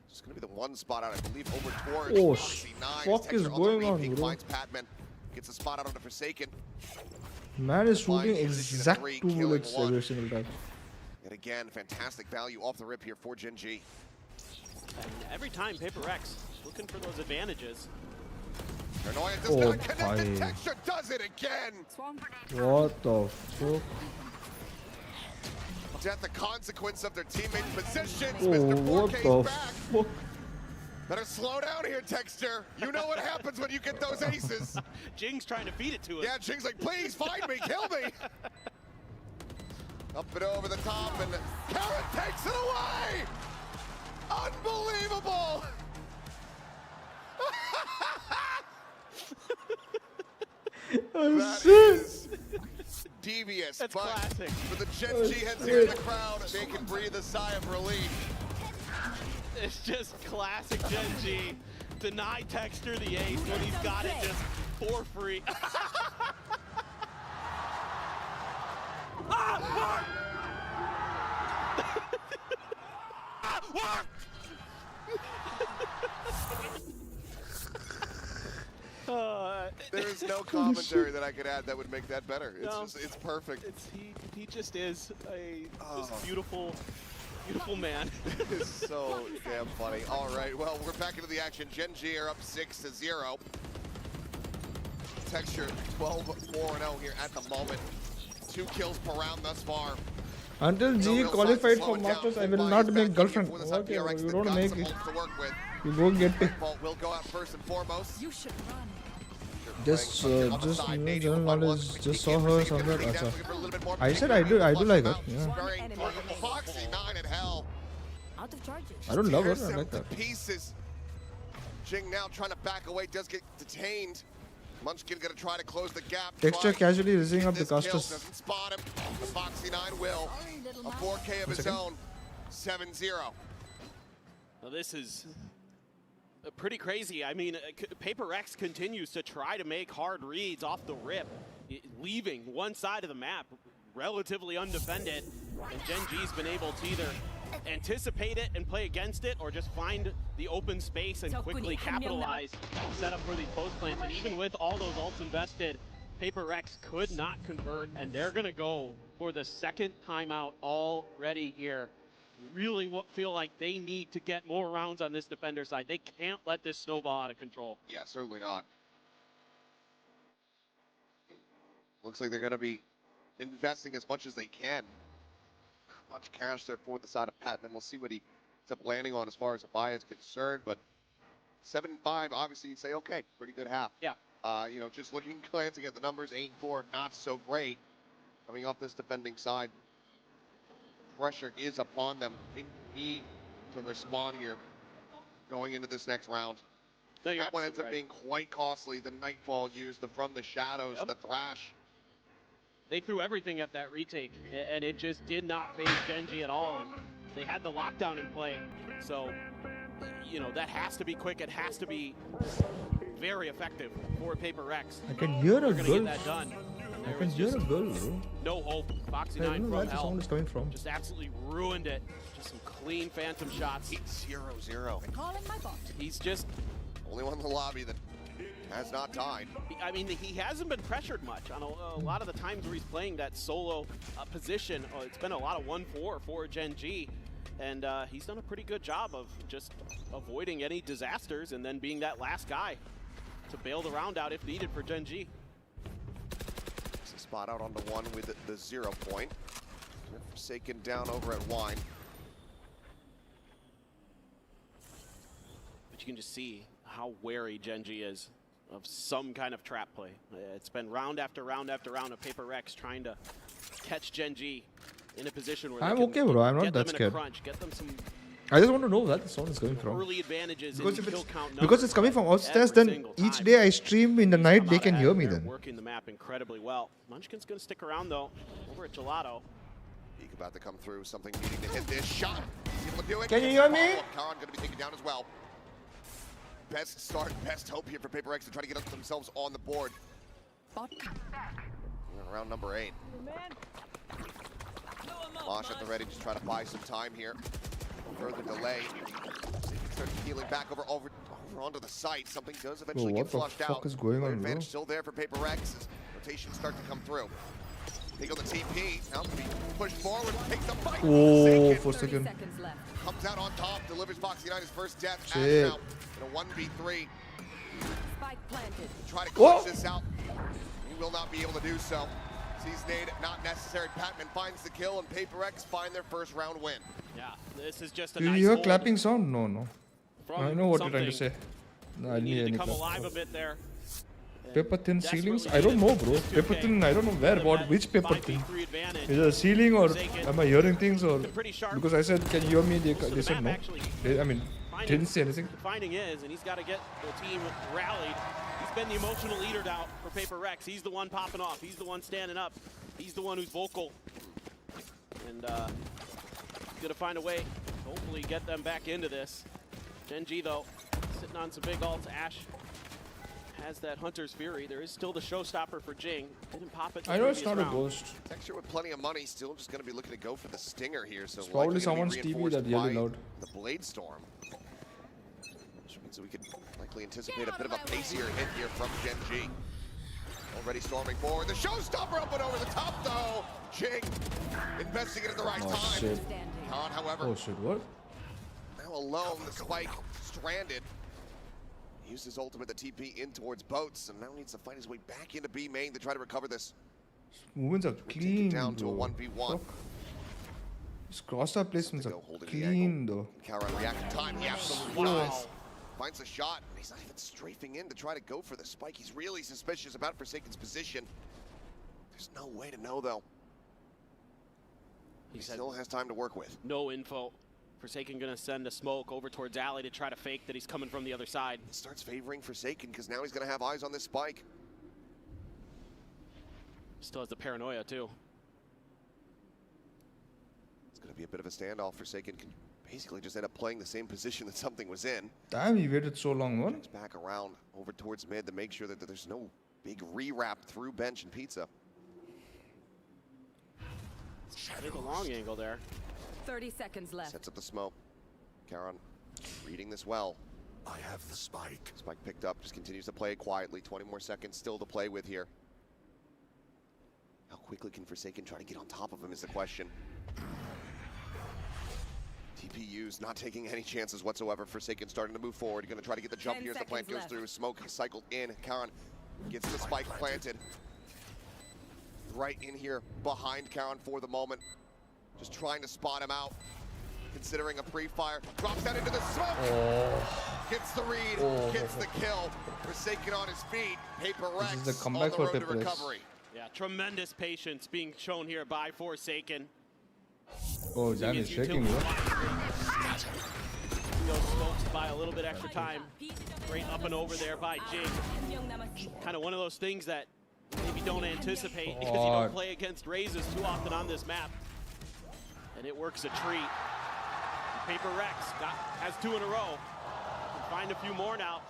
it's going to be the one spot out, I believe, over towards Oh, Foxy9. fuck is going on, bro? Finds Patman. Gets a spot out on the Forsaken. Man is shooting Flying position of exact 3, 2 killing bullets 1. every single time. And again, fantastic value off the rip here for GENG. And every time PRX looking for those advantages. Paranoia does Oh, not connect. The bhai. texture does it again. What the fuck? At the consequence of their teammates' positions, Oh, Mr. what 4K's the back. fuck? Better slow down here, Texture. You know what happens when you get those aces. GENG's trying to feed it to him. Yeah, GENG's like, please find me, kill me. Up and over the top, and Karen takes it away. Unbelievable. Oh That shit! is devious, That's but classic. for the Oh, GENG heads here in the crowd, they can breathe a sigh of relief. It's just classic GENG. Deny Texture the ace when he's got it just for free. There is no commentary that I could add that would make that better. It's No. just, it's perfect. He just is a just beautiful man. It's so damn funny. All right, well, we're back into the action. GENG are up 6-0. Texture 12-4-0 here at the moment. 2 kills per round thus far. Until G qualified for Masters, I will not make girlfriend. Okay, you don't make it. You go get it. Will go out first and foremost. You should run. Just general knowledge. Just saw her somewhere. Acha. I said I do like her. Yeah. Foxy9 at hell. Out of charges. I don't love her. Tears I him like to her. pieces. GENG now trying to back away, does get detained. Munchkin gonna try to close the gap. Texture casually raising up the This kill casters. doesn't spot him. The Foxy 9 will. A 4K of his own. 7-0. Well, this is pretty crazy. I mean, PRX continues to try to make hard reads off the rip, leaving one side of the map relatively undefended. And GENG's been able to either anticipate it and play against it, or just find the open space and quickly capitalize, set up for these post plants. And even with all those ults invested, PRX could not convert, and they're going to go for the second timeout already here. Really feel like they need to get more rounds on this defender side. They can't let this snowball out of control. Yeah, certainly not. Looks like they're going to be investing as much as they can. Much cash there for the side of Pat, and we'll see what he ends up landing on as far as a buy is concerned. But 7-5, obviously you'd say, okay, pretty good half. Yeah. You know, just looking, glancing at the numbers, 8-4, not so great. Coming off this defending side, pressure is upon them. They need to respond here going into this next round. No, that one ends up being quite costly. The Nightfall used, the From the Shadows, the Thrash. They threw everything at that retake, and it just did not phase GENG at all. And they had the lockdown in play, so you know that has to be quick. It has to be very effective for PRX. I can hear a They're gonna girl. get that done. I There can was hear a just girl, bro. no hope. Foxy I 9 don't know from where the hell sound is coming from. just absolutely ruined it. Just some clean phantom shots. 0-0. Calling my bot. He's just Only one in the lobby that has not died. I mean, he hasn't been pressured much on a lot of the times where he's playing that solo position. It's been a lot of 1-4 for GENG, and he's done a pretty good job of just avoiding any disasters and then being that last guy to bail the round out if needed for GENG. It's a spot out on the one with the 0 point. Forsaken down over at Wine. But you can just see how wary GENG is of some kind of trap play. It's been round after round after round of PRX trying to catch GENG in a position where I'm they can okay, bro. I'm not get that them in a scared. crunch, get them some I just want to know where the sound is coming from. early advantages Because in if kill it's count because it's coming from upstairs, every then single each time. day I stream in the night, they can hear me They're then. working the map incredibly well. Munchkin's going to stick around though over at Gelato. Peak about to come through. Something needing to hit this shot. Able to do it. Can you hear me? Karan going to be taken down as well. Best start, best hope here for PRX to try to get themselves on the board. Round number 8. Mosh at the ready, just try to buy some time here. Further delay. Start healing back over onto the site. Something does eventually Bro, get what the flushed fuck out. is going But on, bro? advantage still there for PRX as rotations start to come through. Take on the TP. Now can be pushed forward and take the fight. Oh, for a 30 second. seconds left. Comes out on top, delivers Foxy 9 his first death. Shit. Ash now in a 1v3. Spike planted. Try to Whoa. clutch this out. He will not be able to do so. Sees nade, not necessary. Patman finds the kill, and PRX find their first round win. Yeah, this is just a Do you nice hear hold clapping sound? No, no. from I know what you're trying to something. say. No, I He need needed any to come clap. alive a bit there. Paper thin Desperately ceilings? I don't know, bro. needed. Paper thin, I don't know where, what, which paper thin. 5v3 advantage. Is it a ceiling or Forsaken. am I hearing things or? Pretty sharp. Because I said, can you hear me? They So the said map no. actually I mean, didn't say anything. The finding is, and he's got to get the team rallied. He's been the emotional leader out for PRX. He's the one popping off. He's the one standing up. He's the one who's vocal. And he's going to find a way to hopefully get them back into this. GENG, though, sitting on some big ults. Ash has that Hunter's Fury. There is still the showstopper for Jing. Didn't pop it. I know it's not a ghost. Texture with plenty of money, still just going to be looking to go for the Stinger here. So It's probably likely gonna be someone's TV reinforced that yelling by loud. The Blade Storm. Which means that we could likely anticipate a bit of a pacier hit here from GENG. Already storming forward. The showstopper up and over the top, though. Jing investing it at the right Oh, time. shit. Khan, however, Oh shit, what? now alone, the spike stranded. Used his ultimate, the TP in towards boats, and now needs to find his way back into B main to try to recover this. Movements are clean, Down to a bro. 1v1. Fuck. His cross-up placements are holding the clean, though. Karan reaction time, he absolutely does. Finds the shot, and he's not even strafing in to try to go for the spike. He's really suspicious about Forsaken's position. There's no way to know, though. He still has time to work with. No info. Forsaken going to send a smoke over towards Alley to try to fake that he's coming from the other side. Starts favoring Forsaken because now he's going to have eyes on this spike. Still has the paranoia too. It's going to be a bit of a standoff. Forsaken can basically just end up playing the same position that something was in. Damn, he waited so long, man. It's back around over towards mid to make sure that there's no big re-wrap through bench and pizza. Take a long angle there. 30 seconds left. Sets up the smoke. Karon reading this well. I have the spike. Spike picked up, just continues to play it quietly. 20 more seconds still to play with here. How quickly can Forsaken try to get on top of him is the question. TPU's not taking any chances whatsoever. Forsaken starting to move forward. Going to try to get the jump here as the plant goes through. Smoke cycled in. Karon gets the spike planted. Right in here behind Karon for the moment. Just trying to spot him out. Considering a pre-fire. Drops that into the smoke. Gets the read. Gets the kill. Forsaken on his feet. PaperX This is the on comeback the for road to PaperX. recovery. Yeah, tremendous patience being shown here by Forsaken. Oh, damn, he's shaking, bro. Smokes by a little bit extra time. Great up and over there by Jing. Kind of one of those things that maybe don't anticipate because you don't play against Razes too often on this map. And it works a treat. PaperX has 2 in a row. Can find a few more now.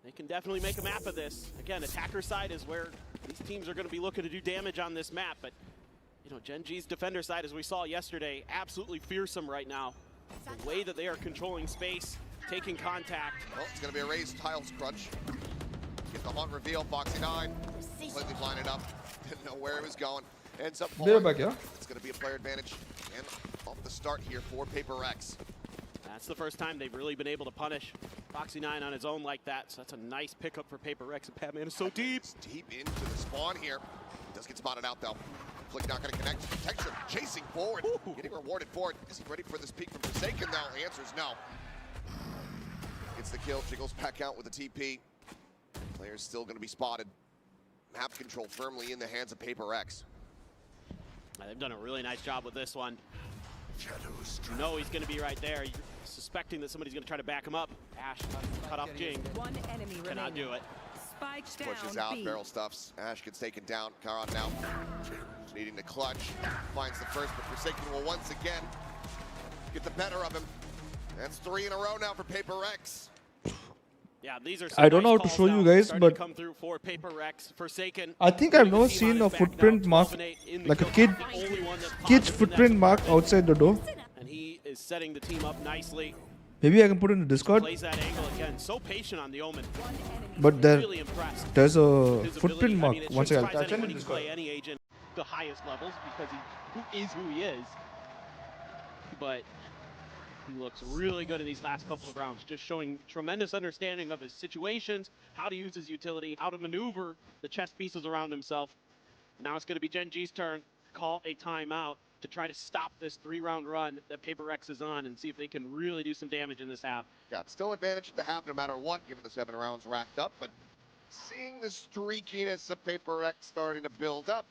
They can definitely make a map of this. Again, attacker side is where these teams are going to be looking to do damage on this map. But, you know, GenG's defender side, as we saw yesterday, absolutely fearsome right now. The way that they are controlling space, taking contact. Well, it's going to be a raised tiles crunch. Get the hunt reveal. Foxy9 completely blinded up. Didn't know where it was going. Ends up They're falling. back, yeah? It's going to be a player advantage. And off the start here for PaperX. That's the first time they've really been able to punish Foxy9 on his own like that. So that's a nice pickup for PaperX. And Batman is so deep. It's deep into the spawn here. Does get spotted out though. Flick not going to connect. Texture chasing forward. Getting rewarded for it. Is he ready for this peak from Forsaken now? The answer is no. Gets the kill. Jiggles back out with a TP. Player's still going to be spotted. Map control firmly in the hands of PaperX. They've done a really nice job with this one. You know he's going to be right there. You're suspecting that somebody's going to try to back him up. Ash cut off Jing. One enemy Cannot do it. Spiked down. Pushes out, B. barrel stuffs. Ash gets taken down. Karon now needing to clutch. Finds the first, but Forsaken will once again get the better of him. That's 3 in a row now for PaperX. Yeah, these are I don't know how to show you guys, but come through for PaperX. Forsaken. I think I've never seen a footprint mark, like a kid's footprint mark outside the door. And he is setting the team up nicely. Maybe I can put it in the Discord. Plays that angle again. So patient on the Omen. But there, Really impressed. there's a His footprint ability. mark. I mean, it Once shouldn't I'll surprise touch it in anybody the who Discord. play any agent the highest levels because he is who he is. But he looks really good in these last couple of rounds, just showing tremendous understanding of his situations, how to use his utility, how to maneuver the chess pieces around himself. Now it's going to be GenG's turn to call a timeout to try to stop this 3-round run that PaperX is on and see if they can really do some damage in this half. Yeah, still advantage to have no matter what, given the 7 rounds racked up, but seeing the streakiness of PaperX starting to build up,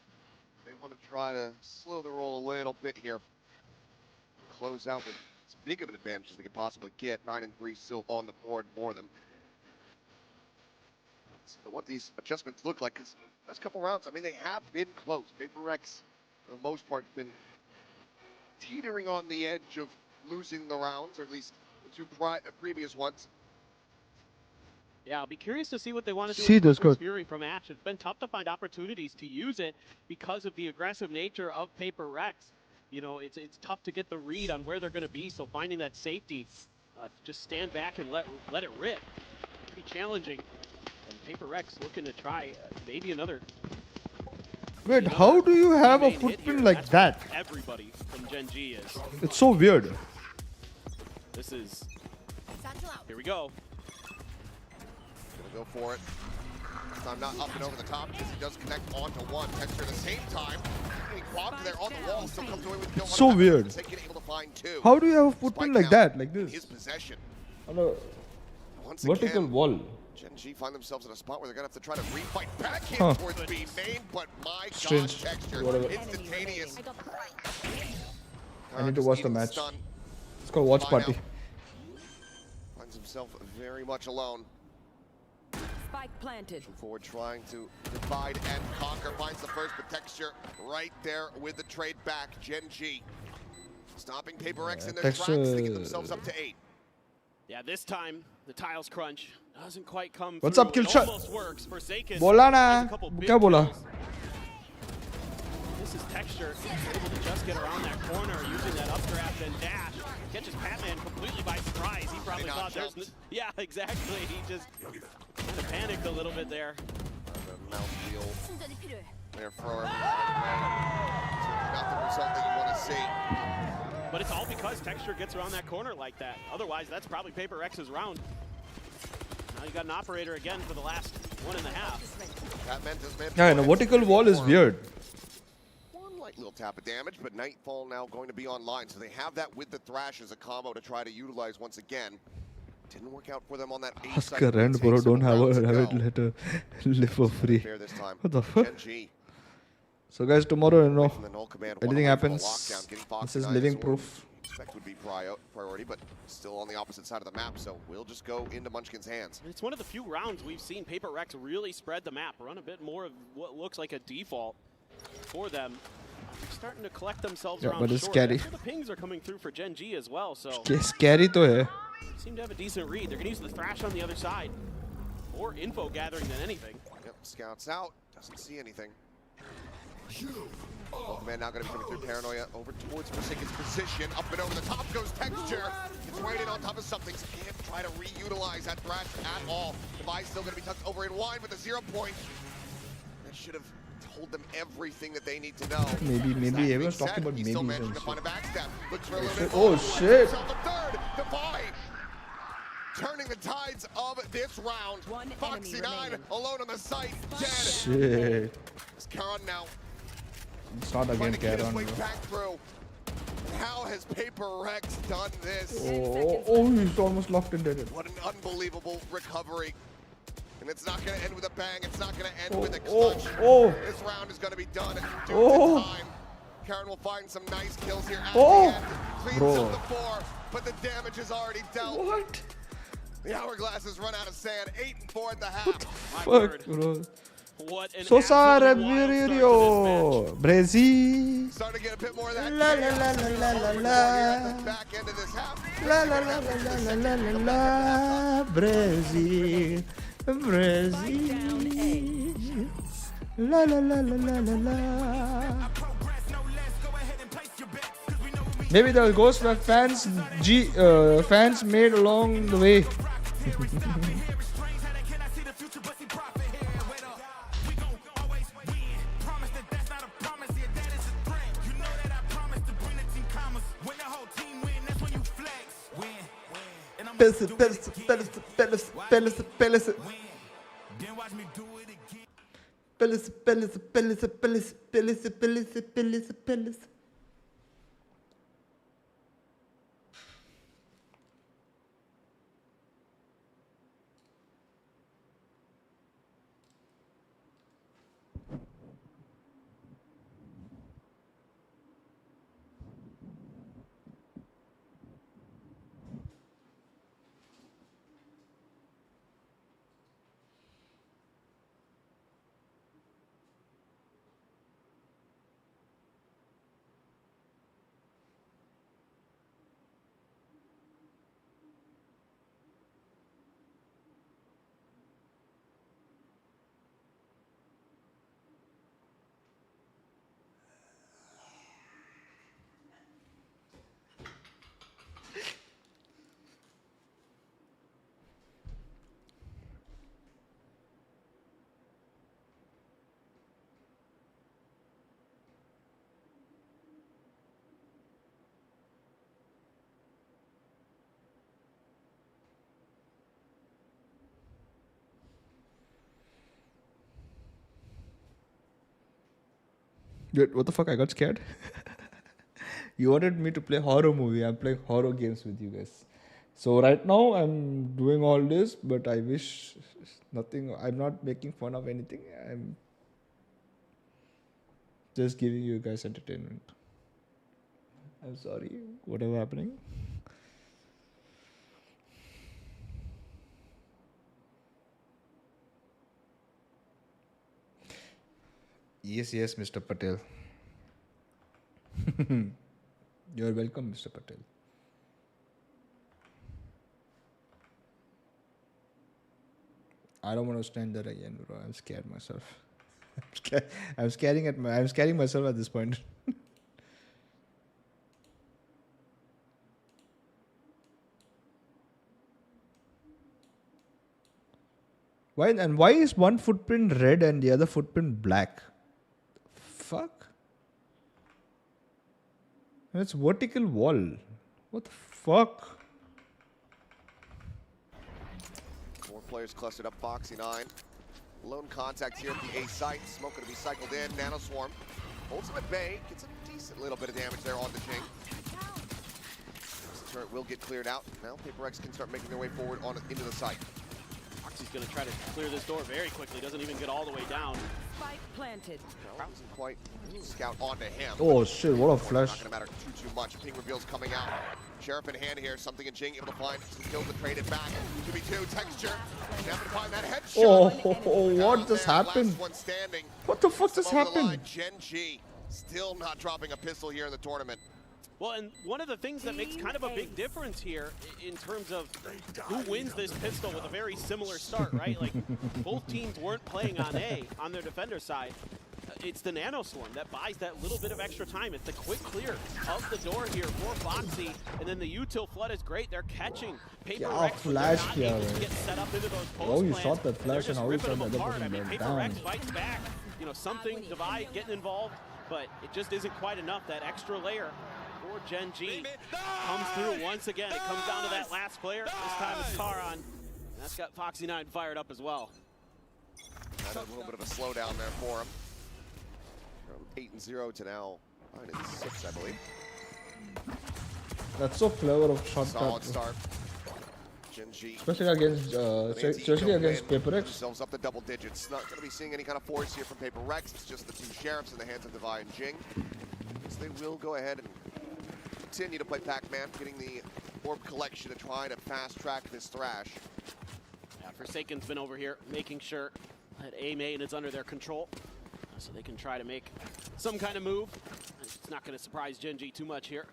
they want to try to slow the roll a little bit here. Close out with as big of an advantage as they could possibly get. 9 and 3 still on the board for them. So what these adjustments look like, because last couple rounds, I mean, they have been close. PaperX, for the most part, been teetering on the edge of losing the rounds, or at least the 2 previous ones. Yeah, I'll be curious to see what they want to do See with this Ruthless good. Fury from Ash. It's been tough to find opportunities to use it because of the aggressive nature of PaperX. You know, it's tough to get the read on where they're going to be, so finding that safety, just stand back and let it rip. Pretty challenging. And PaperX looking to try maybe another. Wait, how do you have a footprint like that? Everybody from GenG is. It's so weird. This is. Here we go. Gonna go for it. This time not up and over the top because he does connect onto one. Texture at the same time. Getting bobbed there on the wall. Still comes away with kill. So weird. Able to find 2. How do you have a footprint like that, like His this? possession. On a Once vertical again, wall. GenG find themselves in a spot where they're gonna have to try to refight back in Huh. towards B main, but my Strange. god, Texture, Whatever. instantaneous. I need to watch the match. It's called Watch Party. Finds himself very much alone. Spike planted. Forward trying to divide and conquer. Finds the first, but Texture right there with the trade back. GENG stopping Paper X in their tracks to get themselves up to 8. Yeah, this time the tiles crunch doesn't quite come What's through. up, kill It shot? almost works. Forsaken बोला ना has a couple big क्या बोला kills. This is Texture able to just get around that corner using that updraft and dash. Catches Batman completely by surprise. He probably thought there's yeah, exactly. He just kind of panicked a little bit there. The mouth wheel there for not the result that you want to see. But it's all because Texture gets around that corner like that. Otherwise, that's probably Paper X's round. Now you got an operator again for the last 1.5. Yeah, and a vertical wall is weird. One light little tap of damage, but Nightfall now going to be online, so they have that with the Thrash as a combo to try to utilize once again. Didn't work out for them on that A Ask site. a rent, bro. Don't have it let her live for free. What the fuck? So guys, tomorrow, you know, anything happens, this is living proof. Expect would be priority, but still on the opposite side of the map, so we'll just go into Munchkin's hands. It's one of the few rounds we've seen Paper Rex really spread the map, run a bit more of what looks like a default for them. They're starting to collect themselves around but it's short. scary. That's where the pings are coming through for GENG as well, so Scary to hai. seem to have a decent read. They're going to use the Thrash on the other side. More info gathering than anything. Yep, scouts out, doesn't see anything. Man now going to be coming through Paranoia over towards Forsaken's position. Up and over the top goes Texture. It's waiting on top of something. Can't try to reutilize that Thrash at all. Device still going to be tucked over in wide with a 0 point. That should have told them everything that they need to know. Maybe everyone's talking about He still maybe. managed to find a backstab. Looks for a little bit Oh more. shit! Himself a third. Divide. Turning the tides of this round. Foxy9 alone on the site. Dead. Shit. It's Karan now. It's not again Karan. Back through. How has Paper Rex done this? Oh, he's almost locked in dead. What an unbelievable recovery. And it's not going to end with a bang. It's not going to end with a clutch. This round is going to be done due to time. Karan will find some nice kills here at the end. Cleans up the 4, but the damage is already dealt. What? The hourglass has run out of sand. 8 and 4 at the half. Fuck, bro. What an Sosara Virio Brazil. Starting to get a bit more of that. La la la la la la la. Back end of this half. La la la la la la la la. Brazil. Brazil. La la la la la la la. Maybe the ghosts were fans fans made along the way. Dude, what the fuck? I got scared. You wanted me to play horror movie. I'm playing horror games with you guys. So right now I'm doing all this, but I wish nothing. I'm not making fun of anything. I'm just giving you guys entertainment. I'm sorry. Whatever happening. Yes, Mr. Patel. You're welcome, Mr. Patel. I don't want to stand there again, bro. I'm scared myself. I'm scaring myself at this point. Why is one footprint red and the other footprint black? Fuck. And it's vertical wall. What the fuck? 4 players clustered up. Foxy 9. Lone contact here at the A site. Smoke going to be cycled in. Nano Swarm holds him at bay. Gets a decent little bit of damage there on the Jing. This turret will get cleared out. Now PRX can start making their way forward into the site. Foxy's going to try to clear this door very quickly. Doesn't even get all the way down. Spike planted. No, doesn't quite scout onto him. Oh shit, what a flash. Not going to matter too much. Ping reveals coming out. Sheriff in hand here. Something in Jing able to find some kills to trade it back. 2v2 texture. Now to find that headshot. Oh, what just happened? Last one standing. What the fuck just happened? GENG still not dropping a pistol here in the tournament. Well, and one of the things that makes kind of a big difference here in terms of who wins this pistol with a very similar start, right? Like, both teams weren't playing on A on their defender side. It's the Nano Swarm that buys that little bit of extra time. It's the quick clear of the door here for Foxy, and then the util flood is great. They're catching PRX, flash here. get set up into those post Oh, you plants. shot that flash and how you shot the other I person mean, down. PRX fights back. You know, something, Divide getting involved, but it just isn't quite enough. That extra layer for GENG comes through once again. It comes down to that last player. This time it's Karan. And that's got Foxy 9 fired up as well. Had a little bit of a slowdown there for him. From 8-0 to now 9-6, I believe. That's so clever of shot. Solid start. GENG. Especially against PRX. Themselves up to double digits. Not going to be seeing any kind of force here from PRX. It's just the 2 sheriffs in the hands of Divide and Jing. So they will go ahead and continue to play Pac-Man, getting the orb collection to try to fast track this thrash. Yeah, Forsaken's been over here making sure that A main is under their control, so they can try to make some kind of move. It's not going to surprise GENG too much here.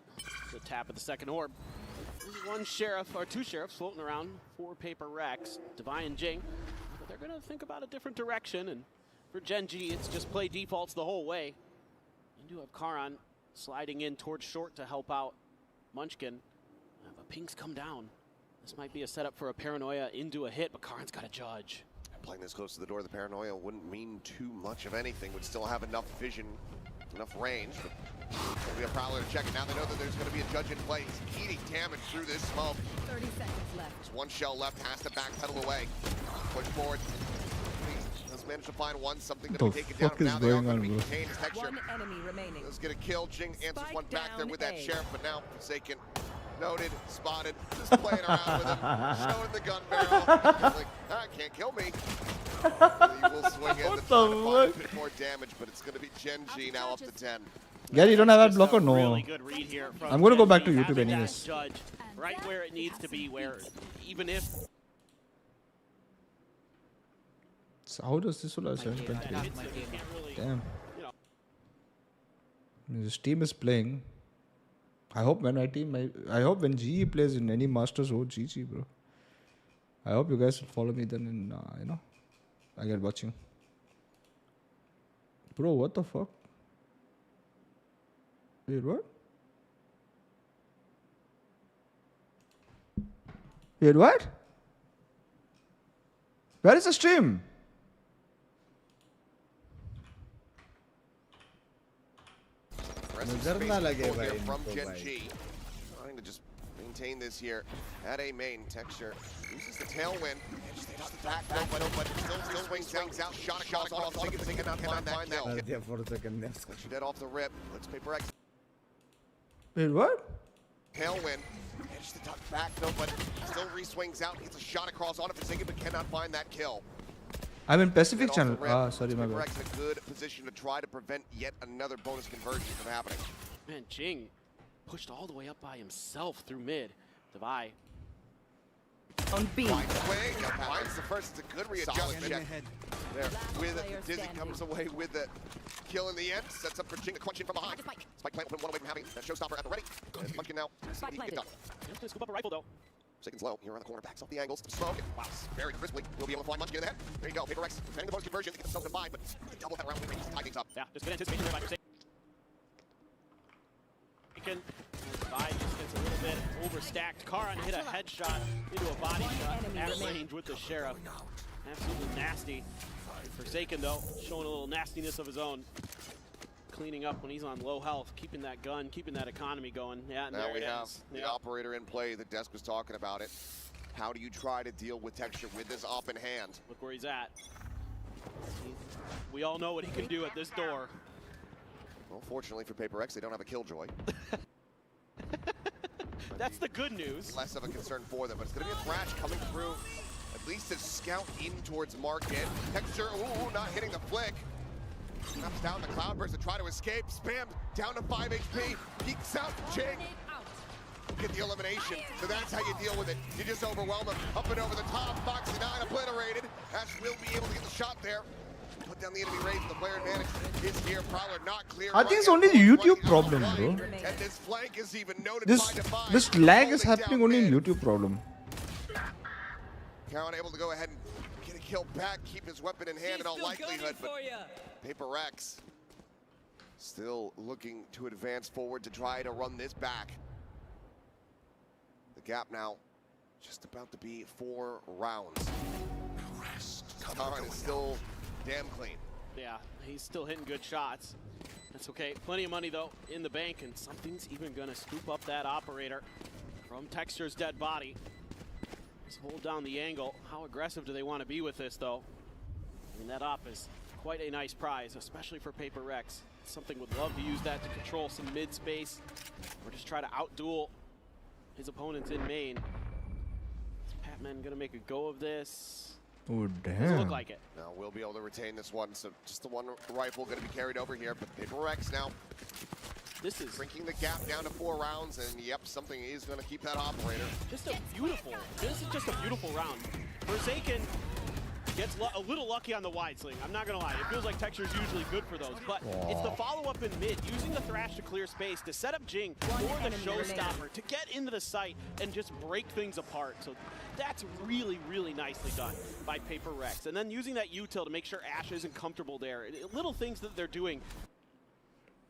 The tap of the second orb. There's 1 sheriff, or 2 sheriffs floating around for PRX, Divine and Jing. But they're going to think about a different direction, and for GENG, it's just play defaults the whole way. You do have Karan sliding in towards short to help out Munchkin. But Pink's come down. This might be a setup for a Paranoia into a hit, but Karan's got to judge. Playing this close to the door, the Paranoia wouldn't mean too much of anything. Would still have enough vision, enough range. But it'll be a Prowler to check it. Now they know that there's going to be a judge in play. He's eating damage through this smoke. 30 seconds left. There's 1 shell left, has to backpedal away. Push forward. Let's manage to find one, something to be taken down. Now they are going to be contained. Texture. 1 enemy remaining. Let's get a kill. Jing answers one back there with that sheriff, but now Forsaken. Noted, spotted, just playing around with him, showing the gun barrel. He's like, ah, can't kill me. He will swing in to try to find a bit more damage, but it's going to be GENG now up to 10. Gary, you don't have that block or no? Really good read here from I'm going to go back to GENG, YouTube having that anyways. Judge right where it needs to be, where even if... So how does this all Damn. This team is playing. I hope when when GE plays in any Masters, GG, bro. I hope you guys will follow me then in, I get watching. Bro, what the fuck? Wait, what? Wait, what? Where is the stream? From GENG. Trying to just maintain this here at A main. Texture uses the tailwind. Just the back, but still swings out. Shot across off. They cannot find that kill. Texture dead off the rip. Let's PRX. Wait, what? Tailwind. Just the duck back, but still re-swings out. Gets a shot across on it for Forsaken, but cannot find that kill. I'm in Pacific channel. Sorry, my bad. PRX in a good position to try to prevent yet another bonus conversion from happening. Man, Jing pushed all the way up by himself through mid. Divide On B. Finds the first. It's a good readjustment. There, with it, Dizzy comes away with the kill in the end. Sets up for Jing to crunch in from behind. Spike plant one away from having that showstopper at the ready. And Pumpkin now. Spike planted. Gonna scoop up a rifle though. Seconds low, here around the corner, backs off the angles, smoke, wow, very crisply, will be able to fly Munchkin in the head. There you go, PRX, defending the bonus conversion to get themselves to 5, but double that round, we reach the tie things up. Yeah, just good anticipation there by Forsaken. Divide just gets a little bit overstacked. Karan hit a headshot into a body shot at range with the Sheriff. Absolutely nasty. Forsaken though, showing a little nastiness of his own. Cleaning up when he's on low health, keeping that gun, keeping that economy going. Yeah, and now there we it have is. the operator in play. The desk was talking about it. How do you try to deal with Texture with this op in hand? Look where he's at. We all know what he can do at this door. Well, fortunately for PRX, they don't have a Killjoy. That's the good news. Less of a concern for them, but it's going to be a Thrash coming through. At least to scout in towards Market. Texture, ooh, not hitting the flick. Snaps down the Cloudburst to try to escape. Spam down to 5 HP. Peeks out to Jing. Get the elimination. So that's how you deal with it. You just overwhelm him. Up and over the top. Foxy 9 obliterated. Ash will be able to get the shot there. Put down the enemy raid. The player advantage is here. Prowler not clear. I think it's only the YouTube problem, bro. And this flank is even noted This lag is happening only in YouTube problem. Karan able to go ahead and get a kill back, keep his weapon in hand in all likelihood, but PRX still looking to advance forward to try to run this back. The gap now just about to be 4 rounds. Karan is still damn clean. Yeah, he's still hitting good shots. That's okay. Plenty of money though in the bank, and something's even gonna scoop up that operator from Texture's dead body. Just hold down the angle. How aggressive do they want to be with this though? I mean, that op is quite a nice prize, especially for PRX. Something would love to use that to control some mid space or just try to outduel his opponents in main. Is Patman gonna make a go of this? Oh, Doesn't look damn. like it. Now we'll be able to retain this one, so just the one rifle going to be carried over here, but PRX now this is shrinking the gap down to 4 rounds, and yep, something is going to keep that operator. This is just a beautiful round. Forsaken gets a little lucky on the wide sling. I'm not gonna lie, it feels like Texture's usually good for those, but it's the follow-up in mid, using the Thrash to clear space, to set up Jing for the showstopper, to get into the site and just break things apart. So that's really, really nicely done by PRX. And then using that util to make sure Ash isn't comfortable there. Little things that they're doing.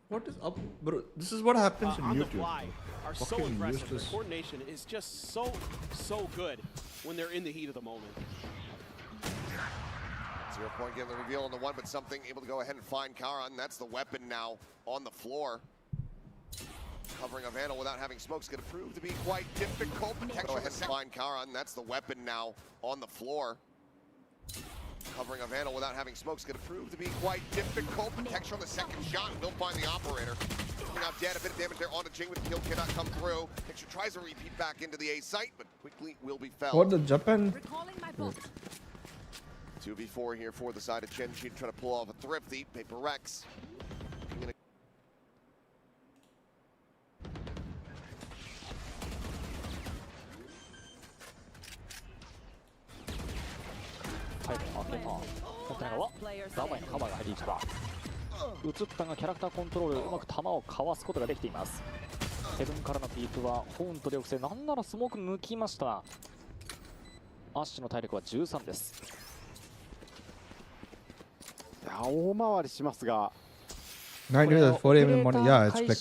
What is up, bro? This is what happens in On YouTube. the fly are so Fucking impressive. Their useless. coordination is just so good when they're in the heat of the moment. 0 point getting the reveal on the one, but something able to go ahead and find Karan. That's the weapon now on the floor. Covering a Vandal without having smoke's going to prove to be quite difficult. Go ahead and find Karan. That's the weapon now on the floor. Covering a Vandal without having smoke's going to prove to be quite difficult. Texture on the second shot, and will find the operator. Now dead, a bit of damage there onto Jing, but the kill cannot come through. Texture tries to repeat back into the A site, but quickly will be felled. What the Japan? 2v4 here for the side of GENG, trying to pull off a thrifty. PRX.ラマイのカバーが入り1番映ったがキャラクターコントロールうまく球をかわすことができています。セブンからのピークはホーンとで抑制、なんならスモーク抜きました。アッシュの体力は13です。いや大回りしますが 9 to 4 a.m. in the morning. Yeah, it's like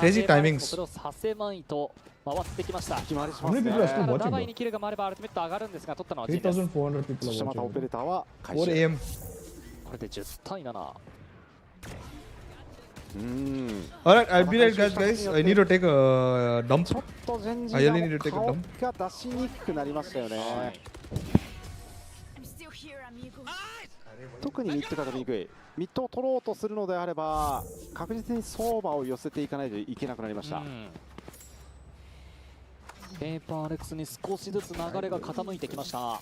crazy timings. それをさせまいと回ってきました。How many people are still watching, ダバイにキルが回ればアルティメット上がるんですが取ったのはジンです。3,400 people そしてまた are オペレ watching. ーターは開 4 始 a.m. これで10対7。Alright, I'll be right, guys. I need to take a dump. ちょっとジェンジ I が really need to take a 顔 dump. が出しにくくなりましたよね。特にミッドが取りにくい。ミッドを取ろうとするのであれば確実に相場を寄せていかないといけなくなりました。PRX に少しずつ流れが傾いてきました。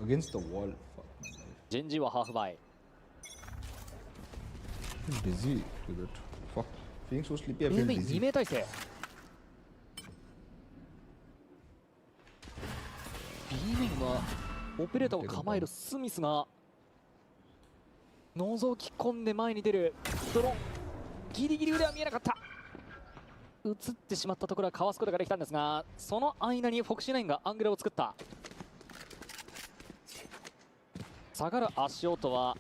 Against the wall. ジェンジはハーフバイ。Dizzy with it. Fuck. Feeling so sleepy, I feel dizzy. 2名体制。B 面はオペレーターを構えるスミスが覗き込んで前に出る。ドローンギリギリ腕は見えなかった。映ってしまったところはかわすことができたんですが、その間にフォクシーナインがアングルを作った。下がる足音は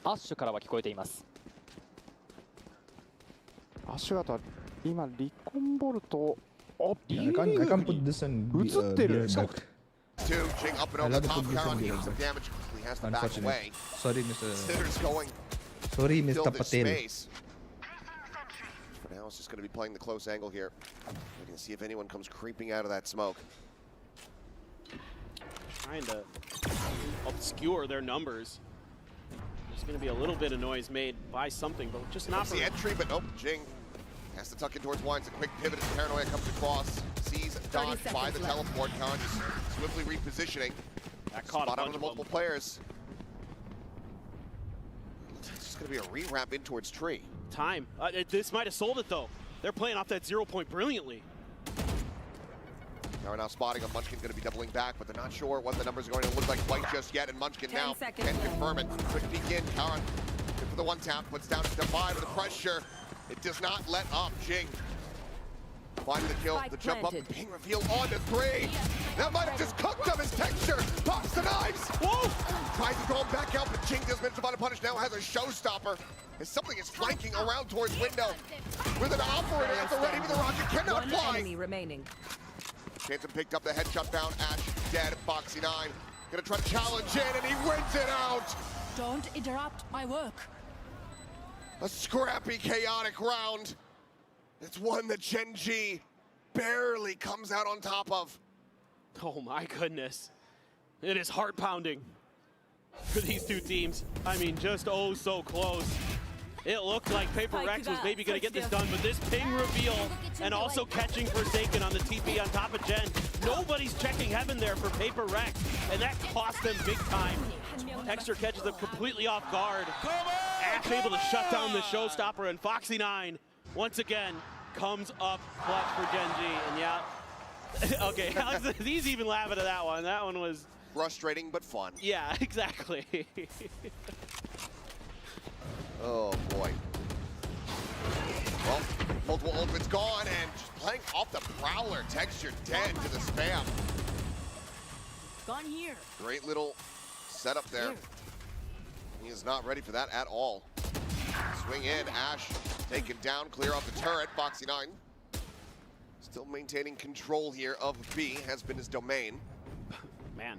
アッシュからは聞こえています。アッシュガートは今リコンボルト、I can't put this in 映ってる。 Two, Jing up and I over love the to top. put this Caron in dealing the some damage. He has to back Unfortunate. away. Sorry, Mr. Sitters going. Sorry, to Mr. fill this Patel. space. For now, it's just going to be playing the close angle here. Waiting to see if anyone comes creeping out of that smoke. Trying to obscure their numbers. There's going to be a little bit of noise made by something, but just not the entry, but nope. Jing has to tuck in towards Wines. A quick pivot as Paranoia comes across. Sees dodged by the teleport. Caron just swiftly repositioning. That caught Spot a out bunch of the multiple players. It's just going to be a re-ramp in towards Tree. time. This might have sold it though. They're playing off that 0 point brilliantly. They're now spotting a Munchkin going to be doubling back, but they're not sure what the numbers are going to look like quite just yet. And Munchkin now can confirm it. Quick begin. Caron good for the one tap. Puts down to Divide with the pressure. It does not let up. Jing finding the kill. The jump up. Ping reveal on to 3. That might have just cooked up his texture. Pops the knives. Whoa! Tries to throw him back out, but Jing does manage to find a punish. Now has a showstopper. As something is flanking around towards window. With an operator at the ready, but the rocket cannot fly. One enemy remaining. Phantom picked up the headshot down. Ash dead. Foxy 9 gonna try to challenge in, and he wins it out. Don't interrupt my work. A scrappy, chaotic round. It's one that GENG barely comes out on top of. Oh my goodness. It is heart pounding for these two teams. I mean, just oh so close. It looked like PRX was maybe going to get this done, but this ping reveal and also catching Forsaken on the TP on top of Gen. Nobody's checking heaven there for PRX, and that cost them big time. Texture catches them completely off guard. Ash able to shut down the showstopper, and Foxy 9 once again comes up clutch for GENG. And yeah, okay, Alex, he's even laughing at that one. That one was frustrating but fun. Yeah, exactly. Oh boy. Well, multiple ultimates gone, and just playing off the Prowler. Texture dead to the spam. Gone here. Great little setup there. He is not ready for that at all. Swing in, Ash taken down, clear off the turret. Foxy 9 still maintaining control here of B, has been his domain. Man,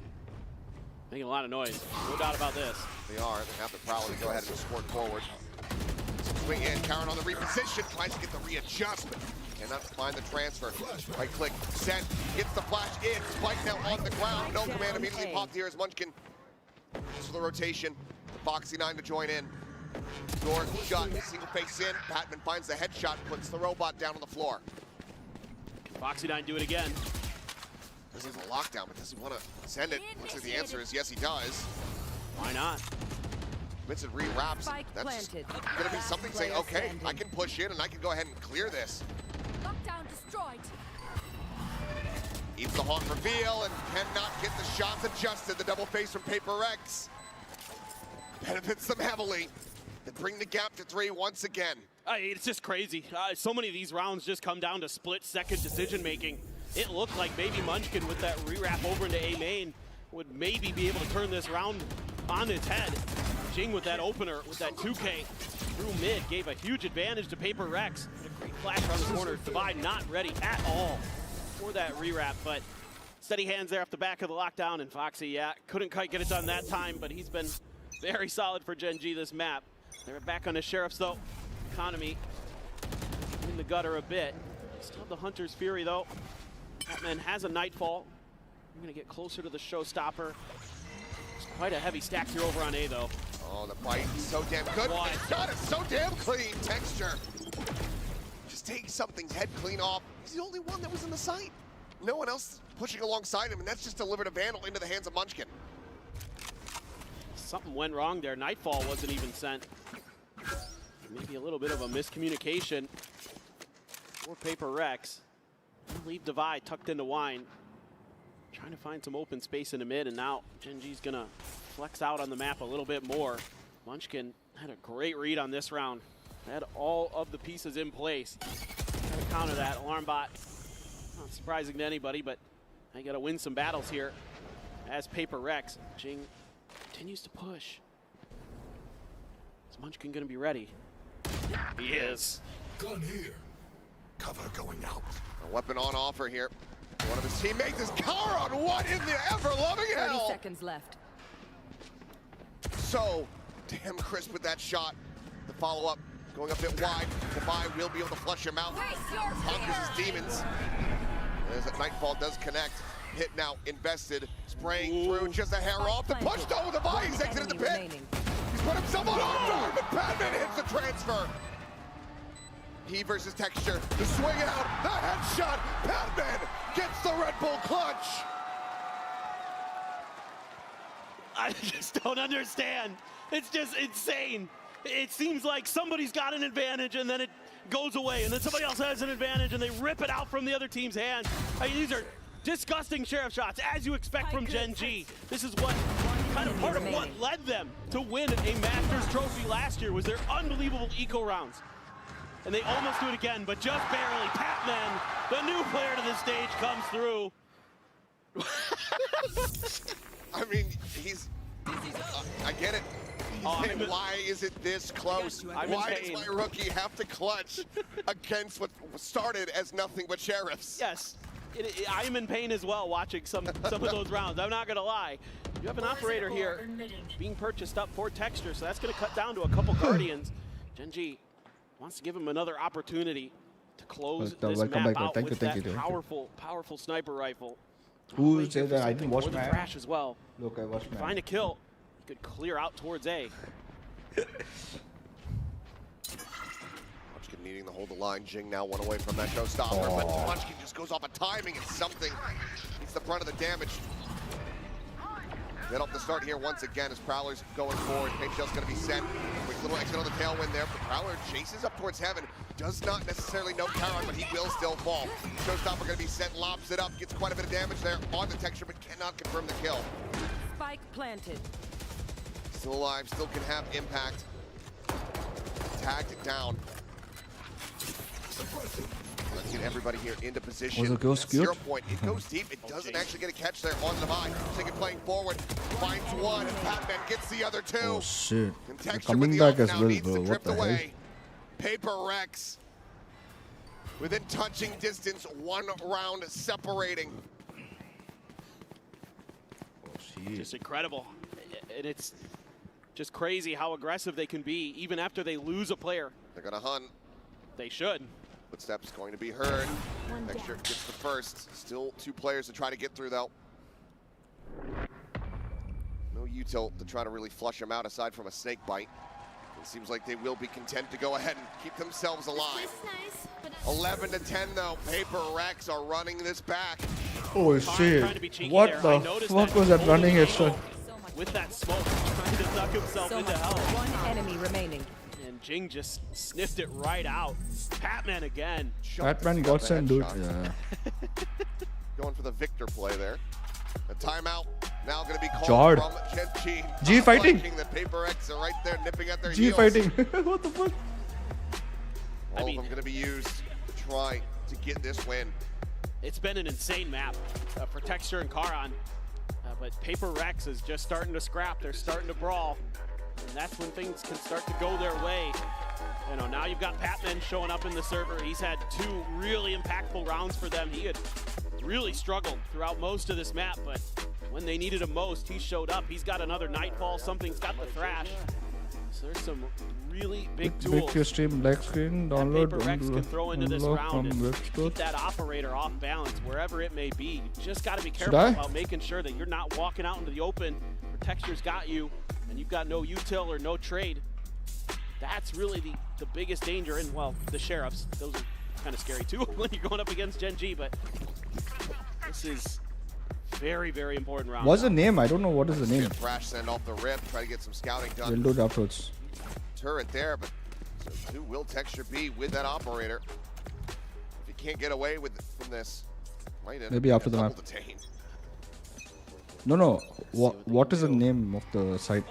making a lot of noise, no doubt about this. They are. They have the Prowler to go ahead and escort forward. Swing in, Caron on the reposition, tries to get the readjustment. Cannot find the transfer. Right click, sent, gets the flash in. Spike now on the ground. No command immediately popped here as Munchkin goes for the rotation. Foxy 9 to join in. Door shut, single face in. Patman finds the headshot, puts the robot down on the floor. Foxy 9 do it again. This is a lockdown, but does he want to send it? Looks like the answer is yes, he does. Why not? Vincent re-wraps. That's going to be something saying, okay, I can push in and I can go ahead and clear this. Lockdown destroyed. Eats the haunt reveal and cannot get the shots adjusted. The double face from PRX benefits them heavily. They bring the gap to 3 once again. It's just crazy. So many of these rounds just come down to split-second decision-making. It looked like maybe Munchkin with that re-wrap over into A main would maybe be able to turn this round on its head. Jing with that opener, with that 2K through mid, gave a huge advantage to PRX. A great flash around the corner. Divide not ready at all for that re-wrap, but steady hands there off the back of the lockdown, and Foxy, yeah, couldn't quite get it done that time, but he's been very solid for GENG this map. They're back on the Sheriffs though. Economy in the gutter a bit. Still have the Hunter's Fury though. Batman has a Nightfall. I'm gonna get closer to the showstopper. It's quite a heavy stack here over on A though. Oh, the bite is so damn good. What? The shot is so damn clean. Texture just takes something's head clean off. He's the only one that was in the sight. No one else pushing alongside him, and that's just delivered a Vandal into the hands of Munchkin. Something went wrong there. Nightfall wasn't even sent. Maybe a little bit of a miscommunication for PRX. Leave Divide tucked into Wine. trying to find some open space in the mid, and now GENG's gonna flex out on the map a little bit more. Munchkin had a great read on this round. Had all of the pieces in place. Trying to counter that. Alarm bot, not surprising to anybody, but I gotta win some battles here. As PRX, Jing continues to push. Is Munchkin gonna be ready? He is. Gun here. Cover going out. A weapon on offer here. One of his teammates is Karon. What in the ever-loving 30 hell? seconds left. So damn crisp with that shot. The follow-up going a bit wide. Defy will be able to flush him out. Conquers his demons. As that Nightfall does connect. Hit now, invested, spraying through, just a hair off. The push though, Defy, he's exited the pit. He's put himself on arm, but Batman hits the transfer. He versus Texture, the swing out, the headshot. Batman gets the Red Bull clutch. I just don't understand. It's just insane. It seems like somebody's got an advantage and then it goes away, and then somebody else has an advantage and they rip it out from the other team's hand. I mean, these are disgusting Sheriff shots, as you expect from GENG. This is what kind of part of what led them to win a Masters trophy last year, was their unbelievable eco rounds. And they almost do it again, but just barely. Patman, the new player to the stage, comes through. I mean, he's, I get it. Why is it this close? Why does my rookie have to clutch against what started as nothing but Sheriffs? Yes, I'm in pain as well watching some of those rounds. I'm not gonna lie. You have an operator here being purchased up for Texture, so that's gonna cut down to a couple Guardians. GENG wants to give him another opportunity to close this map out with that powerful sniper rifle. Who said that I didn't watch my Crash as well. Look, I watched my Find a kill. He could clear out towards A. Munchkin needing to hold the line. Jing now one away from that showstopper, but Munchkin just goes off a timing and something. He's the brunt of the damage. Get off the start here once again as Prowler's going forward. Paint Shell's going to be sent. Quick little exit on the tailwind there, but Prowler chases up towards heaven. Does not necessarily know Karon, but he will still fall. Showstopper going to be sent, lobs it up, gets quite a bit of damage there on the Texture, but cannot confirm the kill. Spike planted. Still alive, still can have impact. Tagged it down. Let's get everybody here into position. Was it go skewed? 0 point. It goes deep. It doesn't actually get a catch there on the high. Take it playing forward. Finds one, and Batman gets the other two. Oh shit. And They're Texture coming with the back ult as now well, needs bro. to What drift the hell? away. PRX within touching distance, 1 round separating. Just incredible. And it's just crazy how aggressive they can be even after they lose a player. They're gonna hunt. They should. Footsteps going to be heard. Texture gets the first. Still 2 players to try to get through though. No util to try to really flush them out aside from a snake bite. It seems like they will be content to go ahead and keep themselves alive. 11 to 10 though. PRX are running this back. Oh shit. What the fuck was that running headshot? With that smoke, trying to duck himself into hell. One enemy remaining. And Jing just sniffed it right out. Patman again. Batman got sent, dude. Yeah. Going for the Victor play there. A timeout now going to be called Jard. from GENG. G fighting. The PRX are right there nipping at their G heels. fighting. What the fuck? All of them going to be used to try to get this win. It's been an insane map for Texture and Karon. But PRX is just starting to scrap. They're starting to brawl. And that's when things can start to go their way. You know, now you've got Patman showing up in the server. He's had 2 really impactful rounds for them. He had really struggled throughout most of this map, but when they needed him most, he showed up. He's got another Nightfall. Something's got the Thrash. So there's some really big tools Big stream, black screen, download, PRX can throw into this unlock round from and web store. keep that operator off balance wherever it may be. You just got to be Should careful I? about making sure that you're not walking out into the open where Texture's got you and you've got no util or no trade. That's really the biggest danger. And well, the Sheriffs, those are kind of scary too when you're going up against GENG, but this is very, very important round. What's the name? I don't know what is the name. Thrash send off the rip, try to get some scouting done. We'll do it afterwards. Turret there, but so who will Texture be with that operator? If you can't get away from this, might end Maybe up after the double map. detain. No. What is the name of the site?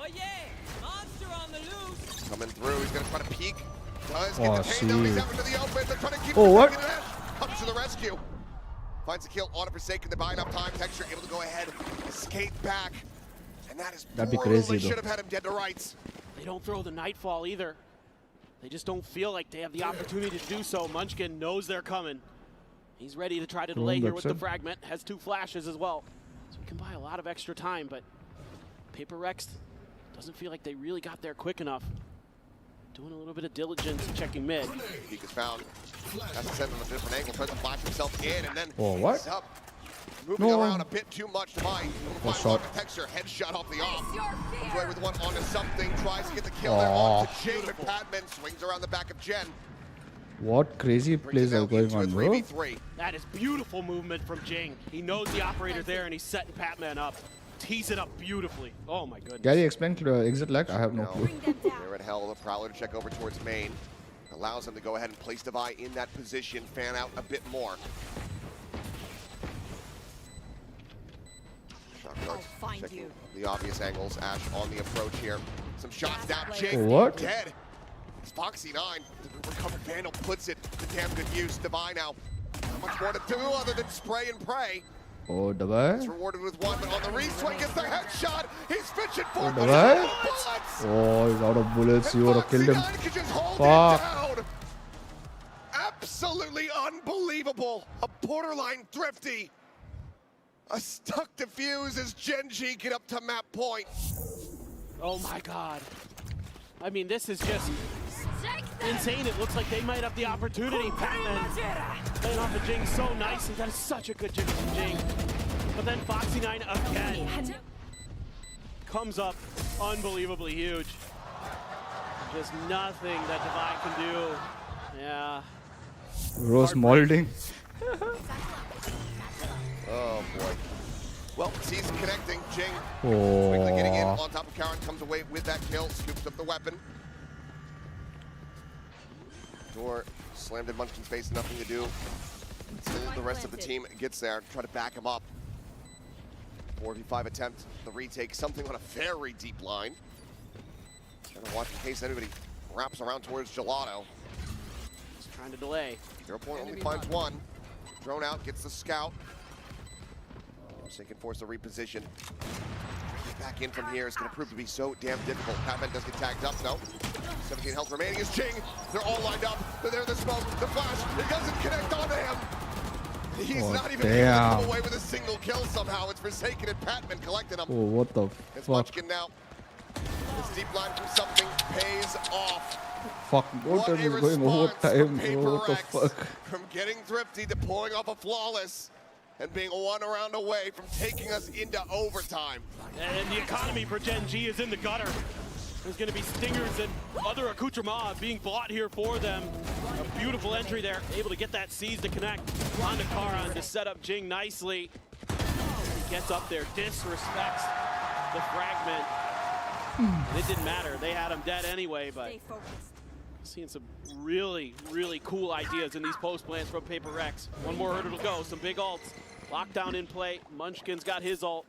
Coming through, he's gonna try to peek. Does Oh, get the down, he's shit. out into the open. They're trying to keep Oh, what? protecting it. Comes to the rescue. Finds a kill on a Forsaken to buy enough time. Texture able to go ahead, escape back. And that is That'd be brutal. crazy, They though. should have had him dead to rights. They don't throw the Nightfall either. They just don't feel like they have the opportunity to do so. Munchkin knows they're coming. He's ready to try to delay here with the fragment. Has 2 flashes as well. So he can buy a lot of extra time, but PRX doesn't feel like they really got there quick enough. Doing a little bit of diligence, checking mid. Peek is found. Has to send him a different angle. Tries to flash himself in, and then Oh, what? he's up. Moving around a bit too much to buy. What shot? Texture, headshot off the off. Joy with one onto something. Tries to get the kill there Aw. onto Chiu, but Padman swings around the back of Gen. What crazy plays are going on, bro? 3v3. That is beautiful movement from Jing. He knows the operator's there and he's setting Patman up. Tees it up beautifully. Oh my goodness. Gary, explain exit lag. I have no clue. They're at hell. The Prowler to check over towards main. Allows them to go ahead and place Devi in that position. Fan out a bit more. I'll find you. The obvious angles. Ash on the approach here. Some shots down. Jake What? dead. It's Foxy 9. The recovered Vandal puts it to damn good use. Devi now. Not much more to do other than spray and pray. Oh, He's Dubai. rewarded with one, but on the re-swing gets the headshot. He's pitching Oh, for Dubai. bullets. Oh, he's out of bullets. You would have killed him. Foxy 9 can just hold Fuck. it down. Absolutely unbelievable. A borderline thrifty. A stuck defuse as GENG get up to map point. Oh my god. I mean, this is just insane. It looks like they might have the opportunity. Patman playing off of Jing so nicely. That is such a good jig from Jing. But then Foxy 9 again comes up unbelievably huge. Just nothing that Devi can do. Yeah. Rose molding. Oh boy. Well, he's connecting. Jing Oh. quickly getting in on top of Karen, comes away with that kill, scoops up the weapon. Door slammed in Munchkin's face, nothing to do until the rest of the team gets there to try to back him up. 4v5 attempt, the retake, something on a very deep line. Trying to watch in case anybody wraps around towards Gelato. Just trying to delay. 0 point only finds one. Drone out, gets the scout. Forsaken forced to reposition. Back in from here is going to prove to be so damn difficult. Patman does get tagged up, no. 17 health remaining is Jing. They're all lined up. They're there, the smoke, the flash. It doesn't connect onto him. He's not even able to come away with a single kill somehow. It's Forsaken and Patman collecting him. Oh, what the It's fuck? Munchkin now. This deep line from something pays off. Fuck, overtime is going overtime. Oh, what the fuck? From getting thrifty to pulling off a flawless and being 1 round away from taking us into overtime. And the economy for GENG is in the gutter. There's going to be stingers and other accoutrements being bought here for them. A beautiful entry there, able to get that seize to connect onto Karan to set up Jing nicely. He gets up there, disrespects the fragment. And it didn't matter, they had him dead anyway, but seeing some really, really cool ideas in these post plans from PRX. One more hurdle to go, some big ults. Lockdown in play, Munchkin's got his ult.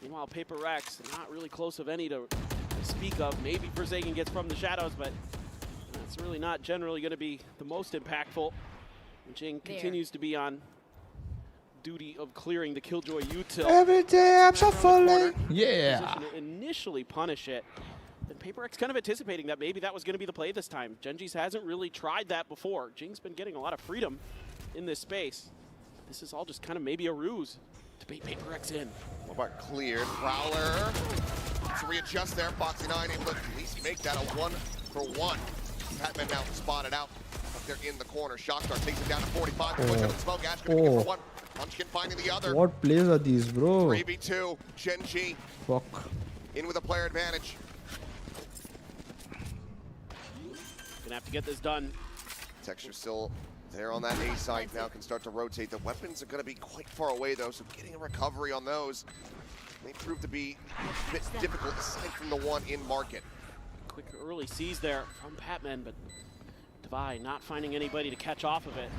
Meanwhile, PRX, not really close of any to speak of. Maybe Forsaken gets from the shadows, but that's really not generally going to be the most impactful. Jing continues to be on duty of clearing the Killjoy util. Every day I'm shuffling. Yeah. Position to initially punish it. And PRX kind of anticipating that maybe that was going to be the play this time. GENG hasn't really tried that before. Jing's been getting a lot of freedom in this space. This is all just kind of maybe a ruse to bait PRX in. What about cleared? Prowler to readjust there. Foxy 9 able to at least make that a 1-for-1. Patman now spotted out up there in the corner. Shockstar takes it down to 45. Push up the smoke. Ash gonna be for one. Munchkin finding the other. What plays are these, bro? 3v2. GENG Fuck. in with a player advantage. Gonna have to get this done. Texture still there on that A site. Now can start to rotate. The weapons are going to be quite far away though, so getting a recovery on those may prove to be a bit difficult aside from the one in market. Quick early seize there from Patman, but Devi not finding anybody to catch off of it.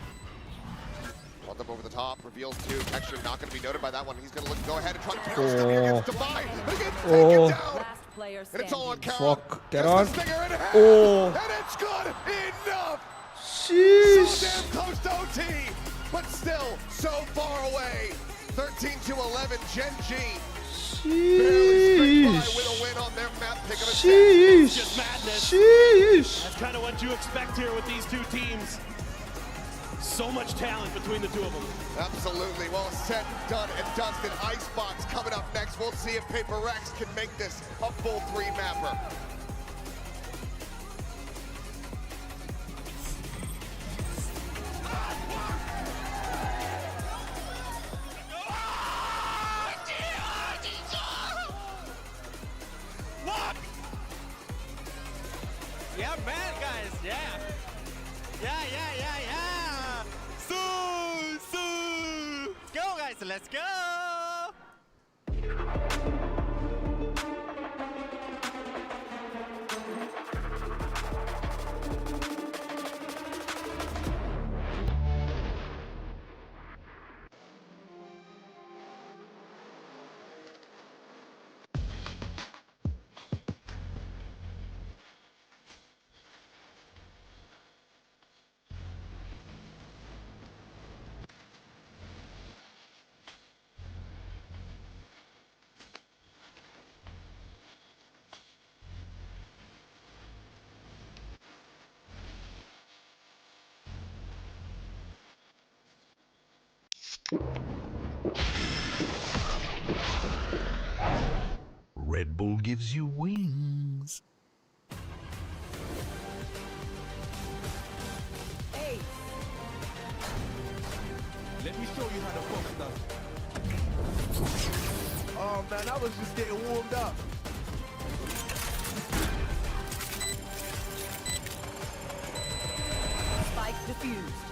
Runs up over the top, reveals two. Texture not going to be noted by that one. He's going to go ahead and try to carry stuff here against Divine. But he gets taken down. And it's all on Kara. Fuck, get on. And it's good enough. Sheesh. So damn close to OT, but still so far away. 13-11, Gen G. Barely scraped by with a win on their map pick of a set. Sheesh. Just madness. Sheesh. That's kind of what you expect here with these two teams. So much talent between the two of them. Absolutely. Well said, done, and dusted. Icebox coming up next. We'll see if PRX can make this a full 3-mapper. Yeah, bad guys. Yeah. Yeah. Let's go, guys. Let's go. Red Bull gives you wings. Hey. Let me show you how to fuck stuff. Oh man, I was just getting warmed up. Spike defused.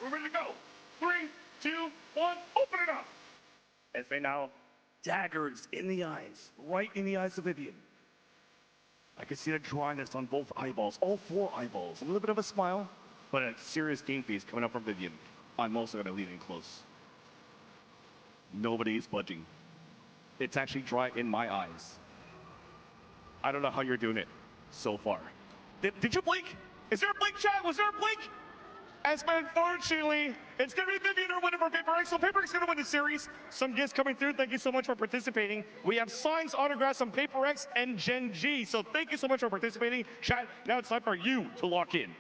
We're ready to go. 3, 2, 1, open it up. As they now daggers in the eyes, right in the eyes of Vivian. I can see the dryness on both eyeballs, all 4 eyeballs. A little bit of a smile, but a serious game face coming up from Vivian. I'm also gonna lean in close. Nobody's budging. It's actually dry in my eyes. I don't know how you're doing it so far. Did you blink? Is there a blink, chat? Was there a blink? As unfortunately, it's going to be Vivian or winner for PRX. So PRX is going to win the series. Some gifts coming through. Thank you so much for participating. We have signs, autographs from PRX and Gen G. So thank you so much for participating. Chat, now it's time for you to lock in.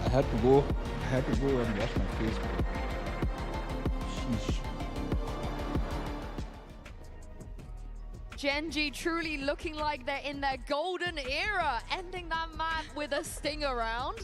I had to go and wash my face. Sheesh. GENG truly looking like they're in their golden era, ending that map with a stinger round.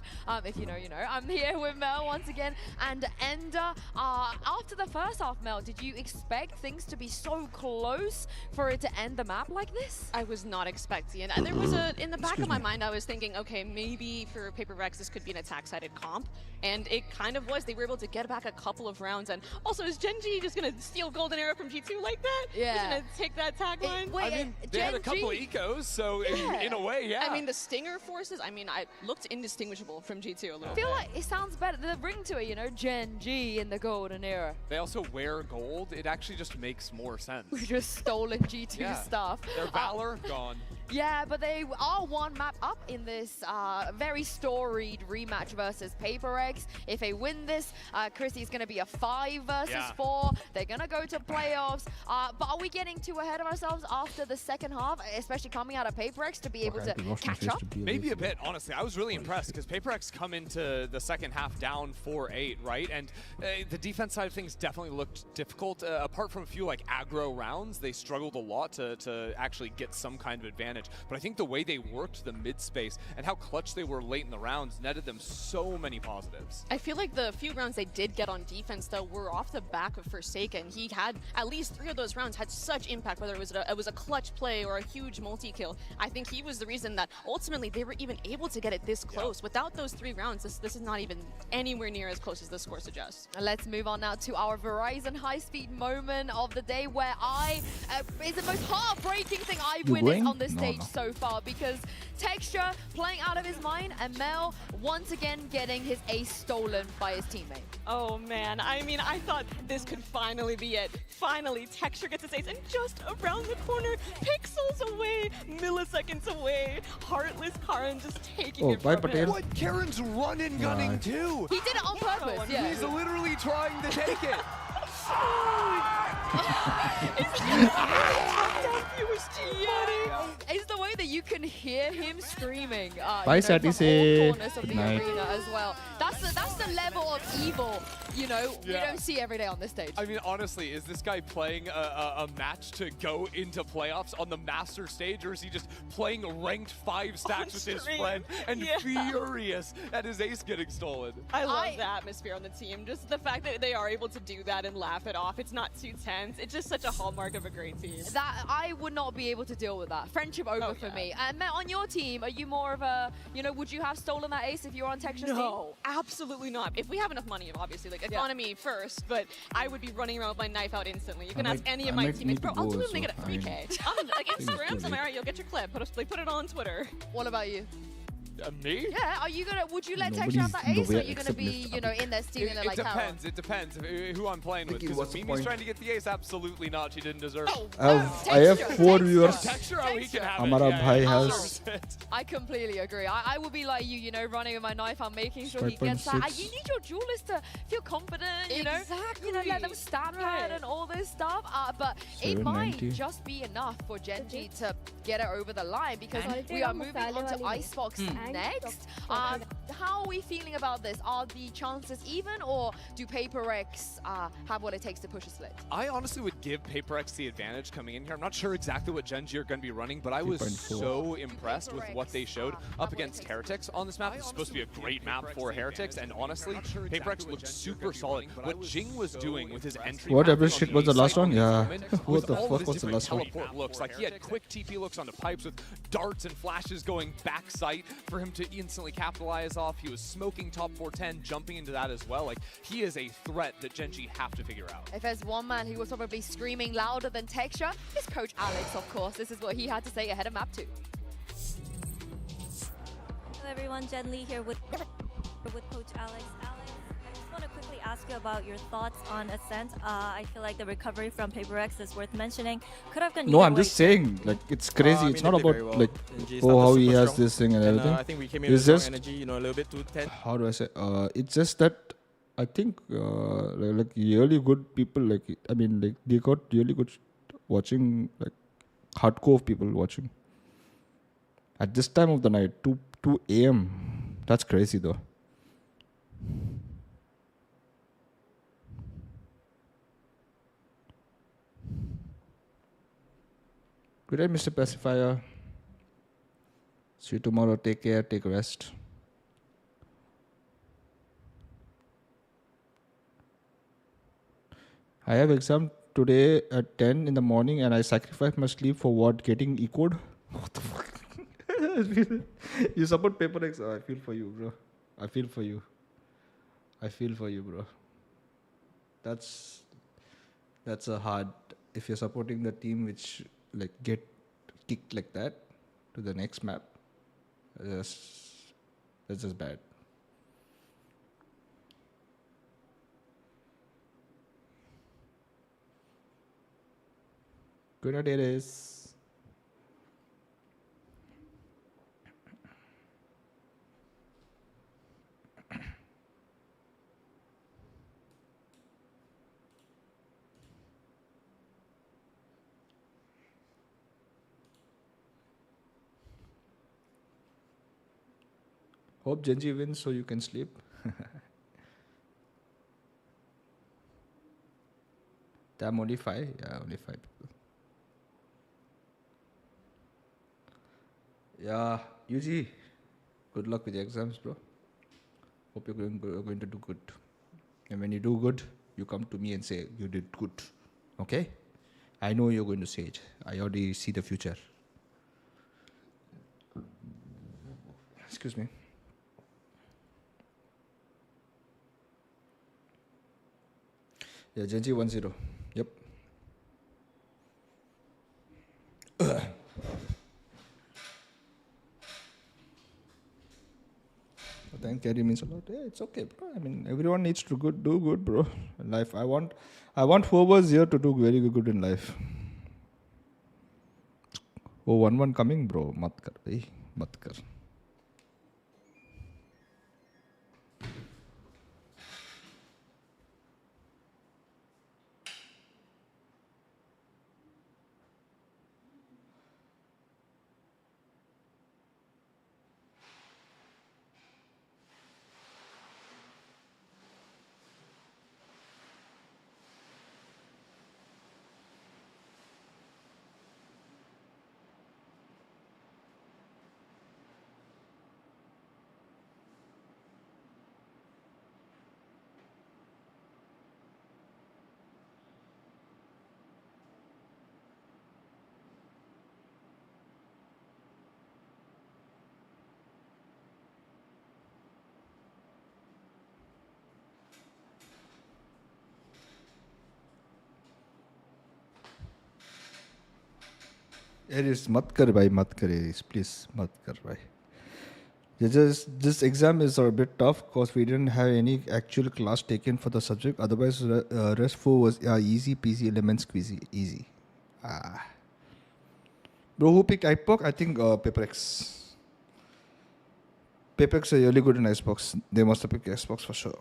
If you know, you know. I'm here with Mel once again and Ender. After the first half, Mel, did you expect things to be so close for it to end the map like this? I was not expecting it. There was in the back of my mind, I was thinking, okay, maybe for PRX this could be an attack-sided comp, and it kind of was. They were able to get back a couple of rounds, and also is GENG just gonna steal golden arrow from G2 like that? Yeah. Just gonna take that tagline? I mean, they had a couple of ecos, so in a way, yeah. I mean, the stinger forces, I mean, I looked indistinguishable from G2 a little I bit. feel like it sounds better. The ring to it, you know, GENG in the golden era. They also wear gold. It actually just makes more sense. We've just stolen G2 stuff. Their Valor, gone. Yeah, but they are one map up in this very storied rematch versus PRX. If they win this, Chrissy's going to be a 5 versus 4. They're going to go to playoffs. But are we getting too ahead of ourselves after the second half, especially coming out of PRX, to be able to catch up? Maybe a bit, honestly. I was really impressed because PRX come into the second half down 4-8, right? And the defense side of things definitely looked difficult. Apart from a few like aggro rounds, they struggled a lot to actually get some kind of advantage. But I think the way they worked the mid space and how clutch they were late in the rounds netted them so many positives. I feel like the few rounds they did get on defense, though, were off the back of Forsaken. He had at least 3 of those rounds had such impact, whether it was a clutch play or a huge multi-kill. I think he was the reason that ultimately they were even able to get it this close. Without those 3 rounds, this is not even anywhere near as close as the score suggests. Let's move on now to our Verizon high-speed moment of the day, where it's the most heartbreaking thing I've witnessed on this stage so far, because Texture playing out of his mind and Mel once again getting his ace stolen by his teammate. Oh man, I mean, I thought this could finally be it. Finally, Texture gets his ace, and just around the corner, pixels away, milliseconds away, Heartless Karan just taking it from him. What? Karen's running, gunning too. He did it on purpose, yeah. He's literally trying to take it. It's the way that you can hear him screaming Bye, from all Satisay. corners of the Night. arena as well. That's the level of evil, you know, we don't see every day on this stage. I mean, honestly, is this guy playing a match to go into playoffs on the master stage, or is he just playing ranked 5 stacks with his friend and furious at his ace getting stolen? I love the atmosphere on the team. Just the fact that they are able to do that and laugh it off. It's not too tense. It's just such a hallmark of a great team. That I would not be able to deal with that. Friendship over for me. And Matt, on your team, are you more of a, you know, would you have stolen that ace if you were on Texture's team? No, absolutely not. If we have enough money, obviously, like economy first, but I would be running around with my knife out instantly. You can ask any of my teammates, bro, I'll totally get it 3K. Like Instagram, somewhere, alright, you'll get your clip. Put it on Twitter. What about you? Me? Yeah, are you gonna, would you let Texture have that ace, or are you gonna be, you know, in there stealing it like Tara? It depends who I'm playing with. Because if Mimi's trying to get the ace, absolutely not. She didn't deserve it. I have 4 viewers. Texture, oh, he can have Hamara it. bhai has I completely agree. I would be like you know, running with my knife. I'm making sure he gets that. 5.6. You need your duelist to feel confident, you know? You know, let them stat pad and all this stuff. But it might 790. just be enough for GENG to get it over the line, because we are moving on to Icebox next. How are we feeling about this? Are the chances even, or do PRX have what it takes to push a split? I honestly would give PRX the advantage coming in here. I'm not sure exactly what GENG are going to be running, but I was 3.4. so impressed with what they showed up against Heretics on this map. It's supposed to be a great map for Heretics, and honestly, PRX looked super solid. What Jing was doing with his entry What map ever on shit the was the A last site one? Yeah. moment, What with the all fuck his was the different last one? teleport looks. Like, he had quick TP looks onto pipes with darts and flashes going back sight for him to instantly capitalize off. He was smoking top 410, jumping into that as well. Like, he is a threat that GENG have to figure out. If there's one man who was probably screaming louder than Texture, it's Coach Alex, of course. This is what he had to say ahead of map 2. Hello everyone, Jen Lee here with Coach Alex. Alex, I just want to quickly ask you about your thoughts on Ascent. I feel like the recovery from PRX is worth mentioning. Could have gone No, either I'm way. just saying, like, it's crazy. I mean, it's not they did about, very well. like, GENG oh, how started he super has strong. this thing and everything. I think we came in It's with just, strong energy, you know, a little bit too tense. how do I say? It's just that I think, like, really good people, like, I mean, like, they got really good watching, like, hardcore people watching. At this time of the night, 2 a.m. That's crazy, though. Good night, Mr. Pacifier. See you tomorrow. Take care. Take rest. I have exam today at 10 in the morning and I sacrifice my sleep for what? Getting echoed? What the fuck? You support PRX? Oh, I feel for you, bro. I feel for you. I feel for you, bro. That's a hard... If you're supporting the team which like get kicked like that to the next map, that's just bad. Good night, Ares. Hope GENG wins so you can sleep. Damn, only 5? Yeah, only 5 people. Yeah, UG, good luck with the exams, bro. Hope you're going to do good. And when you do good, you come to me and say, you did good. Okay? I know you're going to say it. I already see the future. Excuse me. Yeah, GENG 1-0. Yep. Thank carry means a lot. Yeah, it's okay, bro. I mean, everyone needs to do good, bro. In life, I want whoever's here to do very good in life. Oh, 1-1 coming, bro. Mat kar, bhai. Mat kar. Aries, mat kar bhai, mat kar Aries. Please, mat kar bhai. This exam is a bit tough because we didn't have any actual class taken for the subject. Otherwise, rest 4 was easy peasy, lemon squeezy, easy. Bro, who picked IPOC? I think PRX. PRX are really good in Icebox. They must have picked Icebox for sure.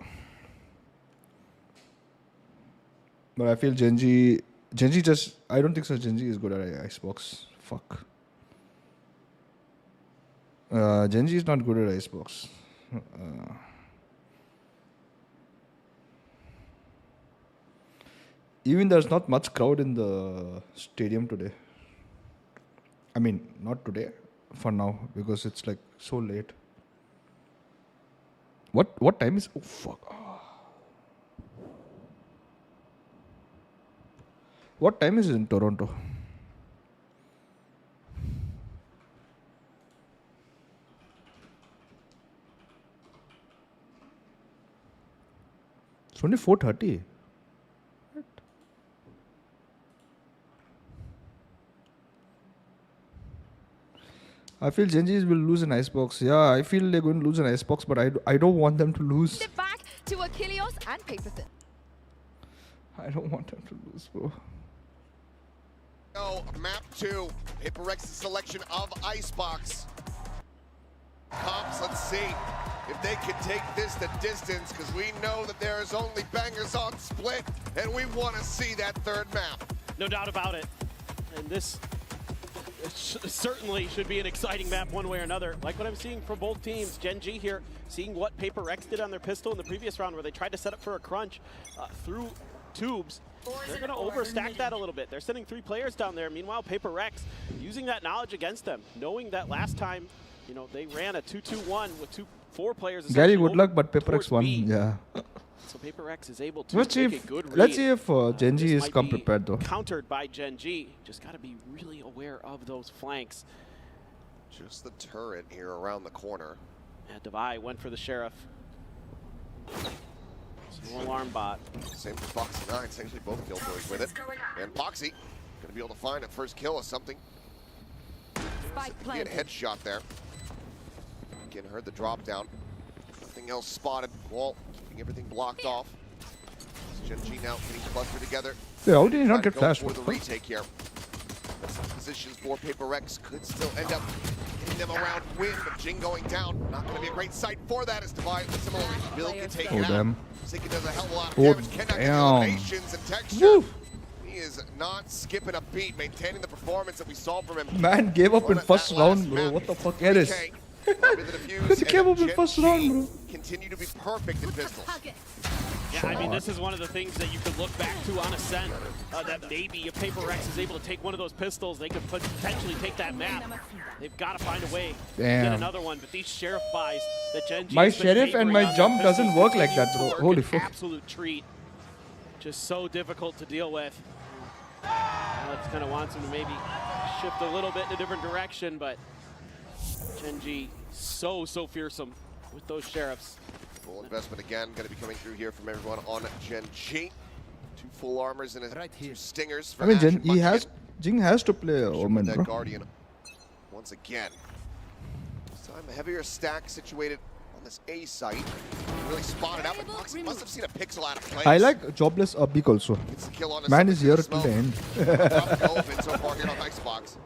But I feel GENG just... I don't think so GENG is good at Icebox. Fuck. GENG is not good at Icebox. Even there's not much crowd in the stadium today. I mean, not today, for now, because it's like so late. What time is... Oh, fuck. What time is it in Toronto? It's only 4:30. I feel GENG will lose an Icebox. Yeah, I feel they're going to lose an Icebox, but I don't want them to lose. It back to Achilles and Paperthin. I don't want them to lose, bro. Oh, map 2. PRX's selection of Icebox. Comps, let's see if they can take this the distance, because we know that there is only bangers on split, and we want to see that third map. No doubt about it. And this certainly should be an exciting map one way or another. Like what I'm seeing from both teams. GENG here, seeing what PRX did on their pistol in the previous round where they tried to set up for a crunch. Threw tubes. They're going to overstack that a little bit. They're sending 3 players down there. Meanwhile, PRX using that knowledge against them, knowing that last time, you know, they ran a 2-2-1 with 4 players. Gary, good luck, but PRX won. Yeah. So PRX is able to Let's see make a good read. let's see if GENG is come prepared though. Countered by GENG. Just got to be really aware of those flanks. Just the turret here around the corner. Yeah, Devi went for the Sheriff. No alarm bot. Same for Foxy 9. Essentially both kill throws with it. And Foxy going to be able to find a first kill of something. Get a headshot there. Again, heard the drop down. Nothing else spotted. Wall keeping everything blocked off. GENG now getting clustered together. Yeah, how did he not get flashed? For the retake here. Positions for PRX could still end up getting them around win, but Jing going down. Not going to be a great sight for that as Devi similarly will get taken out. Damn. Zika does a hell of a lot of Oh, damage. Cannot get damn. eliminations and texture. He is not skipping a beat, maintaining the performance that we saw from him. Man gave up in first round, bro. What the fuck is this? He gave up in first round, bro. Continue to be perfect in pistols. Yeah, I mean, this is one of the things that you could look back to on a SEN, that maybe if PRX is able to take one of those pistols, they could potentially take that map. They've got to find a way to get another one, but these Sheriff buys that GENG My Sheriff and my jump doesn't work like that, bro. Holy fuck. Absolute treat. Just so difficult to deal with. Alex kind of wants him to maybe shift a little bit in a different direction, but GENG so fearsome with those Sheriffs. Full investment again, going to be coming through here from everyone on GENG. 2 full armors and 2 stingers. For I mean, Ash Jing has to play Omen, that bro. Guardian once again. This time a heavier stack situated on this A site. Really spotted out, but Foxy must have seen a pixel out of place. I like Jobless Beak also. Gets the kill on Man is here smoke. till the end. So far here on Icebox.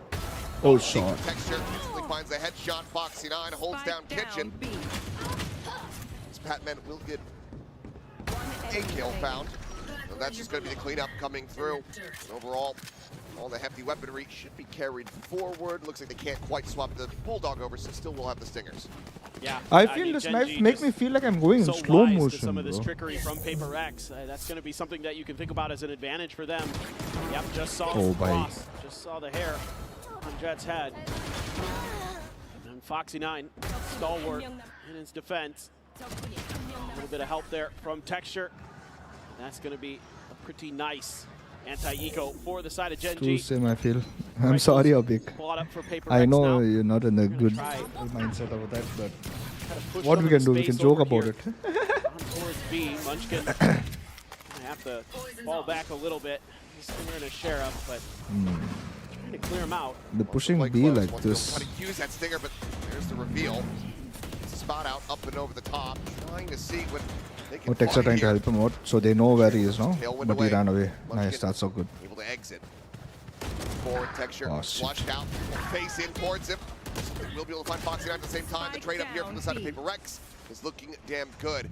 Oh, shot. Texture instantly finds a headshot. Foxy 9 holds down Kitchen. Patman will get a kill found. And that's just going to be the cleanup coming through. And overall, all the hefty weaponry should be carried forward. Looks like they can't quite swap the Bulldog over, so still will have the Stingers. Yeah, I feel this knife make me feel like I'm going in slow motion, some of this bro. trickery from PRX. That's going to be something that you can think about as an advantage for them. Yep, just saw Oh, the cross, just saw the hair on Jet's head. And Foxy 9, stalwart in his defense. A little bit of help there from Texture. That's going to be a pretty nice anti-eco for the side of GENG. Too same, I feel. I'm sorry, Abik. I know you're not in a good mindset of that, but what we can do, we can joke about it. Towards B, Munchkin gonna have to fall back a little bit. He's in a Sheriff, but trying to clear him out. The pushing B like this. Trying to use that Stinger, but there's the reveal. Spot out up and over the top, trying to see what they can Oh, Texas trying to help him out, so they know where he is now, Tailwind but he away. ran away. Nice, that's so good. Able to exit. Forward Texture, Oh, shit. flushed out, face in towards him. We'll be able to find Foxy at the same time. The trade up here from the side of PRX is looking damn good.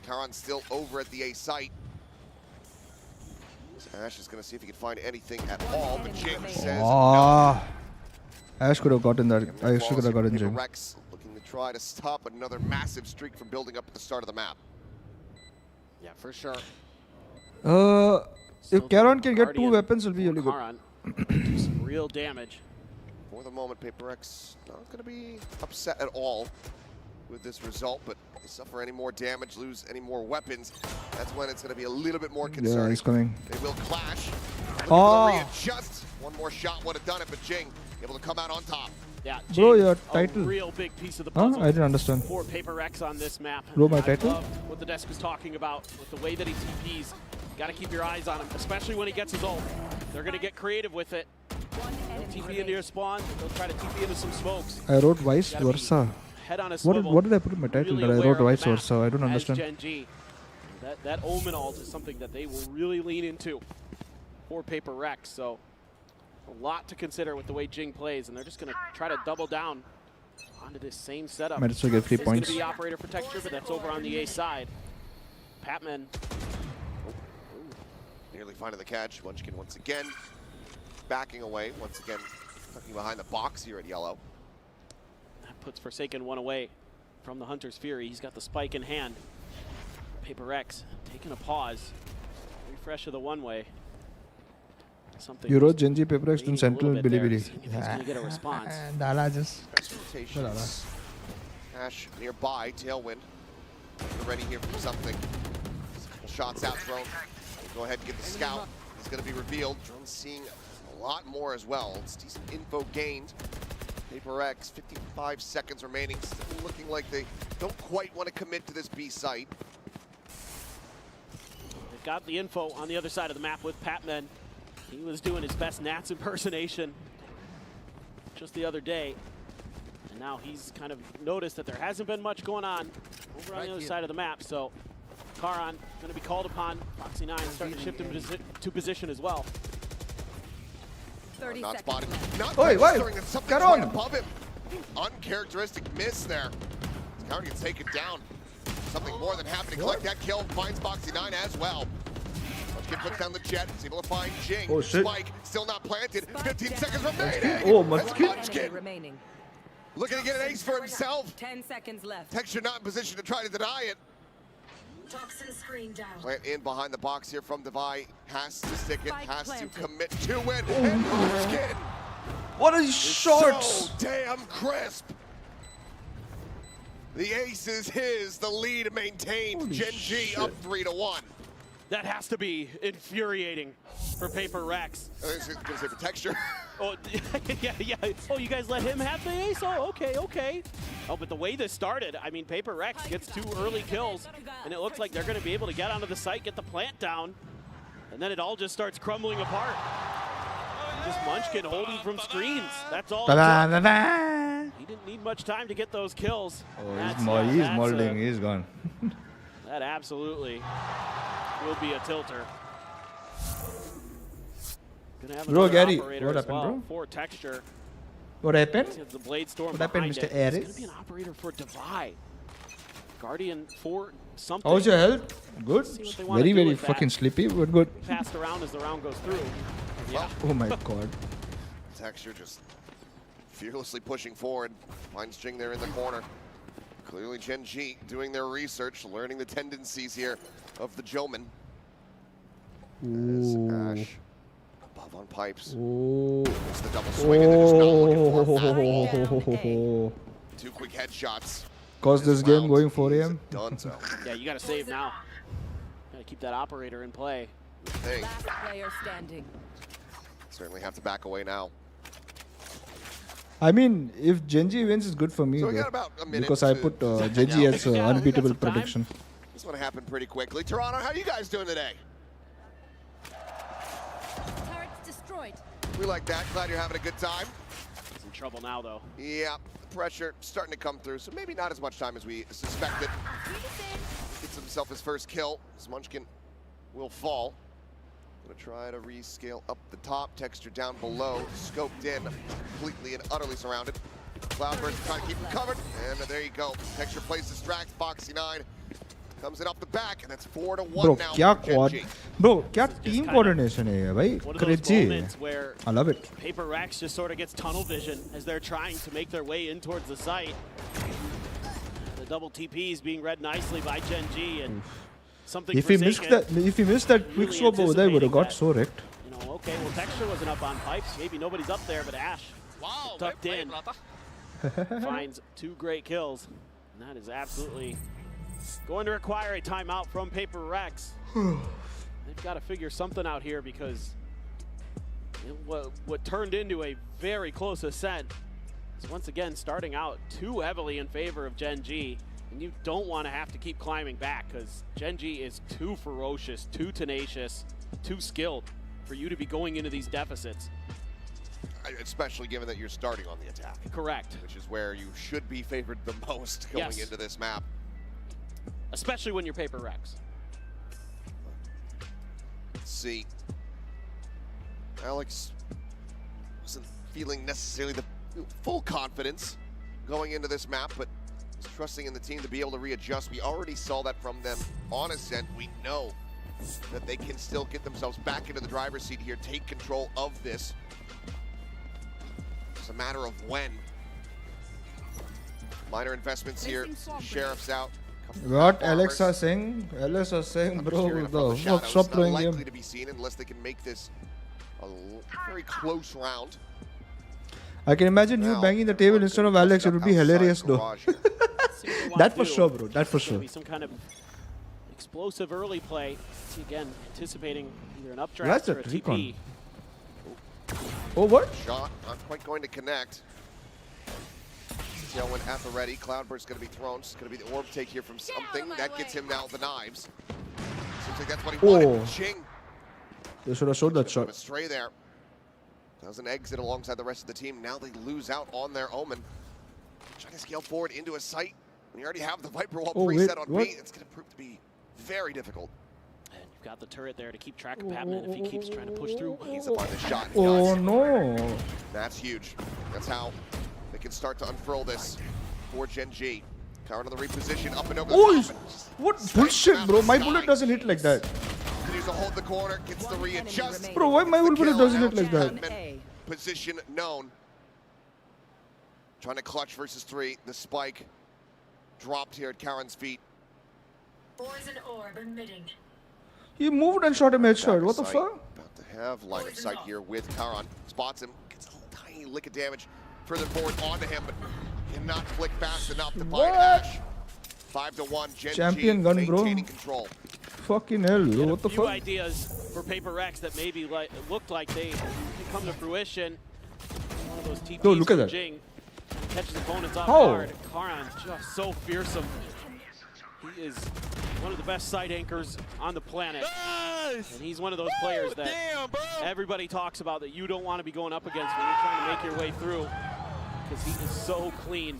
Taron's still over at the A site. So Ash is going to see if he can find anything at all, but Jing says Oh, Ash could have gotten that. I should have gotten Jing. PRX looking to try to stop another massive streak from building up at the start of the map. Yeah, for sure. If Caron can get 2 weapons, it'll be really good. Karan do some real damage. For the moment, PRX not going to be upset at all with this result, but if they suffer any more damage, lose any more weapons, that's when it's going to be a little bit more concerning. Yeah, he's coming. They will clash. Oh. Just one more shot would have done it, but Jing able to come out on top. Yeah, Bro, Jing, your title. a real big piece of the Huh? puzzle. I didn't understand. For PRX on this map. Bro, my I title? love what the desk was talking about with the way that he TPs. Got to keep your eyes on him, especially when he gets his ult. They're going to get creative with it. They'll TP into your spawn. They'll try to TP into some smokes. I wrote vice versa. Head on a What did I put in my title that I wrote vice versa? I don't understand. GENG. That Omen ult is something that they will really lean into for PRX. So a lot to consider with the way Jing plays, and they're just going to try to double down onto this same setup. Might as well get 3 It's going points. to be operator for Texture, but that's over on the A side. Patman. Nearly finding the catch. Munchkin once again backing away. Once again tucking behind the box here at yellow. That puts Forsaken one away from the Hunter's Fury. He's got the spike in hand. PRX taking a pause. fresh of the one way. Something You wrote GENG PaperX in Central bit there, Bilibili. seeing if he's gonna get a response. Dala just. Rotations. Ash nearby, tailwind. We're ready here for something. Couple shots out, Drone. Go ahead and get the scout. He's going to be revealed. Drone's seeing a lot more as well. It's decent info gained. PaperX, 55 seconds remaining. Still looking like they don't quite want to commit to this B site. They've got the info on the other side of the map with Patman. He was doing his best Nats impersonation just the other day. And now he's kind of noticed that there hasn't been much going on over on the other side of the map. So Karan going to be called upon. Foxy 9 starting to shift him to position as well. 30 not seconds. spotted. Not Oi, why? registering that something's Get right on. above him. Uncharacteristic miss there. Karan gets taken down. Something more than happy to collect that kill. Finds Foxy 9 as well. Munchkin puts down the jet. Is able to find Jing. Oh, shit. Spike still not planted. 15 seconds remaining. Oh, As Munchkin. Munchkin Remaining. looking to get an ace for himself. 10 seconds left. Texture not in position to try to deny it. Toxin screen down. Plant in behind the box here from Devi. Has to stick it. Spike Has planted. to commit to it. And Munchkin. What are these shots? So damn crisp. The ace is his. The lead maintained. Holy GENG shit. up 3-1. That has to be infuriating for PaperX. I was gonna say for Texture. Oh, yeah. Oh, you guys let him have the ace? Oh, okay. Oh, but the way this started, I mean, PaperX gets 2 early kills, and it looks like they're going to be able to get onto the site, get the plant down, and then it all just starts crumbling apart. Just Munchkin holding from screens. That's all. it Ta-da, took. ta-da. He didn't need much time to get those kills. Oh, That's- he's that's molding. He's gone. that absolutely will be a tilter. Gonna have Bro, another Gary, operator what as happened, well bro? For Texture. What happened? The Blade Storm What happened, behind Mr. it. It's Ares? going to be an operator for Devi. Guardian for something. How's your health? Good. See what they wanna Very, do very with that. fucking sleepy, but good. Passed around as the round goes through. Yeah. Oh my god. Texture just fearlessly pushing forward. Finds Jing there in the corner. Clearly GENG doing their research, learning the tendencies here of the Joman. As Ash above on pipes. Oh. It's the double swing and they're just not looking for Oh. 2 quick headshots. Cause this game going 4 He's AM. done so. Yeah, you got to save now. Got to keep that operator in play. Hey, Last player standing. certainly have to back away now. I mean, if GENG wins, it's good for me. So we though, got about a minute because I to- put Yeah, GENG we as got unbeatable some time. prediction. This one happened pretty quickly. Toronto, how you guys doing today? Turrets destroyed. We like that. Glad you're having a good time. He's in trouble now, though. Yeah, the pressure starting to come through, so maybe not as much time as we suspected. Gets himself his first kill. As Munchkin will fall. Gonna try to rescale up the top. Texture down below. Scoped in. Completely and utterly surrounded. Cloudburst trying to keep him covered. And there you go. Texture plays distract. Foxy 9 comes in off the back, and that's 4-1 Bro, now. क्या for quad? GENG. Bro, क्या team coordination है ये भाई? One of those Crazy. moments where I love it. PaperX just sort of gets tunnel vision as they're trying to make their way in towards the site. The double TP is being read nicely by GENG, and something If he missed that quick really swap over there, would have got anticipating so wrecked. You know, okay, well, Texture wasn't up on pipes. Maybe nobody's up there, but Ash tucked in. Finds 2 great kills. And that is absolutely going to require a timeout from PaperX. They've got to figure something out here because what turned into a very close ascent is once again starting out too heavily in favor of GENG. And you don't want to have to keep climbing back because GENG is too ferocious, too tenacious, too skilled for you to be going into these deficits. Especially given that you're starting on the attack. Correct. Which is where you should be favored the most going Yes. into this map. Especially when you're PaperX. Let's see. Alex wasn't feeling necessarily the full confidence going into this map, but was trusting in the team to be able to readjust. We already saw that from them on Ascent. We know that they can still get themselves back into the driver's seat here, take control of this. It's a matter of when. Minor investments here. Sheriff's out. What Alexa saying? Alexa saying, bro, the fuck, stop playing game. Unlikely to be seen unless they can make this a very close round. I can imagine you banging the table instead of Alex. It would be hilarious, though. That for sure, bro. That for sure. Some kind of explosive early play. See, again, anticipating either an updraft That's or a a recon. TP. Oh, what? Shot not quite going to connect. Yelwin at the ready. Cloudburst going to be thrown. It's going to be the orb take here from something. That gets him now the knives. Seems like that's what he wanted. Ching. They should have showed that shot. Stray there. Doesn't exit alongside the rest of the team. Now they lose out on their Omen. Trying to scale forward into a site. When you already have the Viper Wall preset on B, it's going to prove to be very difficult. And you've got the turret there to keep track of Patman if he keeps trying to push through. He's up on the shot. Oh, no. That's huge. That's how they can start to unfurl this for GENG. Current on the reposition, up and over the top. What bullshit, bro? My bullet doesn't hit like that. Continues to hold the corner, gets the readjust. Bro, why my bullet doesn't hit like that? Position known. Trying to clutch versus 3. The spike dropped here at Karen's feet. Poison orb emitting. He moved and shot him headshot. What the fuck? About to have line of sight here with Karan. Spots him, gets a little tiny lick of damage further forward onto him, but cannot flick fast enough to find Ash. 5-1, GENG Champion gun, bro. maintaining control. Fucking hell, bro. What the Few fuck? ideas for PRX that maybe looked like they could come to fruition. One of those TPs Yo, look at from that. Jing catches opponents off How? guard. Karan just so fearsome. He is one of the best side anchors on the planet. And he's one of those players that everybody talks about that you don't want to be going up against when you're trying to make your way through, because he is so clean.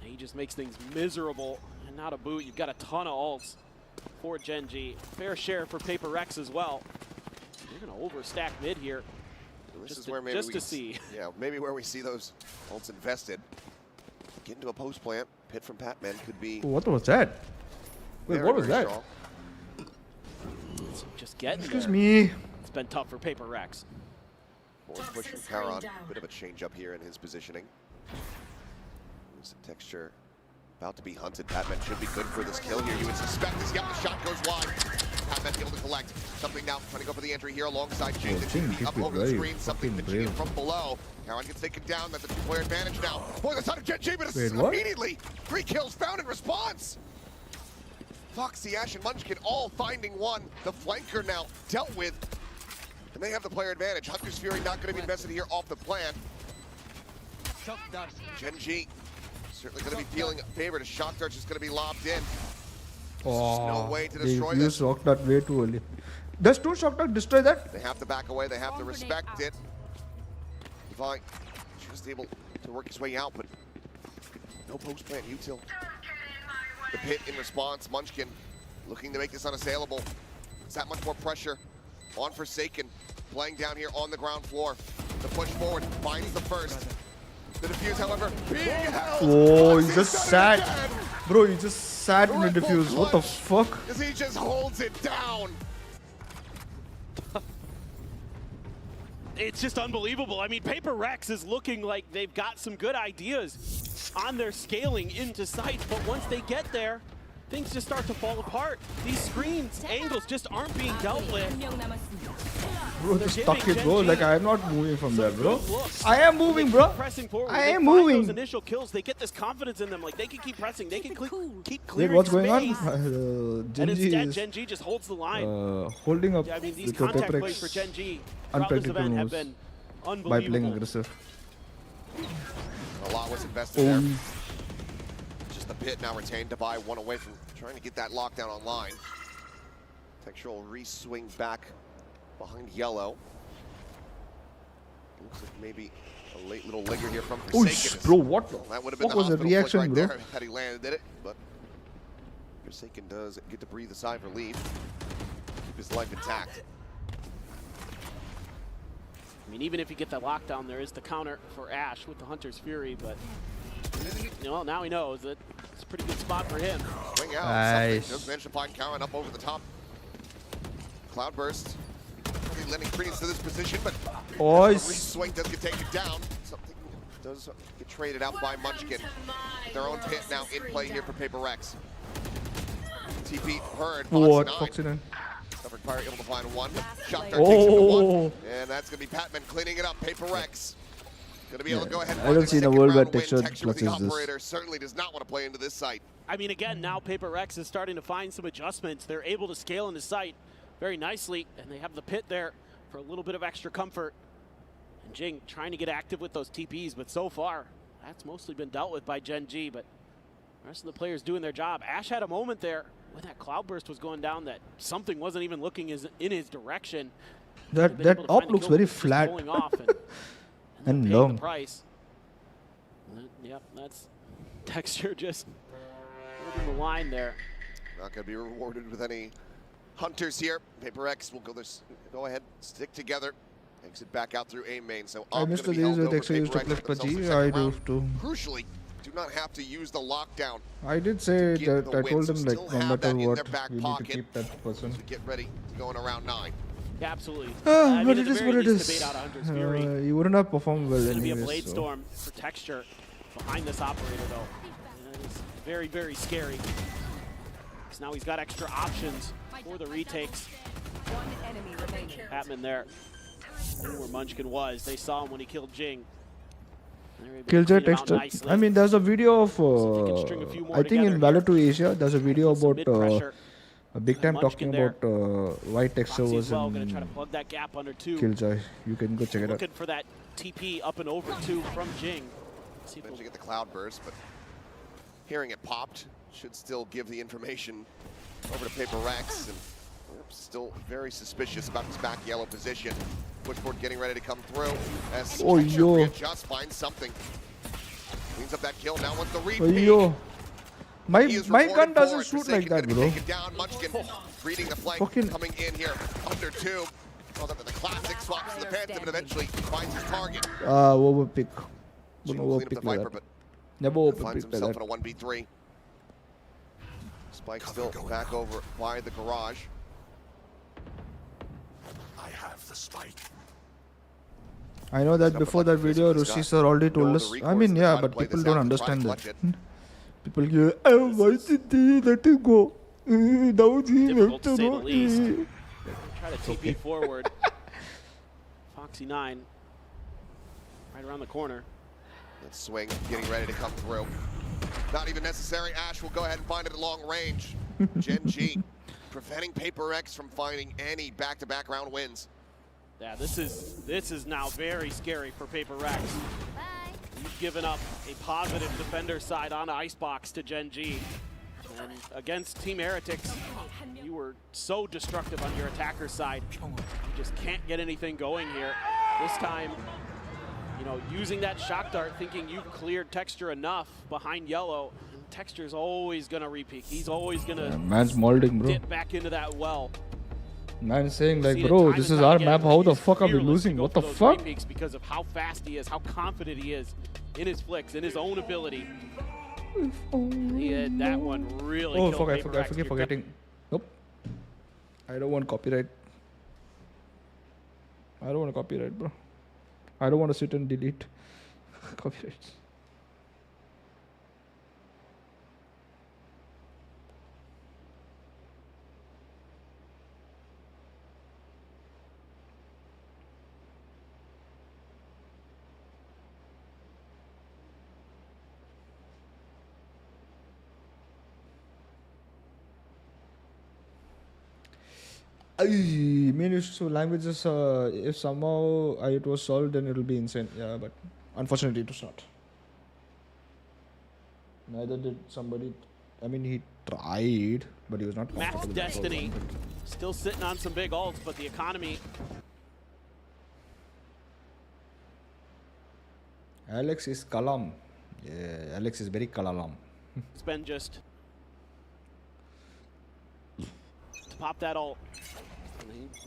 And he just makes things miserable. And not a boot. You've got a ton of ults for GENG. Fair share for PRX as well. You're going to overstack mid here. This is where maybe to see. Yeah, maybe where we see those ults invested. Get into a post plant. Pit from Patman could be. What was that? Wait, very, what was very that? strong. Just getting Excuse there. me. It's been tough for PRX. Forward push from Karan. Bit of a change up here in his positioning. There's a texture about to be hunted. Patman should be good for this kill here. You would suspect this. Yep, the shot goes wide. Patman able to collect. Something now trying to go for the entry here alongside Jing. The Jing up over the screen. Something pitching in from below. Karan gets taken down. That's a 2-player advantage now. Boy, the side of GENG, but immediately 3 kills found in response. Foxy, Ash, and Munchkin all finding one. The flanker now dealt with. And they have the player advantage. Hunter's Fury not going to be invested here off the plan. GENG certainly going to be feeling favored. A shock dart is going to be lobbed in. Oh, no way to they destroy used this. shock dart way too early. Does 2 shock dart destroy that? They have to back away. They have to respect it. Divine just able to work his way out, but no post plant util. The pit in response. Munchkin looking to make this unassailable. It's that much more pressure on Forsaken. Playing down here on the ground floor. The push forward finds the first. The defuse, however, being held. Oh, he just sat. Bro, he just sat in the defuse. What the fuck? As he just holds it down. It's just unbelievable. I mean, PRX is looking like they've got some good ideas on their scaling into sites, but once they get there, things just start to fall apart. These screens, angles just aren't being dealt with. Bro, just stuck it, bro. Like, I am not moving from there, bro. I am moving, bro. I am moving. Those initial kills, they get this confidence in them. Like, they can keep pressing. They can keep clearing Wait, what's going on? space. And GENG instead, is GENG just holds the line. holding up Yeah, I mean, these with the contact plays PRX for GENG throughout this event have been by unbelievable. playing aggressive. A lot was invested there. Just the pit now retained to buy one away from trying to get that lockdown online. Textural re-swing back behind yellow. Looks like maybe a late little linger here from Forsaken. Bro, what the That would have been fuck the was the hospital reaction, right bro? there had he landed it, but Forsaken does get to breathe a sigh of relief. Keep his life intact. I mean, even if you get that lockdown, there is the counter for Ash with the Hunter's Fury, but you know, now he knows that it's a pretty good spot for him. Swing out. Nice. Just managed to find Karan up over the top. Cloudburst. Lending credence to this position, but Oh, the re-swing does get taken down. Something does get traded out by Munchkin. Their own pit now in play here for PRX. TP heard. What? Foxy9. Covered Fire able to find one. Shot there Oh. takes it to one. And that's going to be Patman cleaning it up. PRX going to be able to go ahead and I find don't the see in the second world where round win. texture Texture with the clutches this. operator certainly does not want to play into this site. I mean, again, now PRX is starting to find some adjustments. They're able to scale into sight very nicely, and they have the pit there for a little bit of extra comfort. And GENG trying to get active with those TPs, but so far, that's mostly been dealt with by GENG, but the rest of the players doing their job. Ash had a moment there when that cloudburst was going down that something wasn't even looking in his direction. That op looks very flat Off and paying long. the price. Yep, that's Texture just holding the line there. Not going to be rewarded with any hunters here. PRX will go ahead, stick together, exit back out through A main. So I I'm missed going the to be days held where over Texture used to PRX play for themselves PUBG. their I second do round. too. Crucially, do not have to use the lockdown. I did say to get that the I win, told so him like still no have matter that in what, their back we need to pocket keep that person. to get ready to go in around 9. Yeah, absolutely. Ah, I but mean, it at the is very what it least, is. debate out of Hunter's Fury. You wouldn't have performed well It's going to be a anyways. blade So. storm for Texture behind this operator, though. And it's very, very scary. Because now he's got extra options for the retakes. One enemy remaining. Patman there. Knew where Munchkin was. They saw him when he killed GENG. Killjoy Texture. I mean, there's a video of, I think in Valor 2 Asia, there's a video about a big time talking about why Texture was well, gonna try to in plug that gap under 2. Killjoy. You can go check it out. Looking for that TP up and over 2 from GENG. See if Eventually get the cloud burst, but hearing it popped should still give the information over to PRX. And we're still very suspicious about this back yellow position. Pushboard getting ready to come through as Oh, Texture yo. readjusts, finds something. Cleans up that kill, now wants the Oh, repeat. yo. My He is my rewarded gun for doesn't it. shoot Forsaken like that, gonna bro. take it down. Munchkin reading the flank, Fucking- coming in here under 2. Calls up with the classic, swaps to the Phantom, and eventually finds his target. Overpick. Chiu Don't will clean up the overpick like Viper, that. but Never finds overpick like himself that. in a 1v3. Spike still back over by the garage. I have the spike. I know that before that video, Rushi sir already told us. I mean, yeah, but people don't understand that. People go, oh, why did they let it go? That was Difficult to say the least. Try to TP forward. Foxy9 right around the corner. That swing getting ready to come through. Not even necessary. Ash will go ahead and find it at long range. GENG preventing PRX from finding any back-to-back round wins. Yeah, this is now very scary for PRX. You've given up a positive defender side on Icebox to GENG. And against Team Heretics, you were so destructive on your attacker side. You just can't get anything going here. This time, you know, using that shock dart, thinking you've cleared Texture enough behind yellow. And Texture's always gonna repeat. He's always gonna Man's molding, bro. dip back into that well. Man's saying like, Seen it bro, time this and is time our again. map. How the He's fuck are we fearless to losing? go What for the those fuck? repeats because of how fast he is, how confident he is in his flicks, in his own ability. Yeah, that one really Oh killed fuck! I PRX. keep forgetting. Nope. I don't want copyright. I don't want copyright, bro. I don't want to sit and delete copyrights. I mean, if so languages, if somehow it was solved, then it'll be insane. Yeah, but unfortunately, it was not. Neither did somebody. I mean, he tried, but he was not Max comfortable. Destiny still sitting on some big ults, but the economy. Alex is Kalam. Yeah, Alex is very Kalalam. It's been just to pop that ult.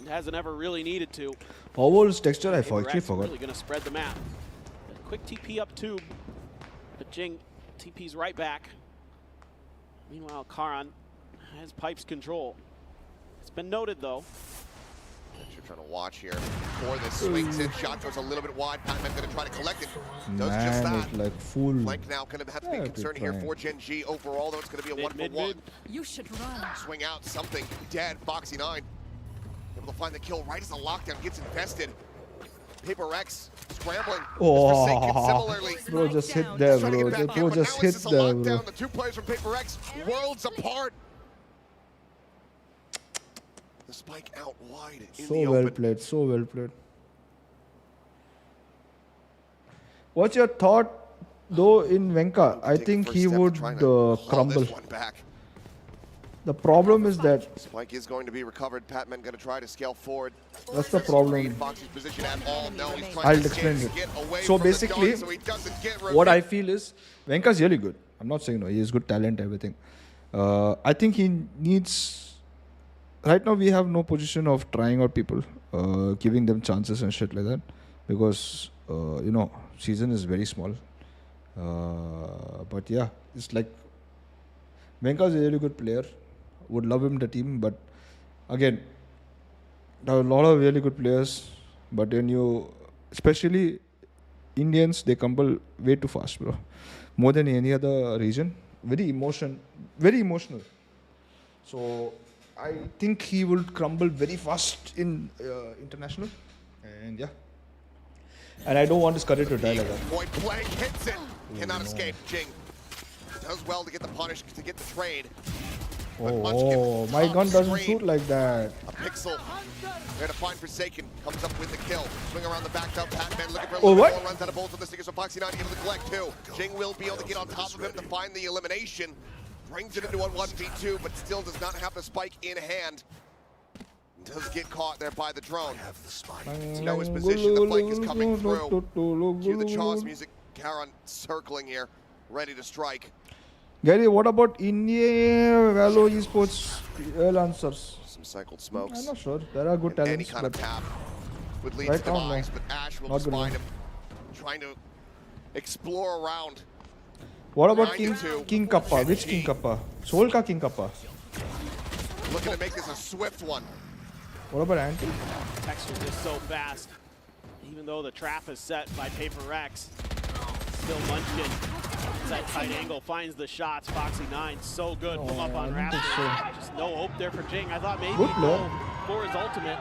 He hasn't ever really needed to. Powell's texture, I actually PRX forgot. really going to spread the map. A quick TP up tube, but GENG TP's right back. Meanwhile, Karan has pipes control. It's been noted though. You're trying to watch here for this swings in. Shot goes a little bit wide. Patman going to try to collect it. Does just Man, that. it's like full. Flank now going to have to be concerned here for GENG overall, though it's going to be a 1-for-1. You should run. Swing out, something dead. Foxy 9 able to find the kill right as the lockdown gets invested. PRX scrambling. Oh, similarly. bro, just hit there, bro. Bro, just hit there, bro. The two players from PRX worlds apart. The spike out wide in So the well open. played, so well played. What's your thought, though, in Venka? I think he would crumble. The problem is that Spike is going to be recovered. Patman going to try to scale forward. that's the problem. Foxy's position at all. No, he's trying I'll to explain get it. away So from the basically, gun so he doesn't get what I revealed. feel is Venka's really good. I'm not saying no, he has good talent, everything. I think he needs. Right now, we have no position of trying out people, giving them chances and shit like that, because season is very small. But yeah, it's like Venka's a really good player. Would love him in the team, but again, there are a lot of really good players. But when you, especially Indians, they crumble way too fast, bro. More than any other region. Very emotional. So I think he will crumble very fast in international, and yeah. And I don't want his career to die like that. Point blank hits it. Cannot escape. Jing does well to get the punish, to get the trade. Oh, my gun doesn't shoot like that. A pixel. There to find Forsaken. Comes up with the kill. Swing around the back up. Patman looking for a little bit more. Runs out of bolts on the stickers. So Foxy 9 able to collect two. Jing will be able to get on top of him to find the elimination. Brings it into a 1v2, but still does not have the spike in hand. Does get caught there by the drone. Know his position. The flank is coming through. Cue the Chaw's music. Karan circling here, ready to strike. Gary, what about India Valo Esports answers? Some cycled smokes. I'm not sure. There are good talents. Any kind of path would lead right to demise, now, but Ash will not just good find one. him, trying to explore around. What about 92. King Kappa? Which King Kappa? Soul ka King Kappa? Looking to make this a swift one. What about Anti? Texture just so fast. Even though the trap is set by PRX, still Munchkin. That tight angle finds the shots. Foxy 9 so good. Pull up on Raptor. Just no hope there for Jing. I thought maybe Good he'd go for his ultimate.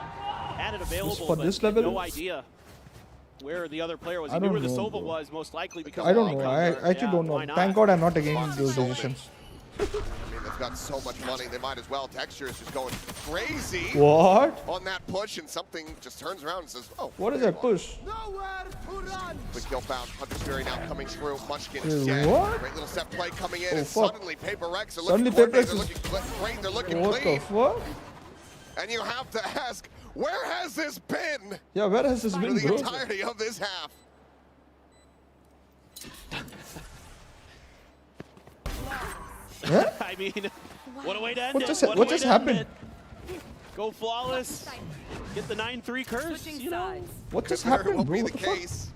Had it available, For but this level? no idea where the other player was. I He knew don't where the know, Sova bro. was, most likely because I of don't the know. icon I there. actually Yeah, don't know. why not? Thank God I'm not against those decisions. I mean, they've got so much money, they might as well. Texture is just going crazy. What? On that push, and something just turns around and says, oh. What is that push? Quick kill found. Hunter's Fury now coming through. Munchkin Wait, is dead. what? Great little set play coming in, Oh, and fuck. suddenly PRX are Suddenly looking PRX they're looking great, they're looking What clean. the fuck? And you have to ask, where has this been? Yeah, where has this For been, the bro? entirety of this half. Yeah? I mean, what a way to end What it. just- What a what way just to end happened? it. Go flawless. Get the 9-3 curse. You know? What just Could very happened, well bro? be What the the fuck? case.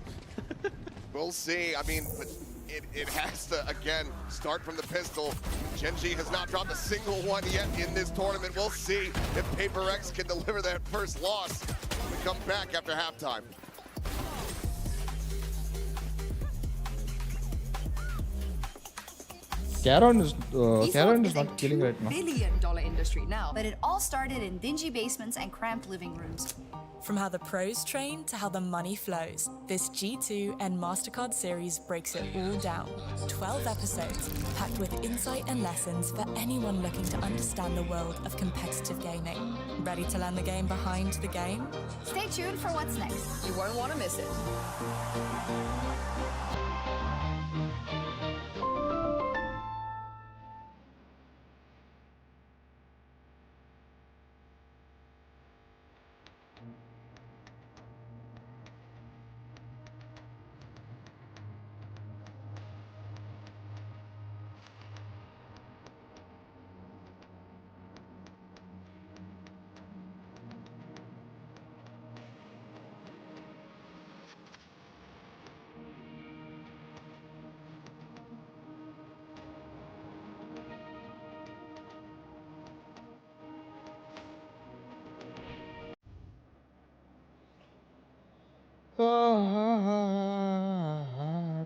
We'll see. I mean, but it has to, again, start from the pistol. GENG has not dropped a single one yet in this tournament. We'll see if PRX can deliver that first loss and come back after halftime. Karen is not killing right now. $1 billion industry now. But it all started in dingy basements and cramped living rooms. From how the pros train to how the money flows, this G2 and MasterCard series breaks it all down. 12 episodes packed with insight and lessons for anyone looking to understand the world of competitive gaming. Ready to learn the game behind the game? Stay tuned for what's next. You won't want to miss it.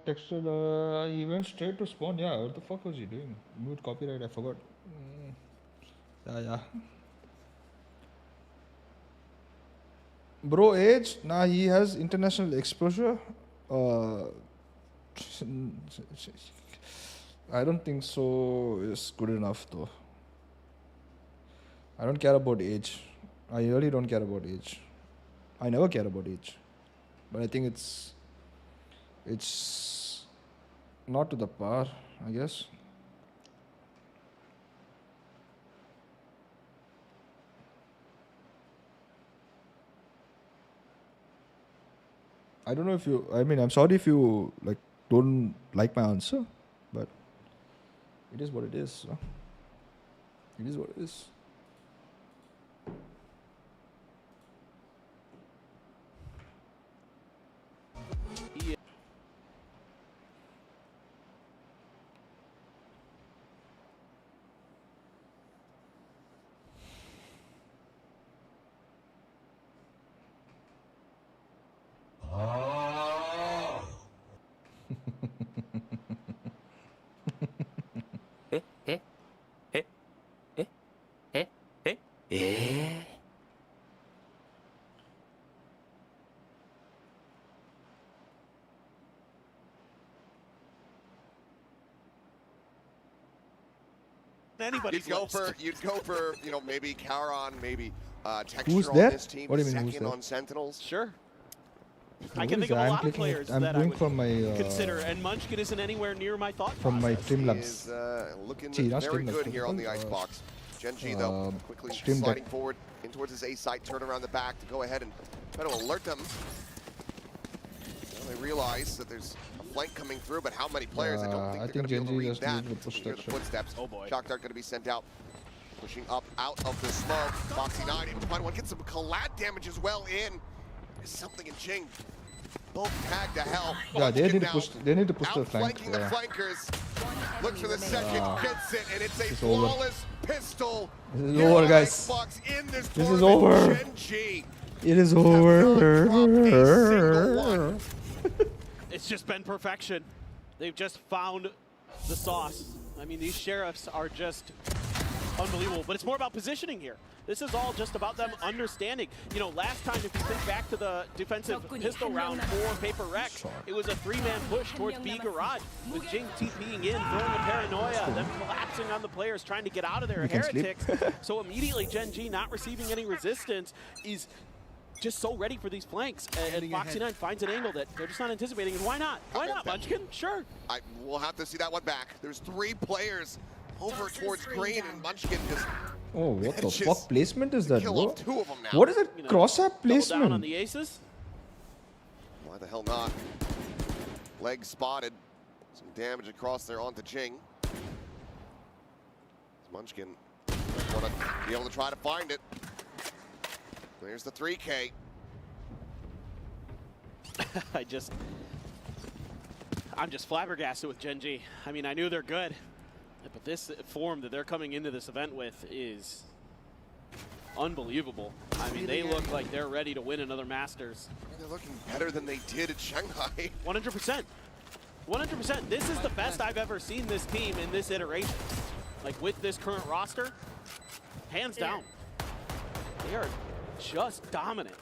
Texted, he went straight to spawn. Yeah, what the fuck was he doing? Mute copyright, I forgot. Yeah. Bro, age? Nah, he has international exposure. I don't think so. It's good enough though. I don't care about age. I really don't care about age. I never care about age. But I think it's not to the par, I guess. I don't know if you, I mean, I'm sorry if you like don't like my answer, but it is what it is. So. It is what it is. Anybody's You'd go for, you know, maybe Caron, maybe Texture Who's on that? this team. What do you mean, who's second that? on Sentinels. Sure. I What can is think of that? a I'm lot of clicking it. players I'm that I going would from my consider, and Munchkin isn't anywhere near my thought from my process. Streamlabs. He is looking Not very Streamlabs, good here on the what is it icebox. GENG, though, quickly Stream sliding Deck. forward in towards his A site, turn around the back to go ahead and try to alert them. Well, they realize that there's a flank coming through, but how many players? I don't think they're going to be able to GENG read just that. needed to push Hear that the shot. footsteps. Oh boy. Shock Dart going to be sent out. Pushing up out of the smoke. Foxy 9 able to find one. Get some collab damage as well in. There's something in Ching. Both tagged to hell. Yeah, they need to now push. They need to push the flank. outflanking the flankers. Looks for the second, gets it, and it's a It's over. flawless pistol. This is Here over, on guys. Xbox in this This is tournament. over. GENG It is have not dropped a single over. one. It's just been perfection. They've just found the sauce. I mean, these sheriffs are just unbelievable, but it's more about positioning here. This is all just about them understanding. You know, last time, if you think back to the defensive pistol round for Paper Rex, it was a three-man push towards B Garage, with Jing TPing in, throwing a paranoia, then collapsing on the players, trying to get out of there, You can sleep. heretics. So immediately, GENG, not receiving any resistance, is just so ready for these flanks. And Foxy 9 finds an angle that they're just not anticipating. And why not? Why not, Munchkin? Sure. We'll have to see that one back. There's three players over towards green, and Munchkin just Oh, what the manages fuck placement is that, kill bro? off two of them now. What is that You know, cross-up double down on placement? the aces. Why the hell not? Leg spotted. Some damage across there onto Jing. Munchkin want to be able to try to find it. There's the 3K. I'm just flabbergasted with GENG. I mean, I knew they're good, but this form that they're coming into this event with is unbelievable. I mean, they look like they're ready to win another Masters. They're looking better than they did at Shanghai. 100%. 100%. This is the best I've ever seen this team in this iteration. Like, with this current roster, hands down. They are just dominant.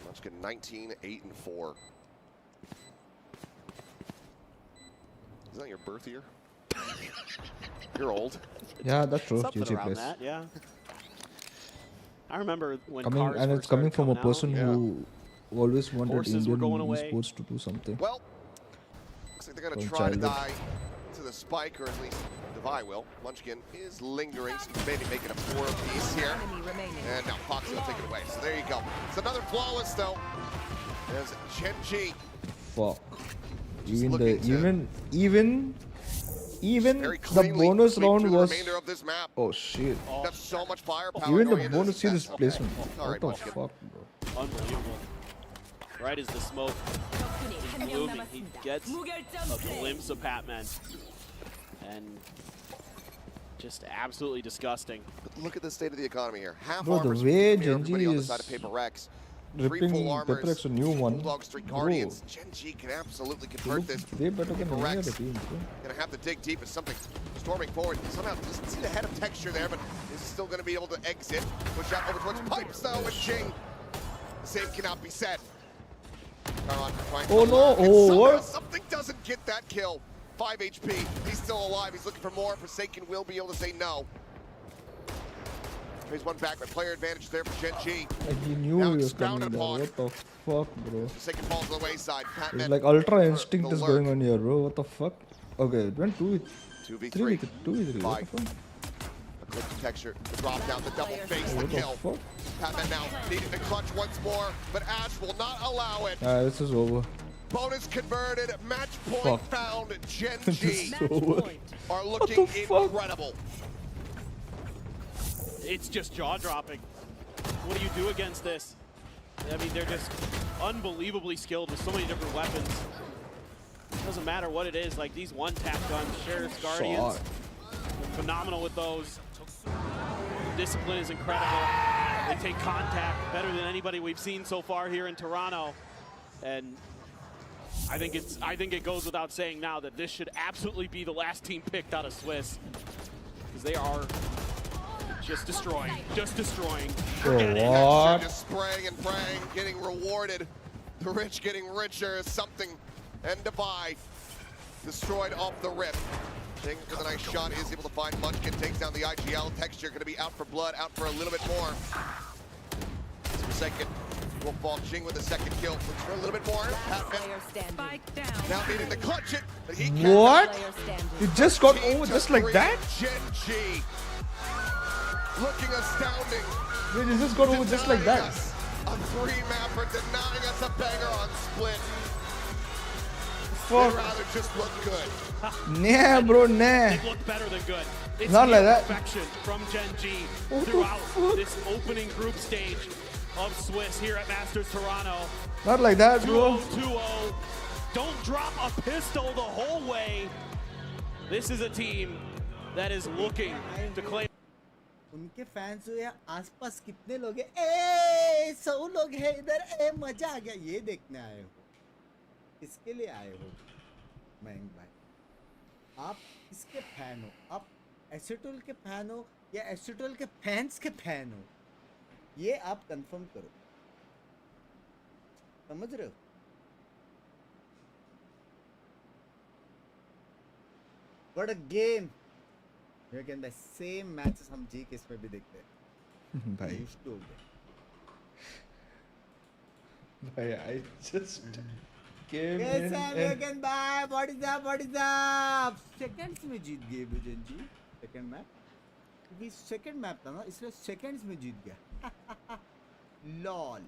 Munchkin 19, 8, and 4. Is that your birth year? You're old. Yeah, that's true. Something GG around plays. that, yeah. I remember when Coming, cars and first it's coming started from a coming out. person who always wanted Horses were Indian going away. esports to do something. Well, looks like they're going to From try to childhood. die to the spike, or at least Devi will. Munchkin is lingering, so maybe making a 4-piece here. And now Foxy will take it away. So there you go. It's another flawless, though. There's GENG. Fuck. Just Even the looking to even very the cleanly bonus sweep round through the was. remainder of this map. Oh shit. That's so much firepower. Even going the into bonus, see this event. placement. All What right, the Munchkin. fuck, bro? Unbelievable. Right as the smoke is blooming, he gets a glimpse of Patman. And just absolutely disgusting. But look at the state of the economy here. Half Bro, the armors way from here, everybody GENG on the is- side of Paper Rex. ripping full armors, PRX a new one. Bulldog Street Bro, Guardians. Gen G can absolutely convert this. they better than any PRX other team, bro. gonna have to dig deep as something storming forward. Somehow doesn't see the head of Texture there, but is still gonna be able to exit. Push out over towards pipes though, and Jing. The same cannot be said. Oh no! Oh, what? Something doesn't get that kill. 5 HP. He's still alive. He's looking for more. Forsaken will be able to say no. Trades one back, but player advantage there for Gen G. He knew he was coming there. What the fuck, bro? Forsaken falls to the wayside. It's like Ultra Instinct is going on here, bro. What the fuck? Okay, it went 2v3. 2v3. What the fuck? A quick Texture. The drop down, the double face, the kill. Patman now needing to clutch once more, but Ash will not allow it. This is over. Bonus converted, match point found. Gen G are What looking the fuck? incredible. It's just jaw-dropping. What do you do against this? I mean, they're just unbelievably skilled with so many different weapons. Doesn't matter what it is, like these one-tap guns, Sheriff's Guardians, phenomenal with those. Discipline is incredible. They take contact better than anybody we've seen so far here in Toronto. And I think it goes without saying now that this should absolutely be the last team picked out of Swiss. Because they are just destroying. What? Just spraying and praying, getting rewarded. The rich getting richer is something. And Devi destroyed off the rip. Jing with a nice shot is able to find Munchkin, takes down the IGL. Texture going to be out for blood, out for a little bit more. Second will fall. Jing with a second kill. Looks for a little bit more. Now needing to clutch it, but he can't. What? It just got over just like that? Gen G looking astounding. Wait, it just got over just like that? A 3-mapper denying us a banger on split. Fuck. They'd rather just look good. Nah, bro, nah. They look better than good. It's Not like that. perfection from Gen G throughout this opening group stage of Swiss here at Masters Toronto. Not like that, bro. 2-0. Don't drop a pistol the whole way. This is a team that is looking to claim. उनके fans जो है आसपास कितने लोग हैं? ए 100 लोग हैं इधर. ए मजा आ गया. ये देखने आए हो. किसके लिए आए हो मयंक भाई? आप किसके फैन हो? आप एसिटोल के फैन हो या एसिटोल के फैंस के फैन हो? ये आप कंफर्म करो. समझ रहे हो? What a game! ये कहता है सेम मैचेस हम जी के इसमें भी देखते हैं. भाई. Used to हो गए. भाई, I just came in कैसा and... वेगन भाई? What is up? What is up? Seconds में जीत गए विजन जी. Second map. क्योंकि सेकंड मैप था ना, इसलिए सेकंड्स में जीत गया. लॉल.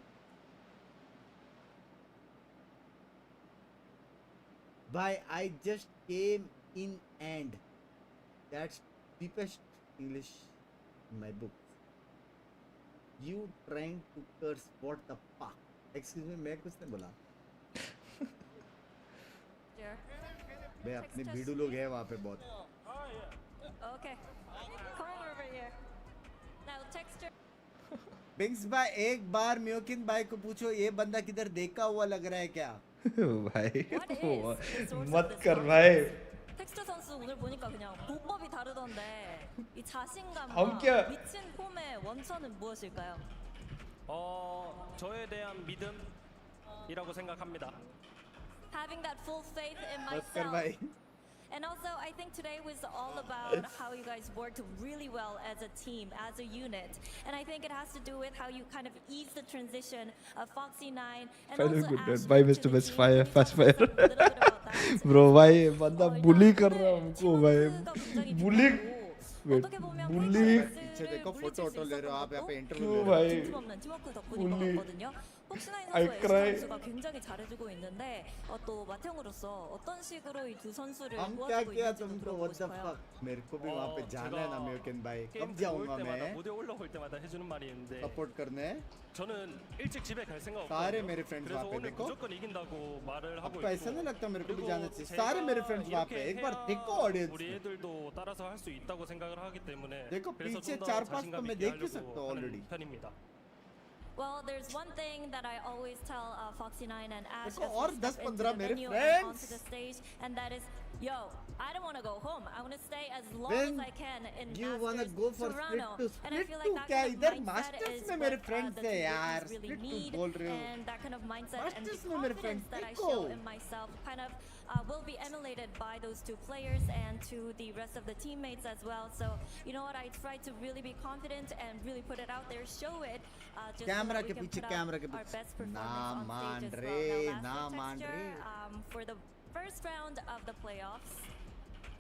भाई, I just came in and that's deepest English in my book. You trying to curse what the fuck? Excuse me, मैं कुछ नहीं बोला. मैं अपने वीडियो लोग हैं वहाँ पे बहुत. Okay. Come over here. Now texture. बिंग्स भाई, एक बार म्योकिन भाई को पूछो ये बंदा किधर देखा हुआ लग रहा है क्या? भाई मत कर भाई. 텍스트 선수 오늘 보니까 그냥 보법이 다르던데 이 자신감과 함께. 미친 폼의 원천은 무엇일까요? 저에 대한 믿음이라고 생각합니다. Having that full faith in मत कर myself. भाई. And also, I think today was all about how you guys worked really well as a team, as a unit. And I think it has to do with how you kind of ease the transition of Foxy9 and Final also good. Ash Bye, to Mr. the Best team. Fire, Can you Fast tell us Fire. a little bit about that? Bro, भाई बंदा bully कर रहा है हमको भाई. Bully. Wait, bully. पीछे देखो photo वोटो ले रहे हो आप, यहाँ पे इंटरव्यू क्यों ले रहे भाई? 틈틈없는 팀워크 덕분인 것 bully. 같거든요. 폭신하인 I 선수와 cry. 에스 선수가 굉장히 잘해주고 있는데 또 마태형으로서 어떤 식으로 이 두 선수를 हम क्या 도와주고 किया 있는지 좀 तुमको? 들어보고 What the 싶어요. fuck? मेरे को भी वहाँ पे जाना है ना म्योकिन भाई. 게임 कब जाऊँगा 들어올 때마다 मैं? 무대 올라올 때마다 해주는 말이 있는데 सपोर्ट करने. 저는 일찍 집에 갈 생각 सारे 없거든요. मेरे फ्रेंड्स 그래서 वहाँ पे 오늘 देखो. 무조건 이긴다고 말을 하고 आपको ऐसा 있고 नहीं लगता मेरे को भी 그리고 जाना चाहिए? 제가 सारे मेरे फ्रेंड्स वहाँ पे. 이렇게 एक बार 해야 देखो ऑडियंस. 우리 애들도 따라서 할 수 있다고 생각을 하기 때문에 देखो 그래서 पीछे 좀더 4-5 자신감 तो मैं 있게 देख भी 하려고 सकता हूँ 하는 already. 편입니다. Well, there's one thing that I always tell Foxy9 and Ash as देखो we और step 10-15 into the मेरे venue and onto friends. the stage, and that is, yo, I don't want to go home. I want to stay as long When as I can in you wanna Masters go for split Toronto. to And I split feel to like that क्या kind of इधर mindset masters is में मेरे what friends the है two यार rookies really split to need, बोल रहे हो and that kind of mindset and the masters में मेरे confidence फ्रेंड्स that I देखो show in myself kind of will be emulated by those two players and to the rest of the teammates as well. So, you know what, I try to really be confident and really put it out there, show it, just so camera that we के can पीछे put camera के out our पीछे best ना performance on मान stage as रे well. Now, ना last मान texture, रे for the first round of the playoffs,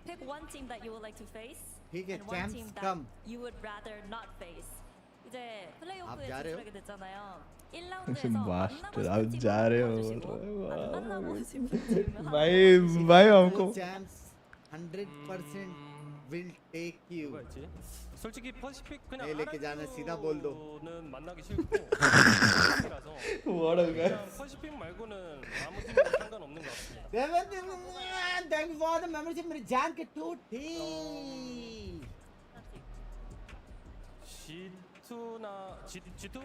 pick one team that you would like to face ठीक है and one team champs that come you would rather not face. 이제 플레이오프에 자 रहे हो? 진출하게 됐잖아요. Master, 1라운드에서 만나고 आप 싶은 जा 팀을 रहे हो 뽑아주시고 안 만나고 싶은 팀을 भाई भाई हमको champs 100% will take you 뭐였지? 솔직히 퍼시픽 그냥 नहीं लेके जाना सीधा बोल दो 는 만나기 싫고 퍼시픽이라서 What a guy. 그냥 퍼시픽 말고는 아무 팀이랑 상관없는 것 같습니다. thank you for the membership मेरी जान के टूटी G2나 G2?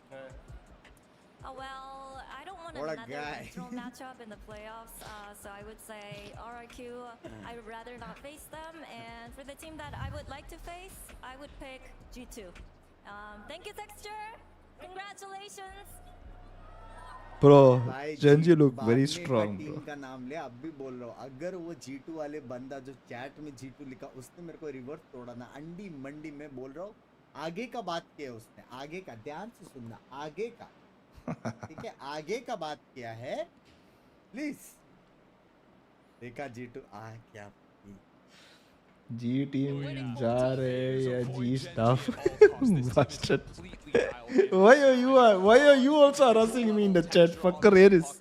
네. Well, I don't want What a another guy. neutral matchup in the playoffs, so I would say RRQ, I would rather not face them, and for the team that I would like to face, I would pick G2. Thank you, Texture! Congratulations! Bro, भाई Genji look बाद very में strong, team bro. का नाम ले अब भी बोल रहा हूँ अगर वो G2 वाले बंदा जो चैट में G2 लिखा उसने मेरे को रिवर्स तोड़ा ना अंडी मंडी में बोल रहा हूँ आगे का बात किया उसने आगे का ध्यान से सुनना आगे का ठीक है आगे का बात किया है प्लीज देखा G2 क्या G team जा रहे या G staff bastard. Why are you also harassing me in the chat? Fucker here is.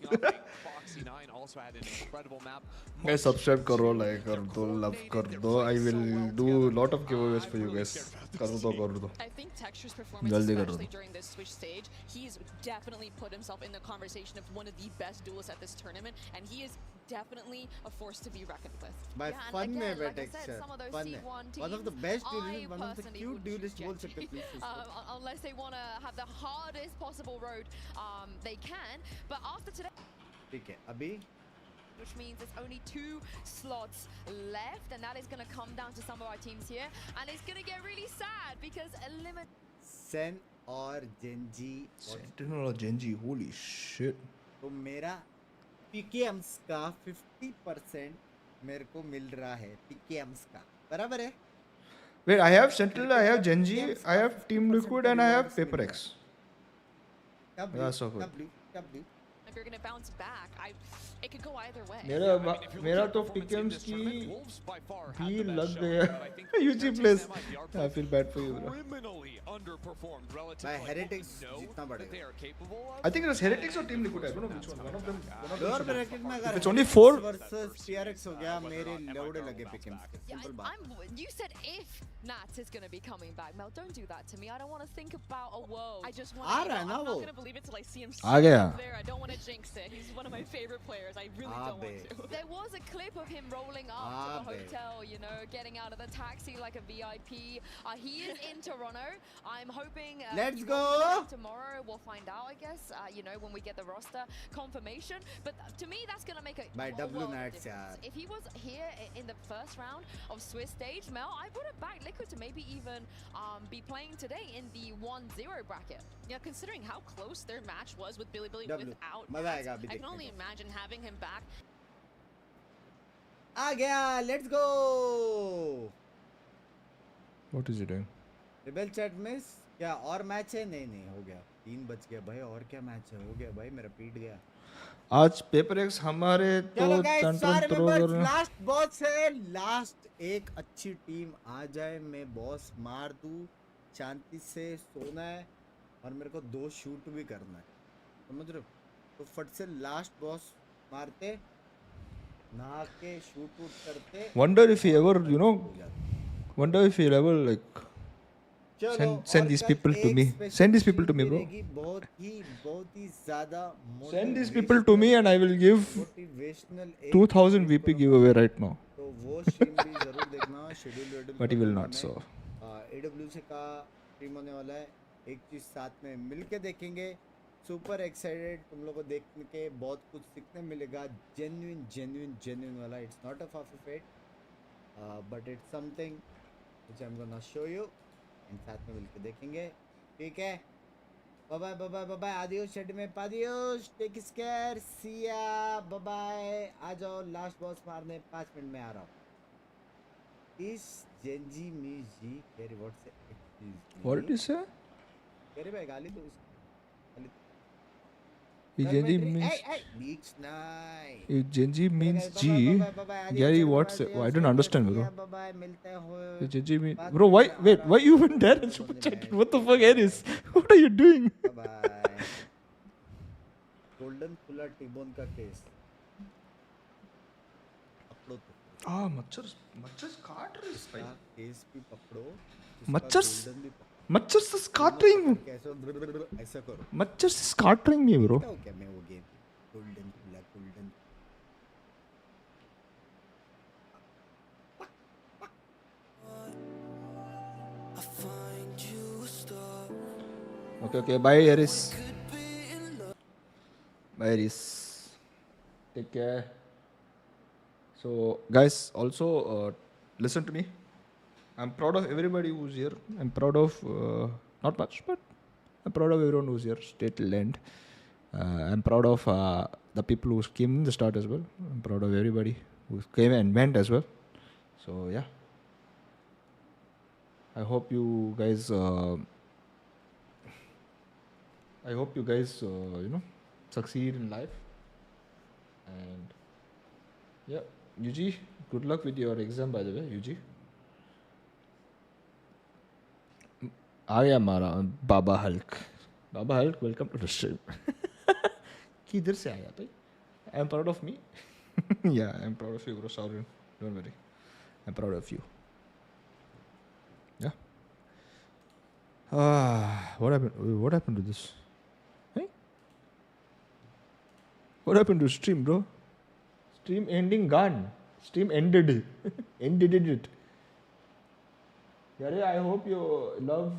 Guys, subscribe करो, like कर दो, love कर दो. I will do lot of giveaways for you guys. कर दो. I think Texture's performance, जल्दी कर especially दो. during this Switch stage, he's definitely put himself in the conversation of one of the best duelists at this tournament, and he is definitely a force to be reckoned with. by Yeah, and fun again, में like I Texture said, some of those fun C1 है one of the teams, best I duelists one of the personally cute would duelists choose बोल सकते Genji. please Unless they want to have the hardest possible road, they can. But after today, ठीक है अभी which means there's only 2 slots left, and that is going to come down to some of our teams here, and it's going to get really sad because limit. SEN और Genji Sentinel और Genji, holy shit. तो मेरा PKMs का 50% मेरे को मिल रहा है PKMs का बराबर है Wait, I have Sentinel, I have Genji, I have Team Liquid, and I have PRX. That's so good. W If you're going to bounce back, it could go either way. मेरा तो PKMs की भी लग गया. UG plays. I feel bad for you, bro. Criminally underperformed relative भाई to Heretics what we जीतना know that they पड़ेगा are capable of. I think it was Heretics or Team Liquid. I don't know which one. One of them. Lower bracket में अगर It's only 4. Versus PRX हो गया मेरे लौड़े लगे PKMs के Yeah, simple बात you said if Nats is going to be coming back. Mel, don't do that to me. I don't want to think about a world. I just want आ to, रहा है ना I'm वो not going to believe it till I see him आ गया. there. I don't want to jinx it. He's one of my favorite players. I really don't want to. There was a clip of him rolling up to the hotel, you know, getting out of the taxi like a VIP. He is in Toronto. I'm hoping Let's he go! will be tomorrow. We'll find out, I guess, you know, when we get the roster confirmation. But to me, that's going to make a By a W world of Nats, difference. yaar. If he was here in the first round of Swiss stage, Mel, I would have backed Liquid to maybe even be playing today in the 1-0 bracket. Yeah, considering how close their match was with Billy W. without मजा Nats, आएगा अभी I can देखने only को. imagine having him back. आ गया let's go What is he doing? Rebel chat miss क्या और match है नहीं हो गया 3 बज गया भाई और क्या मैच है हो गया भाई मेरा पीट गया आज PRX हमारे तो चलो गाइस सारे थ्रो मेंबर्स कर रहे हैं. लास्ट बॉस है लास्ट एक अच्छी टीम आ जाए मैं बॉस मार दूं शांति से सोना है और मेरे को 2 शूट भी करना है समझ रहे हो तो फट से लास्ट बॉस मारते नहा के शूट करते Wonder if he ever, you know, wonder if he'll ever like send these people to me. Send these people to me, bro. बहुत ही ज्यादा Send these people to me and I will give motivational 2000 VP giveaway right now. तो वो stream भी जरूर देखना schedule But he will not, so. AWC का stream होने वाला है एक चीज़ साथ में मिलके देखेंगे. सुपर एक्साइटेड तुम लोगों को देख के बहुत कुछ सीखने मिलेगा. जेन्युइन वाला. इट्स नॉट अ फाफी फेट but it's something which I am gonna show you and साथ में मिलके देखेंगे. ठीक है. बाय आदियोस शेड में पादियोस. Take care. सी या. बाय. आ जाओ लास्ट बॉस मारने 5 मिनट में आ रहा हूँ. इस जेंजी मी जी Carry what say What did you say? Carry भाई गाली दो इसको. Genji means Leaks night. if Genji means G. Bye. Gary, what's it? I don't understand, bro. Bye. मिलते हैं. If Genji means bro. Why you went there and super chatted? What the fuck, Aris? What are you doing? Bye. Golden Fuller T-bone का case. पकड़ो तो. मच्छर काट रही है भाई. केस भी पकड़ो. मच्छर से काट रही हूँ. ऐसा करो. मच्छर से काट रही है bro. क्या मैं वो game golden Okay. Bye, Aris. Bye, Aris. Take care. So, guys, also listen to me. I'm proud of everybody who's here. I'm proud of not much, but I'm proud of everyone who's here. Stay till the end. I'm proud of the people who came in the start as well. I'm proud of everybody who came and went as well. So yeah, I hope you guys. Succeed in life. And yeah, Yuji, good luck with your exam, by the way, Yuji. I am Baba Hulk. Baba Hulk, welcome to the stream. किधर से आया भाई? I'm proud of me. Yeah, I'm proud of you, bro. Sorry, don't worry. I'm proud of you. Yeah. What happened? What happened to this? Hey? What happened to stream, bro? Stream ending gone. Stream ended. Ended it. Yare, I hope your love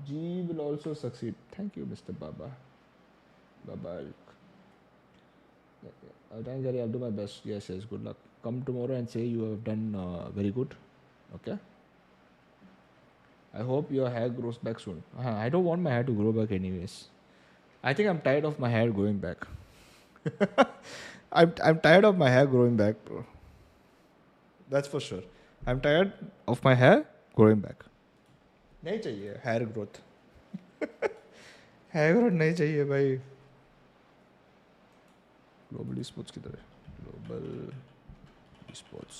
G will also succeed. Thank you, Mr. Baba. Baba. Thanks, Gary. I'll do my best. Yes, good luck. Come tomorrow and say you have done very good. Okay? I hope your hair grows back soon. I don't want my hair to grow back anyways. I think I'm tired of my hair growing back. I'm tired of my hair growing back, bro. That's for sure. I'm tired of my hair growing back. नहीं चाहिए hair growth. Hair growth नहीं चाहिए भाई. Global esports किधर है? Global esports.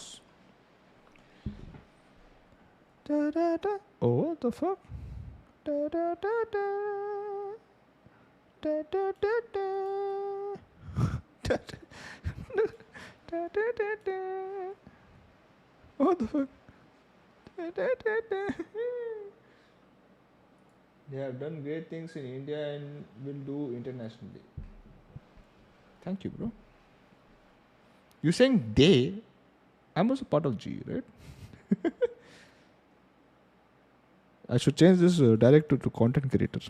Oh, what the fuck? What the fuck? They have done great things in India and will do internationally. Thank you, bro. You saying they? I'm also part of G, right? I should change this director to content creator.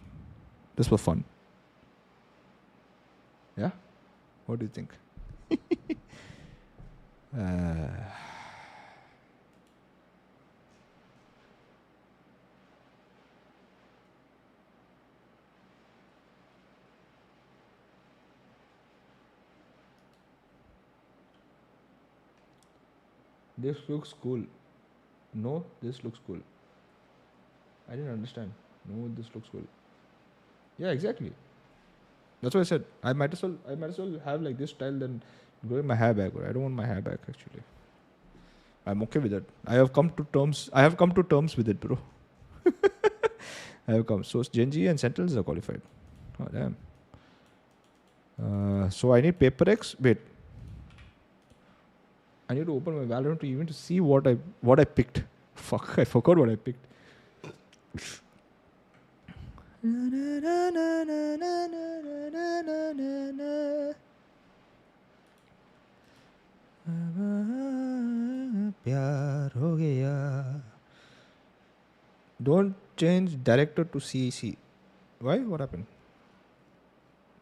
Just for fun. Yeah? What do you think? This looks cool. No, this looks cool. I didn't understand. No, this looks cool. Yeah, exactly. That's what I said. I might as well have like this style than growing my hair back. I don't want my hair back actually. I'm okay with it. I have come to terms with it, bro. I have come. So GENG and Sentinels are qualified. Oh damn. So I need PRX. Wait. I need to open my Valorant even to see what I picked. Fuck, I forgot what I picked. प्यार हो गया. Don't change director to CEC. Why? What happened?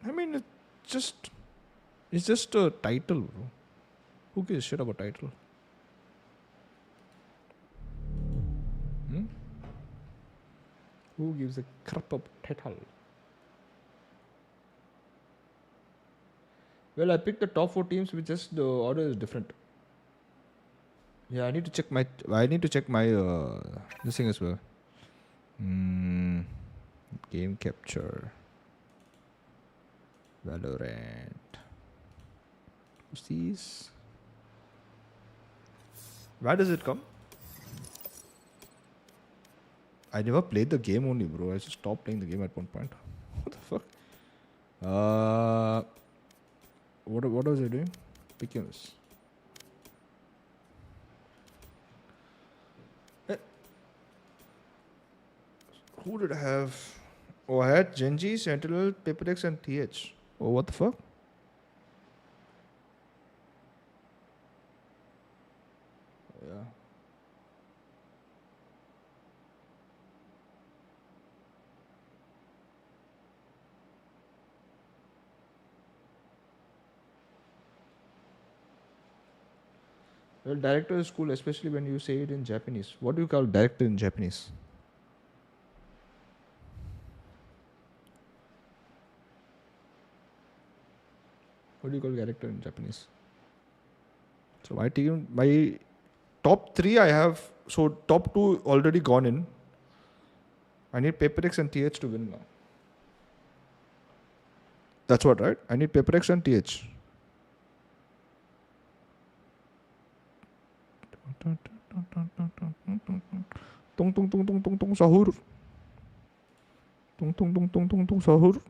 I mean, it's just a title, bro. Who gives a shit about title? Hmm? Who gives a crap about title? Well, I picked the top 4 teams, with just the order is different. Yeah, I need to check my this thing as well. Game capture. Valorant. Who's these? Where does it come? I never played the game only, bro. I just stopped playing the game at one point. What the fuck? What was I doing? Picking this. Who did I have? Oh, I had GENG, Sentinel, PRX, and TH. Oh, what the fuck? Yeah. Well, director is cool, especially when you say it in Japanese. What do you call director in Japanese? What do you call character in Japanese? So my team, my top 3 I have. So top 2 already gone in. I need PRX and TH to win now. That's what, right? I need PRX and TH. Tung tung tung tung tung tung sahur. Tung tung tung tung tung tung sahur.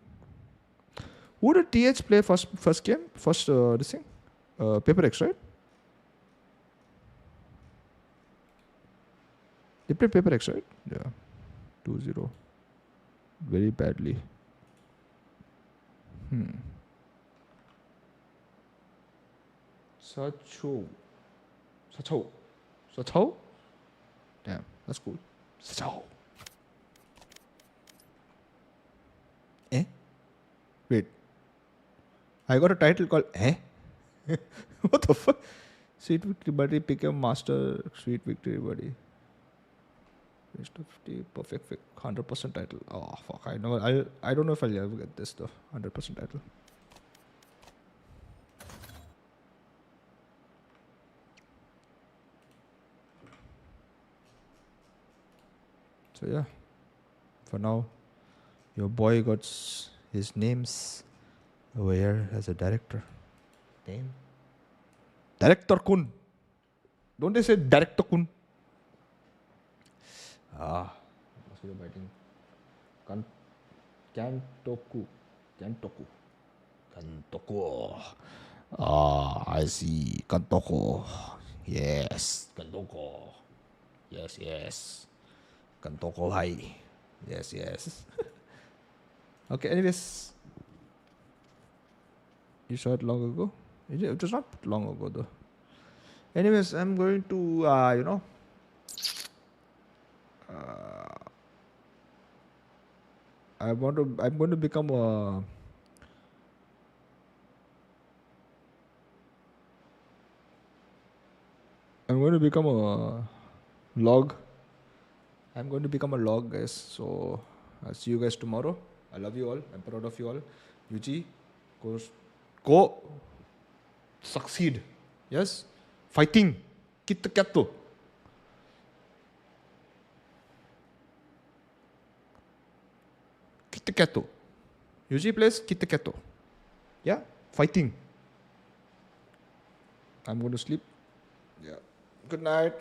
Who did TH play first game? First this thing? PRX, right? They played PRX, right? Yeah. 2-0. Very badly. Sacho. Damn, that's cool. Sacho. Eh? Wait. I got a title called Eh? What the fuck? Sweet Victory Buddy became Master Sweet Victory Buddy. 50 perfect 100% title. Oh fuck! I don't know if I'll ever get this though. 100% title. So yeah, for now, your boy got his name's over here as a director. Name? Director Kun. Don't they say Director Kun? Must be biting. Kantoku. I see. Kantoko. Yes. Kantoko. Yes. Kantoko hai. Yes. Okay, anyways. You saw it long ago? It was not long ago though. Anyways, I'm going to, I'm going to become a log. I'm going to become a log, guys. So I'll see you guys tomorrow. I love you all. I'm proud of you all. Yuji, go succeed. Yes, fighting. Kitto. Kitto. Yuji plays Kitto. Yeah, fighting. I'm going to sleep. Yeah. Good night,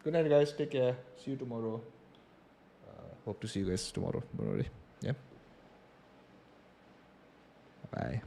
guys. Take care. See you tomorrow. Hope to see you guys tomorrow. Don't worry. Yeah. Bye.